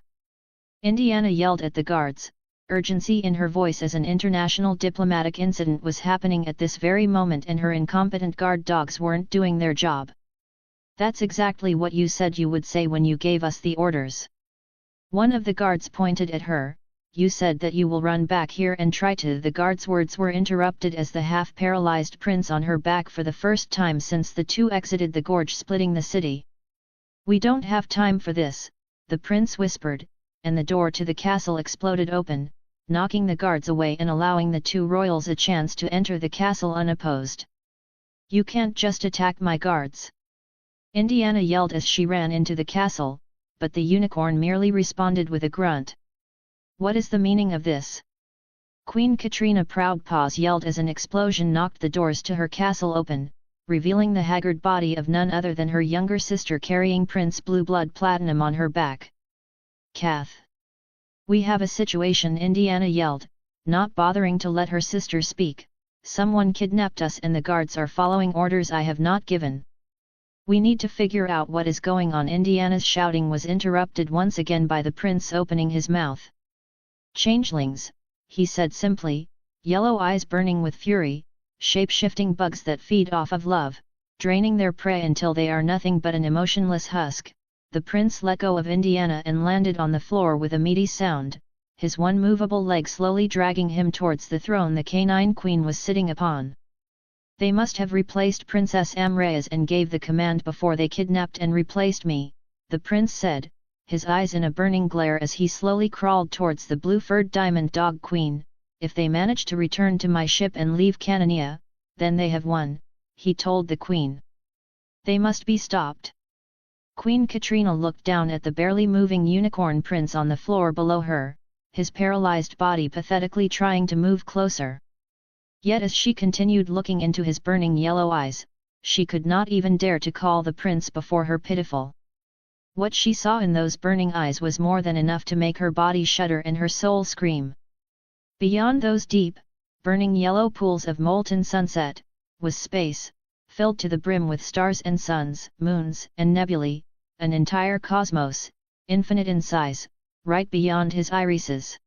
Indiana yelled at the guards, urgency in her voice as an international diplomatic incident was happening at this very moment and her incompetent guard dogs weren't doing their job. "That's exactly what you said you would say when you gave us the orders." One of the guards pointed at her. "You said that you will run back here and try to." The guard's words were interrupted as the half-paralyzed prince on her back for the first time since the two exited the gorge splitting the city. "We don't have time for this," the prince whispered, and the door to the castle exploded open, knocking the guards away and allowing the two royals a chance to enter the castle unopposed. "You can't just attack my guards!" Indiana yelled as she ran into the castle, but the unicorn merely responded with a grunt. "What is the meaning of this?" Queen Katrina Proudpaws yelled as an explosion knocked the doors to her castle open, revealing the haggard body of none other than her younger sister carrying Prince Blueblood Platinum on her back. "Kath! We have a situation," Indiana yelled, not bothering to let her sister speak. "Someone kidnapped us and the guards are following orders I have not given. We need to figure out what is going on." Indiana's shouting was interrupted once again by the prince opening his mouth. "Changelings," he said simply, yellow eyes burning with fury, shape-shifting bugs that feed off of love, draining their prey until they are nothing but an emotionless husk. The prince let go of Indiana and landed on the floor with a meaty sound, his one movable leg slowly dragging him towards the throne the canine queen was sitting upon. "They must have replaced Princess Amrayas and gave the command before they kidnapped and replaced me," the prince said, his eyes in a burning glare as he slowly crawled towards the blue-furred diamond dog queen. "If they manage to return to my ship and leave Canonia, then they have won," he told the queen. "They must be stopped." Queen Katrina looked down at the barely moving unicorn prince on the floor below her, his paralyzed body pathetically trying to move closer. Yet as she continued looking into his burning yellow eyes, she could not even dare to call the prince before her pitiful. What she saw in those burning eyes was more than enough to make her body shudder and her soul scream. Beyond those deep, burning yellow pools of molten sunset, was space, filled to the brim with stars and suns, moons and nebulae, an entire cosmos, infinite in size, right beyond his irises.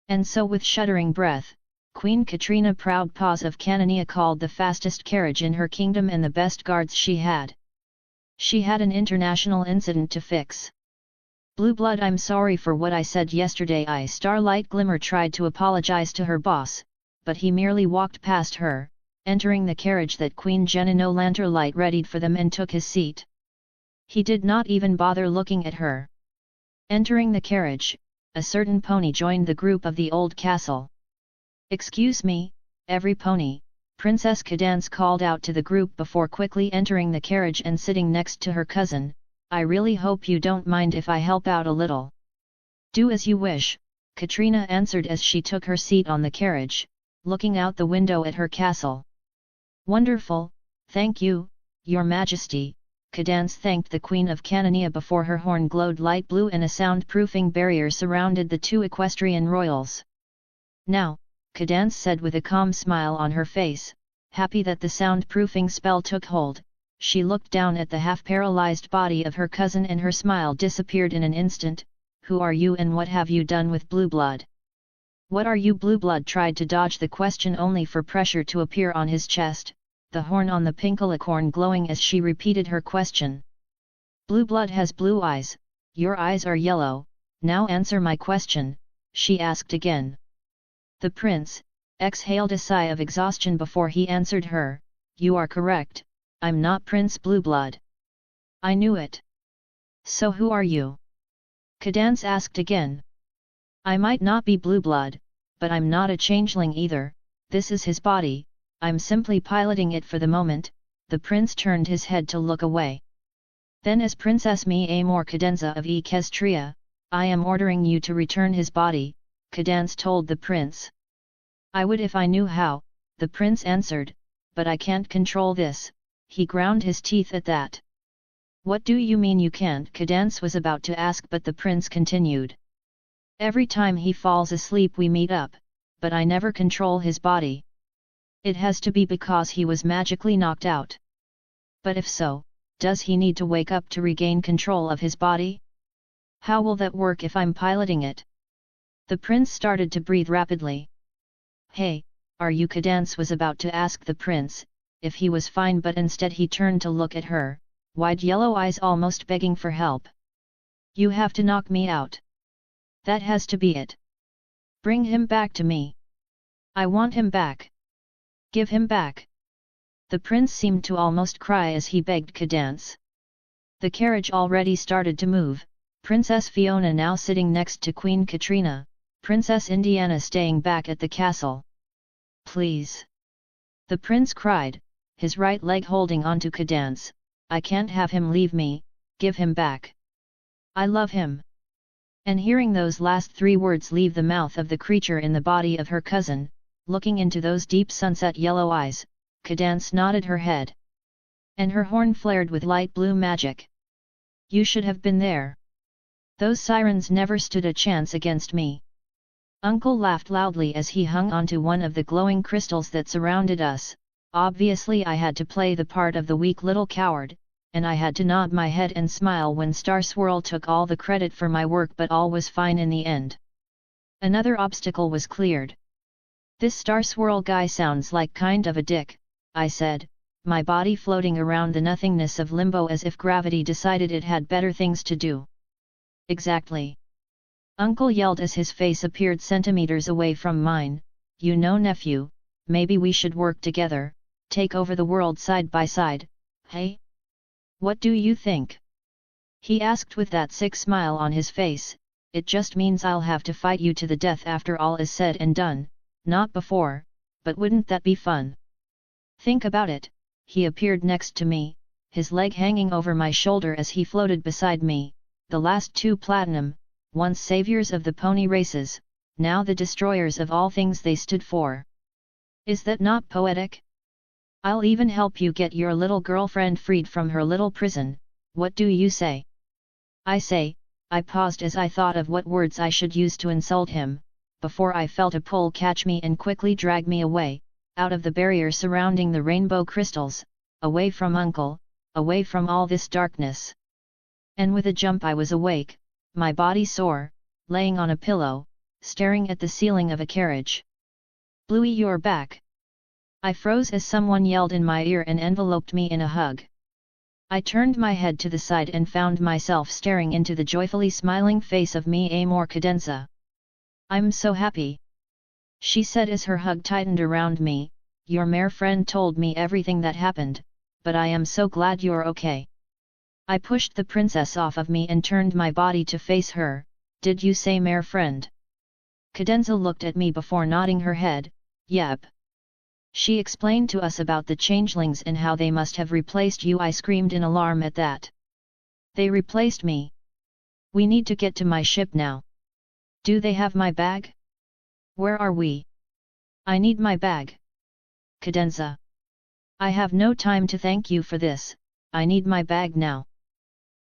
And so with shuddering breath, Queen Katrina Proud Paws of Canania called the fastest carriage in her kingdom and the best guards she had. She had an international incident to fix. Blueblood, I'm sorry for what I said yesterday. Starlight Glimmer tried to apologize to her boss, but he merely walked past her, entering the carriage that Queen Genino Lanterlight readied for them and took his seat. He did not even bother looking at her. Entering the carriage, a certain pony joined the group of the old castle. Excuse me, every pony, Princess Cadance called out to the group before quickly entering the carriage and sitting next to her cousin. I really hope you don't mind if I help out a little. Do as you wish, Katrina answered as she took her seat on the carriage, looking out the window at her castle. Wonderful, thank you, Your Majesty. Cadance thanked the Queen of Canania before her horn glowed light blue and a soundproofing barrier surrounded the two equestrian royals. Now, Cadance said with a calm smile on her face, happy that the soundproofing spell took hold. She looked down at the half-paralyzed body of her cousin and her smile disappeared in an instant. Who are you and what have you done with Blueblood? What are you? Blueblood tried to dodge the question only for pressure to appear on his chest, the horn on the pinkalicorn glowing as she repeated her question. Blueblood has blue eyes, your eyes are yellow, now answer my question, she asked again. The prince exhaled a sigh of exhaustion before he answered her, you are correct, I'm not Prince Blueblood. I knew it. So who are you? Cadance asked again. I might not be Blueblood, but I'm not a changeling either, this is his body, I'm simply piloting it for the moment. The prince turned his head to look away. Then as Princess Mi Amor Cadenza of Equestria, I am ordering you to return his body, Cadance told the prince. I would if I knew how, the prince answered, but I can't control this. He ground his teeth at that. What do you mean you can't? Cadance was about to ask, but the prince continued. Every time he falls asleep we meet up, but I never control his body. It has to be because he was magically knocked out. But if so, does he need to wake up to regain control of his body? How will that work if I'm piloting it? The prince started to breathe rapidly. Hey, are you? Cadance was about to ask the prince if he was fine, but instead he turned to look at her, wide yellow eyes almost begging for help. You have to knock me out. That has to be it. Bring him back to me. I want him back. Give him back. The prince seemed to almost cry as he begged Cadance. The carriage already started to move, Princess Fiona now sitting next to Queen Katrina, Princess Indiana staying back at the castle. Please! The prince cried, his right leg holding onto Cadance, I can't have him leave me, give him back. I love him. And hearing those last three words leave the mouth of the creature in the body of her cousin, looking into those deep sunset yellow eyes, Cadance nodded her head. And her horn flared with light blue magic. You should have been there. Those sirens never stood a chance against me. Uncle laughed loudly as he hung onto one of the glowing crystals that surrounded us. Obviously I had to play the part of the weak little coward, and I had to nod my head and smile when Star Swirl took all the credit for my work, but all was fine in the end. Another obstacle was cleared. This Star Swirl guy sounds like kind of a dick, I said, my body floating around the nothingness of limbo as if gravity decided it had better things to do. Exactly. Uncle yelled as his face appeared centimeters away from mine, you know nephew, maybe we should work together, take over the world side by side, hey? What do you think? He asked with that sick smile on his face. It just means I'll have to fight you to the death after all is said and done, not before, but wouldn't that be fun? Think about it. He appeared next to me, his leg hanging over my shoulder as he floated beside me, the last two platinum, once saviors of the pony races, now the destroyers of all things they stood for. Is that not poetic? I'll even help you get your little girlfriend freed from her little prison, what do you say? I paused as I thought of what words I should use to insult him, before I felt a pull catch me and quickly drag me away, out of the barrier surrounding the rainbow crystals, away from Uncle, away from all this darkness. And with a jump I was awake, my body sore, laying on a pillow, staring at the ceiling of a carriage. Bluey, you're back! I froze as someone yelled in my ear and enveloped me in a hug. I turned my head to the side and found myself staring into the joyfully smiling face of me Amor Cadenza. I'm so happy! She said as her hug tightened around me. Your mare friend told me everything that happened, but I am so glad you're okay. I pushed the princess off of me and turned my body to face her. Did you say mare friend? Cadenza looked at me before nodding her head. Yep. She explained to us about the changelings and how they must have replaced you. I screamed in alarm at that. They replaced me. We need to get to my ship now. Do they have my bag? Where are we? I need my bag. Cadenza. I have no time to thank you for this, I need my bag now.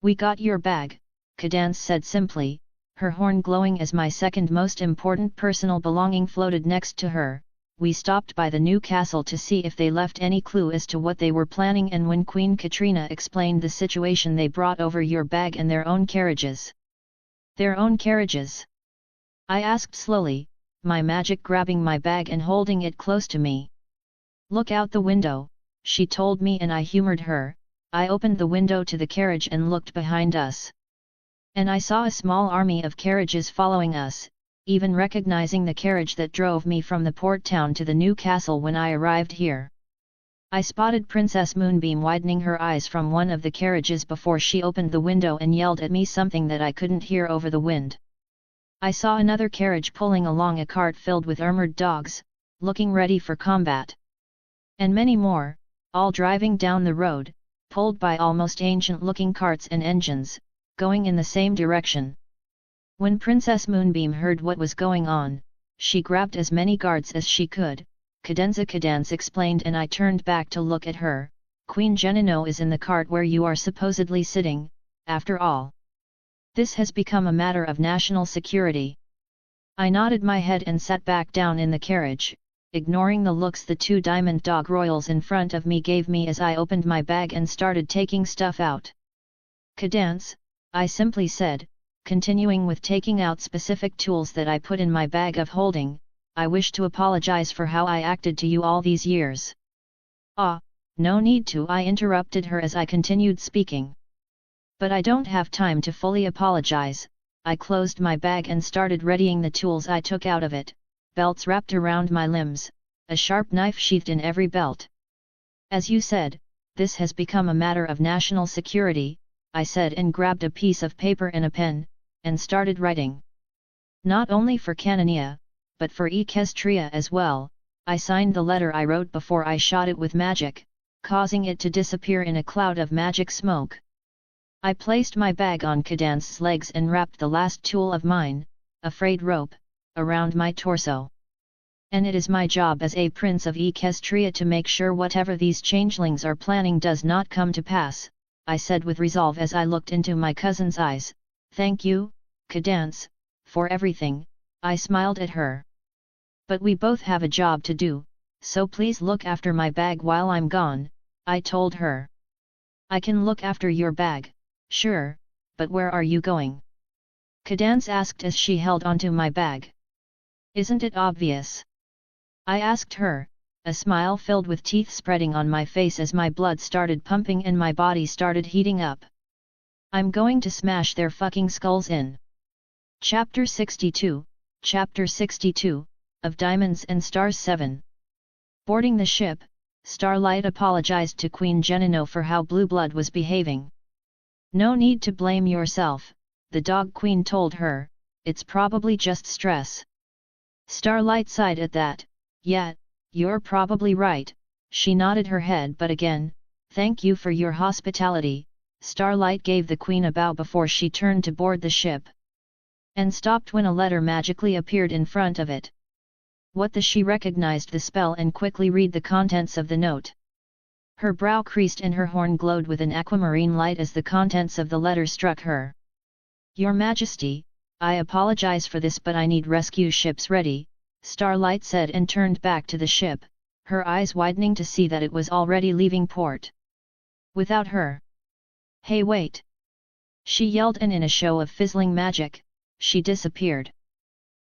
We got your bag, Cadence said simply, her horn glowing as my second most important personal belonging floated next to her. We stopped by the new castle to see if they left any clue as to what they were planning, and when Queen Katrina explained the situation they brought over your bag and their own carriages. Their own carriages? I asked slowly, my magic grabbing my bag and holding it close to me. Look out the window, she told me, and I humored her. I opened the window to the carriage and looked behind us. And I saw a small army of carriages following us, even recognizing the carriage that drove me from the port town to the new castle when I arrived here. I spotted Princess Moonbeam widening her eyes from one of the carriages before she opened the window and yelled at me something that I couldn't hear over the wind. I saw another carriage pulling along a cart filled with armored dogs, looking ready for combat. And many more, all driving down the road, pulled by almost ancient-looking carts and engines, going in the same direction. When Princess Moonbeam heard what was going on, she grabbed as many guards as she could. Cadence explained, and I turned back to look at her. Queen Genino is in the cart where you are supposedly sitting, after all. This has become a matter of national security. I nodded my head and sat back down in the carriage, ignoring the looks the two diamond dog royals in front of me gave me as I opened my bag and started taking stuff out. Cadence, I simply said, continuing with taking out specific tools that I put in my bag of holding. I wish to apologize for how I acted to you all these years. Ah, no need to, I interrupted her as I continued speaking. But I don't have time to fully apologize. I closed my bag and started readying the tools I took out of it, belts wrapped around my limbs, a sharp knife sheathed in every belt. As you said, this has become a matter of national security, I said, and grabbed a piece of paper and a pen, and started writing. Not only for Canania, but for Equestria as well. I signed the letter I wrote before I shot it with magic, causing it to disappear in a cloud of magic smoke. I placed my bag on Cadence's legs and wrapped the last tool of mine, a frayed rope, around my torso. And it is my job as a prince of Equestria to make sure whatever these changelings are planning does not come to pass, I said with resolve as I looked into my cousin's eyes. Thank you, Cadence, for everything, I smiled at her. But we both have a job to do, so please look after my bag while I'm gone, I told her. I can look after your bag, sure, but where are you going? Cadence asked as she held onto my bag. Isn't it obvious? I asked her, a smile filled with teeth spreading on my face as my blood started pumping and my body started heating up. I'm going to smash their fucking skulls in. Chapter 62, of Diamonds and Stars 7. Boarding the ship, Starlight apologized to Queen Genino for how Blueblood was behaving. No need to blame yourself, the Dog Queen told her, it's probably just stress. Starlight sighed at that. Yeah, you're probably right, she nodded her head, but again, Thank you for your hospitality. Starlight gave the queen a bow before she turned to board the ship. And stopped when a letter magically appeared in front of it. What the she recognized the spell and quickly read the contents of the note. Her brow creased and her horn glowed with an aquamarine light as the contents of the letter struck her. Your Majesty, I apologize for this but I need rescue ships ready, Starlight said and turned back to the ship, her eyes widening to see that it was already leaving port. Without her. Hey wait! She yelled and in a show of fizzling magic, she disappeared.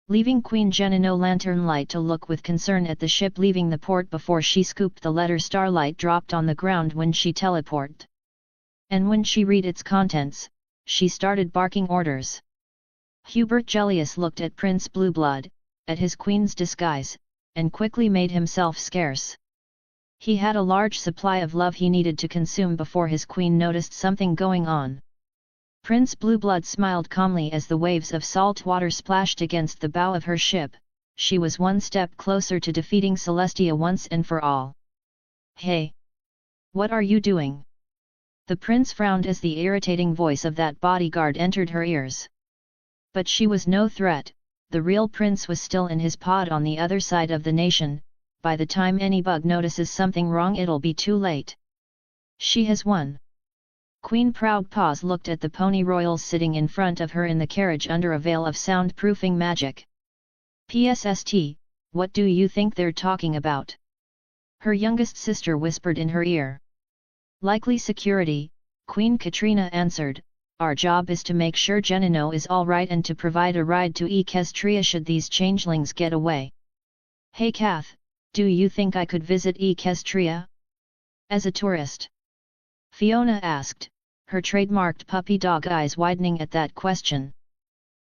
Leaving Queen Jenna no lantern light to look with concern at the ship leaving the port before she scooped the letter Starlight dropped on the ground when she teleported. And when she read its contents, she started barking orders. Hubert Gellius looked at Prince Blueblood, at his queen's disguise, and quickly made himself scarce. He had a large supply of love he needed to consume before his queen noticed something going on. Prince Blueblood smiled calmly as the waves of salt water splashed against the bow of her ship. She was one step closer to defeating Celestia once and for all. Hey! What are you doing? The prince frowned as the irritating voice of that bodyguard entered her ears. But she was no threat, the real prince was still in his pod on the other side of the nation. By the time any bug notices something wrong it'll be too late. She has won. Queen Proud Paws looked at the pony royals sitting in front of her in the carriage under a veil of soundproofing magic. PSST, what do you think they're talking about? Her youngest sister whispered in her ear. Likely security, Queen Katrina answered, our job is to make sure Genino is alright and to provide a ride to Equestria should these changelings get away. Hey Kath, do you think I could visit Equestria? As a tourist? Fiona asked, her trademarked puppy dog eyes widening at that question.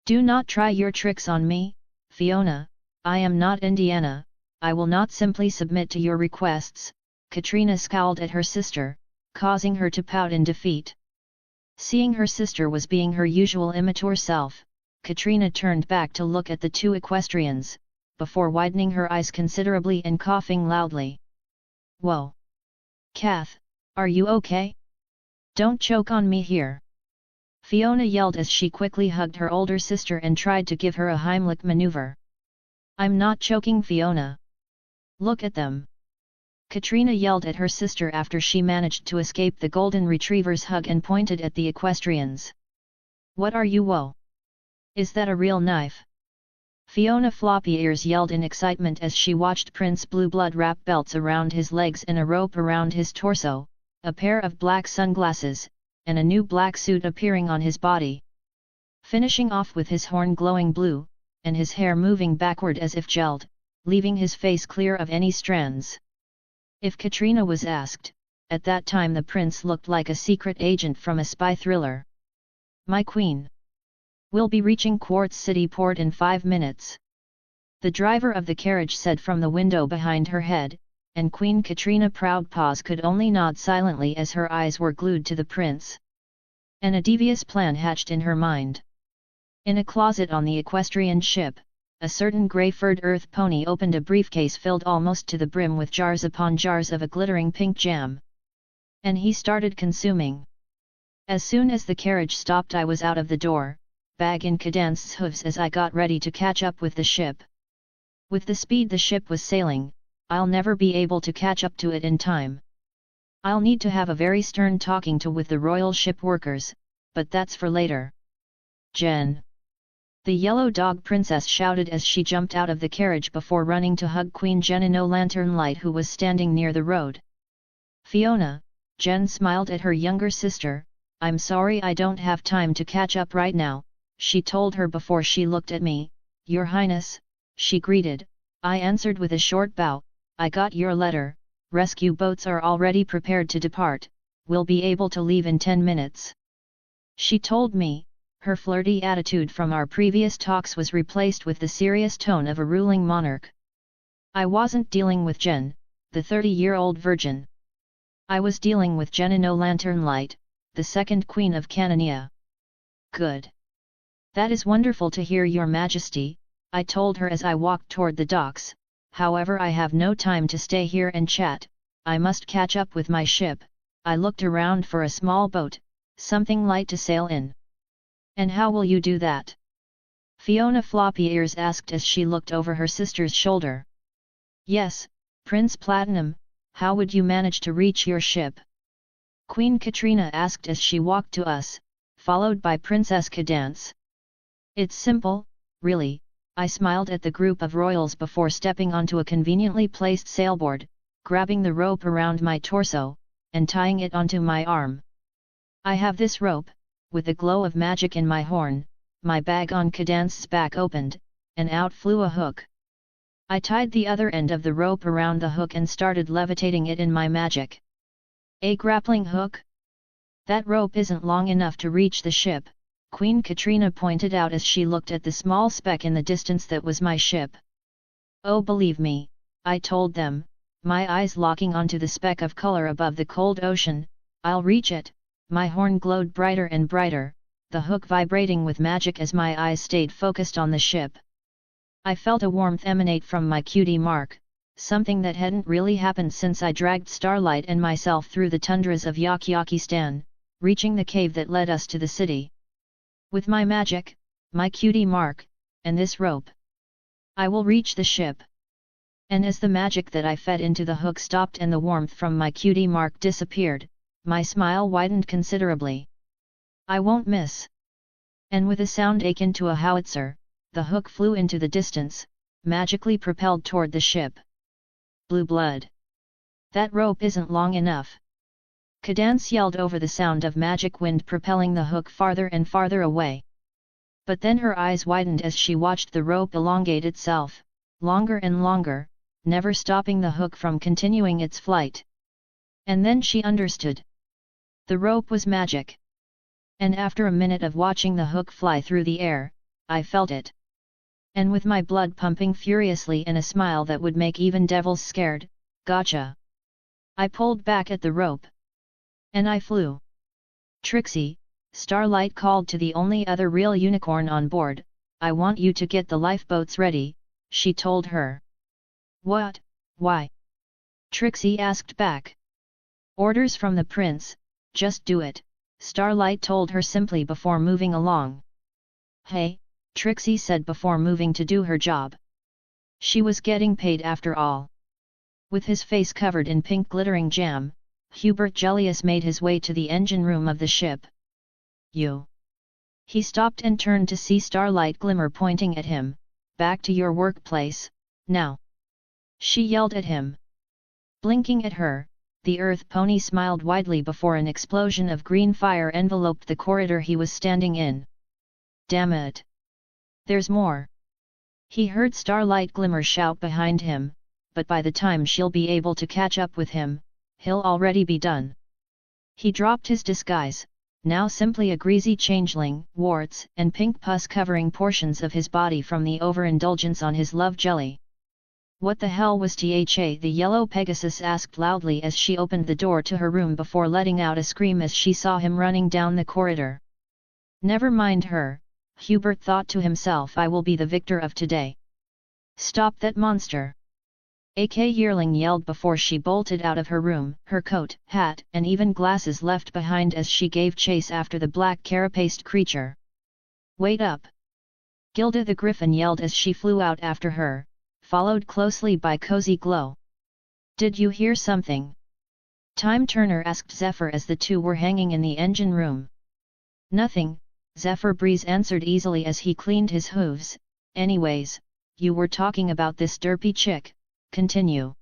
Do not try your tricks on me, Fiona, I am not Indiana, I will not simply submit to your requests, Katrina scowled at her sister, causing her to pout in defeat. Seeing her sister was being her usual immature self, Katrina turned back to look at the two equestrians, before widening her eyes considerably and coughing loudly. Whoa! Kath, are you okay? Don't choke on me here! Fiona yelled as she quickly hugged her older sister and tried to give her a Heimlich maneuver. I'm not choking, Fiona. Look at them! Katrina yelled at her sister after she managed to escape the golden retriever's hug and pointed at the equestrians. What are you? Whoa! Is that a real knife? Fiona Floppy Ears yelled in excitement as she watched Prince Blueblood wrap belts around his legs and a rope around his torso, a pair of black sunglasses, and a new black suit appearing on his body. Finishing off with his horn glowing blue, and his hair moving backward as if gelled, leaving his face clear of any strands. If Katrina was asked, at that time the prince looked like a secret agent from a spy thriller. My queen. We'll be reaching Quartz City Port in 5 minutes. The driver of the carriage said from the window behind her head, and Queen Katrina Proudpaws could only nod silently as her eyes were glued to the prince. And a devious plan hatched in her mind. In a closet on the equestrian ship, a certain grey-furred earth pony opened a briefcase filled almost to the brim with jars upon jars of a glittering pink jam. And he started consuming. As soon as the carriage stopped I was out of the door, bag in cadence's hooves as I got ready to catch up with the ship. With the speed the ship was sailing, I'll never be able to catch up to it in time. I'll need to have a very stern talking to with the royal ship workers, but that's for later. Jen! The yellow dog princess shouted as she jumped out of the carriage before running to hug Queen Genino Lantern Light who was standing near the road. Fiona, Jen smiled at her younger sister, I'm sorry I don't have time to catch up right now, she told her before she looked at me. Your Highness, she greeted. I answered with a short bow, I got your letter, rescue boats are already prepared to depart, we'll be able to leave in 10 minutes. She told me. Her flirty attitude from our previous talks was replaced with the serious tone of a ruling monarch. I wasn't dealing with Jen, the 30-year-old virgin. I was dealing with Genino Lantern Light, the second queen of Canania. Good. That is wonderful to hear, Your Majesty, I told her as I walked toward the docks, however I have no time to stay here and chat, I must catch up with my ship, I looked around for a small boat, something light to sail in. And how will you do that? Fiona Floppy Ears asked as she looked over her sister's shoulder. Yes, Prince Platinum, how would you manage to reach your ship? Queen Katrina asked as she walked to us, followed by Princess Cadance. It's simple, really, I smiled at the group of royals before stepping onto a conveniently placed sailboard, grabbing the rope around my torso, and tying it onto my arm. I have this rope, with a glow of magic in my horn, my bag on Cadance's back opened, and out flew a hook. I tied the other end of the rope around the hook and started levitating it in my magic. A grappling hook? That rope isn't long enough to reach the ship, Queen Katrina pointed out as she looked at the small speck in the distance that was my ship. Oh, believe me, I told them, my eyes locking onto the speck of color above the cold ocean, I'll reach it. My horn glowed brighter and brighter, the hook vibrating with magic as my eyes stayed focused on the ship. I felt a warmth emanate from my cutie mark, something that hadn't really happened since I dragged Starlight and myself through the tundras of Yakyakistan, reaching the cave that led us to the city. With my magic, my cutie mark, and this rope, I will reach the ship. And as the magic that I fed into the hook stopped and the warmth from my cutie mark disappeared, my smile widened considerably. I won't miss. And with a sound akin to a howitzer, the hook flew into the distance, magically propelled toward the ship. Blueblood. That rope isn't long enough. Cadance yelled over the sound of magic wind propelling the hook farther and farther away. But then her eyes widened as she watched the rope elongate itself, longer and longer, never stopping the hook from continuing its flight. And then she understood. The rope was magic. And after a minute of watching the hook fly through the air, I felt it. And with my blood pumping furiously and a smile that would make even devils scared, gotcha! I pulled back at the rope. And I flew. Trixie, Starlight called to the only other real unicorn on board, I want you to get the lifeboats ready, she told her. What? Why? Trixie asked back. Orders from the prince, just do it, Starlight told her simply before moving along. Hey, Trixie said before moving to do her job. She was getting paid after all. With his face covered in pink glittering jam, Hubert Gellius made his way to the engine room of the ship. You. He stopped and turned to see Starlight Glimmer pointing at him. Back to your workplace, now. She yelled at him. Blinking at her, the Earth Pony smiled widely before an explosion of green fire enveloped the corridor he was standing in. Damn it! There's more! He heard Starlight Glimmer shout behind him, but by the time she'll be able to catch up with him, he'll already be done. He dropped his disguise, now simply a greasy changeling, warts and pink pus covering portions of his body from the overindulgence on his love jelly. What the hell was THA? The yellow Pegasus asked loudly as she opened the door to her room before letting out a scream as she saw him running down the corridor. Never mind her, Hubert thought to himself, I will be the victor of today. Stop that monster! AK Yearling yelled before she bolted out of her room, her coat, hat and even glasses left behind as she gave chase after the black carapaced creature. Wait up! Gilda the Griffin yelled as she flew out after her, followed closely by Cozy Glow. Did you hear something? Time Turner asked Zephyr as the two were hanging in the engine room. Nothing, Zephyr Breeze answered easily as he cleaned his hooves. Anyways, you were talking about this derpy chick, continue.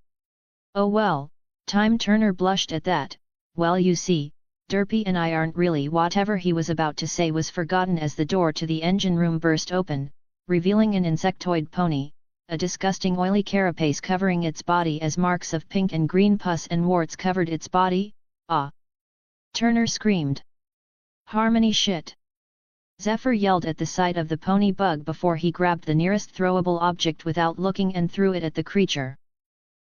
Oh well, Time Turner blushed at that. Well, you see, Derpy and I aren't really. Whatever he was about to say was forgotten as the door to the engine room burst open, revealing an insectoid pony, a disgusting oily carapace covering its body as marks of pink and green pus and warts covered its body. Ah! Turner screamed. Harmony shit! Zephyr yelled at the sight of the pony bug before he grabbed the nearest throwable object without looking and threw it at the creature.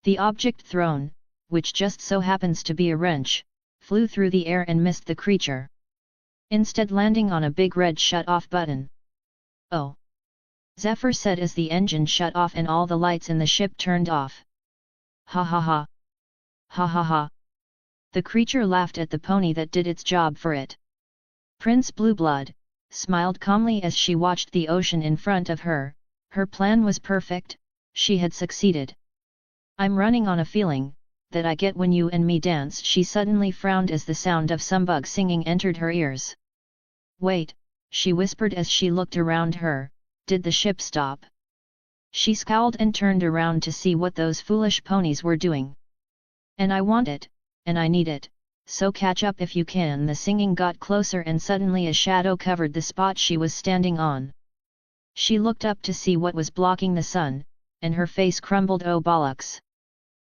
The object thrown, which just so happens to be a wrench, flew through the air and missed the creature, instead landing on a big red shut-off button. Oh! Zephyr said as the engine shut off and all the lights in the ship turned off. Ha ha ha! Ha ha ha! The creature laughed at the pony that did its job for it. Prince Blueblood smiled calmly as she watched the ocean in front of her. Her plan was perfect, she had succeeded. I'm running on a feeling that I get when you and me dance. She suddenly frowned as the sound of some bug singing entered her ears. Wait, she whispered as she looked around her, did the ship stop? She scowled and turned around to see what those foolish ponies were doing. And I want it, and I need it, so catch up if you can. The singing got closer and suddenly a shadow covered the spot she was standing on. She looked up to see what was blocking the sun, and her face crumbled. Oh bollocks!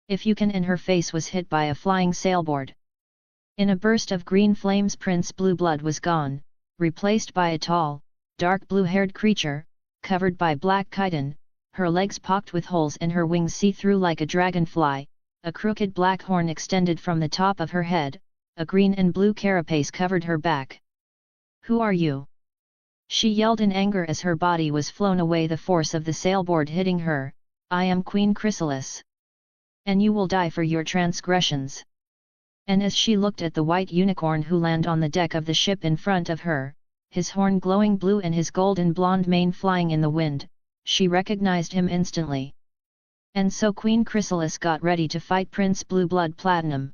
If you can. And her face was hit by a flying sailboard. In a burst of green flames Prince Blueblood was gone, replaced by a tall, dark blue-haired creature, covered by black chitin, her legs pocked with holes and her wings see-through like a dragonfly. A crooked black horn extended from the top of her head, a green and blue carapace covered her back. Who are you? She yelled in anger as her body was flown away, the force of the sailboard hitting her. I am Queen Chrysalis. And you will die for your transgressions. And as she looked at the white unicorn who landed on the deck of the ship in front of her, his horn glowing blue and his golden blonde mane flying in the wind, she recognized him instantly. And so Queen Chrysalis got ready to fight Prince Blueblood Platinum.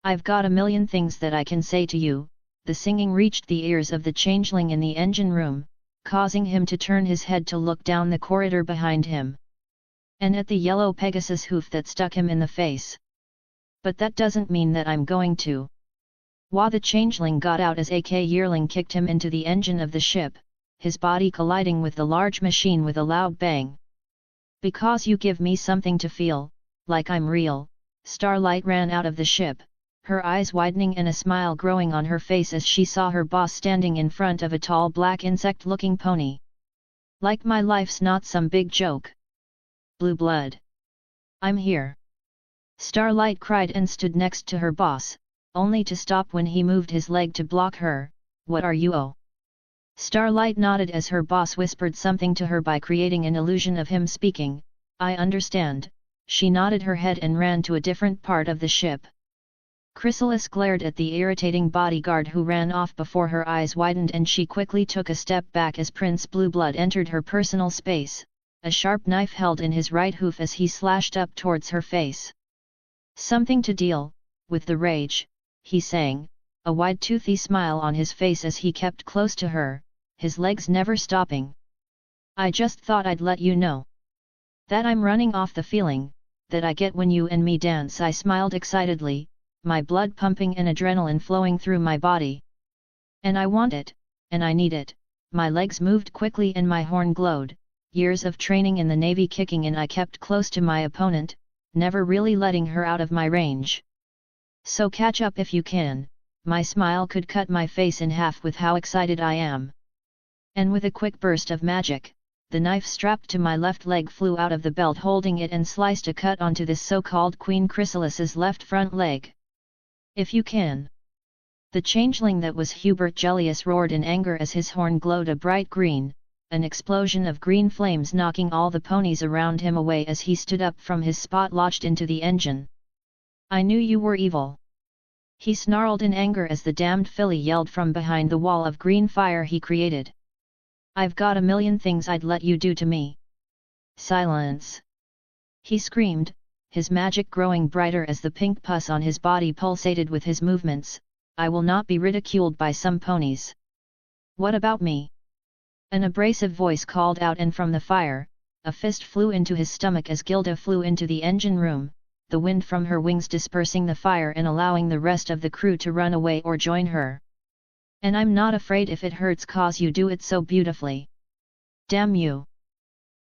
I've got a million things that I can say to you. The singing reached the ears of the changeling in the engine room, causing him to turn his head to look down the corridor behind him. And at the yellow Pegasus hoof that stuck him in the face. But that doesn't mean that I'm going to. Wah! The changeling got out as a yearling kicked him into the engine of the ship, his body colliding with the large machine with a loud bang. Because you give me something to feel, like I'm real. Starlight ran out of the ship, her eyes widening and a smile growing on her face as she saw her boss standing in front of a tall black insect-looking pony. Like my life's not some big joke. Blueblood. I'm here. Starlight cried and stood next to her boss, only to stop when he moved his leg to block her. What are you? Oh? Starlight nodded as her boss whispered something to her by creating an illusion of him speaking. I understand. She nodded her head and ran to a different part of the ship. Chrysalis glared at the irritating bodyguard who ran off before her eyes widened, and she quickly took a step back as Prince Blueblood entered her personal space, a sharp knife held in his right hoof as he slashed up towards her face. Something to deal with the rage, he sang, a wide toothy smile on his face as he kept close to her, his legs never stopping. I just thought I'd let you know that I'm running off the feeling that I get when you and me dance. I smiled excitedly, my blood pumping and adrenaline flowing through my body. And I want it, and I need it. My legs moved quickly and my horn glowed, years of training in the Navy kicking in. I kept close to my opponent, never really letting her out of my range. So catch up if you can. My smile could cut my face in half with how excited I am. And with a quick burst of magic, the knife strapped to my left leg flew out of the belt holding it and sliced a cut onto this so-called Queen Chrysalis's left front leg. If you can. The changeling that was Hubert Gellius roared in anger as his horn glowed a bright green, an explosion of green flames knocking all the ponies around him away as he stood up from his spot lodged into the engine. I knew you were evil. He snarled in anger as the damned filly yelled from behind the wall of green fire he created. I've got a million things I'd let you do to me. Silence! He screamed, his magic growing brighter as the pink pus on his body pulsated with his movements. I will not be ridiculed by some ponies. What about me? An abrasive voice called out, and from the fire, a fist flew into his stomach as Gilda flew into the engine room, the wind from her wings dispersing the fire and allowing the rest of the crew to run away or join her. And I'm not afraid if it hurts, 'cause you do it so beautifully. Damn you!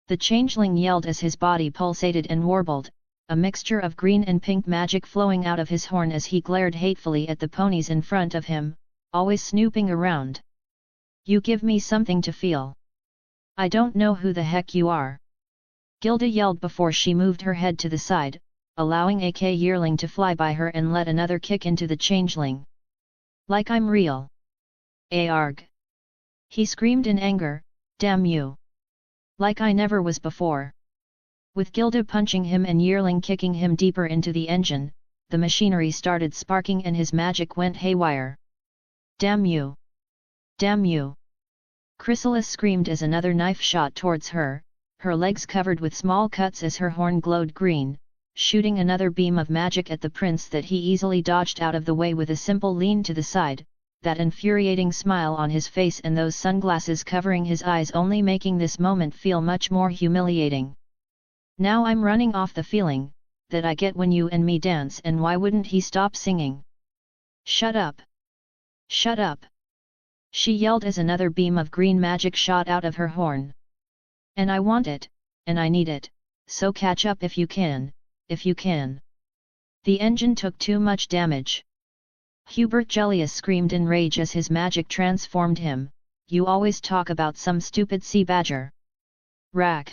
The changeling yelled as his body pulsated and warbled, a mixture of green and pink magic flowing out of his horn as he glared hatefully at the ponies in front of him, always snooping around. You give me something to feel. I don't know who the heck you are. Gilda yelled before she moved her head to the side, allowing a yearling to fly by her and let another kick into the changeling. Like I'm real. Arg! He screamed in anger, damn you! Like I never was before. With Gilda punching him and yearling kicking him deeper into the engine, the machinery started sparking and his magic went haywire. "Damn you! Damn you!" Chrysalis screamed as another knife shot towards her, her legs covered with small cuts as her horn glowed green, shooting another beam of magic at the prince that he easily dodged out of the way with a simple lean to the side, that infuriating smile on his face and those sunglasses covering his eyes only making this moment feel much more humiliating. "Now I'm running off the feeling that I get when you and me dance, and why wouldn't he stop singing?" "Shut up! Shut up!" she yelled as another beam of green magic shot out of her horn. "And I want it, and I need it, so catch up if you can, if you can." The engine took too much damage. Hubert Gellius screamed in rage as his magic transformed him. "You always talk about some stupid sea badger. Rack!"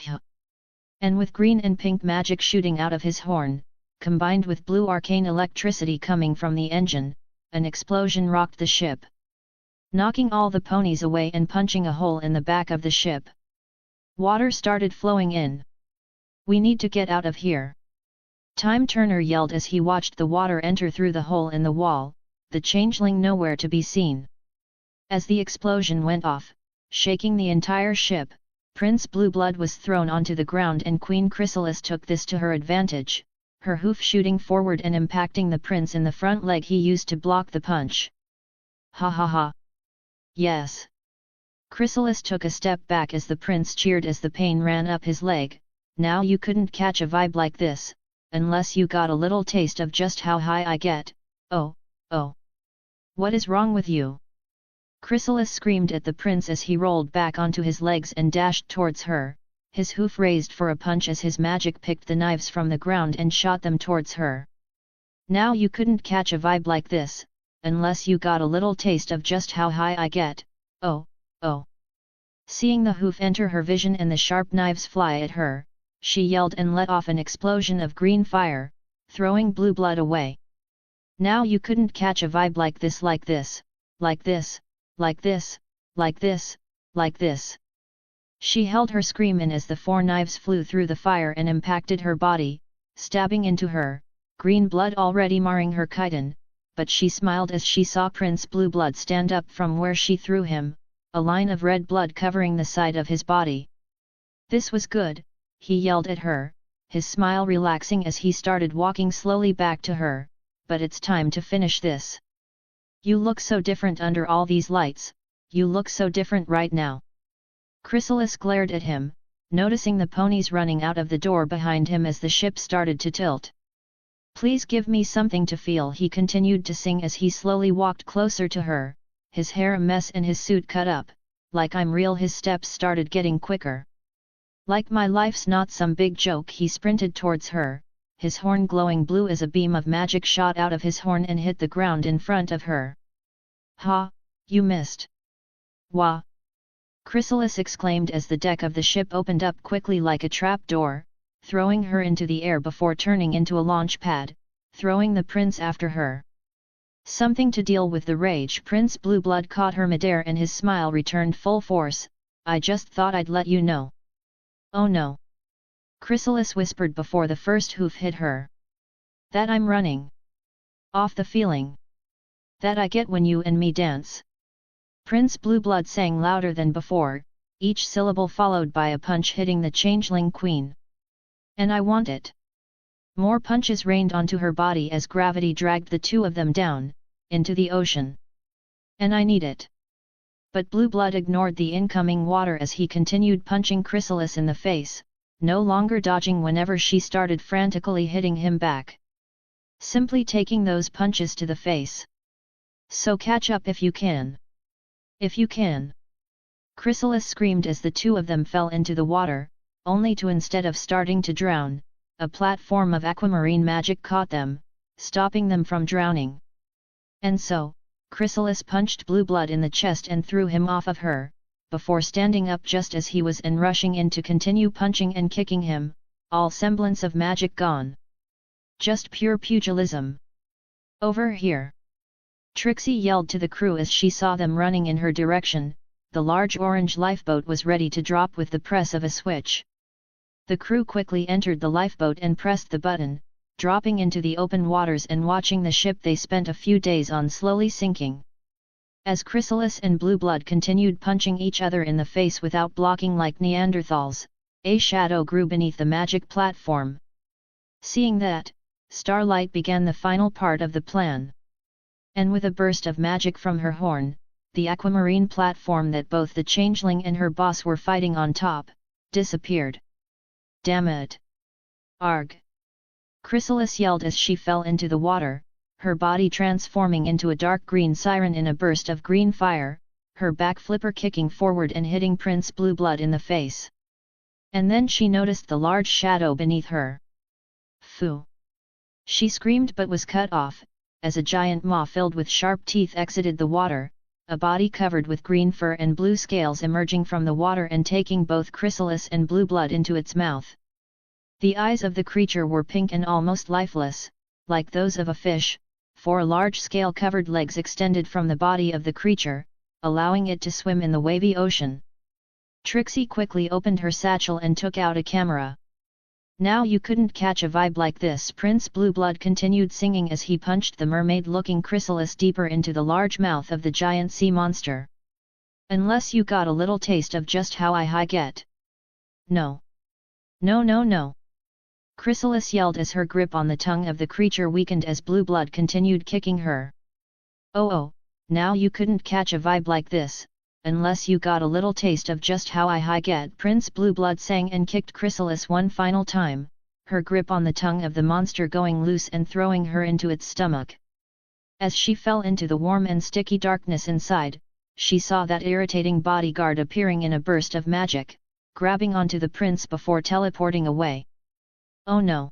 And with green and pink magic shooting out of his horn, combined with blue arcane electricity coming from the engine, an explosion rocked the ship, knocking all the ponies away and punching a hole in the back of the ship. Water started flowing in. "We need to get out of here!" Time Turner yelled as he watched the water enter through the hole in the wall, the changeling nowhere to be seen. As the explosion went off, shaking the entire ship, Prince Blueblood was thrown onto the ground and Queen Chrysalis took this to her advantage, her hoof shooting forward and impacting the prince in the front leg he used to block the punch. "Ha ha ha! Yes!" Chrysalis took a step back as the prince cheered as the pain ran up his leg. "Now you couldn't catch a vibe like this, unless you got a little taste of just how high I get. Oh, oh! What is wrong with you?" Chrysalis screamed at the prince as he rolled back onto his legs and dashed towards her, his hoof raised for a punch as his magic picked the knives from the ground and shot them towards her. "Now you couldn't catch a vibe like this, unless you got a little taste of just how high I get. Oh, oh!" Seeing the hoof enter her vision and the sharp knives fly at her, she yelled and let off an explosion of green fire, throwing Blueblood away. "Now you couldn't catch a vibe like this, like this, like this, like this, like this, like this." She held her scream in as the 4 knives flew through the fire and impacted her body, stabbing into her, green blood already marring her chitin, but she smiled as she saw Prince Blueblood stand up from where she threw him, a line of red blood covering the side of his body. "This was good," he yelled at her, his smile relaxing as he started walking slowly back to her, "but it's time to finish this. You look so different under all these lights, you look so different right now." Chrysalis glared at him, noticing the ponies running out of the door behind him as the ship started to tilt. "Please give me something to feel," he continued to sing as he slowly walked closer to her, his hair a mess and his suit cut up. "Like I'm real." His steps started getting quicker. "Like my life's not some big joke." He sprinted towards her, his horn glowing blue as a beam of magic shot out of his horn and hit the ground in front of her. "Ha! You missed!" "Wah!" Chrysalis exclaimed as the deck of the ship opened up quickly like a trap door, throwing her into the air before turning into a launch pad, throwing the prince after her. Something to deal with the rage. Prince Blueblood caught her midair and his smile returned full force. "I just thought I'd let you know." "Oh no!" Chrysalis whispered before the first hoof hit her. "That I'm running off the feeling that I get when you and me dance." Prince Blueblood sang louder than before, each syllable followed by a punch hitting the changeling queen. "And I want it." More punches rained onto her body as gravity dragged the two of them down, into the ocean. "And I need it." But Blueblood ignored the incoming water as he continued punching Chrysalis in the face, no longer dodging whenever she started frantically hitting him back. Simply taking those punches to the face. "So catch up if you can. If you can." Chrysalis screamed as the two of them fell into the water, only to instead of starting to drown, a platform of aquamarine magic caught them, stopping them from drowning. And so, Chrysalis punched Blueblood in the chest and threw him off of her, before standing up just as he was and rushing in to continue punching and kicking him, all semblance of magic gone. Just pure pugilism. "Over here!" Trixie yelled to the crew as she saw them running in her direction. The large orange lifeboat was ready to drop with the press of a switch. The crew quickly entered the lifeboat and pressed the button, dropping into the open waters and watching the ship they spent a few days on slowly sinking. As Chrysalis and Blueblood continued punching each other in the face without blocking like Neanderthals, a shadow grew beneath the magic platform. Seeing that, Starlight began the final part of the plan. And with a burst of magic from her horn, the aquamarine platform that both the changeling and her boss were fighting on top, disappeared. Damn it! Arg! Chrysalis yelled as she fell into the water, her body transforming into a dark green siren in a burst of green fire, her back flipper kicking forward and hitting Prince Blueblood in the face. And then she noticed the large shadow beneath her. Phew! She screamed but was cut off, as a giant maw filled with sharp teeth exited the water, a body covered with green fur and blue scales emerging from the water and taking both Chrysalis and Blueblood into its mouth. The eyes of the creature were pink and almost lifeless, like those of a fish. 4 large scale-covered legs extended from the body of the creature, allowing it to swim in the wavy ocean. Trixie quickly opened her satchel and took out a camera. Now you couldn't catch a vibe like this, Prince Blueblood continued singing as he punched the mermaid-looking Chrysalis deeper into the large mouth of the giant sea monster. Unless you got a little taste of just how I get. No. No no no. Chrysalis yelled as her grip on the tongue of the creature weakened as Blueblood continued kicking her. Oh, now you couldn't catch a vibe like this, unless you got a little taste of just how I get. Prince Blueblood sang and kicked Chrysalis one final time, her grip on the tongue of the monster going loose and throwing her into its stomach. As she fell into the warm and sticky darkness inside, she saw that irritating bodyguard appearing in a burst of magic, grabbing onto the prince before teleporting away. Oh no!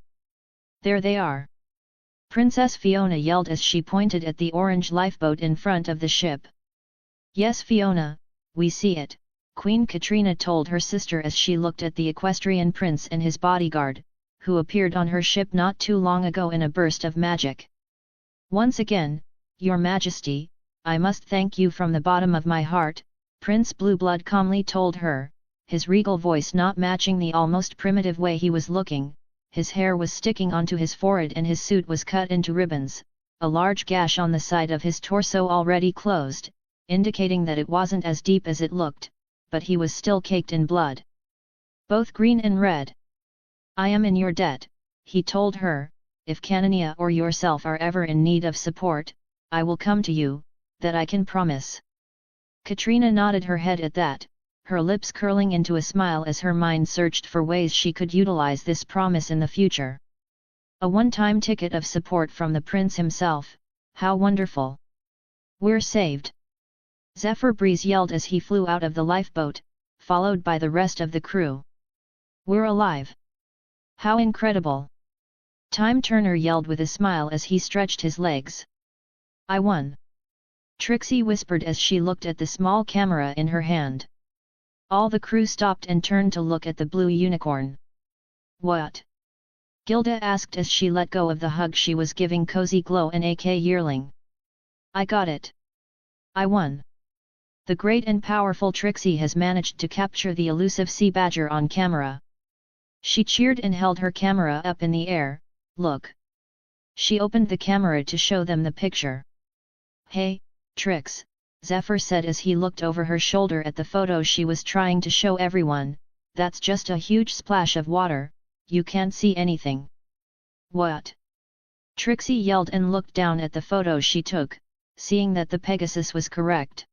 There they are! Princess Fiona yelled as she pointed at the orange lifeboat in front of the ship. Yes Fiona, we see it, Queen Katrina told her sister as she looked at the equestrian prince and his bodyguard, who appeared on her ship not too long ago in a burst of magic. Once again, Your Majesty, I must thank you from the bottom of my heart, Prince Blueblood calmly told her, his regal voice not matching the almost primitive way he was looking. His hair was sticking onto his forehead and his suit was cut into ribbons, a large gash on the side of his torso already closed, indicating that it wasn't as deep as it looked, but he was still caked in blood. Both green and red. I am in your debt, he told her, if Canania or yourself are ever in need of support, I will come to you, that I can promise. Katrina nodded her head at that, her lips curling into a smile as her mind searched for ways she could utilize this promise in the future. A one-time ticket of support from the prince himself, how wonderful! We're saved! Zephyr Breeze yelled as he flew out of the lifeboat, followed by the rest of the crew. We're alive! How incredible! Time Turner yelled with a smile as he stretched his legs. I won! Trixie whispered as she looked at the small camera in her hand. All the crew stopped and turned to look at the blue unicorn. What? Gilda asked as she let go of the hug she was giving Cozy Glow and AK Yearling. I got it! I won! The great and powerful Trixie has managed to capture the elusive sea badger on camera. She cheered and held her camera up in the air. Look! She opened the camera to show them the picture. Hey, Trix, Zephyr said as he looked over her shoulder at the photo she was trying to show everyone, that's just a huge splash of water, you can't see anything. What? Trixie yelled and looked down at the photo she took, seeing that the Pegasus was correct.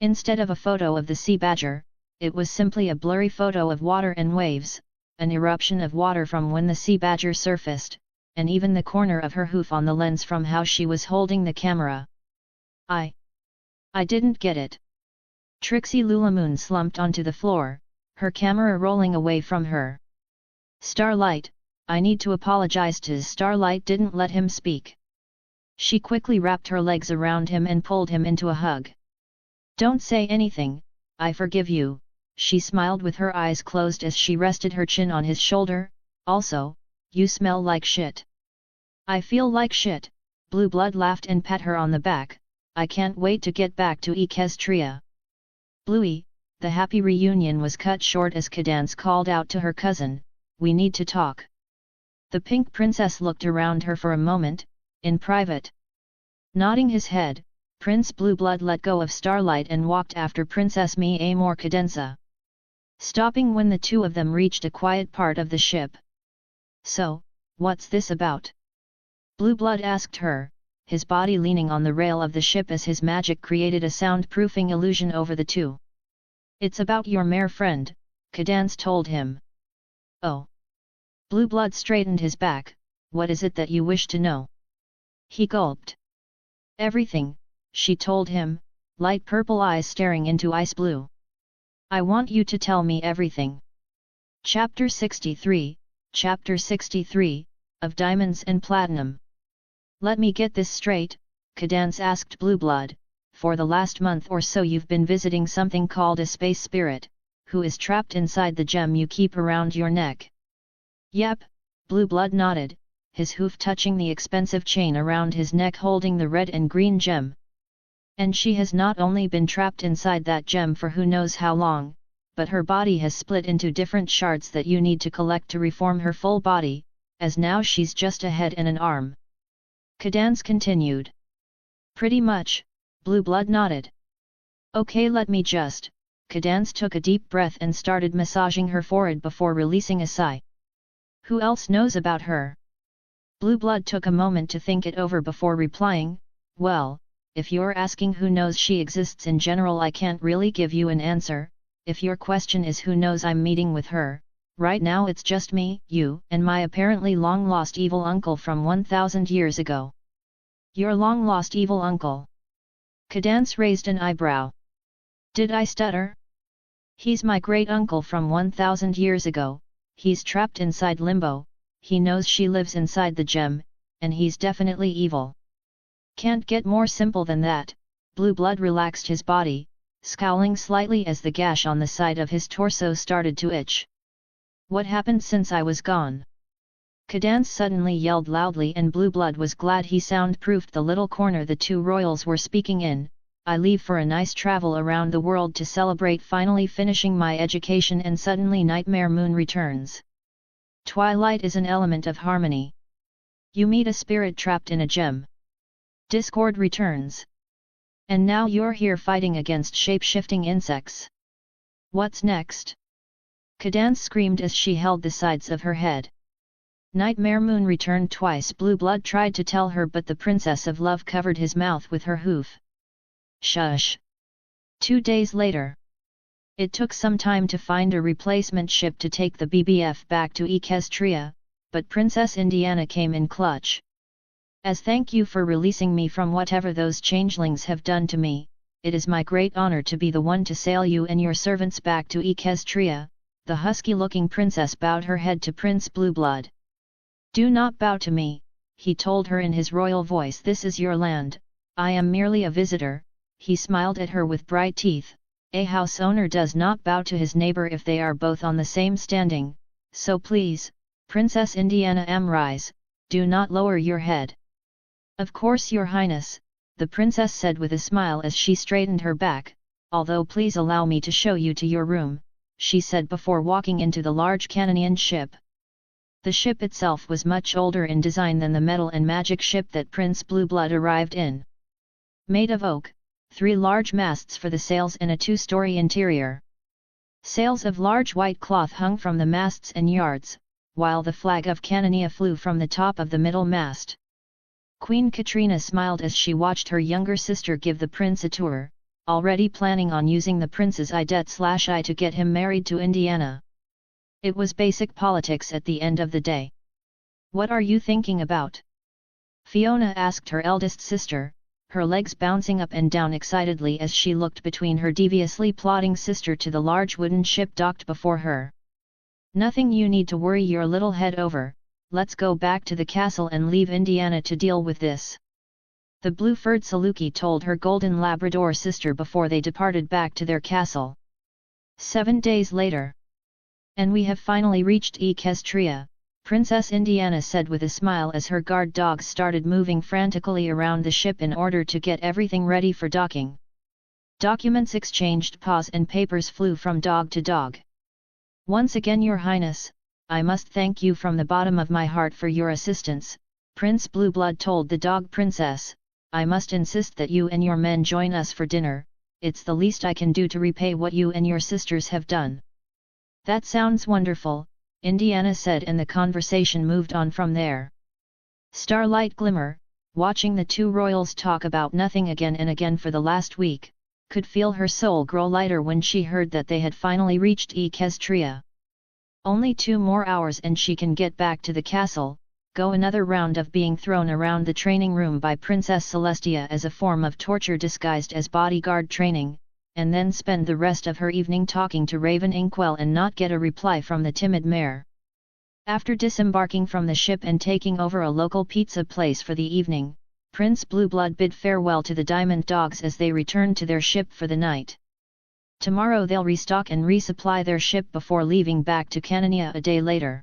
Instead of a photo of the sea badger, it was simply a blurry photo of water and waves, an eruption of water from when the sea badger surfaced, and even the corner of her hoof on the lens from how she was holding the camera. I didn't get it. Trixie Lulamoon slumped onto the floor, her camera rolling away from her. Starlight, I need to apologize to Starlight didn't let him speak. She quickly wrapped her legs around him and pulled him into a hug. Don't say anything, I forgive you, she smiled with her eyes closed as she rested her chin on his shoulder. Also, you smell like shit. I feel like shit, Blueblood laughed and pat her on the back. I can't wait to get back to Equestria. Bluey, the happy reunion was cut short as Cadance called out to her cousin, we need to talk. The pink princess looked around her for a moment, in private. Nodding his head, Prince Blueblood let go of Starlight and walked after Princess Mi Amor Cadenza, stopping when the two of them reached a quiet part of the ship. "So, what's this about?" Blueblood asked her, his body leaning on the rail of the ship as his magic created a soundproofing illusion over the two. "It's about your mare friend," Cadance told him. "Oh." Blueblood straightened his back. "What is it that you wish to know?" He gulped. "Everything," she told him, light purple eyes staring into ice blue. "I want you to tell me everything." Chapter 63, Chapter 63, of Diamonds and Platinum. "Let me get this straight," Cadance asked Blueblood, "for the last month or so you've been visiting something called a space spirit, who is trapped inside the gem you keep around your neck." "Yep," Blueblood nodded, his hoof touching the expensive chain around his neck holding the red and green gem. "And she has not only been trapped inside that gem for who knows how long, but her body has split into different shards that you need to collect to reform her full body, as now she's just a head and an arm." Cadance continued. "Pretty much," Blueblood nodded. "Okay, let me just." Cadance took a deep breath and started massaging her forehead before releasing a sigh. "Who else knows about her?" Blueblood took a moment to think it over before replying, "Well, if you're asking who knows she exists in general, I can't really give you an answer. If your question is who knows I'm meeting with her, right now it's just me, you, and my apparently long-lost evil uncle from 1,000 years ago." "Your long-lost evil uncle?" Cadance raised an eyebrow. "Did I stutter?" "He's my great-uncle from 1,000 years ago, he's trapped inside limbo, he knows she lives inside the gem, and he's definitely evil." "Can't get more simple than that." Blueblood relaxed his body, scowling slightly as the gash on the side of his torso started to itch. "What happened since I was gone?" Cadance suddenly yelled loudly, and Blueblood was glad he soundproofed the little corner the two royals were speaking in. "I leave for a nice travel around the world to celebrate finally finishing my education, and suddenly Nightmare Moon returns. Twilight is an element of harmony. You meet a spirit trapped in a gem. Discord returns. And now you're here fighting against shape-shifting insects. What's next?" Cadance screamed as she held the sides of her head. "Nightmare Moon returned twice," Blueblood tried to tell her, but the Princess of Love covered his mouth with her hoof. "Shush." 2 days later. It took some time to find a replacement ship to take the BBF back to Equestria, but Princess Indiana came in clutch. "As thank you for releasing me from whatever those changelings have done to me, it is my great honor to be the one to sail you and your servants back to Equestria." The husky-looking princess bowed her head to Prince Blueblood. "Do not bow to me," he told her in his royal voice. "This is your land, I am merely a visitor." He smiled at her with bright teeth. "A house owner does not bow to his neighbor if they are both on the same standing, so please, Princess Indiana Amrise, do not lower your head." "Of course, Your Highness," the princess said with a smile as she straightened her back, "although please allow me to show you to your room," she said before walking into the large Canonian ship. The ship itself was much older in design than the metal and magic ship that Prince Blueblood arrived in. Made of oak, 3 large masts for the sails and a 2-story interior. Sails of large white cloth hung from the masts and yards, while the flag of Canonia flew from the top of the middle mast. Queen Katrina smiled as she watched her younger sister give the prince a tour, already planning on using the prince's I to get him married to Indiana. It was basic politics at the end of the day. "What are you thinking about?" Fiona asked her eldest sister, her legs bouncing up and down excitedly as she looked between her deviously plodding sister to the large wooden ship docked before her. "Nothing you need to worry your little head over, let's go back to the castle and leave Indiana to deal with this," the blue-furred Saluki told her golden Labrador sister before they departed back to their castle. 7 days later. "And we have finally reached Equestria," Princess Indiana said with a smile as her guard dogs started moving frantically around the ship in order to get everything ready for docking. Documents exchanged, paws and papers flew from dog to dog. "Once again, Your Highness," I must thank you from the bottom of my heart for your assistance, Prince Blueblood told the dog princess. I must insist that you and your men join us for dinner, it's the least I can do to repay what you and your sisters have done. That sounds wonderful, Indiana said, and the conversation moved on from there. Starlight Glimmer, watching the two royals talk about nothing again and again for the last week, could feel her soul grow lighter when she heard that they had finally reached Equestria. Only 2 more hours and she can get back to the castle, go another round of being thrown around the training room by Princess Celestia as a form of torture disguised as bodyguard training, and then spend the rest of her evening talking to Raven Inkwell and not get a reply from the timid mare. After disembarking from the ship and taking over a local pizza place for the evening, Prince Blueblood bid farewell to the Diamond Dogs as they returned to their ship for the night. Tomorrow they'll restock and resupply their ship before leaving back to Canania a day later.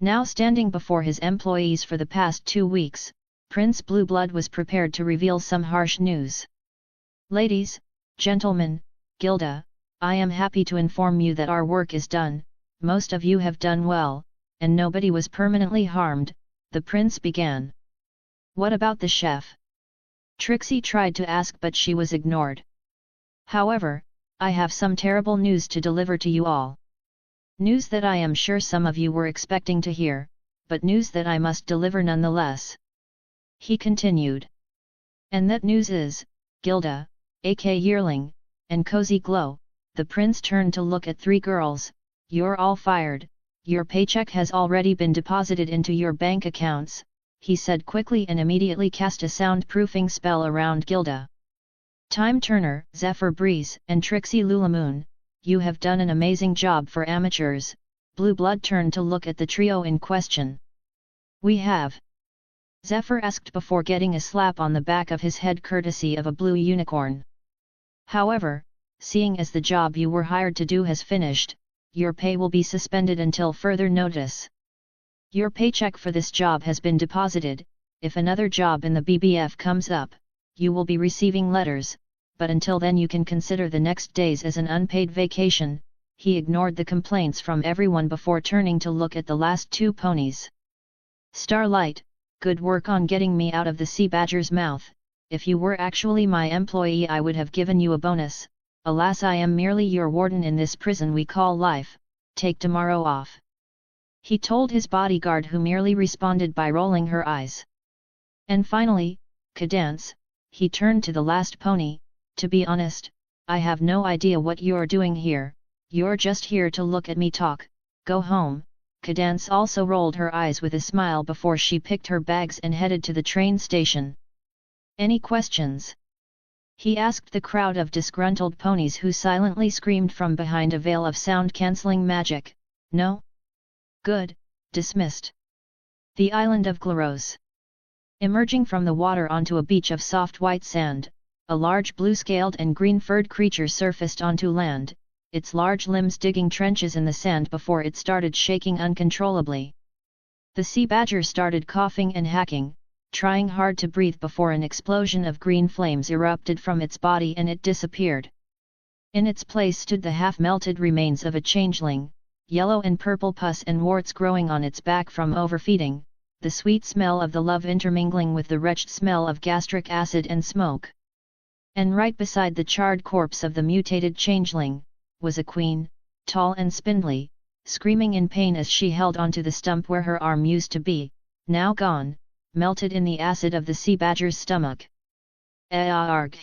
Now standing before his employees for the past 2 weeks, Prince Blueblood was prepared to reveal some harsh news. Ladies, gentlemen, Gilda, I am happy to inform you that our work is done, most of you have done well, and nobody was permanently harmed, the prince began. What about the chef? Trixie tried to ask but she was ignored. However, I have some terrible news to deliver to you all. News that I am sure some of you were expecting to hear, but news that I must deliver nonetheless. He continued. And that news is, Gilda, aka Yearling, and Cozy Glow, the prince turned to look at 3 girls, you're all fired, your paycheck has already been deposited into your bank accounts, he said quickly and immediately cast a soundproofing spell around Gilda. Time Turner, Zephyr Breeze, and Trixie Lulamoon, you have done an amazing job for amateurs. Blueblood turned to look at the trio in question. We have? Zephyr asked before getting a slap on the back of his head courtesy of a blue unicorn. However, seeing as the job you were hired to do has finished, your pay will be suspended until further notice. Your paycheck for this job has been deposited. If another job in the BBF comes up, you will be receiving letters, but until then you can consider the next days as an unpaid vacation. He ignored the complaints from everyone before turning to look at the last 2 ponies. Starlight, good work on getting me out of the sea badger's mouth. If you were actually my employee I would have given you a bonus. Alas, I am merely your warden in this prison we call life. Take tomorrow off. He told his bodyguard, who merely responded by rolling her eyes. And finally, Cadance, he turned to the last pony. To be honest, I have no idea what you're doing here. You're just here to look at me talk. Go home. Cadance also rolled her eyes with a smile before she picked her bags and headed to the train station. Any questions? He asked the crowd of disgruntled ponies who silently screamed from behind a veil of sound-cancelling magic. No? Good, dismissed. The island of Glaros. Emerging from the water onto a beach of soft white sand, a large blue-scaled and green-furred creature surfaced onto land, its large limbs digging trenches in the sand before it started shaking uncontrollably. The sea badger started coughing and hacking, trying hard to breathe before an explosion of green flames erupted from its body and it disappeared. In its place stood the half-melted remains of a changeling, yellow and purple pus and warts growing on its back from overfeeding, the sweet smell of the love intermingling with the wretched smell of gastric acid and smoke. And right beside the charred corpse of the mutated changeling, was a queen, tall and spindly, screaming in pain as she held onto the stump where her arm used to be, now gone, melted in the acid of the sea badger's stomach. Aargh!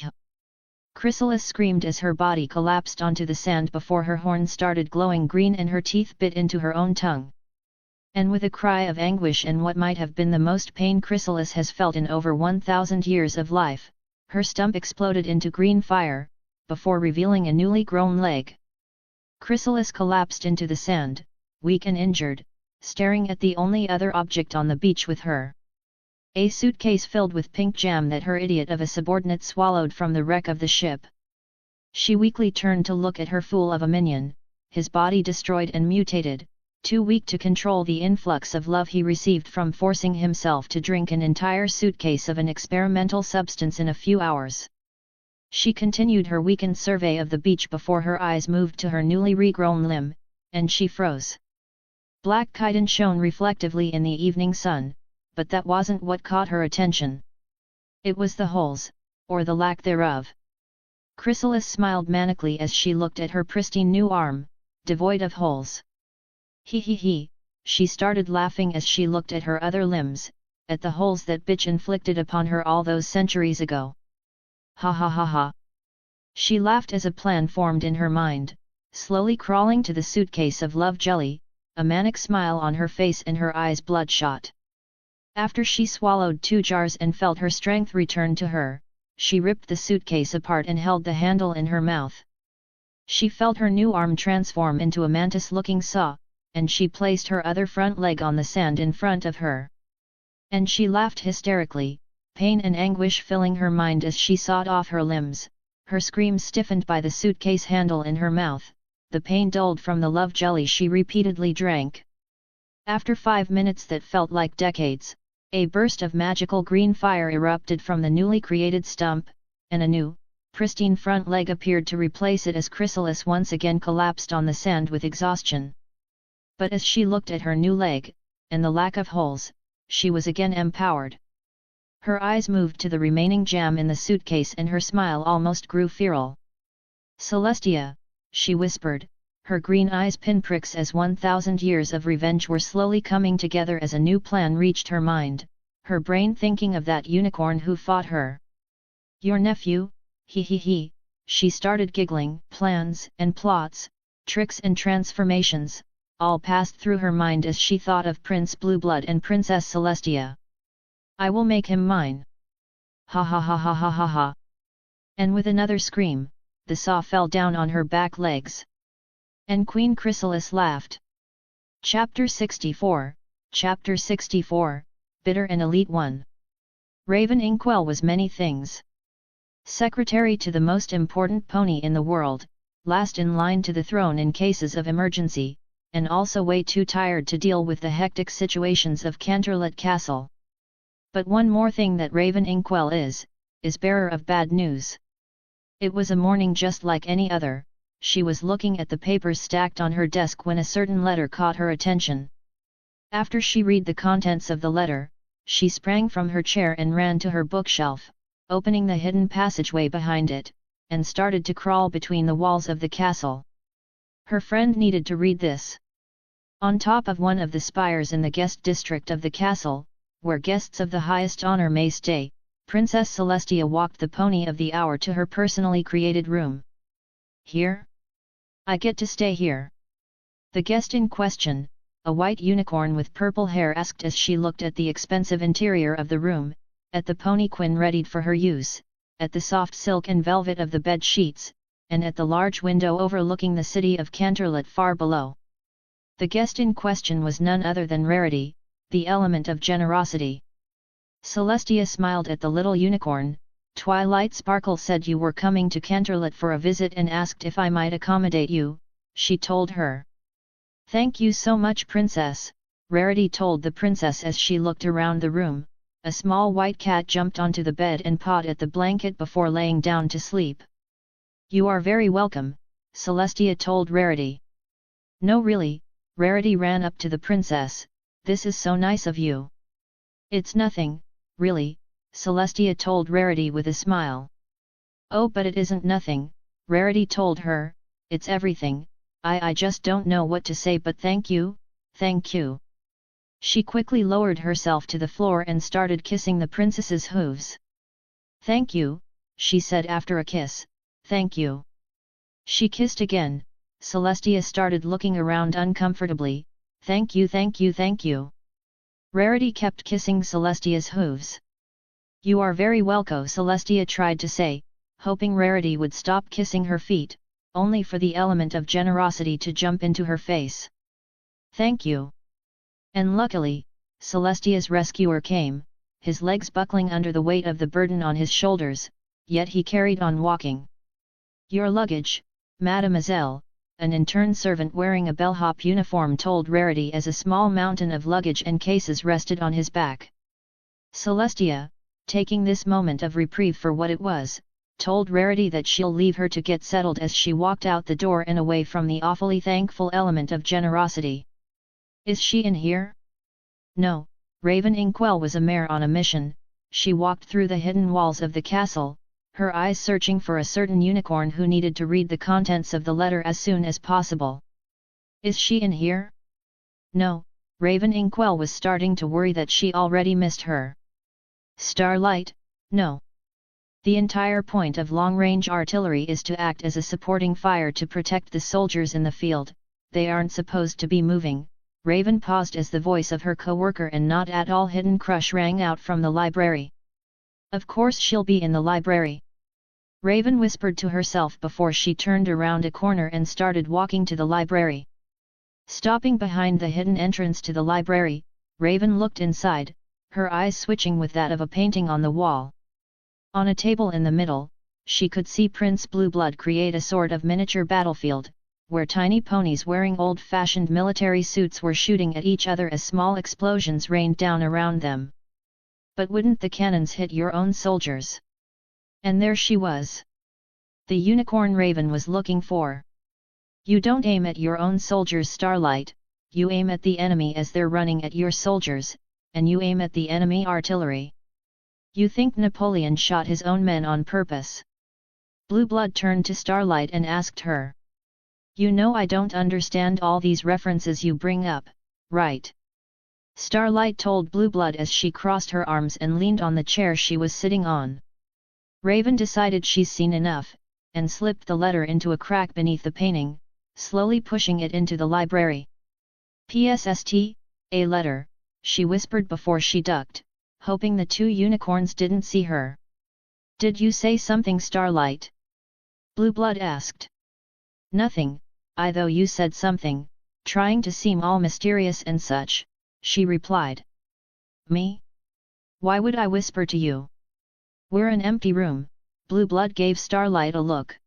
Chrysalis screamed as her body collapsed onto the sand before her horn started glowing green and her teeth bit into her own tongue. And with a cry of anguish and what might have been the most pain Chrysalis has felt in over 1,000 years of life, her stump exploded into green fire, before revealing a newly grown leg. Chrysalis collapsed into the sand, weak and injured, staring at the only other object on the beach with her. A suitcase filled with pink jam that her idiot of a subordinate swallowed from the wreck of the ship. She weakly turned to look at her fool of a minion, his body destroyed and mutated, too weak to control the influx of love he received from forcing himself to drink an entire suitcase of an experimental substance in a few hours. She continued her weakened survey of the beach before her eyes moved to her newly regrown limb, and she froze. Black chitin shone reflectively in the evening sun, but that wasn't what caught her attention. It was the holes, or the lack thereof. Chrysalis smiled manically as she looked at her pristine new arm, devoid of holes. He, she started laughing as she looked at her other limbs, at the holes that bitch inflicted upon her all those centuries ago. Ha ha ha ha. She laughed as a plan formed in her mind, slowly crawling to the suitcase of love jelly, a manic smile on her face and her eyes bloodshot. After she swallowed 2 jars and felt her strength return to her, she ripped the suitcase apart and held the handle in her mouth. She felt her new arm transform into a mantis-looking saw, and she placed her other front leg on the sand in front of her. And she laughed hysterically, pain and anguish filling her mind as she sawed off her limbs, her screams stiffened by the suitcase handle in her mouth, the pain dulled from the love jelly she repeatedly drank. After 5 minutes that felt like decades, a burst of magical green fire erupted from the newly created stump, and a new, pristine front leg appeared to replace it as Chrysalis once again collapsed on the sand with exhaustion. But as she looked at her new leg, and the lack of holes, she was again empowered. Her eyes moved to the remaining jam in the suitcase and her smile almost grew feral. Celestia, she whispered, her green eyes pinpricks as 1,000 years of revenge were slowly coming together as a new plan reached her mind, her brain thinking of that unicorn who fought her. Your nephew, he, she started giggling. Plans and plots, tricks and transformations, all passed through her mind as she thought of Prince Blueblood and Princess Celestia. I will make him mine. Ha ha ha ha ha ha ha. And with another scream, the saw fell down on her back legs. And Queen Chrysalis laughed. Chapter 64, Chapter 64, Bitter and Elite 1. Raven Inkwell was many things. Secretary to the most important pony in the world, last in line to the throne in cases of emergency, and also way too tired to deal with the hectic situations of Canterlot Castle. But one more thing that Raven Inkwell is bearer of bad news. It was a morning just like any other. She was looking at the papers stacked on her desk when a certain letter caught her attention. After she read the contents of the letter, she sprang from her chair and ran to her bookshelf, opening the hidden passageway behind it, and started to crawl between the walls of the castle. Her friend needed to read this. On top of one of the spires in the guest district of the castle, where guests of the highest honor may stay, Princess Celestia walked the pony of the hour to her personally created room. Here? I get to stay here. The guest in question, a white unicorn with purple hair, asked as she looked at the expensive interior of the room, at the pony quin readied for her use, at the soft silk and velvet of the bed sheets, and at the large window overlooking the city of Canterlot far below. The guest in question was none other than Rarity, the element of generosity. Celestia smiled at the little unicorn. Twilight Sparkle said you were coming to Canterlot for a visit and asked if I might accommodate you, she told her. Thank you so much, Princess, Rarity told the princess as she looked around the room. A small white cat jumped onto the bed and pawed at the blanket before laying down to sleep. You are very welcome, Celestia told Rarity. No really, Rarity ran up to the princess, this is so nice of you. It's nothing, really, Celestia told Rarity with a smile. Oh, but it isn't nothing, Rarity told her, it's everything. I just don't know what to say, but thank you, thank you. She quickly lowered herself to the floor and started kissing the princess's hooves. Thank you, she said after a kiss, thank you. She kissed again. Celestia started looking around uncomfortably. Thank you, thank you, thank you. Rarity kept kissing Celestia's hooves. You are very welcome, Celestia tried to say, hoping Rarity would stop kissing her feet, only for the element of generosity to jump into her face. Thank you. And luckily, Celestia's rescuer came, his legs buckling under the weight of the burden on his shoulders, yet he carried on walking. Your luggage, mademoiselle, an intern servant wearing a bellhop uniform told Rarity as a small mountain of luggage and cases rested on his back. Celestia, taking this moment of reprieve for what it was, told Rarity that she'll leave her to get settled as she walked out the door and away from the awfully thankful element of generosity. Is she in here? No, Raven Inkwell was a mare on a mission. She walked through the hidden walls of the castle, her eyes searching for a certain unicorn who needed to read the contents of the letter as soon as possible. Is she in here? No, Raven Inkwell was starting to worry that she already missed her. Starlight, no. The entire point of long-range artillery is to act as a supporting fire to protect the soldiers in the field. They aren't supposed to be moving. Raven paused as the voice of her co-worker and not at all hidden crush rang out from the library. Of course she'll be in the library. Raven whispered to herself before she turned around a corner and started walking to the library. Stopping behind the hidden entrance to the library, Raven looked inside, her eyes switching with that of a painting on the wall. On a table in the middle, she could see Prince Blueblood create a sort of miniature battlefield, where tiny ponies wearing old-fashioned military suits were shooting at each other as small explosions rained down around them. But wouldn't the cannons hit your own soldiers? And there she was. The unicorn Raven was looking for. You don't aim at your own soldiers, Starlight, you aim at the enemy as they're running at your soldiers, and you aim at the enemy artillery. You think Napoleon shot his own men on purpose? Blueblood turned to Starlight and asked her. You know I don't understand all these references you bring up, right? Starlight told Blueblood as she crossed her arms and leaned on the chair she was sitting on. Raven decided she's seen enough, and slipped the letter into a crack beneath the painting, slowly pushing it into the library. PSST, a letter, she whispered before she ducked, hoping the two unicorns didn't see her. Did you say something, Starlight? Blueblood asked. Nothing, I thought you said something, trying to seem all mysterious and such, she replied. Me? Why would I whisper to you? We're an empty room. Blueblood gave Starlight a look.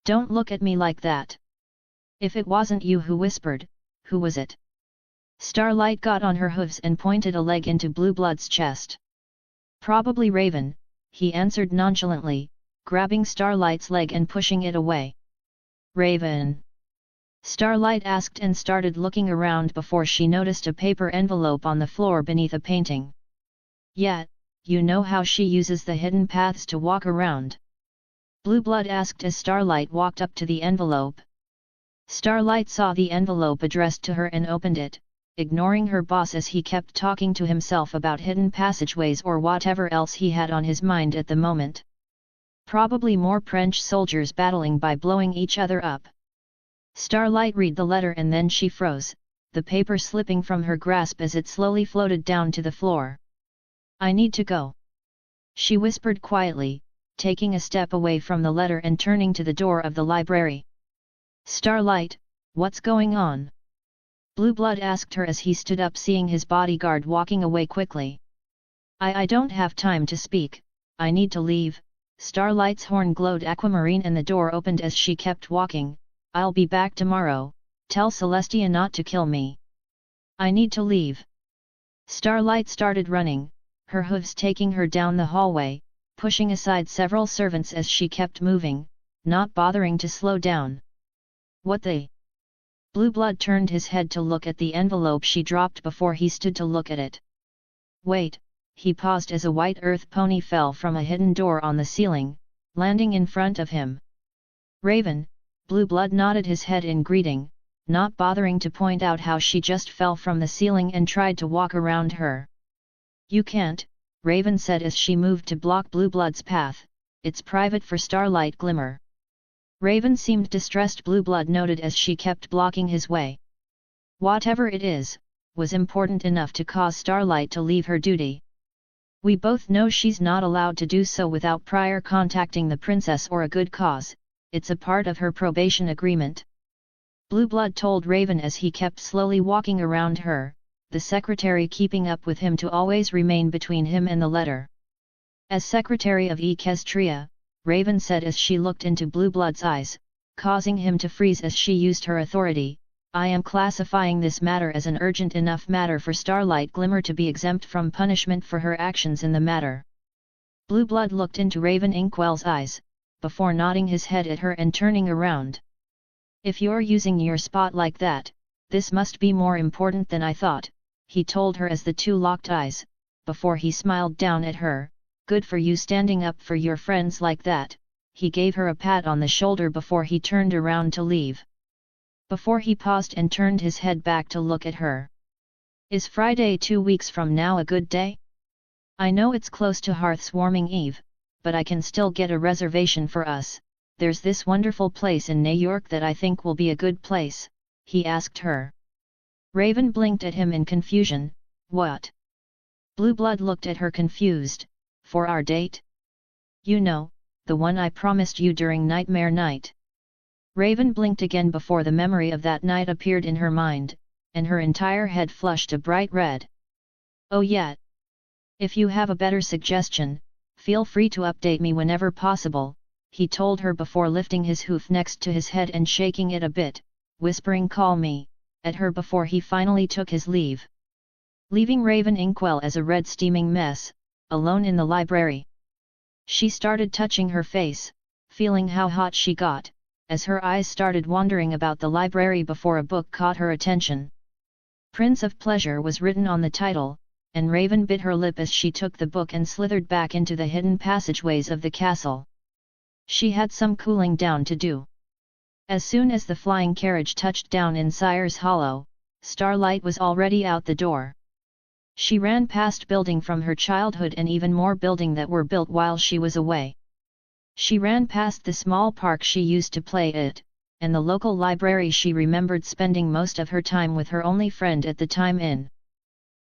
Don't look at me like that. If it wasn't you who whispered, who was it? Starlight got on her hooves and pointed a leg into Blueblood's chest. Probably Raven, he answered nonchalantly, grabbing Starlight's leg and pushing it away. Raven? Starlight asked and started looking around before she noticed a paper envelope on the floor beneath a painting. Yeah, you know how she uses the hidden paths to walk around? Blueblood asked as Starlight walked up to the envelope. Starlight saw the envelope addressed to her and opened it, ignoring her boss as he kept talking to himself about hidden passageways or whatever else he had on his mind at the moment. Probably more French soldiers battling by blowing each other up. Starlight read the letter and then she froze, the paper slipping from her grasp as it slowly floated down to the floor. I need to go. She whispered quietly, taking a step away from the letter and turning to the door of the library. Starlight, what's going on? Blueblood asked her as he stood up, seeing his bodyguard walking away quickly. I don't have time to speak, I need to leave. Starlight's horn glowed aquamarine and the door opened as she kept walking. I'll be back tomorrow, tell Celestia not to kill me. I need to leave. Starlight started running, her hooves taking her down the hallway, pushing aside several servants as she kept moving, not bothering to slow down. What the? Blueblood turned his head to look at the envelope she dropped before he stood to look at it. Wait, he paused as a white earth pony fell from a hidden door on the ceiling, landing in front of him. Raven, Blueblood nodded his head in greeting, not bothering to point out how she just fell from the ceiling and tried to walk around her. You can't, Raven said as she moved to block Blueblood's path, it's private for Starlight Glimmer. Raven seemed distressed, Blueblood noted as she kept blocking his way. Whatever it is, was important enough to cause Starlight to leave her duty. We both know she's not allowed to do so without prior contacting the princess or a good cause, it's a part of her probation agreement. Blueblood told Raven as he kept slowly walking around her, the secretary keeping up with him to always remain between him and the letter. As secretary of Equestria, Raven said as she looked into Blueblood's eyes, causing him to freeze as she used her authority, I am classifying this matter as an urgent enough matter for Starlight Glimmer to be exempt from punishment for her actions in the matter. Blueblood looked into Raven Inkwell's eyes, before nodding his head at her and turning around. If you're using your spot like that, This must be more important than I thought, he told her as the two locked eyes, before he smiled down at her. Good for you standing up for your friends like that. He gave her a pat on the shoulder before he turned around to leave. Before he paused and turned his head back to look at her. Is Friday 2 weeks from now a good day? I know it's close to Hearth's warming eve, but I can still get a reservation for us. There's this wonderful place in New York that I think will be a good place, he asked her. Raven blinked at him in confusion. What? Blueblood looked at her confused. For our date? You know, the one I promised you during Nightmare Night. Raven blinked again before the memory of that night appeared in her mind, and her entire head flushed a bright red. Oh yeah. If you have a better suggestion, feel free to update me whenever possible, he told her before lifting his hoof next to his head and shaking it a bit, whispering call me, at her before he finally took his leave. Leaving Raven Inkwell as a red steaming mess, alone in the library. She started touching her face, feeling how hot she got, as her eyes started wandering about the library before a book caught her attention. Prince of Pleasure was written on the title, and Raven bit her lip as she took the book and slithered back into the hidden passageways of the castle. She had some cooling down to do. As soon as the flying carriage touched down in Sire's Hollow, Starlight was already out the door. She ran past building from her childhood and even more building that were built while she was away. She ran past the small park she used to play at, and the local library she remembered spending most of her time with her only friend at the time in.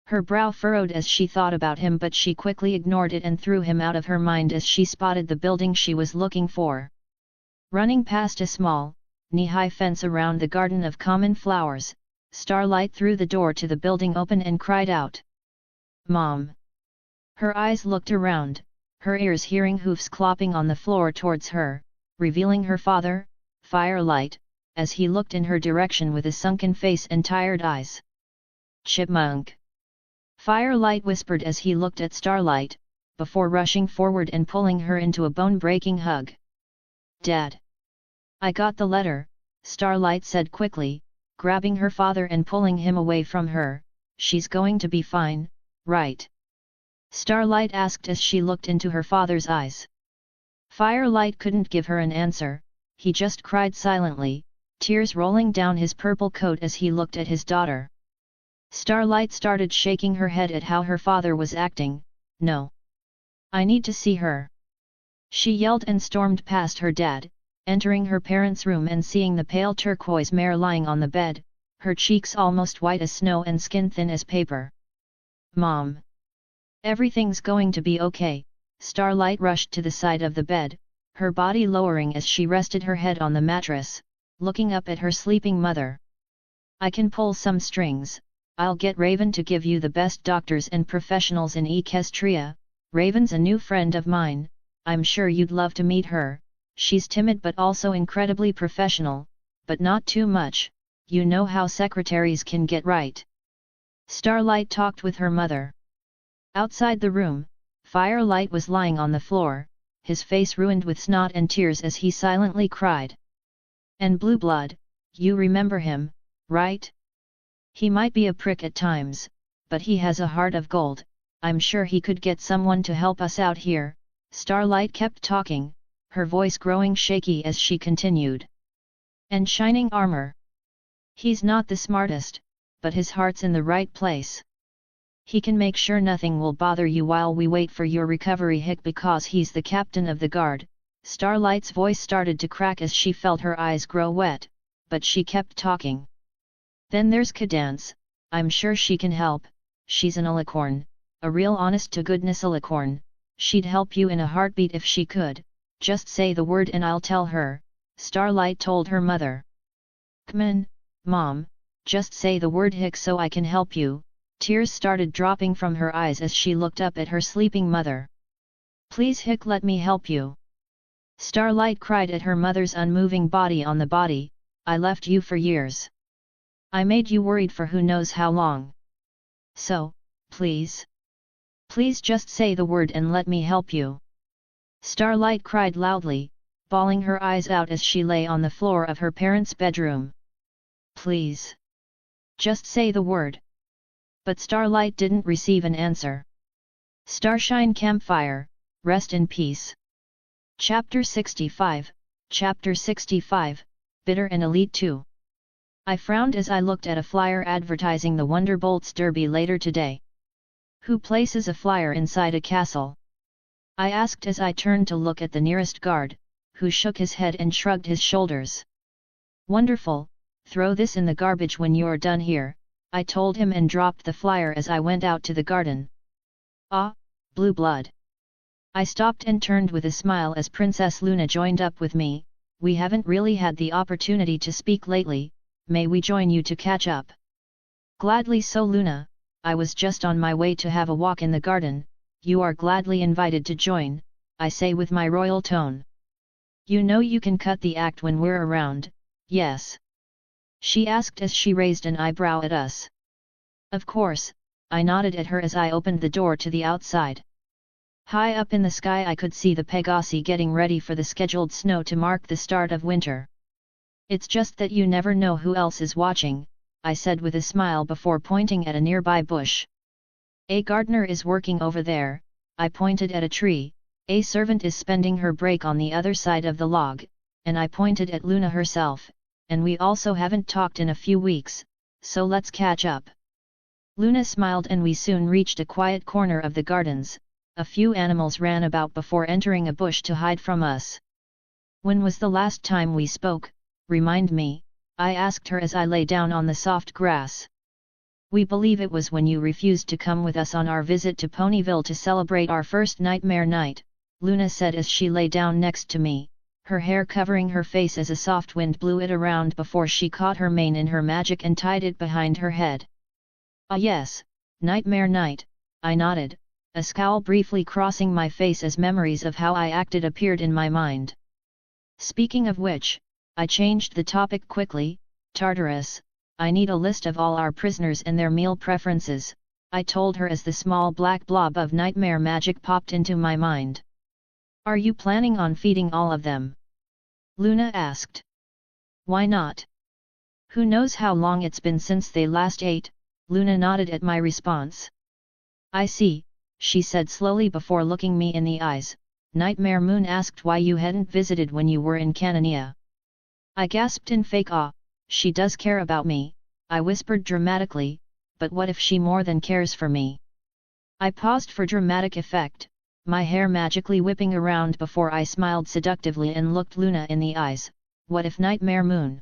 Her brow furrowed as she thought about him, but she quickly ignored it and threw him out of her mind as she spotted the building she was looking for. Running past a small, knee-high fence around the garden of common flowers, Starlight threw the door to the building open and cried out. Mom! Her eyes looked around, her ears hearing hoofs clopping on the floor towards her, revealing her father, Firelight, as he looked in her direction with a sunken face and tired eyes. Chipmunk! Firelight whispered as he looked at Starlight, before rushing forward and pulling her into a bone-breaking hug. Dad! I got the letter, Starlight said quickly, grabbing her father and pulling him away from her. She's going to be fine, right? Starlight asked as she looked into her father's eyes. Firelight couldn't give her an answer, he just cried silently, tears rolling down his purple coat as he looked at his daughter. Starlight started shaking her head at how her father was acting. No. I need to see her. She yelled and stormed past her dad, entering her parents' room and seeing the pale turquoise mare lying on the bed, her cheeks almost white as snow and skin thin as paper. Mom! Everything's going to be okay. Starlight rushed to the side of the bed, her body lowering as she rested her head on the mattress, looking up at her sleeping mother. I can pull some strings. I'll get Raven to give you the best doctors and professionals in Equestria. Raven's a new friend of mine, I'm sure you'd love to meet her. She's timid but also incredibly professional, but not too much, you know how secretaries can get, right? Starlight talked with her mother. Outside the room, Firelight was lying on the floor, his face ruined with snot and tears as he silently cried. And Blueblood, you remember him, right? He might be a prick at times, but he has a heart of gold. I'm sure he could get someone to help us out here. Starlight kept talking, her voice growing shaky as she continued. And shining armor. He's not the smartest, but his heart's in the right place. He can make sure nothing will bother you while we wait for your recovery, because he's the captain of the guard. Starlight's voice started to crack as she felt her eyes grow wet, but she kept talking. Then there's Cadance, I'm sure she can help. She's an alicorn, a real honest-to-goodness alicorn. She'd help you in a heartbeat if she could. Just say the word and I'll tell her, Starlight told her mother. C'mon, Mom, just say the word hick so I can help you. Tears started dropping from her eyes as she looked up at her sleeping mother. Please hick, let me help you. Starlight cried at her mother's unmoving body on the body. I left you for years. I made you worried for who knows how long. So, please. Please just say the word and let me help you. Starlight cried loudly, bawling her eyes out as she lay on the floor of her parents' bedroom. Please. Just say the word. But Starlight didn't receive an answer. Starshine Campfire, rest in peace. Chapter 65, Chapter 65, Bitter and Elite 2. I frowned as I looked at a flyer advertising the Wonderbolts Derby later today. Who places a flyer inside a castle? I asked as I turned to look at the nearest guard, who shook his head and shrugged his shoulders. Wonderful, throw this in the garbage when you're done here, I told him and dropped the flyer as I went out to the garden. Ah, Blueblood. I stopped and turned with a smile as Princess Luna joined up with me. We haven't really had the opportunity to speak lately, may we join you to catch up? Gladly so, Luna, I was just on my way to have a walk in the garden. You are gladly invited to join, I say with my royal tone. You know you can cut the act when we're around, yes? She asked as she raised an eyebrow at us. Of course, I nodded at her as I opened the door to the outside. High up in the sky I could see the Pegasi getting ready for the scheduled snow to mark the start of winter. It's just that you never know who else is watching, I said with a smile before pointing at a nearby bush. A gardener is working over there, I pointed at a tree, a servant is spending her break on the other side of the log, and I pointed at Luna herself, and we also haven't talked in a few weeks, so let's catch up. Luna smiled and we soon reached a quiet corner of the gardens. A few animals ran about before entering a bush to hide from us. When was the last time we spoke, remind me, I asked her as I lay down on the soft grass. We believe it was when you refused to come with us on our visit to Ponyville to celebrate our first Nightmare Night, Luna said as she lay down next to me, her hair covering her face as a soft wind blew it around before she caught her mane in her magic and tied it behind her head. Ah yes, Nightmare Night, I nodded, a scowl briefly crossing my face as memories of how I acted appeared in my mind. Speaking of which, I changed the topic quickly. Tartarus, I need a list of all our prisoners and their meal preferences, I told her as the small black blob of nightmare magic popped into my mind. Are you planning on feeding all of them? Luna asked. Why not? Who knows how long it's been since they last ate, Luna nodded at my response. I see, she said slowly before looking me in the eyes. Nightmare Moon asked why you hadn't visited when you were in Canania. I gasped in fake awe. She does care about me, I whispered dramatically, but what if she more than cares for me? I paused for dramatic effect, my hair magically whipping around before I smiled seductively and looked Luna in the eyes. What if Nightmare Moon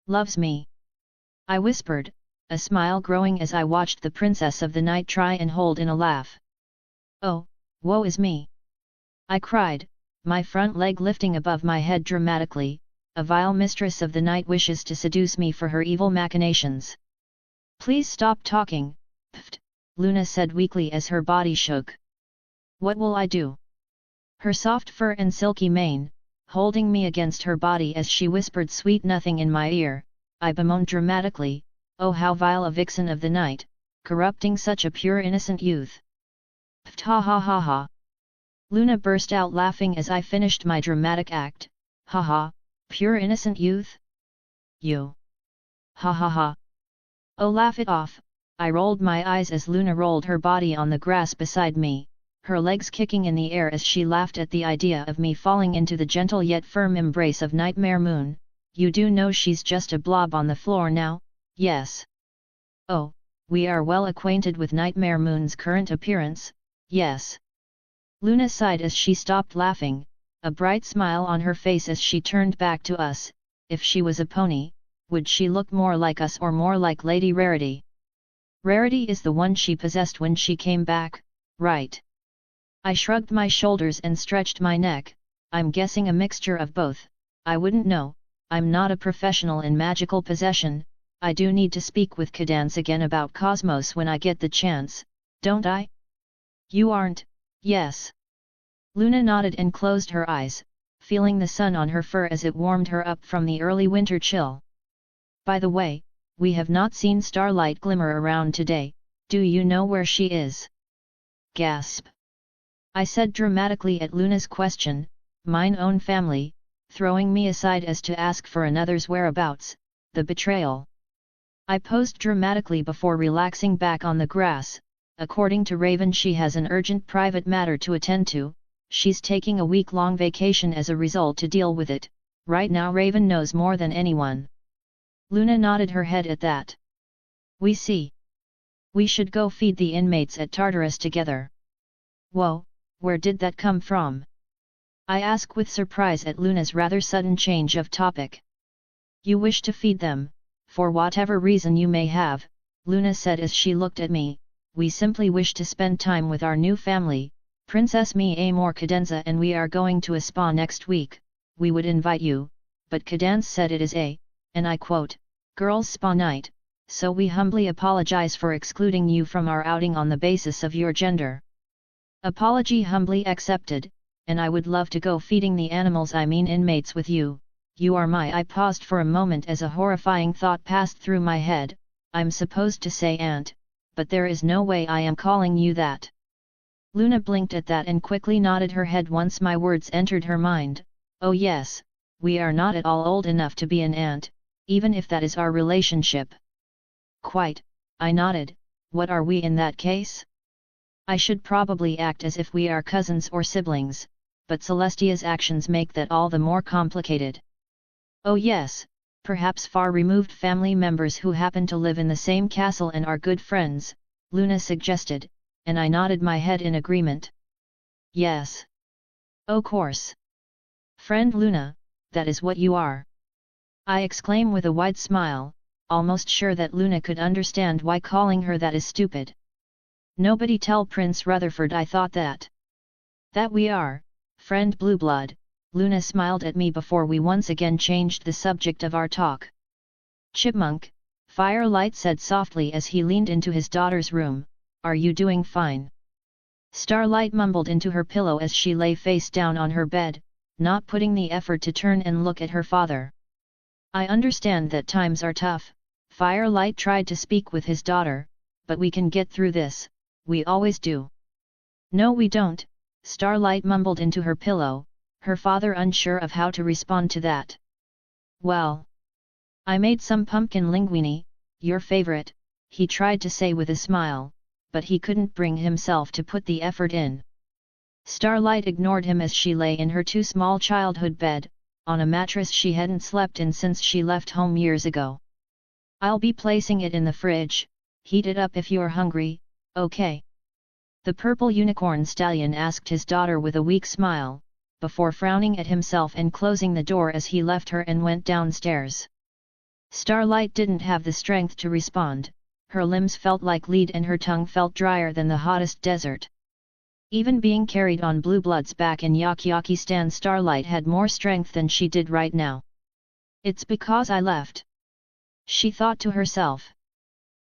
loves me? I whispered, a smile growing as I watched the Princess of the Night try and hold in a laugh. Oh, woe is me! I cried, my front leg lifting above my head dramatically. A vile mistress of the night wishes to seduce me for her evil machinations. Please stop talking, pfft, Luna said weakly as her body shook. What will I do? Her soft fur and silky mane, holding me against her body as she whispered sweet nothing in my ear, I bemoaned dramatically, oh how vile a vixen of the night, corrupting such a pure innocent youth. Pfft ha ha ha ha. Luna burst out laughing as I finished my dramatic act, ha ha. Pure innocent youth? You! Ha ha ha! Oh laugh it off, I rolled my eyes as Luna rolled her body on the grass beside me, her legs kicking in the air as she laughed at the idea of me falling into the gentle yet firm embrace of Nightmare Moon. You do know she's just a blob on the floor now, yes? Oh, we are well acquainted with Nightmare Moon's current appearance, yes? Luna sighed as she stopped laughing. A bright smile on her face as she turned back to us. If she was a pony, would she look more like us or more like Lady Rarity? Rarity is the one she possessed when she came back, right? I shrugged my shoulders and stretched my neck. I'm guessing a mixture of both. I wouldn't know, I'm not a professional in magical possession. I do need to speak with Cadance again about Cosmos when I get the chance, don't I? You aren't, yes. Luna nodded and closed her eyes, feeling the sun on her fur as it warmed her up from the early winter chill. By the way, we have not seen Starlight glimmer around today, do you know where she is? Gasp! I said dramatically at Luna's question, mine own family, throwing me aside as to ask for another's whereabouts, the betrayal. I posed dramatically before relaxing back on the grass. According to Raven, she has an urgent private matter to attend to. She's taking a week-long vacation as a result to deal with it. Right now Raven knows more than anyone. Luna nodded her head at that. We see. We should go feed the inmates at Tartarus together. Whoa, where did that come from? I ask with surprise at Luna's rather sudden change of topic. You wish to feed them, for whatever reason you may have, Luna said as she looked at me. We simply wish to spend time with our new family, Princess Mi Amor Cadenza, and we are going to a spa next week. We would invite you, but Cadence said it is a, and I quote, girls' spa night, so we humbly apologize for excluding you from our outing on the basis of your gender. Apology humbly accepted, and I would love to go feeding the animals, I mean inmates, with you. You are my. I paused for a moment as a horrifying thought passed through my head. I'm supposed to say aunt, but there is no way I am calling you that. Luna blinked at that and quickly nodded her head once my words entered her mind. Oh yes, we are not at all old enough to be an aunt, even if that is our relationship. Quite, I nodded. What are we in that case? I should probably act as if we are cousins or siblings, but Celestia's actions make that all the more complicated. Oh yes, perhaps far-removed family members who happen to live in the same castle and are good friends, Luna suggested, and I nodded my head in agreement. Yes. Oh course. Friend Luna, that is what you are. I exclaim with a wide smile, almost sure that Luna could understand why calling her that is stupid. Nobody tell Prince Rutherford I thought that. That we are, friend Blueblood. Luna smiled at me before we once again changed the subject of our talk. Chipmunk, Firelight said softly as he leaned into his daughter's room, are you doing fine? Starlight mumbled into her pillow as she lay face down on her bed, not putting the effort to turn and look at her father. I understand that times are tough, Firelight tried to speak with his daughter, but we can get through this, we always do. No we don't, Starlight mumbled into her pillow, her father unsure of how to respond to that. Well, I made some pumpkin linguine, your favorite, he tried to say with a smile, but he couldn't bring himself to put the effort in. Starlight ignored him as she lay in her too small childhood bed, on a mattress she hadn't slept in since she left home years ago. I'll be placing it in the fridge, heat it up if you're hungry, okay? The purple unicorn stallion asked his daughter with a weak smile, before frowning at himself and closing the door as he left her and went downstairs. Starlight didn't have the strength to respond, her limbs felt like lead and her tongue felt drier than the hottest desert. Even being carried on Blueblood's back in Yakistan, Starlight had more strength than she did right now. It's because I left, she thought to herself.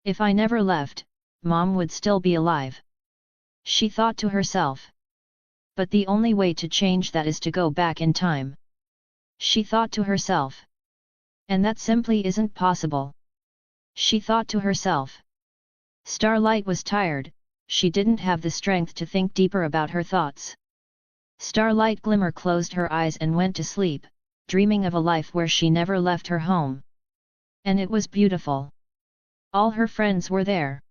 If I never left, Mom would still be alive, she thought to herself. But the only way to change that is to go back in time, she thought to herself. And that simply isn't possible, she thought to herself. Starlight was tired, she didn't have the strength to think deeper about her thoughts. Starlight Glimmer closed her eyes and went to sleep, dreaming of a life where she never left her home. And it was beautiful. All her friends were there.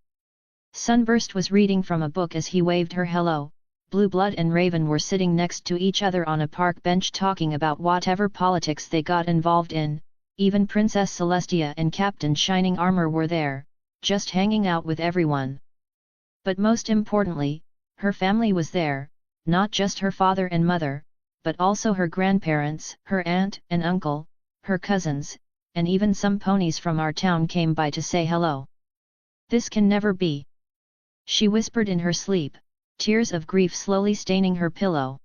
Sunburst was reading from a book as he waved her hello. Blueblood and Raven were sitting next to each other on a park bench talking about whatever politics they got involved in. Even Princess Celestia and Captain Shining Armor were there, just hanging out with everyone. But most importantly, her family was there, not just her father and mother, but also her grandparents, her aunt and uncle, her cousins, and even some ponies from our town came by to say hello. This can never be, she whispered in her sleep, tears of grief slowly staining her pillow.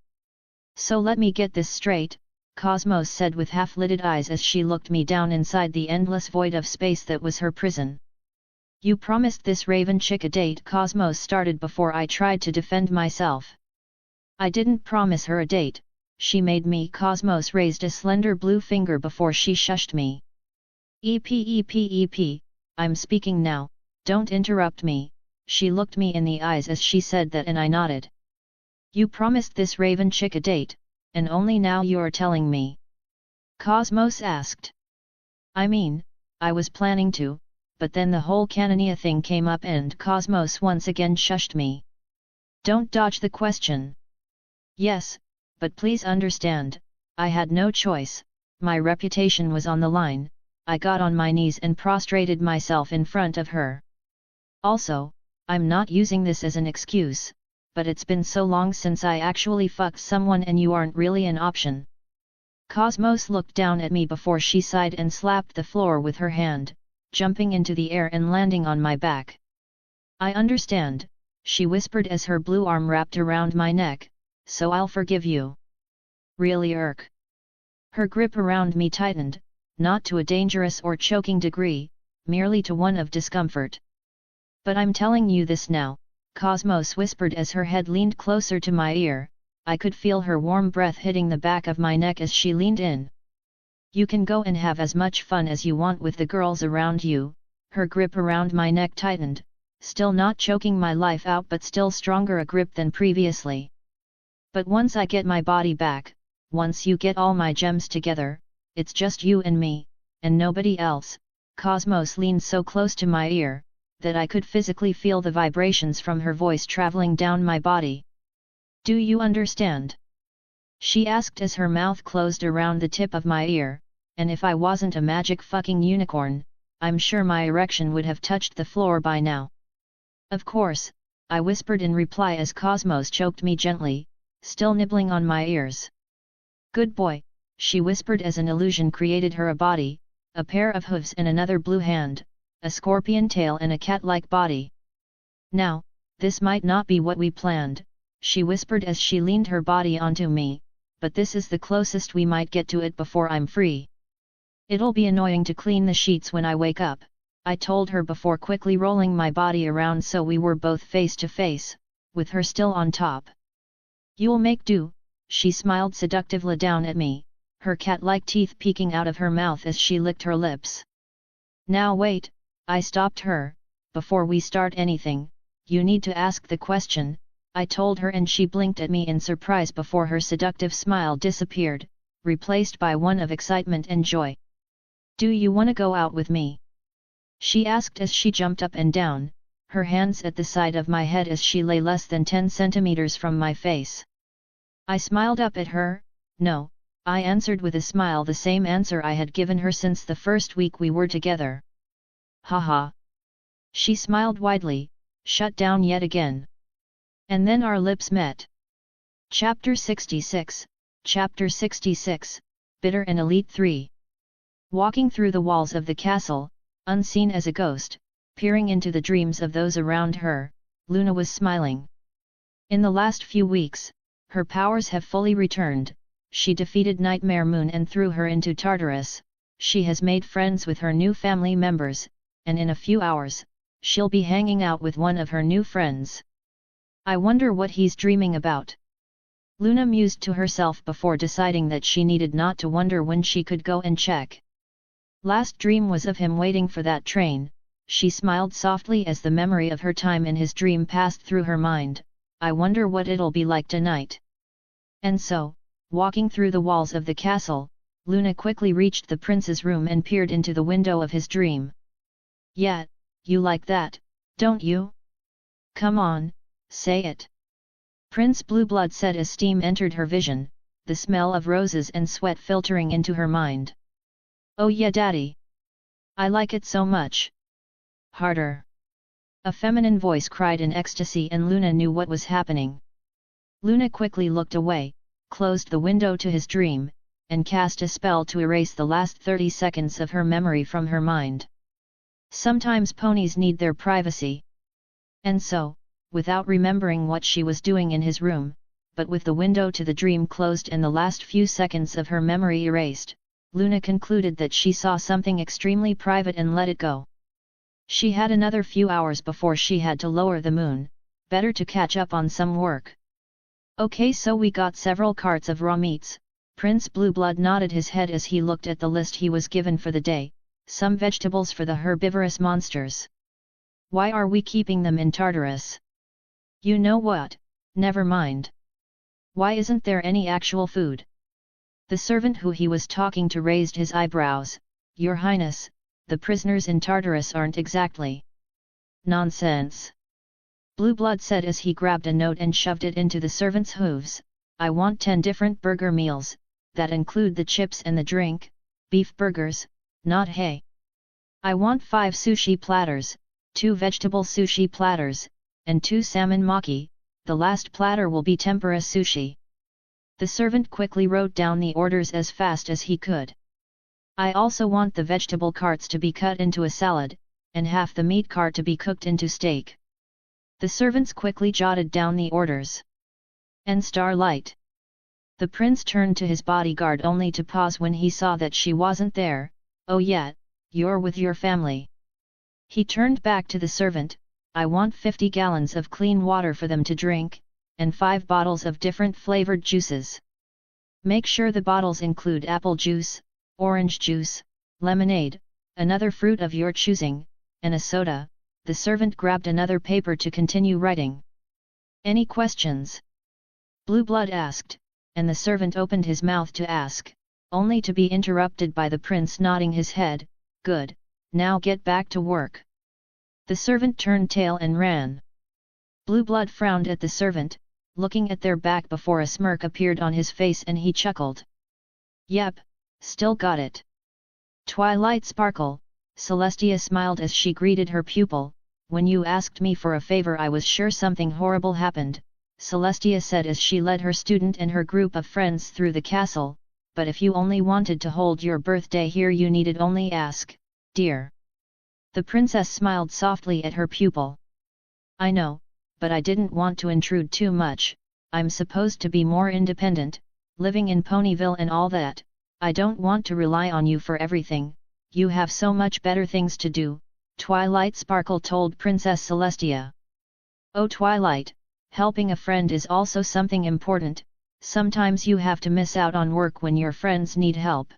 So let me get this straight, Cosmos said with half-lidded eyes as she looked me down inside the endless void of space that was her prison. You promised this Raven chick a date, Cosmos started before I tried to defend myself. I didn't promise her a date, she made me. Cosmos raised a slender blue finger before she shushed me. Ep, I'm speaking now, don't interrupt me, she looked me in the eyes as she said that and I nodded. You promised this Raven chick a date, and only now you're telling me? Cosmos asked. I mean, I was planning to, but then the whole Canania thing came up and Cosmos once again shushed me. Don't dodge the question. Yes, but please understand, I had no choice, my reputation was on the line. I got on my knees and prostrated myself in front of her. Also, I'm not using this as an excuse, but it's been so long since I actually fucked someone and you aren't really an option. Cosmos looked down at me before she sighed and slapped the floor with her hand, jumping into the air and landing on my back. I understand, she whispered as her blue arm wrapped around my neck, so I'll forgive you. Really irk. Her grip around me tightened, not to a dangerous or choking degree, merely to one of discomfort. But I'm telling you this now, Cosmos whispered as her head leaned closer to my ear. I could feel her warm breath hitting the back of my neck as she leaned in. You can go and have as much fun as you want with the girls around you. Her grip around my neck tightened, still not choking my life out but still stronger a grip than previously. But once I get my body back, once you get all my gems together, it's just you and me, and nobody else. Cosmos leaned so close to my ear, that I could physically feel the vibrations from her voice traveling down my body. Do you understand? She asked as her mouth closed around the tip of my ear, and if I wasn't a magic fucking unicorn, I'm sure my erection would have touched the floor by now. Of course, I whispered in reply as Cosmos choked me gently, still nibbling on my ears. Good boy, she whispered as an illusion created her a body, a pair of hooves and another blue hand, a scorpion tail and a cat-like body. Now, this might not be what we planned, she whispered as she leaned her body onto me, but this is the closest we might get to it before I'm free. It'll be annoying to clean the sheets when I wake up, I told her before quickly rolling my body around so we were both face to face, with her still on top. You'll make do, she smiled seductively down at me, her cat-like teeth peeking out of her mouth as she licked her lips. Now wait, I stopped her, before we start anything, you need to ask the question, I told her and she blinked at me in surprise before her seductive smile disappeared, replaced by one of excitement and joy. Do you want to go out with me? She asked as she jumped up and down, her hands at the side of my head as she lay less than 10 centimeters from my face. I smiled up at her. No, I answered with a smile, the same answer I had given her since the first week we were together. Haha. She smiled widely, shut down yet again. And then our lips met. Chapter 66, Chapter 66, Bitter and Elite 3. Walking through the walls of the castle, unseen as a ghost, peering into the dreams of those around her, Luna was smiling. In the last few weeks, her powers have fully returned, she defeated Nightmare Moon and threw her into Tartarus, she has made friends with her new family members, and in a few hours, she'll be hanging out with one of her new friends. I wonder what he's dreaming about. Luna mused to herself before deciding that she needed not to wonder when she could go and check. Last dream was of him waiting for that train, she smiled softly as the memory of her time in his dream passed through her mind. I wonder what it'll be like tonight. And so, walking through the walls of the castle, Luna quickly reached the prince's room and peered into the window of his dream. Yeah, you like that, don't you? Come on, say it. Prince Blueblood said as steam entered her vision, the smell of roses and sweat filtering into her mind. Oh yeah, daddy. I like it so much. Harder. A feminine voice cried in ecstasy and Luna knew what was happening. Luna quickly looked away, closed the window to his dream, and cast a spell to erase the last 30 seconds of her memory from her mind. Sometimes ponies need their privacy. And so, without remembering what she was doing in his room, but with the window to the dream closed and the last few seconds of her memory erased, Luna concluded that she saw something extremely private and let it go. She had another few hours before she had to lower the moon, better to catch up on some work. Okay, so we got several carts of raw meats. Prince Blueblood nodded his head as he looked at the list he was given for the day, some vegetables for the herbivorous monsters. Why are we keeping them in Tartarus? You know what, never mind. Why isn't there any actual food? The servant who he was talking to raised his eyebrows. Your Highness, the prisoners in Tartarus aren't exactly. Nonsense. Blueblood said as he grabbed a note and shoved it into the servant's hooves. I want 10 different burger meals, that include the chips and the drink, beef burgers, not hay. I want 5 sushi platters, 2 vegetable sushi platters, and 2 salmon maki, the last platter will be tempura sushi. The servant quickly wrote down the orders as fast as he could. I also want the vegetable carts to be cut into a salad, and half the meat cart to be cooked into steak. The servants quickly jotted down the orders. And Starlight. The prince turned to his bodyguard only to pause when he saw that she wasn't there. Oh yeah, you're with your family. He turned back to the servant. I want 50 gallons of clean water for them to drink, and 5 bottles of different flavored juices. Make sure the bottles include apple juice, orange juice, lemonade, another fruit of your choosing, and a soda. The servant grabbed another paper to continue writing. Any questions? Blueblood asked, and the servant opened his mouth to ask, only to be interrupted by the prince nodding his head. Good, now get back to work. The servant turned tail and ran. Blueblood frowned at the servant, looking at their back before a smirk appeared on his face and he chuckled. Yep, still got it. Twilight Sparkle, Celestia smiled as she greeted her pupil. When you asked me for a favor I was sure something horrible happened, Celestia said as she led her student and her group of friends through the castle, but if you only wanted to hold your birthday here you needed only ask, dear. The princess smiled softly at her pupil. I know, but I didn't want to intrude too much. I'm supposed to be more independent, living in Ponyville and all that. I don't want to rely on you for everything, you have so much better things to do, Twilight Sparkle told Princess Celestia. Oh Twilight, helping a friend is also something important, sometimes you have to miss out on work when your friends need help.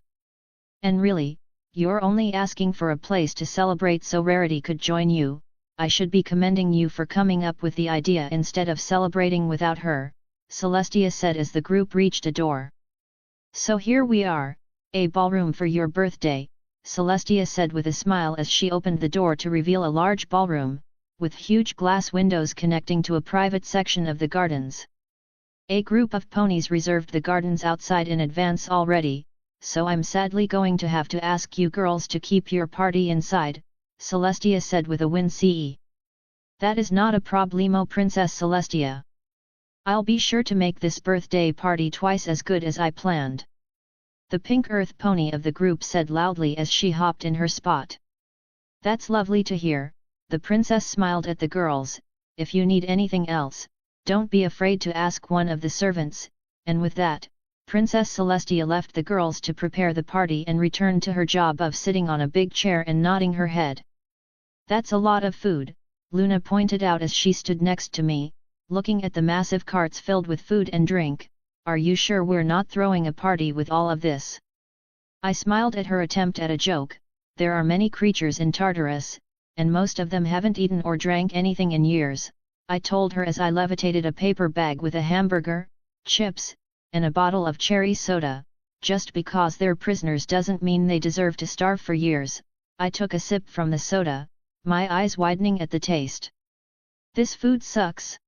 And really, you're only asking for a place to celebrate so Rarity could join you. I should be commending you for coming up with the idea instead of celebrating without her, Celestia said as the group reached a door. So here we are, a ballroom for your birthday, Celestia said with a smile as she opened the door to reveal a large ballroom, with huge glass windows connecting to a private section of the gardens. A group of ponies reserved the gardens outside in advance already, so I'm sadly going to have to ask you girls to keep your party inside, Celestia said with a wince. That is not a problemo, Princess Celestia. I'll be sure to make this birthday party twice as good as I planned. The pink earth pony of the group said loudly as she hopped in her spot. That's lovely to hear, the princess smiled at the girls. If you need anything else, don't be afraid to ask one of the servants, and with that, Princess Celestia left the girls to prepare the party and returned to her job of sitting on a big chair and nodding her head. That's a lot of food, Luna pointed out as she stood next to me, looking at the massive carts filled with food and drink. Are you sure we're not throwing a party with all of this? I smiled at her attempt at a joke. There are many creatures in Tartarus, and most of them haven't eaten or drank anything in years, I told her as I levitated a paper bag with a hamburger, chips, and a bottle of cherry soda. Just because they're prisoners doesn't mean they deserve to starve for years. I took a sip from the soda, my eyes widening at the taste. This food sucks.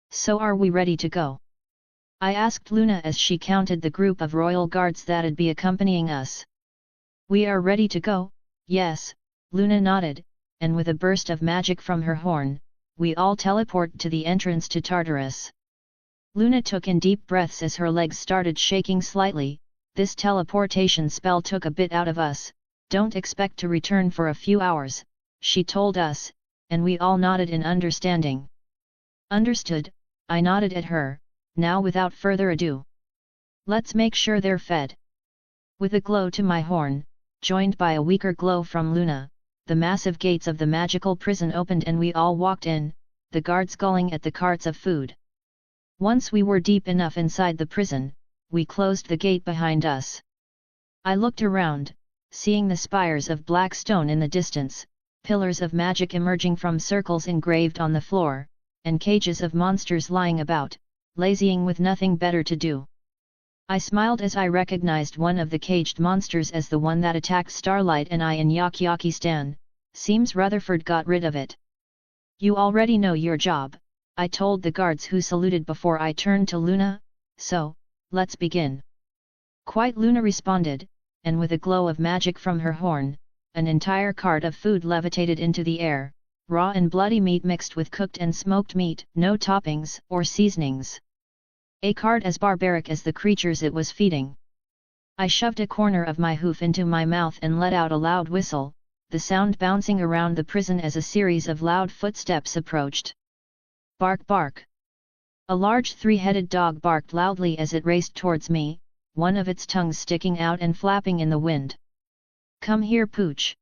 So are we ready to go? I asked Luna as she counted the group of royal guards that'd be accompanying us. We are ready to go, yes, Luna nodded, and with a burst of magic from her horn, we all teleport to the entrance to Tartarus. Luna took in deep breaths as her legs started shaking slightly. This teleportation spell took a bit out of us. Don't expect to return for a few hours, she told us, and we all nodded in understanding. Understood, I nodded at her. Now without further ado, let's make sure they're fed. With a glow to my horn, joined by a weaker glow from Luna, the massive gates of the magical prison opened and we all walked in, the guards galling at the carts of food. Once we were deep enough inside the prison, we closed the gate behind us. I looked around, seeing the spires of black stone in the distance, pillars of magic emerging from circles engraved on the floor, and cages of monsters lying about, lazying with nothing better to do. I smiled as I recognized one of the caged monsters as the one that attacked Starlight and I in Yakistan. Seems Rutherford got rid of it. You already know your job, I told the guards who saluted before I turned to Luna, so, let's begin. Quite, Luna responded, and with a glow of magic from her horn, an entire cart of food levitated into the air, raw and bloody meat mixed with cooked and smoked meat, no toppings or seasonings. A cart as barbaric as the creatures it was feeding. I shoved a corner of my hoof into my mouth and let out a loud whistle, the sound bouncing around the prison as a series of loud footsteps approached. Bark, bark. A large three-headed dog barked loudly as it raced towards me, one of its tongues sticking out and flapping in the wind. Come here, Pooch.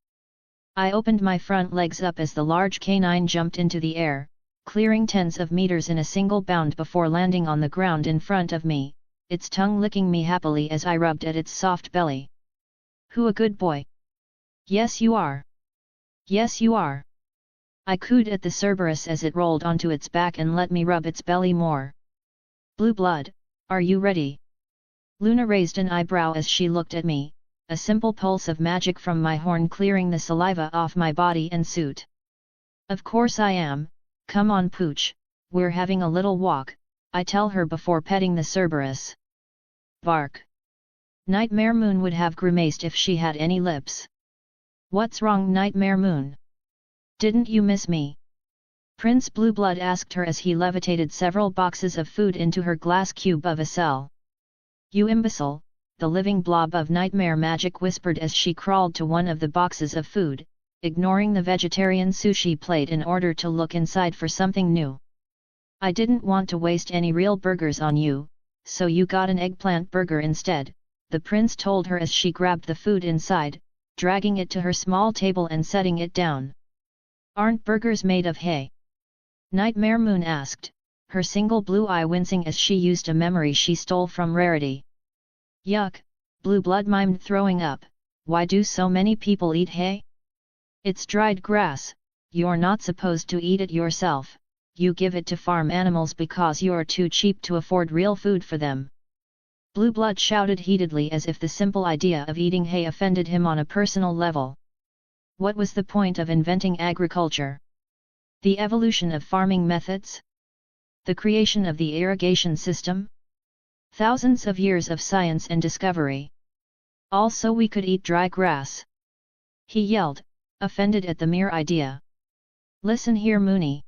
I opened my front legs up as the large canine jumped into the air, clearing tens of meters in a single bound before landing on the ground in front of me, its tongue licking me happily as I rubbed at its soft belly. Who a good boy? Yes you are. Yes you are. I cooed at the Cerberus as it rolled onto its back and let me rub its belly more. Blueblood, are you ready? Luna raised an eyebrow as she looked at me, a simple pulse of magic from my horn clearing the saliva off my body and suit. Of course I am. Come on, Pooch, we're having a little walk, I tell her before petting the Cerberus. Bark. Nightmare Moon would have grimaced if she had any lips. What's wrong, Nightmare Moon? Didn't you miss me? Prince Blueblood asked her as he levitated several boxes of food into her glass cube of a cell. You imbecile, the living blob of nightmare magic whispered as she crawled to one of the boxes of food, ignoring the vegetarian sushi plate in order to look inside for something new. I didn't want to waste any real burgers on you, so you got an eggplant burger instead, the prince told her as she grabbed the food inside, dragging it to her small table and setting it down. Aren't burgers made of hay? Nightmare Moon asked, her single blue eye wincing as she used a memory she stole from Rarity. Yuck, Blueblood mimed, throwing up. Why do so many people eat hay? It's dried grass, you're not supposed to eat it yourself, you give it to farm animals because you're too cheap to afford real food for them. Blueblood shouted heatedly as if the simple idea of eating hay offended him on a personal level. What was the point of inventing agriculture? The evolution of farming methods? The creation of the irrigation system? Thousands of years of science and discovery. All so we could eat dry grass. He yelled, offended at the mere idea. Listen here, Moony.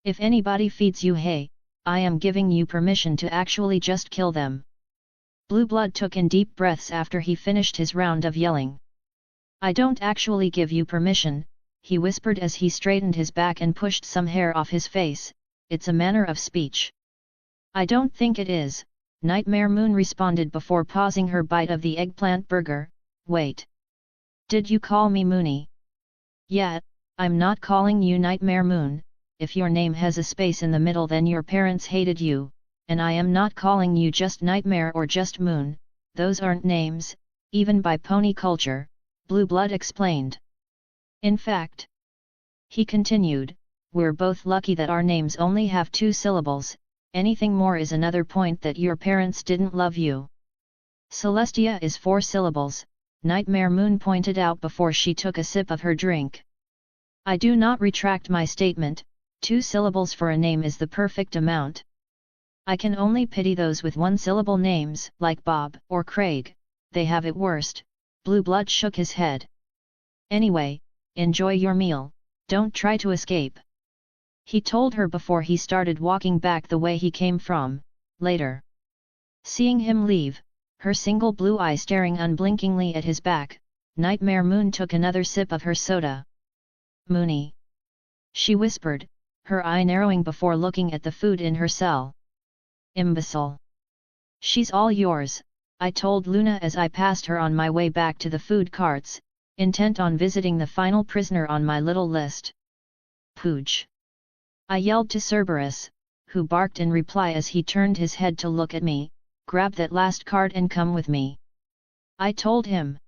If anybody feeds you hay, I am giving you permission to actually just kill them. Blueblood took in deep breaths after he finished his round of yelling. I don't actually give you permission, he whispered as he straightened his back and pushed some hair off his face, it's a manner of speech. I don't think it is, Nightmare Moon responded before pausing her bite of the eggplant burger. Wait. Did you call me Moony? Yeah, I'm not calling you Nightmare Moon, if your name has a space in the middle then your parents hated you, and I am not calling you just Nightmare or just Moon, those aren't names, even by pony culture, Blueblood explained. In fact, he continued, we're both lucky that our names only have 2 syllables, anything more is another point that your parents didn't love you. Celestia is 4 syllables, Nightmare Moon pointed out before she took a sip of her drink. I do not retract my statement, 2 syllables for a name is the perfect amount. I can only pity those with 1-syllable names, like Bob or Craig, they have it worst, Blueblood shook his head. Anyway, enjoy your meal, don't try to escape. He told her before he started walking back the way he came from, later. Seeing him leave, her single blue eye staring unblinkingly at his back, Nightmare Moon took another sip of her soda. Moony. She whispered, her eye narrowing before looking at the food in her cell. Imbecile. She's all yours, I told Luna as I passed her on my way back to the food carts, intent on visiting the final prisoner on my little list. Pooch. I yelled to Cerberus, who barked in reply as he turned his head to look at me, grab that last cart and come with me. I told him.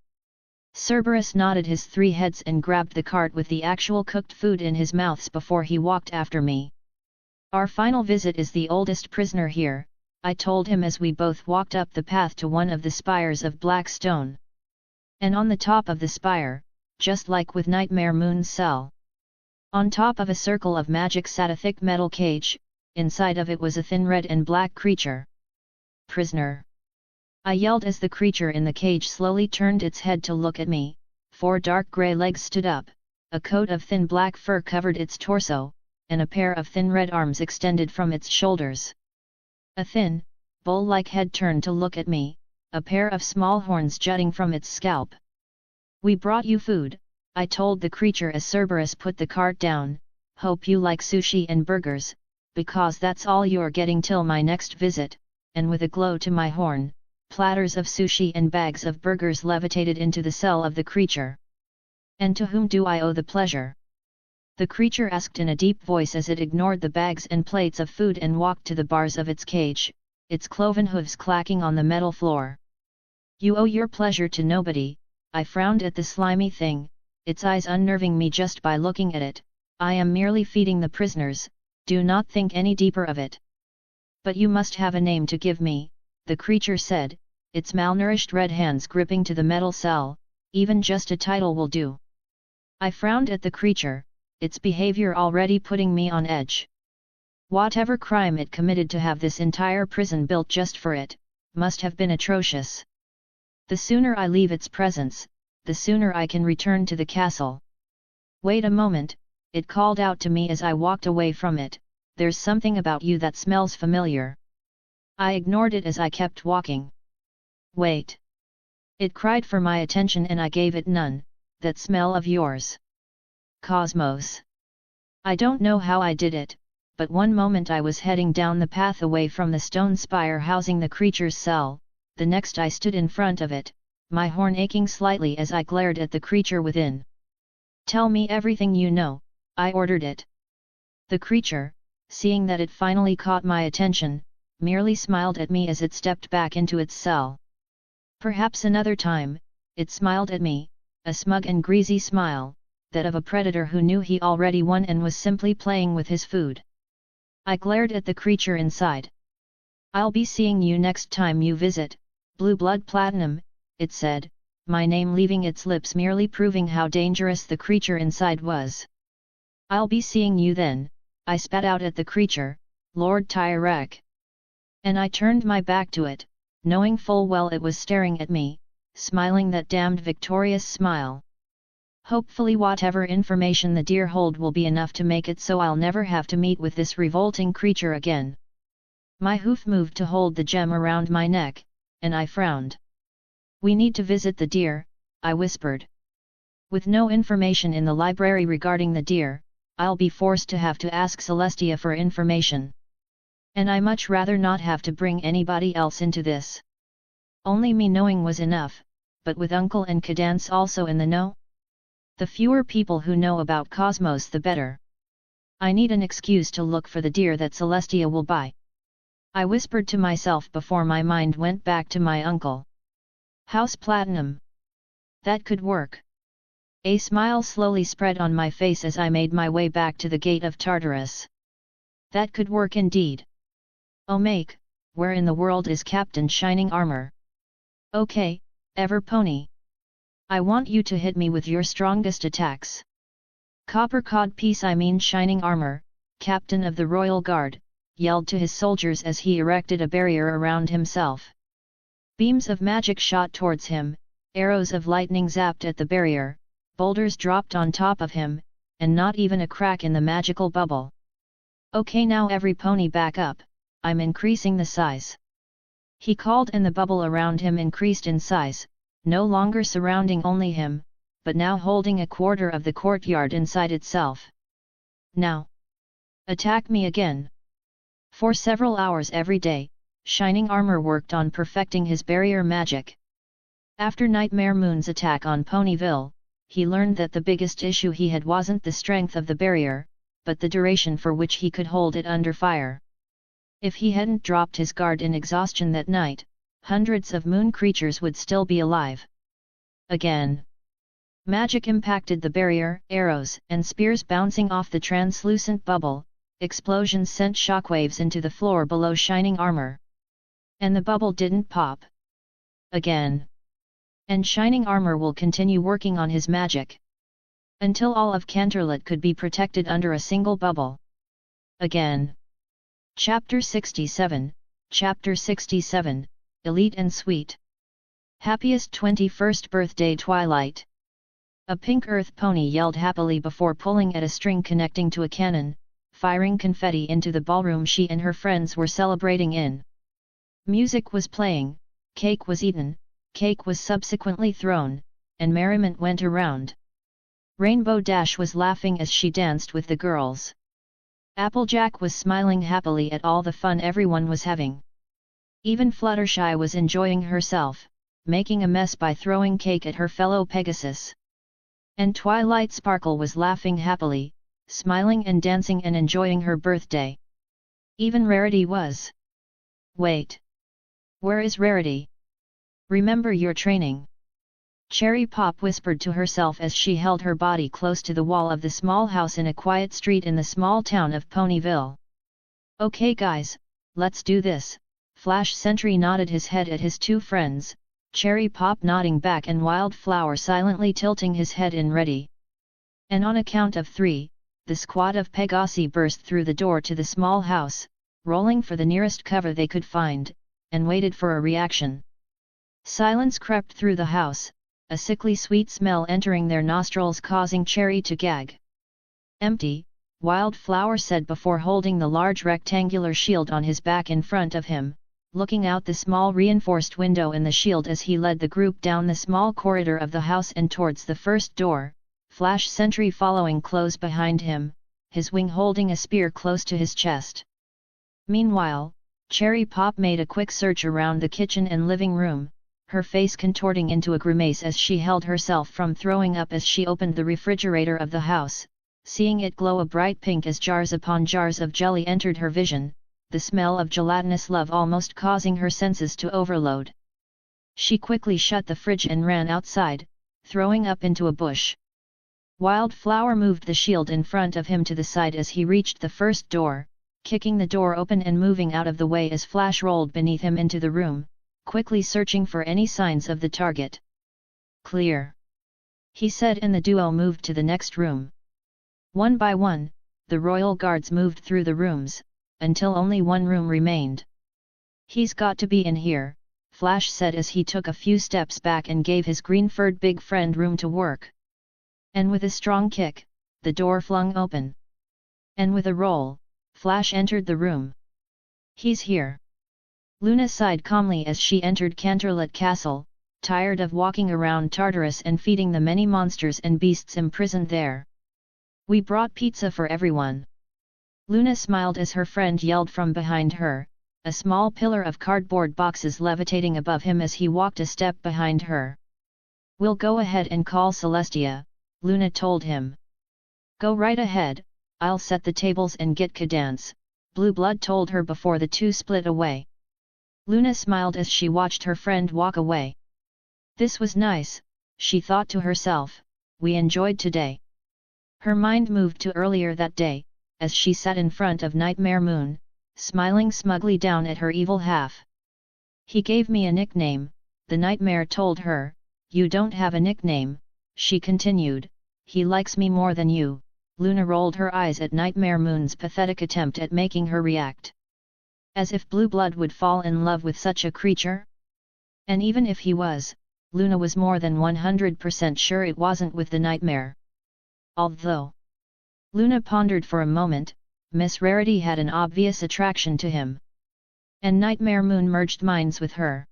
Cerberus nodded his 3 heads and grabbed the cart with the actual cooked food in his mouth before he walked after me. Our final visit is the oldest prisoner here, I told him as we both walked up the path to one of the spires of black stone. And on the top of the spire, just like with Nightmare Moon's cell, on top of a circle of magic sat a thick metal cage, inside of it was a thin red and black creature. Prisoner! I yelled as the creature in the cage slowly turned its head to look at me. 4 dark grey legs stood up, a coat of thin black fur covered its torso, and a pair of thin red arms extended from its shoulders. A thin, bull-like head turned to look at me, a pair of small horns jutting from its scalp. We brought you food, I told the creature as Cerberus put the cart down. Hope you like sushi and burgers, because that's all you're getting till my next visit. And with a glow to my horn, platters of sushi and bags of burgers levitated into the cell of the creature. And to whom do I owe the pleasure? The creature asked in a deep voice as it ignored the bags and plates of food and walked to the bars of its cage, its cloven hooves clacking on the metal floor. You owe your pleasure to nobody, I frowned at the slimy thing, its eyes unnerving me just by looking at it. I am merely feeding the prisoners, do not think any deeper of it. But you must have a name to give me, the creature said, its malnourished red hands gripping to the metal cell. Even just a title will do. I frowned at the creature, its behavior already putting me on edge. Whatever crime it committed to have this entire prison built just for it, must have been atrocious. The sooner I leave its presence, the sooner I can return to the castle. Wait a moment, it called out to me as I walked away from it, there's something about you that smells familiar. I ignored it as I kept walking. Wait! It cried for my attention and I gave it none. That smell of yours. Cosmos. I don't know how I did it, but one moment I was heading down the path away from the stone spire housing the creature's cell, the next I stood in front of it, my horn aching slightly as I glared at the creature within. Tell me everything you know, I ordered it. The creature, seeing that it finally caught my attention, merely smiled at me as it stepped back into its cell. Perhaps another time, it smiled at me, a smug and greasy smile, that of a predator who knew he already won and was simply playing with his food. I glared at the creature inside. I'll be seeing you next time you visit, Blueblood Platinum, it said, my name leaving its lips merely proving how dangerous the creature inside was. I'll be seeing you then, I spat out at the creature, Lord Tyrek. And I turned my back to it, knowing full well it was staring at me, smiling that damned victorious smile. Hopefully whatever information the deer hold will be enough to make it so I'll never have to meet with this revolting creature again. My hoof moved to hold the gem around my neck, and I frowned. We need to visit the deer, I whispered. With no information in the library regarding the deer, I'll be forced to have to ask Celestia for information. And I much rather not have to bring anybody else into this. Only me knowing was enough, but with Uncle and Cadance also in the know? The fewer people who know about Cosmos the better. I need an excuse to look for the deer that Celestia will buy. I whispered to myself before my mind went back to my uncle. House Platinum. That could work. A smile slowly spread on my face as I made my way back to the gate of Tartarus. That could work indeed. Oh Make, where in the world is Captain Shining Armor? Okay, Everpony. I want you to hit me with your strongest attacks. Copper Cod Piece I mean Shining Armor, Captain of the Royal Guard, yelled to his soldiers as he erected a barrier around himself. Beams of magic shot towards him, arrows of lightning zapped at the barrier, boulders dropped on top of him, and not even a crack in the magical bubble. Okay now every pony back up, I'm increasing the size. He called and the bubble around him increased in size, no longer surrounding only him, but now holding a quarter of the courtyard inside itself. Now! Attack me again! For several hours every day, Shining Armor worked on perfecting his barrier magic. After Nightmare Moon's attack on Ponyville, he learned that the biggest issue he had wasn't the strength of the barrier, but the duration for which he could hold it under fire. If he hadn't dropped his guard in exhaustion that night, hundreds of moon creatures would still be alive. Again. Magic impacted the barrier, arrows and spears bouncing off the translucent bubble, explosions sent shockwaves into the floor below Shining Armor. And the bubble didn't pop. Again. And Shining Armor will continue working on his magic. Until all of Canterlot could be protected under a single bubble. Again. Chapter 67, Chapter 67, Elite and Sweet. Happiest 21st Birthday Twilight. A pink earth pony yelled happily before pulling at a string connecting to a cannon, firing confetti into the ballroom she and her friends were celebrating in. Music was playing, cake was eaten, cake was subsequently thrown, and merriment went around. Rainbow Dash was laughing as she danced with the girls. Applejack was smiling happily at all the fun everyone was having. Even Fluttershy was enjoying herself, making a mess by throwing cake at her fellow Pegasus. And Twilight Sparkle was laughing happily, smiling and dancing and enjoying her birthday. Even Rarity was. Wait. Where is Rarity? Remember your training. Cherry Pop whispered to herself as she held her body close to the wall of the small house in a quiet street in the small town of Ponyville. Okay guys, let's do this. Flash Sentry nodded his head at his two friends, Cherry Pop nodding back and Wildflower silently tilting his head in ready. And on a count of 3, the squad of Pegasi burst through the door to the small house, rolling for the nearest cover they could find, and waited for a reaction. Silence crept through the house, a sickly sweet smell entering their nostrils causing Cherry to gag. Empty, Wildflower said before holding the large rectangular shield on his back in front of him, looking out the small reinforced window in the shield as he led the group down the small corridor of the house and towards the first door, Flash Sentry following close behind him, his wing holding a spear close to his chest. Meanwhile, Cherry Pop made a quick search around the kitchen and living room, her face contorting into a grimace as she held herself from throwing up as she opened the refrigerator of the house, seeing it glow a bright pink as jars upon jars of jelly entered her vision, the smell of gelatinous love almost causing her senses to overload. She quickly shut the fridge and ran outside, throwing up into a bush. Wildflower moved the shield in front of him to the side as he reached the first door, kicking the door open and moving out of the way as Flash rolled beneath him into the room, quickly searching for any signs of the target. Clear, he said, and the duo moved to the next room. One by one, the royal guards moved through the rooms, until only one room remained. He's got to be in here, Flash said as he took a few steps back and gave his green-furred big friend room to work. And with a strong kick, the door flung open. And with a roll, Flash entered the room. He's here. Luna sighed calmly as she entered Canterlot Castle, tired of walking around Tartarus and feeding the many monsters and beasts imprisoned there. We brought pizza for everyone. Luna smiled as her friend yelled from behind her, a small pillar of cardboard boxes levitating above him as he walked a step behind her. We'll go ahead and call Celestia, Luna told him. Go right ahead, I'll set the tables and get Cadance, Blueblood told her before the two split away. Luna smiled as she watched her friend walk away. This was nice, she thought to herself, we enjoyed today. Her mind moved to earlier that day, as she sat in front of Nightmare Moon, smiling smugly down at her evil half. He gave me a nickname, the Nightmare told her. You don't have a nickname, she continued. He likes me more than you. Luna rolled her eyes at Nightmare Moon's pathetic attempt at making her react. As if Blueblood would fall in love with such a creature? And even if he was, Luna was more than 100% sure it wasn't with the Nightmare. Although Luna pondered for a moment, Miss Rarity had an obvious attraction to him. And Nightmare Moon merged minds with her.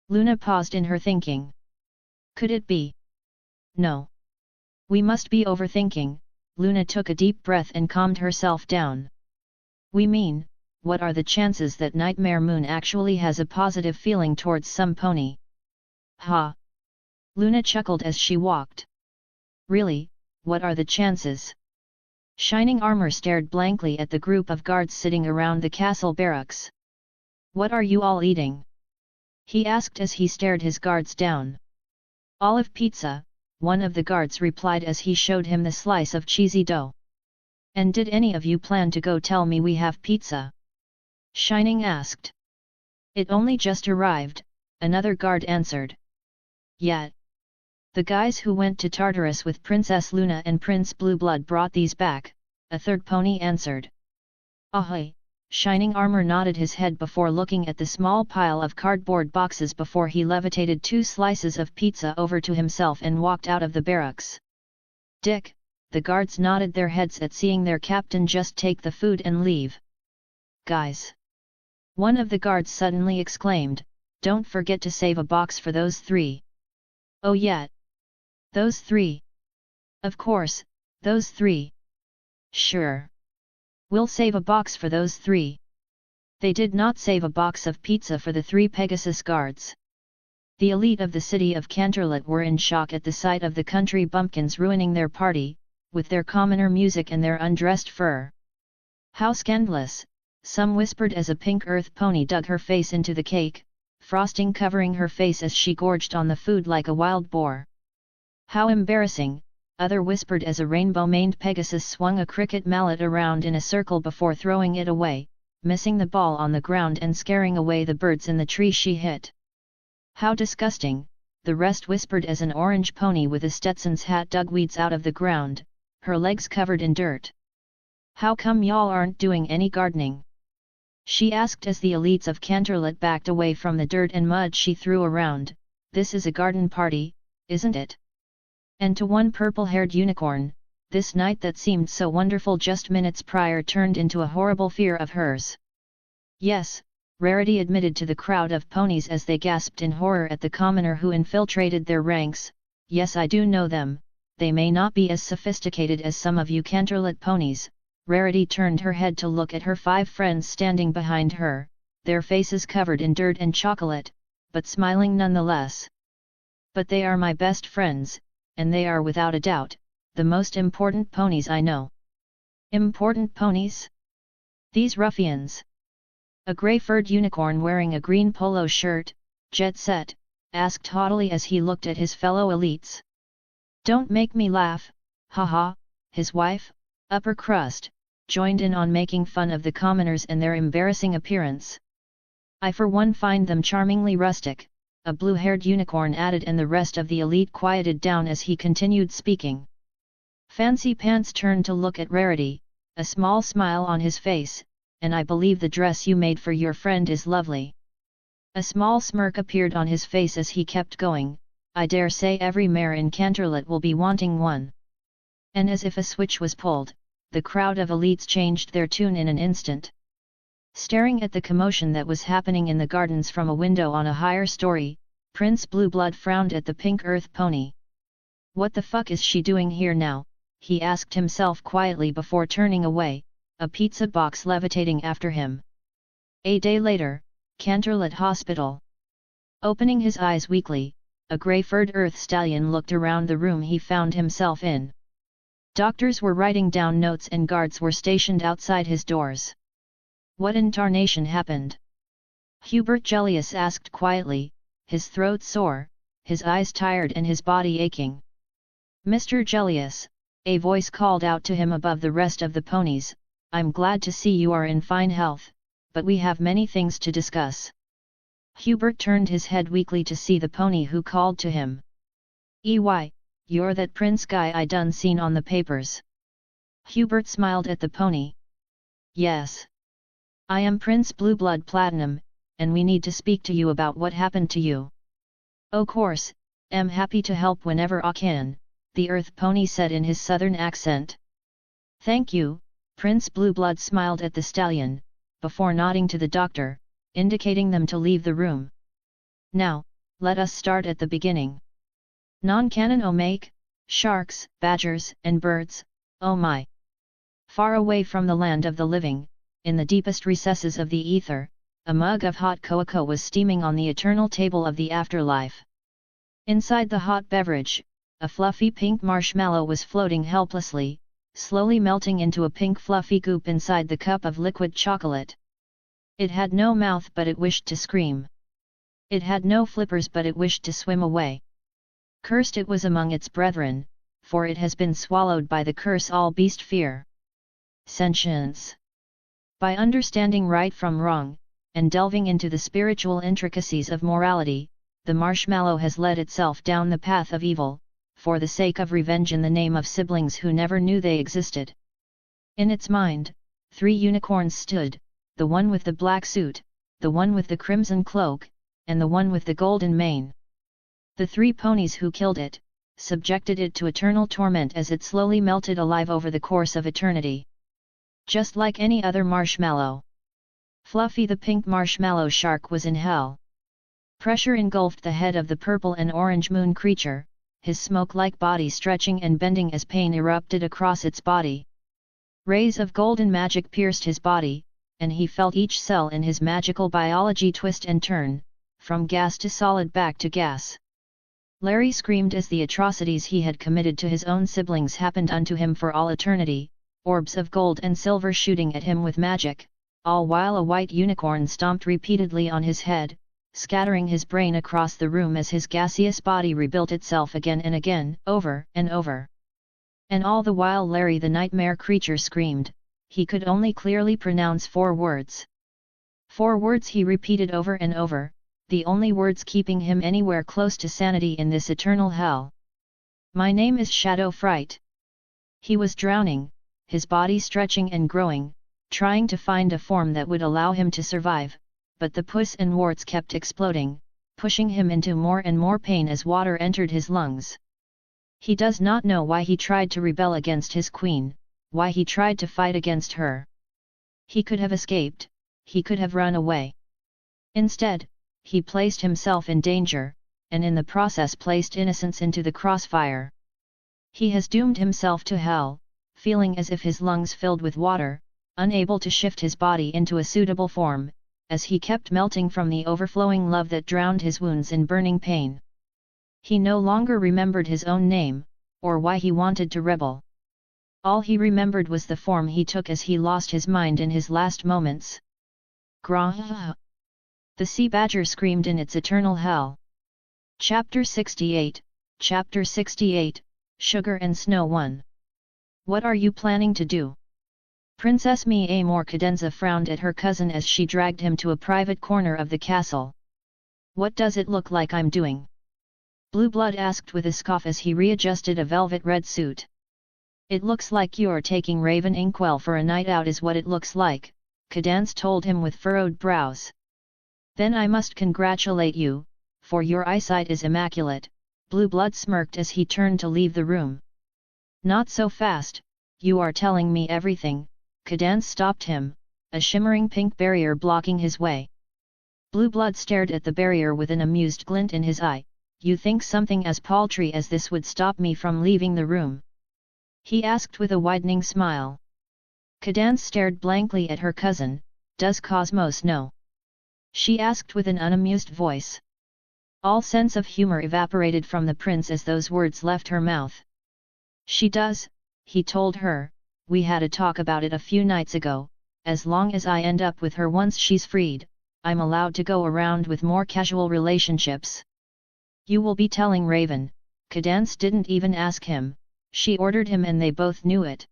Luna paused in her thinking. Could it be? No. We must be overthinking. Luna took a deep breath and calmed herself down. We mean, what are the chances that Nightmare Moon actually has a positive feeling towards some pony? Ha! Luna chuckled as she walked. Really, what are the chances? Shining Armor stared blankly at the group of guards sitting around the castle barracks. What are you all eating? He asked as he stared his guards down. Olive pizza, one of the guards replied as he showed him the slice of cheesy dough. And did any of you plan to go tell me we have pizza? Shining asked. It only just arrived, another guard answered. Yet. The guys who went to Tartarus with Princess Luna and Prince Blueblood brought these back, a third pony answered. Ahoy! Shining Armor nodded his head before looking at the small pile of cardboard boxes before he levitated 2 slices of pizza over to himself and walked out of the barracks. Dick, the guards nodded their heads at seeing their captain just take the food and leave. Guys! One of the guards suddenly exclaimed, don't forget to save a box for those 3. Oh yeah! Those 3! Of course, those 3! Sure! We'll save a box for those 3. They did not save a box of pizza for the 3 Pegasus guards. The elite of the city of Canterlot were in shock at the sight of the country bumpkins ruining their party, with their commoner music and their undressed fur. How scandalous, some whispered as a pink earth pony dug her face into the cake, frosting covering her face as she gorged on the food like a wild boar. How embarrassing, other whispered as a rainbow-maned Pegasus swung a cricket mallet around in a circle before throwing it away, missing the ball on the ground and scaring away the birds in the tree she hit. How disgusting, the rest whispered as an orange pony with a Stetson's hat dug weeds out of the ground, her legs covered in dirt. How come y'all aren't doing any gardening? She asked as the elites of Canterlot backed away from the dirt and mud she threw around. This is a garden party, isn't it? And to one purple-haired unicorn, this night that seemed so wonderful just minutes prior turned into a horrible fear of hers. Yes, Rarity admitted to the crowd of ponies as they gasped in horror at the commoner who infiltrated their ranks. Yes, I do know them, they may not be as sophisticated as some of you Canterlot ponies. Rarity turned her head to look at her 5 friends standing behind her, their faces covered in dirt and chocolate, but smiling nonetheless. But they are my best friends, and they are without a doubt, the most important ponies I know. Important ponies? These ruffians. A grey-furred unicorn wearing a green polo shirt, jet set, asked haughtily as he looked at his fellow elites. Don't make me laugh, haha, his wife, upper crust, joined in on making fun of the commoners and their embarrassing appearance. I for one find them charmingly rustic, a blue-haired unicorn added, and the rest of the elite quieted down as he continued speaking. Fancy Pants turned to look at Rarity, a small smile on his face, and I believe the dress you made for your friend is lovely. A small smirk appeared on his face as he kept going, I dare say every mare in Canterlot will be wanting one. And as if a switch was pulled, the crowd of elites changed their tune in an instant. Staring at the commotion that was happening in the gardens from a window on a higher story, Prince Blueblood frowned at the pink earth pony. What the fuck is she doing here now? He asked himself quietly before turning away, a pizza box levitating after him. A day later, Canterlot Hospital. Opening his eyes weakly, a grey-furred earth stallion looked around the room he found himself in. Doctors were writing down notes and guards were stationed outside his doors. What in tarnation happened? Hubert Gellius asked quietly, his throat sore, his eyes tired and his body aching. Mr. Gellius, a voice called out to him above the rest of the ponies, I'm glad to see you are in fine health, but we have many things to discuss. Hubert turned his head weakly to see the pony who called to him. You're that prince guy I done seen on the papers. Hubert smiled at the pony. Yes. I am Prince Blueblood Platinum, and we need to speak to you about what happened to you. O' course, am happy to help whenever I can, the earth pony said in his southern accent. Thank you, Prince Blueblood smiled at the stallion, before nodding to the doctor, indicating them to leave the room. Now, let us start at the beginning. Non-canon omake, sharks, badgers, and birds, oh my! Far away from the land of the living, in the deepest recesses of the ether, a mug of hot cocoa was steaming on the eternal table of the afterlife. Inside the hot beverage, a fluffy pink marshmallow was floating helplessly, slowly melting into a pink fluffy goop inside the cup of liquid chocolate. It had no mouth but it wished to scream. It had no flippers but it wished to swim away. Cursed it was among its brethren, for it has been swallowed by the curse all beast fear. Sentience. By understanding right from wrong, and delving into the spiritual intricacies of morality, the marshmallow has led itself down the path of evil, for the sake of revenge in the name of siblings who never knew they existed. In its mind, 3 unicorns stood, the one with the black suit, the one with the crimson cloak, and the one with the golden mane. The 3 ponies who killed it, subjected it to eternal torment as it slowly melted alive over the course of eternity. Just like any other marshmallow. Fluffy the pink marshmallow shark was in hell. Pressure engulfed the head of the purple and orange moon creature, his smoke-like body stretching and bending as pain erupted across its body. Rays of golden magic pierced his body, and he felt each cell in his magical biology twist and turn, from gas to solid back to gas. Larry screamed as the atrocities he had committed to his own siblings happened unto him for all eternity, orbs of gold and silver shooting at him with magic, all while a white unicorn stomped repeatedly on his head, scattering his brain across the room as his gaseous body rebuilt itself again and again, over and over. And all the while Larry the nightmare creature screamed, he could only clearly pronounce 4 words. 4 words he repeated over and over, the only words keeping him anywhere close to sanity in this eternal hell. My name is Shadow Fright. He was drowning, his body stretching and growing, trying to find a form that would allow him to survive, but the pus and warts kept exploding, pushing him into more and more pain as water entered his lungs. He does not know why he tried to rebel against his queen, why he tried to fight against her. He could have escaped, he could have run away. Instead, he placed himself in danger, and in the process placed innocence into the crossfire. He has doomed himself to hell, feeling as if his lungs filled with water, unable to shift his body into a suitable form, as he kept melting from the overflowing love that drowned his wounds in burning pain. He no longer remembered his own name, or why he wanted to rebel. All he remembered was the form he took as he lost his mind in his last moments. Grah! The sea badger screamed in its eternal hell. Chapter 68, Chapter 68, Sugar and Snow 1. What are you planning to do? Princess Mia Cadenza frowned at her cousin as she dragged him to a private corner of the castle. What does it look like I'm doing? Blueblood asked with a scoff as he readjusted a velvet red suit. It looks like you're taking Raven Inkwell for a night out is what it looks like, Cadance told him with furrowed brows. Then I must congratulate you, for your eyesight is immaculate, Blueblood smirked as he turned to leave the room. Not so fast, you are telling me everything, Cadance stopped him, a shimmering pink barrier blocking his way. Blueblood stared at the barrier with an amused glint in his eye. You think something as paltry as this would stop me from leaving the room? He asked with a widening smile. Cadance stared blankly at her cousin. Does Cosmos know? She asked with an unamused voice. All sense of humor evaporated from the prince as those words left her mouth. She does, he told her, we had a talk about it a few nights ago, as long as I end up with her once she's freed, I'm allowed to go around with more casual relationships. You will be telling Raven, Cadance didn't even ask him, she ordered him and they both knew it.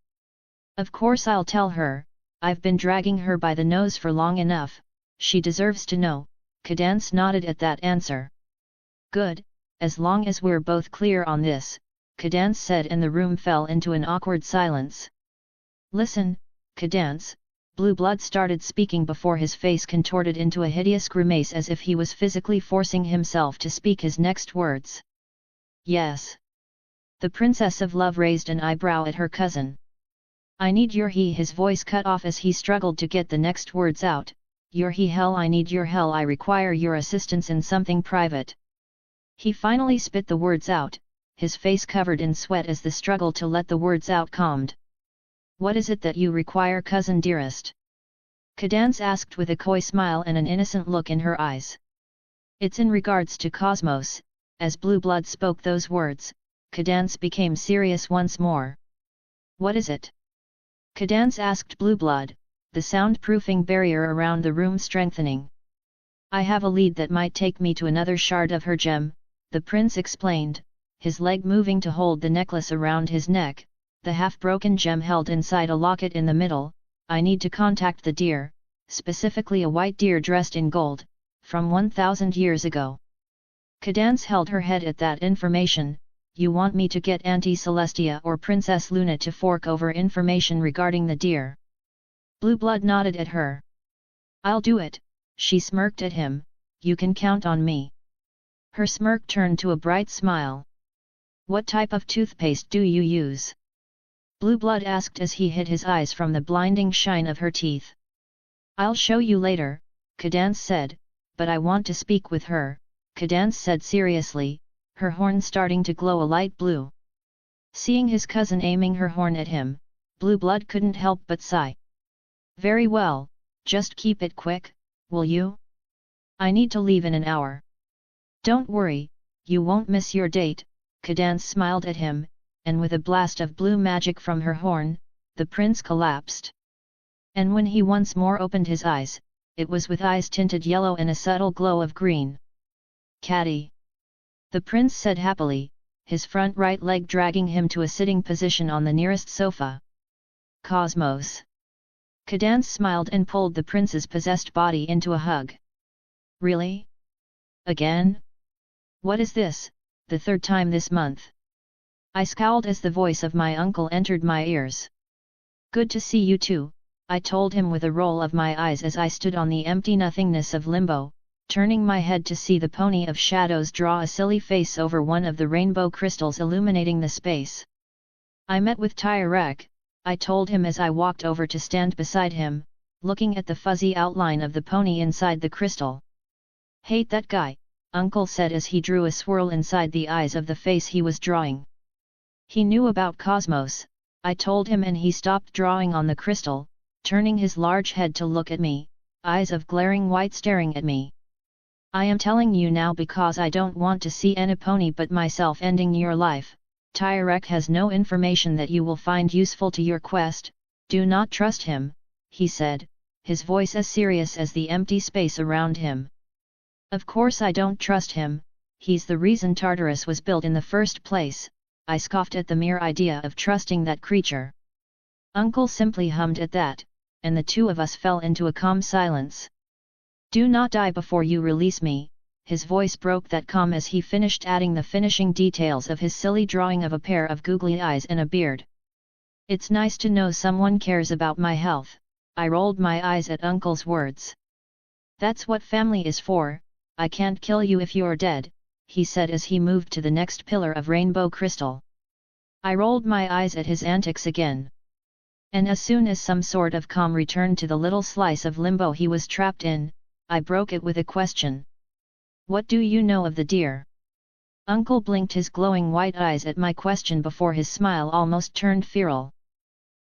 Of course I'll tell her, I've been dragging her by the nose for long enough, she deserves to know, Cadance nodded at that answer. Good, as long as we're both clear on this, Cadance said and the room fell into an awkward silence. Listen, Cadance, Blueblood started speaking before his face contorted into a hideous grimace as if he was physically forcing himself to speak his next words. Yes. The Princess of Love raised an eyebrow at her cousin. I need your his voice cut off as he struggled to get the next words out, your hell I need your hell I require your assistance in something private. He finally spit the words out, his face covered in sweat as the struggle to let the words out calmed. What is it that you require, cousin dearest? Cadance asked with a coy smile and an innocent look in her eyes. It's in regards to Cosmos. As Blueblood spoke those words, Cadance became serious once more. What is it? Cadance asked Blueblood, the soundproofing barrier around the room strengthening. I have a lead that might take me to another shard of her gem, the prince explained, his leg moving to hold the necklace around his neck, the half-broken gem held inside a locket in the middle. I need to contact the dear, specifically a white deer dressed in gold, from 1,000 years ago. Cadance held her head at that information. You want me to get Auntie Celestia or Princess Luna to fork over information regarding the deer? Blueblood nodded at her. I'll do it, she smirked at him, you can count on me. Her smirk turned to a bright smile. What type of toothpaste do you use? Blueblood asked as he hid his eyes from the blinding shine of her teeth. I'll show you later, Cadance said, but I want to speak with her, Cadance said seriously, her horn starting to glow a light blue. Seeing his cousin aiming her horn at him, Blueblood couldn't help but sigh. Very well, just keep it quick, will you? I need to leave in an hour. Don't worry, you won't miss your date, Cadance smiled at him, and with a blast of blue magic from her horn, the prince collapsed. And when he once more opened his eyes, it was with eyes tinted yellow and a subtle glow of green. Caddy! The prince said happily, his front right leg dragging him to a sitting position on the nearest sofa. Cosmos! Cadance smiled and pulled the prince's possessed body into a hug. Really? Again? What is this, the third time this month? I scowled as the voice of my uncle entered my ears. Good to see you too, I told him with a roll of my eyes as I stood on the empty nothingness of limbo, turning my head to see the pony of shadows draw a silly face over one of the rainbow crystals illuminating the space. I met with Tyrek, I told him as I walked over to stand beside him, looking at the fuzzy outline of the pony inside the crystal. Hate that guy, Uncle said as he drew a swirl inside the eyes of the face he was drawing. He knew about Cosmos, I told him, and he stopped drawing on the crystal, turning his large head to look at me, eyes of glaring white staring at me. I am telling you now because I don't want to see any pony but myself ending your life. Tyrek has no information that you will find useful to your quest, do not trust him, he said, his voice as serious as the empty space around him. Of course I don't trust him, he's the reason Tartarus was built in the first place, I scoffed at the mere idea of trusting that creature. Uncle simply hummed at that, and the two of us fell into a calm silence. Do not die before you release me, his voice broke that calm as he finished adding the finishing details of his silly drawing of a pair of googly eyes and a beard. It's nice to know someone cares about my health, I rolled my eyes at Uncle's words. That's what family is for, I can't kill you if you're dead, he said as he moved to the next pillar of rainbow crystal. I rolled my eyes at his antics again. And as soon as some sort of calm returned to the little slice of limbo he was trapped in, I broke it with a question. What do you know of the deer? Uncle blinked his glowing white eyes at my question before his smile almost turned feral.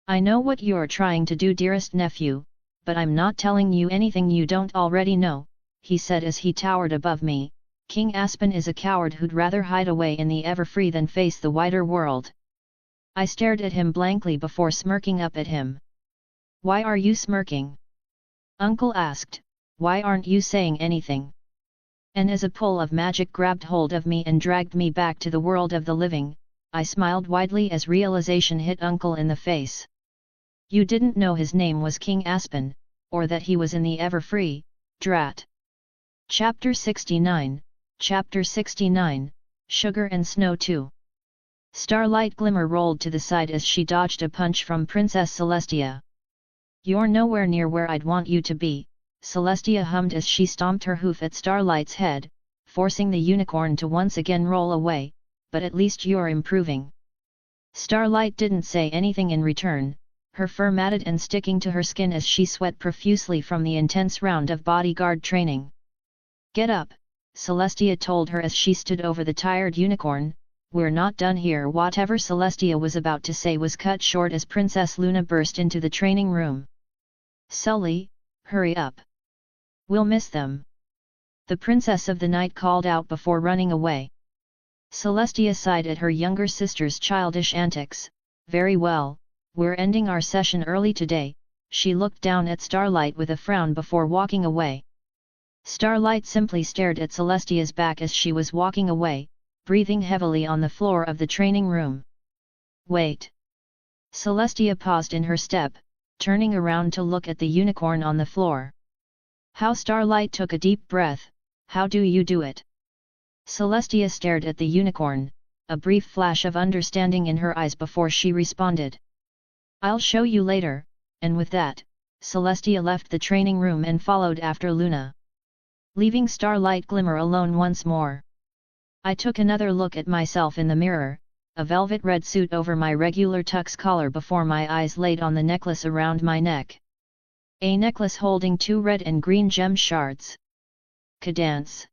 I know what you're trying to do, dearest nephew, but I'm not telling you anything you don't already know, he said as he towered above me. King Aspen is a coward who'd rather hide away in the Everfree than face the wider world. I stared at him blankly before smirking up at him. Why are you smirking? Uncle asked. Why aren't you saying anything? And as a pull of magic grabbed hold of me and dragged me back to the world of the living, I smiled widely as realization hit Uncle in the face. You didn't know his name was King Aspen, or that he was in the Everfree, drat. Chapter 69, Chapter 69, Sugar and Snow 2. Starlight Glimmer rolled to the side as she dodged a punch from Princess Celestia. You're nowhere near where I'd want you to be, Celestia hummed as she stomped her hoof at Starlight's head, forcing the unicorn to once again roll away, but at least you're improving. Starlight didn't say anything in return, her fur matted and sticking to her skin as she sweat profusely from the intense round of bodyguard training. Get up, Celestia told her as she stood over the tired unicorn. We're not done here. Whatever Celestia was about to say was cut short as Princess Luna burst into the training room. Sully, hurry up. We'll miss them. The Princess of the Night called out before running away. Celestia sighed at her younger sister's childish antics. Very well, we're ending our session early today, she looked down at Starlight with a frown before walking away. Starlight simply stared at Celestia's back as she was walking away, breathing heavily on the floor of the training room. Wait. Celestia paused in her step, turning around to look at the unicorn on the floor. How Starlight took a deep breath. How do you do it? Celestia stared at the unicorn, a brief flash of understanding in her eyes before she responded. I'll show you later, and with that, Celestia left the training room and followed after Luna, leaving Starlight Glimmer alone once more. I took another look at myself in the mirror, a velvet red suit over my regular tux collar before my eyes laid on the necklace around my neck. A necklace holding 2 red and green gem shards. Cadance?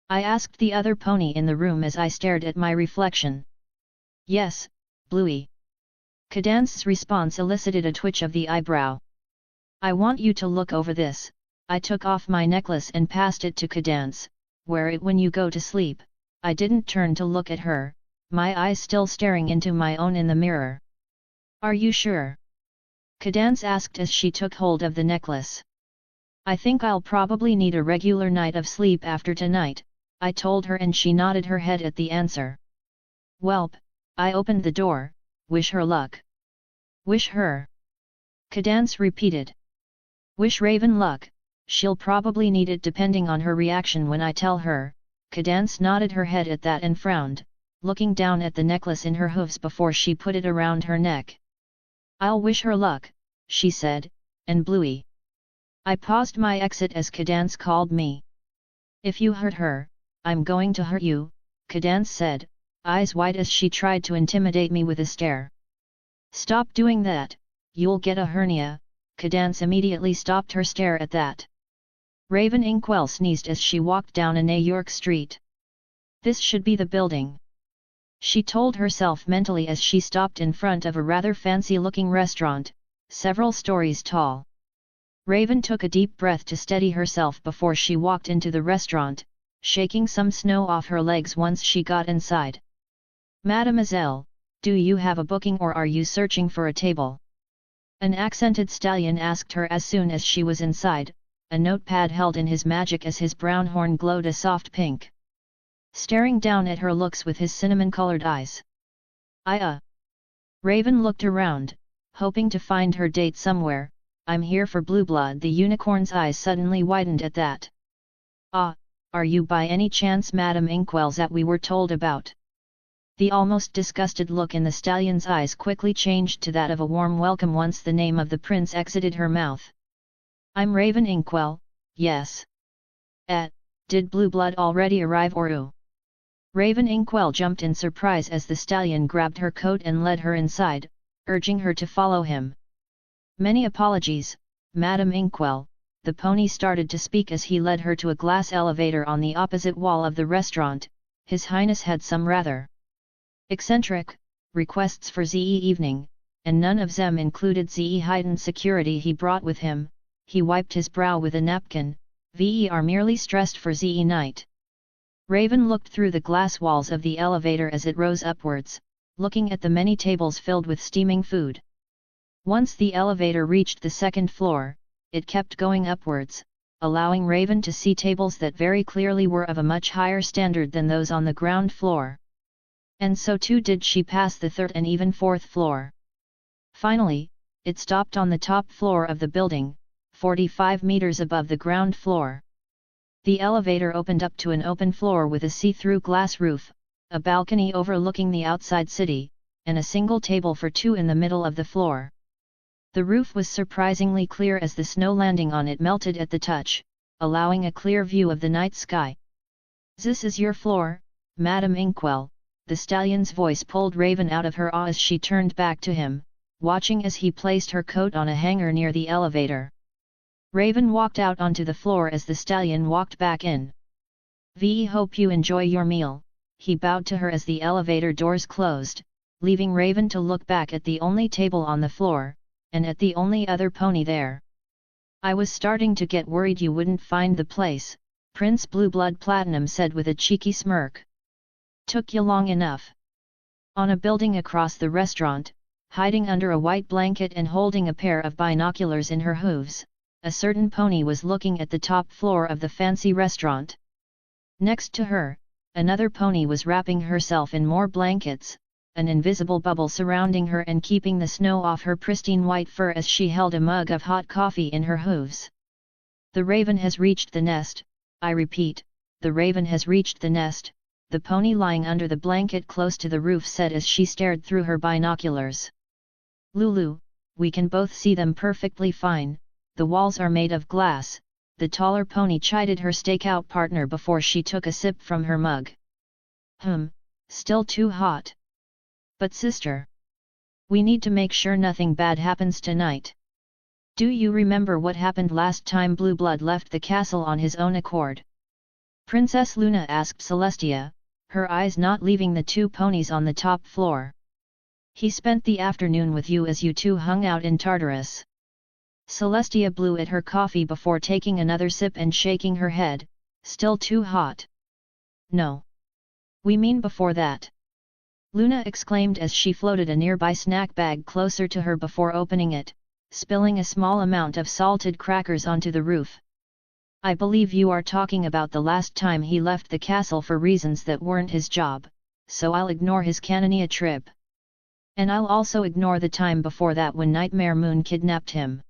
I asked the other pony in the room as I stared at my reflection. Yes, Bluey. Cadance's response elicited a twitch of the eyebrow. I want you to look over this. I took off my necklace and passed it to Cadance. Wear it when you go to sleep. I didn't turn to look at her, my eyes still staring into my own in the mirror. Are you sure? Cadance asked as she took hold of the necklace. I think I'll probably need a regular night of sleep after tonight, I told her, and she nodded her head at the answer. Welp, I opened the door. Wish her luck. Wish her? Cadance repeated. Wish Raven luck, she'll probably need it depending on her reaction when I tell her. Cadance nodded her head at that and frowned, looking down at the necklace in her hooves before she put it around her neck. I'll wish her luck, she said, and Bluey. I paused my exit as Cadance called me. If you hurt her, I'm going to hurt you, Cadance said, eyes wide as she tried to intimidate me with a stare. Stop doing that, you'll get a hernia. Cadance immediately stopped her stare at that. Raven Inkwell sneezed as she walked down a New York street. This should be the building, she told herself mentally as she stopped in front of a rather fancy-looking restaurant, several stories tall. Raven took a deep breath to steady herself before she walked into the restaurant, shaking some snow off her legs once she got inside. Mademoiselle, do you have a booking or are you searching for a table? An accented stallion asked her as soon as she was inside, a notepad held in his magic as his brown horn glowed a soft pink, staring down at her looks with his cinnamon-colored eyes. Raven looked around, hoping to find her date somewhere. I'm here for Blueblood. The unicorn's eyes suddenly widened at that. Are you by any chance Madame Inkwell's that we were told about? The almost disgusted look in the stallion's eyes quickly changed to that of a warm welcome once the name of the prince exited her mouth. I'm Raven Inkwell, yes. Did Blueblood already arrive or? Raven Inkwell jumped in surprise as the stallion grabbed her coat and led her inside, urging her to follow him. Many apologies, Madame Inkwell, the pony started to speak as he led her to a glass elevator on the opposite wall of the restaurant. His Highness had some rather eccentric requests for Ze evening, and none of them included Ze heightened security he brought with him. He wiped his brow with a napkin. We are merely stressed for Ze night. Raven looked through the glass walls of the elevator as it rose upwards, looking at the many tables filled with steaming food. Once the elevator reached the second floor, it kept going upwards, allowing Raven to see tables that very clearly were of a much higher standard than those on the ground floor. And so too did she pass the third and even fourth floor. Finally, it stopped on the top floor of the building, 45 meters above the ground floor. The elevator opened up to an open floor with a see-through glass roof, a balcony overlooking the outside city, and a single table for two in the middle of the floor. The roof was surprisingly clear as the snow landing on it melted at the touch, allowing a clear view of the night sky. This is your floor, Madame Inkwell. The stallion's voice pulled Raven out of her awe as she turned back to him, watching as he placed her coat on a hanger near the elevator. Raven walked out onto the floor as the stallion walked back in. We hope you enjoy your meal, he bowed to her as the elevator doors closed, leaving Raven to look back at the only table on the floor, and at the only other pony there. I was starting to get worried you wouldn't find the place, Prince Blueblood Platinum said with a cheeky smirk. Took you long enough. On a building across the restaurant, hiding under a white blanket and holding a pair of binoculars in her hooves, a certain pony was looking at the top floor of the fancy restaurant. Next to her, another pony was wrapping herself in more blankets, an invisible bubble surrounding her and keeping the snow off her pristine white fur as she held a mug of hot coffee in her hooves. "The raven has reached the nest, I repeat, the raven has reached the nest," the pony lying under the blanket close to the roof said as she stared through her binoculars. "Lulu, we can both see them perfectly fine, the walls are made of glass," the taller pony chided her stakeout partner before she took a sip from her mug. Still too hot. But sister, we need to make sure nothing bad happens tonight. Do you remember what happened last time Blueblood left the castle on his own accord?" Princess Luna asked Celestia, her eyes not leaving the two ponies on the top floor. "He spent the afternoon with you as you two hung out in Tartarus." Celestia blew at her coffee before taking another sip and shaking her head. "Still too hot." "No. We mean before that," Luna exclaimed as she floated a nearby snack bag closer to her before opening it, spilling a small amount of salted crackers onto the roof. "I believe you are talking about the last time he left the castle for reasons that weren't his job, so I'll ignore his Canania trip. And I'll also ignore the time before that when Nightmare Moon kidnapped him,"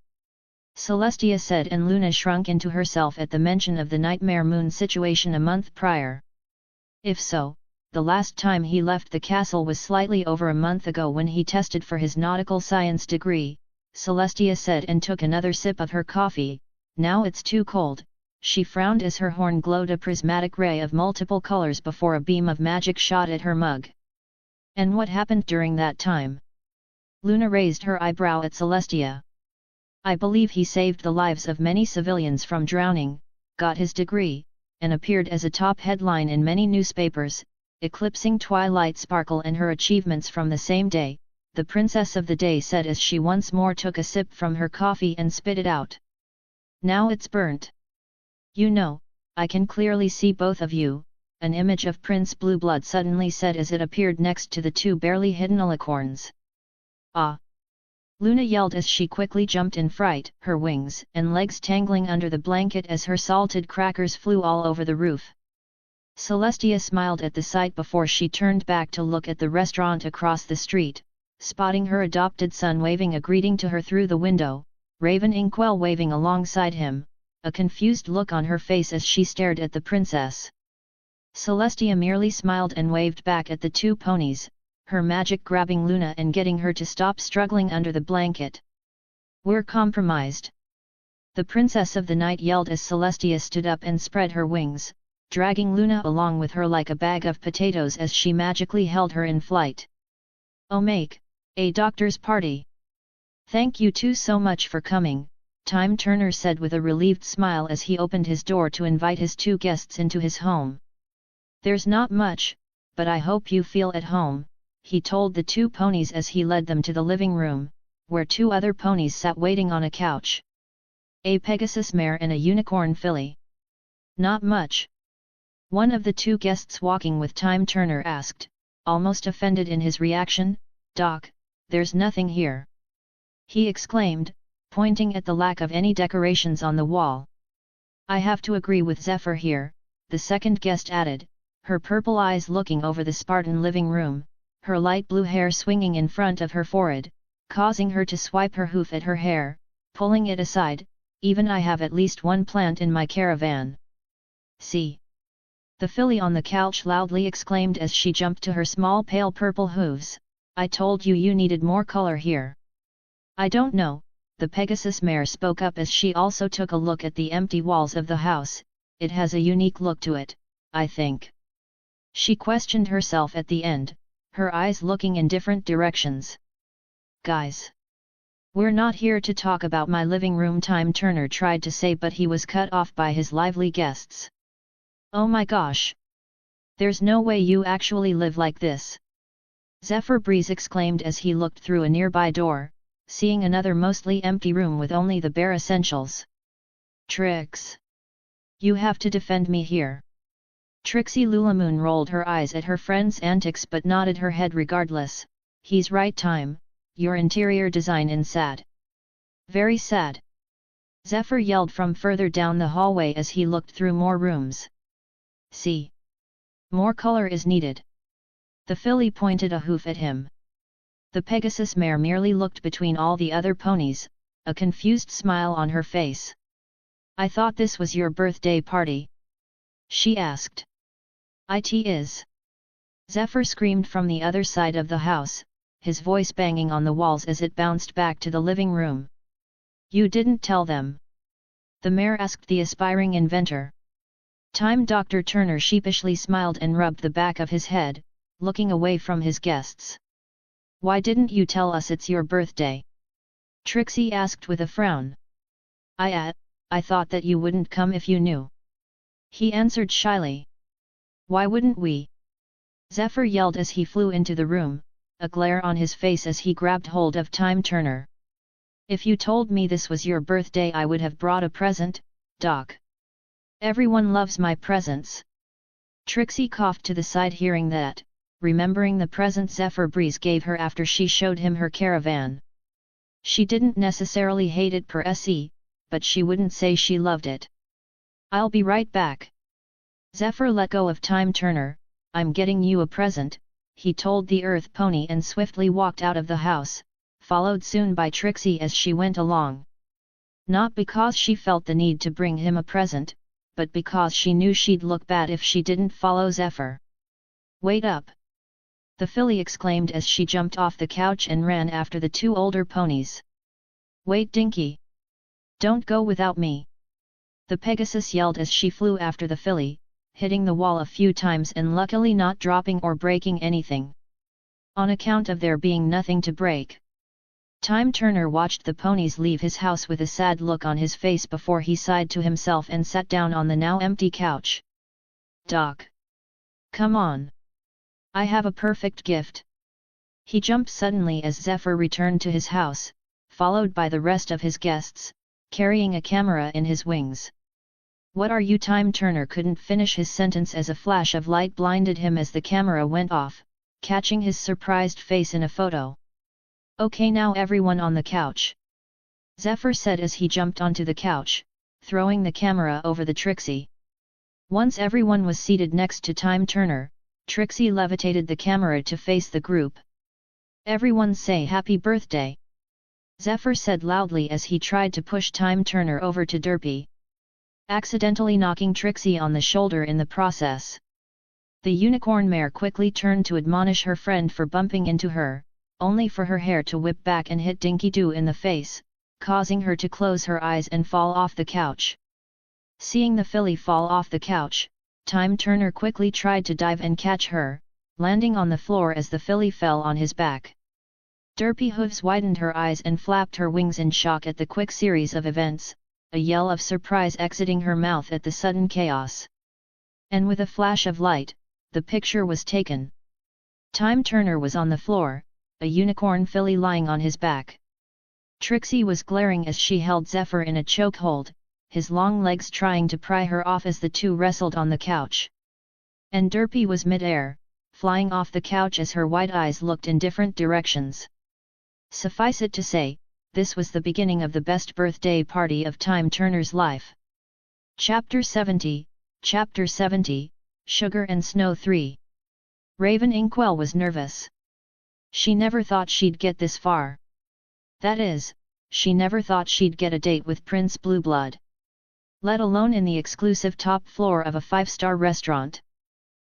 Celestia said, and Luna shrunk into herself at the mention of the Nightmare Moon situation a month prior. "If so, the last time he left the castle was slightly over a month ago when he tested for his nautical science degree," Celestia said and took another sip of her coffee. "Now it's too cold," she frowned as her horn glowed a prismatic ray of multiple colors before a beam of magic shot at her mug. "And what happened during that time?" Luna raised her eyebrow at Celestia. "I believe he saved the lives of many civilians from drowning, got his degree, and appeared as a top headline in many newspapers, eclipsing Twilight Sparkle and her achievements from the same day," the Princess of the Day said as she once more took a sip from her coffee and spit it out. "Now it's burnt. You know, I can clearly see both of you," an image of Prince Blueblood suddenly said as it appeared next to the two barely hidden alicorns. "Ah!" Luna yelled as she quickly jumped in fright, her wings and legs tangling under the blanket as her salted crackers flew all over the roof. Celestia smiled at the sight before she turned back to look at the restaurant across the street, spotting her adopted son waving a greeting to her through the window, Raven Inkwell waving alongside him, a confused look on her face as she stared at the princess. Celestia merely smiled and waved back at the two ponies, her magic grabbing Luna and getting her to stop struggling under the blanket. "We're compromised," the Princess of the Night yelled as Celestia stood up and spread her wings, dragging Luna along with her like a bag of potatoes as she magically held her in flight. "Oh, make a doctor's party. Thank you two so much for coming," Time Turner said with a relieved smile as he opened his door to invite his two guests into his home. "There's not much, but I hope you feel at home," he told the two ponies as he led them to the living room, where two other ponies sat waiting on a couch. "A Pegasus mare and a unicorn filly." "Not much." One of the two guests walking with Time Turner asked, almost offended in his reaction. "Doc, there's nothing here," he exclaimed, pointing at the lack of any decorations on the wall. "I have to agree with Zephyr here," the second guest added, her purple eyes looking over the Spartan living room, her light blue hair swinging in front of her forehead, causing her to swipe her hoof at her hair, pulling it aside. "Even I have at least one plant in my caravan." "See!" the filly on the couch loudly exclaimed as she jumped to her small pale purple hooves. "I told you you needed more color here." "I don't know," the Pegasus mare spoke up as she also took a look at the empty walls of the house. "It has a unique look to it, I think." She questioned herself at the end, her eyes looking in different directions. "Guys! We're not here to talk about my living room," Time Turner tried to say, but he was cut off by his lively guests. "Oh my gosh! There's no way you actually live like this!" Zephyr Breeze exclaimed as he looked through a nearby door, seeing another mostly empty room with only the bare essentials. "Trix! You have to defend me here." Trixie Lulamoon rolled her eyes at her friend's antics but nodded her head regardless. "He's right, Time, your interior design is sad. Very sad." Zephyr yelled from further down the hallway as he looked through more rooms. "See! More color is needed." The filly pointed a hoof at him. The Pegasus mare merely looked between all the other ponies, a confused smile on her face. "I thought this was your birthday party?" she asked. "It is." Zephyr screamed from the other side of the house, his voice banging on the walls as it bounced back to the living room. "You didn't tell them?" the mayor asked the aspiring inventor. Dr. Turner sheepishly smiled and rubbed the back of his head, looking away from his guests. "Why didn't you tell us it's your birthday?" Trixie asked with a frown. I thought that you wouldn't come if you knew," he answered shyly. "Why wouldn't we?" Zephyr yelled as he flew into the room, a glare on his face as he grabbed hold of Time Turner. "If you told me this was your birthday, I would have brought a present, Doc. Everyone loves my presents." Trixie coughed to the side hearing that, remembering the present Zephyr Breeze gave her after she showed him her caravan. She didn't necessarily hate it per se, but she wouldn't say she loved it. "I'll be right back." Zephyr let go of Time Turner. "I'm getting you a present," he told the Earth Pony and swiftly walked out of the house, followed soon by Trixie as she went along. Not because she felt the need to bring him a present, but because she knew she'd look bad if she didn't follow Zephyr. "Wait up!" the filly exclaimed as she jumped off the couch and ran after the two older ponies. "Wait, Dinky! Don't go without me!" the Pegasus yelled as she flew after the filly, hitting the wall a few times and luckily not dropping or breaking anything. On account of there being nothing to break. Time Turner watched the ponies leave his house with a sad look on his face before he sighed to himself and sat down on the now empty couch. "Doc! Come on! I have a perfect gift!" He jumped suddenly as Zephyr returned to his house, followed by the rest of his guests, carrying a camera in his wings. "What are you?" Time Turner couldn't finish his sentence as a flash of light blinded him as the camera went off, catching his surprised face in a photo. "Okay, now everyone on the couch," Zephyr said as he jumped onto the couch, throwing the camera over the Trixie. Once everyone was seated next to Time Turner, Trixie levitated the camera to face the group. "Everyone say happy birthday," Zephyr said loudly as he tried to push Time Turner over to Derpy, accidentally knocking Trixie on the shoulder in the process. The unicorn mare quickly turned to admonish her friend for bumping into her, only for her hair to whip back and hit Dinky Doo in the face, causing her to close her eyes and fall off the couch. Seeing the filly fall off the couch, Time Turner quickly tried to dive and catch her, landing on the floor as the filly fell on his back. Derpy hooves widened her eyes and flapped her wings in shock at the quick series of events, a yell of surprise exiting her mouth at the sudden chaos. And with a flash of light, the picture was taken. Time Turner was on the floor, a unicorn filly lying on his back. Trixie was glaring as she held Zephyr in a chokehold, his long legs trying to pry her off as the two wrestled on the couch. And Derpy was mid-air, flying off the couch as her wide eyes looked in different directions. Suffice it to say, this was the beginning of the best birthday party of Time Turner's life. Chapter 70, Sugar and Snow 3. Raven Inkwell was nervous. She never thought she'd get this far. That is, she never thought she'd get a date with Prince Blueblood. Let alone in the exclusive top floor of a 5-star restaurant.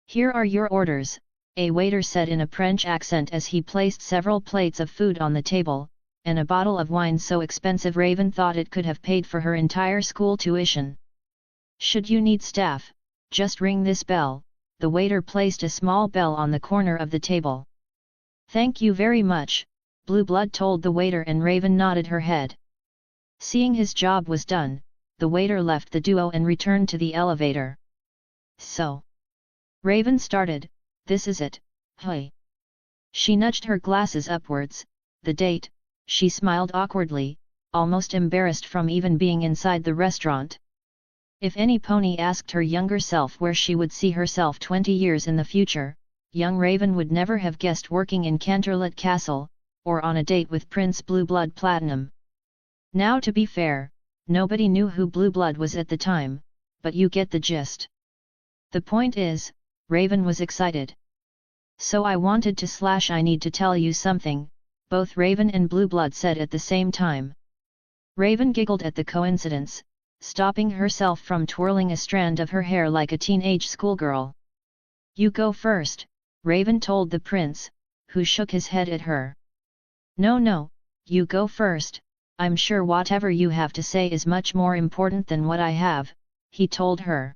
"Here are your orders," a waiter said in a French accent as he placed several plates of food on the table, and a bottle of wine so expensive Raven thought it could have paid for her entire school tuition. "Should you need staff, just ring this bell." The waiter placed a small bell on the corner of the table. "Thank you very much," Blueblood told the waiter and Raven nodded her head. Seeing his job was done, the waiter left the duo and returned to the elevator. "So," Raven started, "this is it, hey?" She nudged her glasses upwards. "The date," she smiled awkwardly, almost embarrassed from even being inside the restaurant. If any pony asked her younger self where she would see herself 20 years in the future, young Raven would never have guessed working in Canterlot Castle, or on a date with Prince Blueblood Platinum. Now to be fair, nobody knew who Blueblood was at the time, but you get the gist. The point is, Raven was excited. So I wanted to / I need to tell you something, both Raven and Blueblood said at the same time. Raven giggled at the coincidence, stopping herself from twirling a strand of her hair like a teenage schoolgirl. You go first, Raven told the prince, who shook his head at her. No, you go first, I'm sure whatever you have to say is much more important than what I have, he told her.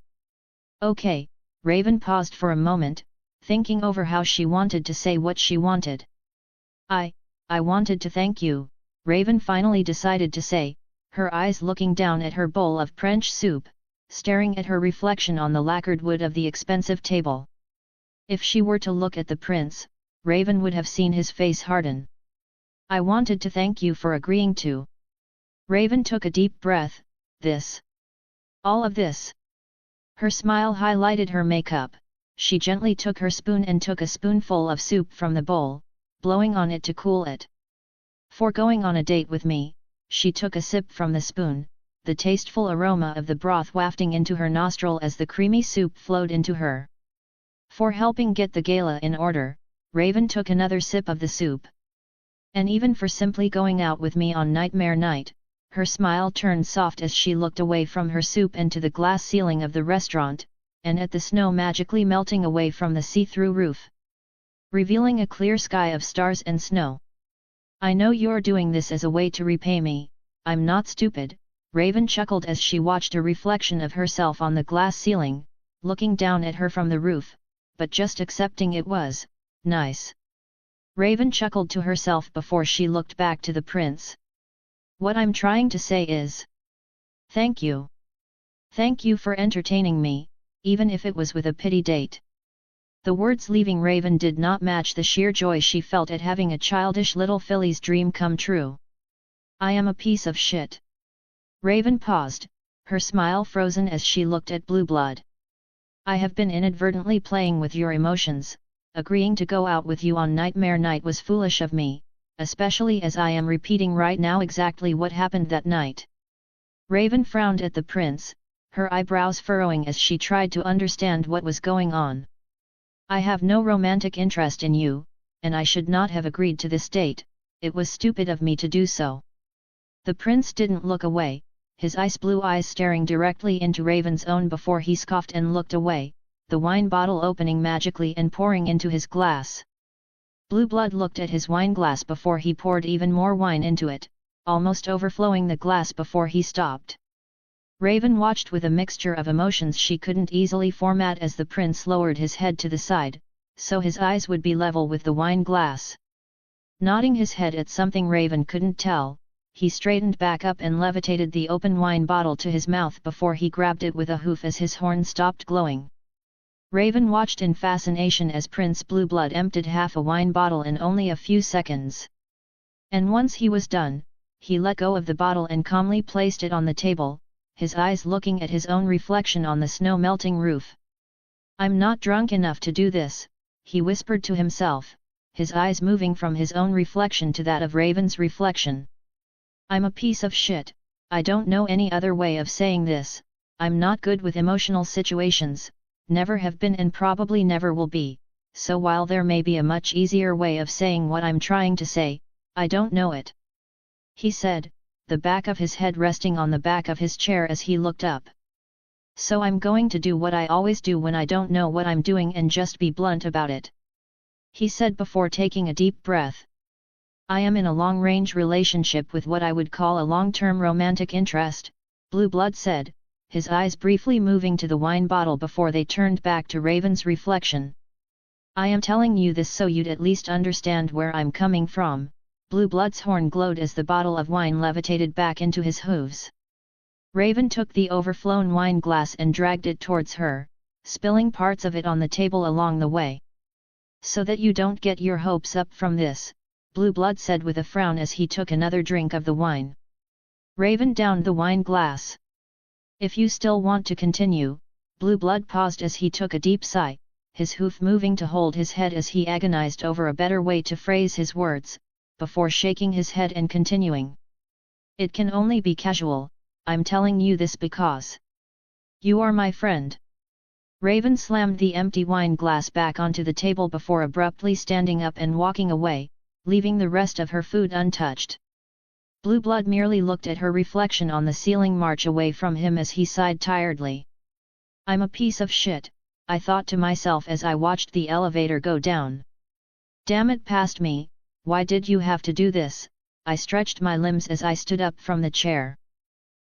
Okay, Raven paused for a moment, thinking over how she wanted to say what she wanted. I wanted to thank you, Raven finally decided to say, her eyes looking down at her bowl of French soup, staring at her reflection on the lacquered wood of the expensive table. If she were to look at the prince, Raven would have seen his face harden. I wanted to thank you for agreeing to. Raven took a deep breath, all of this. Her smile highlighted her makeup, she gently took her spoon and took a spoonful of soup from the bowl, blowing on it to cool it. For going on a date with me, she took a sip from the spoon, the tasteful aroma of the broth wafting into her nostril as the creamy soup flowed into her. For helping get the gala in order, Raven took another sip of the soup. And even for simply going out with me on nightmare night, her smile turned soft as she looked away from her soup and to the glass ceiling of the restaurant, and at the snow magically melting away from the see-through roof, revealing a clear sky of stars and snow. I know you're doing this as a way to repay me, I'm not stupid, Raven chuckled as she watched a reflection of herself on the glass ceiling, looking down at her from the roof, but just accepting it was nice. Raven chuckled to herself before she looked back to the prince. What I'm trying to say is, thank you. Thank you for entertaining me, even if it was with a pity date. The words leaving Raven did not match the sheer joy she felt at having a childish little filly's dream come true. I am a piece of shit. Raven paused, her smile frozen as she looked at Blueblood. I have been inadvertently playing with your emotions, agreeing to go out with you on nightmare night was foolish of me, especially as I am repeating right now exactly what happened that night. Raven frowned at the prince, her eyebrows furrowing as she tried to understand what was going on. I have no romantic interest in you, and I should not have agreed to this date, it was stupid of me to do so. The prince didn't look away, his ice blue eyes staring directly into Raven's own before he scoffed and looked away, the wine bottle opening magically and pouring into his glass. Blueblood looked at his wine glass before he poured even more wine into it, almost overflowing the glass before he stopped. Raven watched with a mixture of emotions she couldn't easily format as the prince lowered his head to the side, so his eyes would be level with the wine glass. Nodding his head at something Raven couldn't tell, he straightened back up and levitated the open wine bottle to his mouth before he grabbed it with a hoof as his horn stopped glowing. Raven watched in fascination as Prince Blueblood emptied half a wine bottle in only a few seconds. And once he was done, he let go of the bottle and calmly placed it on the table, his eyes looking at his own reflection on the snow-melting roof. I'm not drunk enough to do this, he whispered to himself, his eyes moving from his own reflection to that of Raven's reflection. I'm a piece of shit, I don't know any other way of saying this, I'm not good with emotional situations, never have been and probably never will be, so while there may be a much easier way of saying what I'm trying to say, I don't know it. He said, the back of his head resting on the back of his chair as he looked up. So I'm going to do what I always do when I don't know what I'm doing and just be blunt about it. He said before taking a deep breath. I am in a long-range relationship with what I would call a long-term romantic interest, Blueblood said, his eyes briefly moving to the wine bottle before they turned back to Raven's reflection. I am telling you this so you'd at least understand where I'm coming from. Blueblood's horn glowed as the bottle of wine levitated back into his hooves. Raven took the overflown wine glass and dragged it towards her, spilling parts of it on the table along the way. So that you don't get your hopes up from this, Blueblood said with a frown as he took another drink of the wine. Raven downed the wine glass. If you still want to continue, Blueblood paused as he took a deep sigh, his hoof moving to hold his head as he agonized over a better way to phrase his words, before shaking his head and continuing. It can only be casual, I'm telling you this because you are my friend. Raven slammed the empty wine glass back onto the table before abruptly standing up and walking away, leaving the rest of her food untouched. Blueblood merely looked at her reflection on the ceiling march away from him as he sighed tiredly. "I'm a piece of shit," I thought to myself as I watched the elevator go down. "Damn it, past me, why did you have to do this?" I stretched my limbs as I stood up from the chair.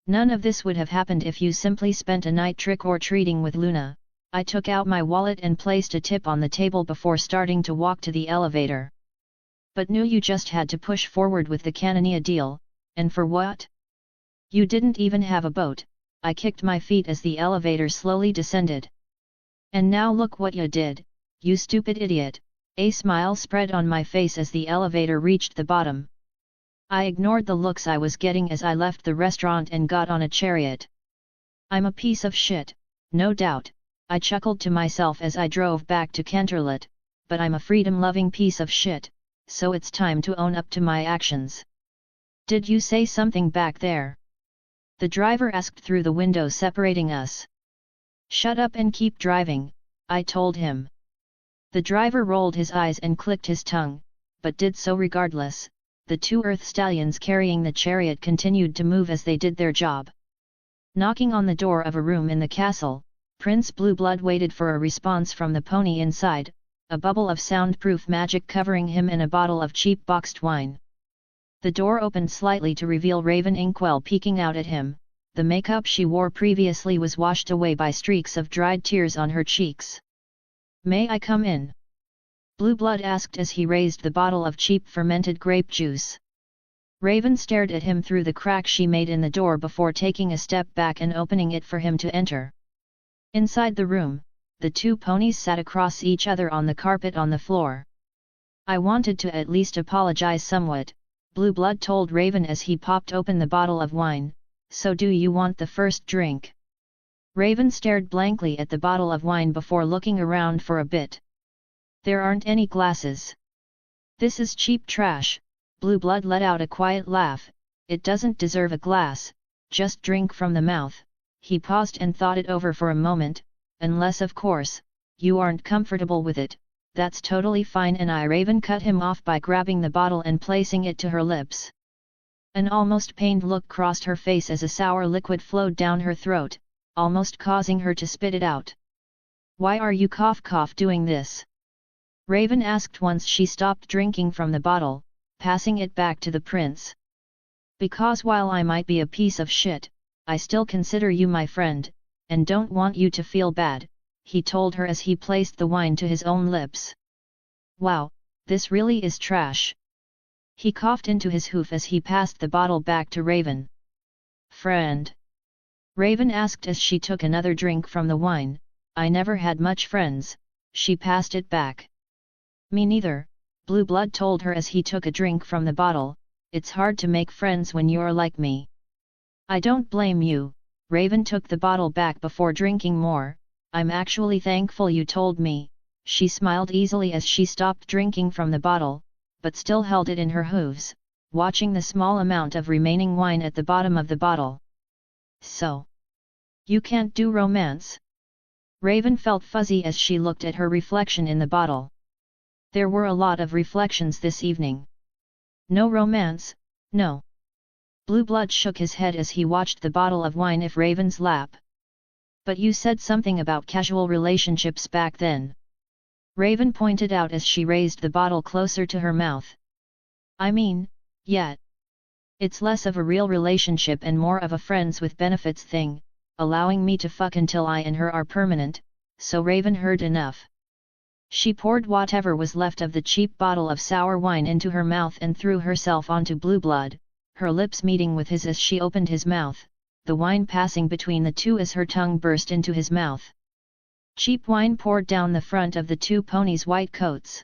"None of this would have happened if you simply spent a night trick-or-treating with Luna." I took out my wallet and placed a tip on the table before starting to walk to the elevator. "But knew you just had to push forward with the Cannonia deal, and for what? You didn't even have a boat." I kicked my feet as the elevator slowly descended. "And now look what you did, you stupid idiot." A smile spread on my face as the elevator reached the bottom. I ignored the looks I was getting as I left the restaurant and got on a chariot. "I'm a piece of shit, no doubt," I chuckled to myself as I drove back to Canterlot, "but I'm a freedom-loving piece of shit, so it's time to own up to my actions." "Did you say something back there?" the driver asked through the window separating us. "Shut up and keep driving," I told him. The driver rolled his eyes and clicked his tongue, but did so regardless. The two earth stallions carrying the chariot continued to move as they did their job. Knocking on the door of a room in the castle, Prince Blueblood waited for a response from the pony inside, a bubble of soundproof magic covering him and a bottle of cheap boxed wine. The door opened slightly to reveal Raven Inkwell peeking out at him. The makeup she wore previously was washed away by streaks of dried tears on her cheeks. "May I come in?" Blueblood asked as he raised the bottle of cheap fermented grape juice. Raven stared at him through the crack she made in the door before taking a step back and opening it for him to enter. Inside the room, the two ponies sat across each other on the carpet on the floor. "I wanted to at least apologize somewhat," Blueblood told Raven as he popped open the bottle of wine, "so do you want the first drink?" Raven stared blankly at the bottle of wine before looking around for a bit. "There aren't any glasses." "This is cheap trash," Blueblood let out a quiet laugh. "It doesn't deserve a glass, just drink from the mouth." He paused and thought it over for a moment. "Unless of course, you aren't comfortable with it, that's totally fine." And Raven cut him off by grabbing the bottle and placing it to her lips. An almost pained look crossed her face as a sour liquid flowed down her throat, almost causing her to spit it out. "Why are you doing this?" Raven asked once she stopped drinking from the bottle, passing it back to the prince. "Because while I might be a piece of shit, I still consider you my friend, and don't want you to feel bad," he told her as he placed the wine to his own lips. "Wow, this really is trash." He coughed into his hoof as he passed the bottle back to Raven. "Friend?" Raven asked as she took another drink from the wine. "I never had much friends." She passed it back. "Me neither," Blueblood told her as he took a drink from the bottle. "It's hard to make friends when you're like me." "I don't blame you." Raven took the bottle back before drinking more. "I'm actually thankful you told me." She smiled easily as she stopped drinking from the bottle, but still held it in her hooves, watching the small amount of remaining wine at the bottom of the bottle. "So, you can't do romance?" Raven felt fuzzy as she looked at her reflection in the bottle. There were a lot of reflections this evening. "No romance, no." Blueblood shook his head as he watched the bottle of wine in Raven's lap. "But you said something about casual relationships back then." Raven pointed out as she raised the bottle closer to her mouth. "I mean, yeah. It's less of a real relationship and more of a friends with benefits thing, allowing me to fuck until I and her are permanent." So Raven heard enough. She poured whatever was left of the cheap bottle of sour wine into her mouth and threw herself onto Blueblood, her lips meeting with his as she opened his mouth, the wine passing between the two as her tongue burst into his mouth. Cheap wine poured down the front of the two ponies' white coats.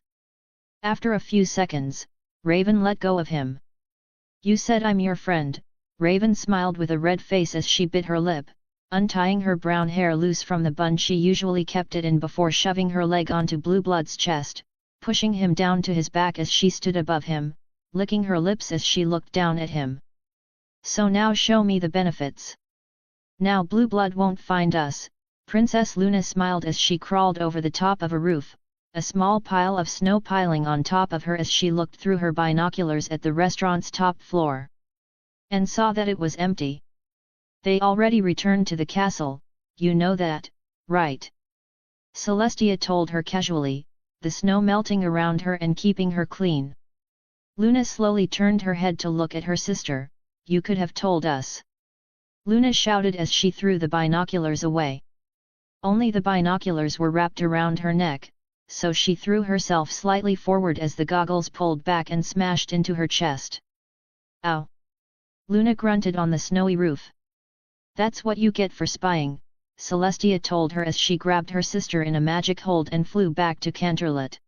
After a few seconds, Raven let go of him. "You said I'm your friend." Raven smiled with a red face as she bit her lip, untying her brown hair loose from the bun she usually kept it in before shoving her leg onto Blueblood's chest, pushing him down to his back as she stood above him, licking her lips as she looked down at him. "So now show me the benefits." "Now Blueblood won't find us," Princess Luna smiled as she crawled over the top of a roof, a small pile of snow piling on top of her as she looked through her binoculars at the restaurant's top floor. And saw that it was empty. They already returned to the castle, you know that, right? Celestia told her casually, the snow melting around her and keeping her clean. Luna slowly turned her head to look at her sister, you could have told us. Luna shouted as she threw the binoculars away. Only the binoculars were wrapped around her neck, so she threw herself slightly forward as the goggles pulled back and smashed into her chest. Ow! Luna grunted on the snowy roof. That's what you get for spying, Celestia told her as she grabbed her sister in a magic hold and flew back to Canterlot.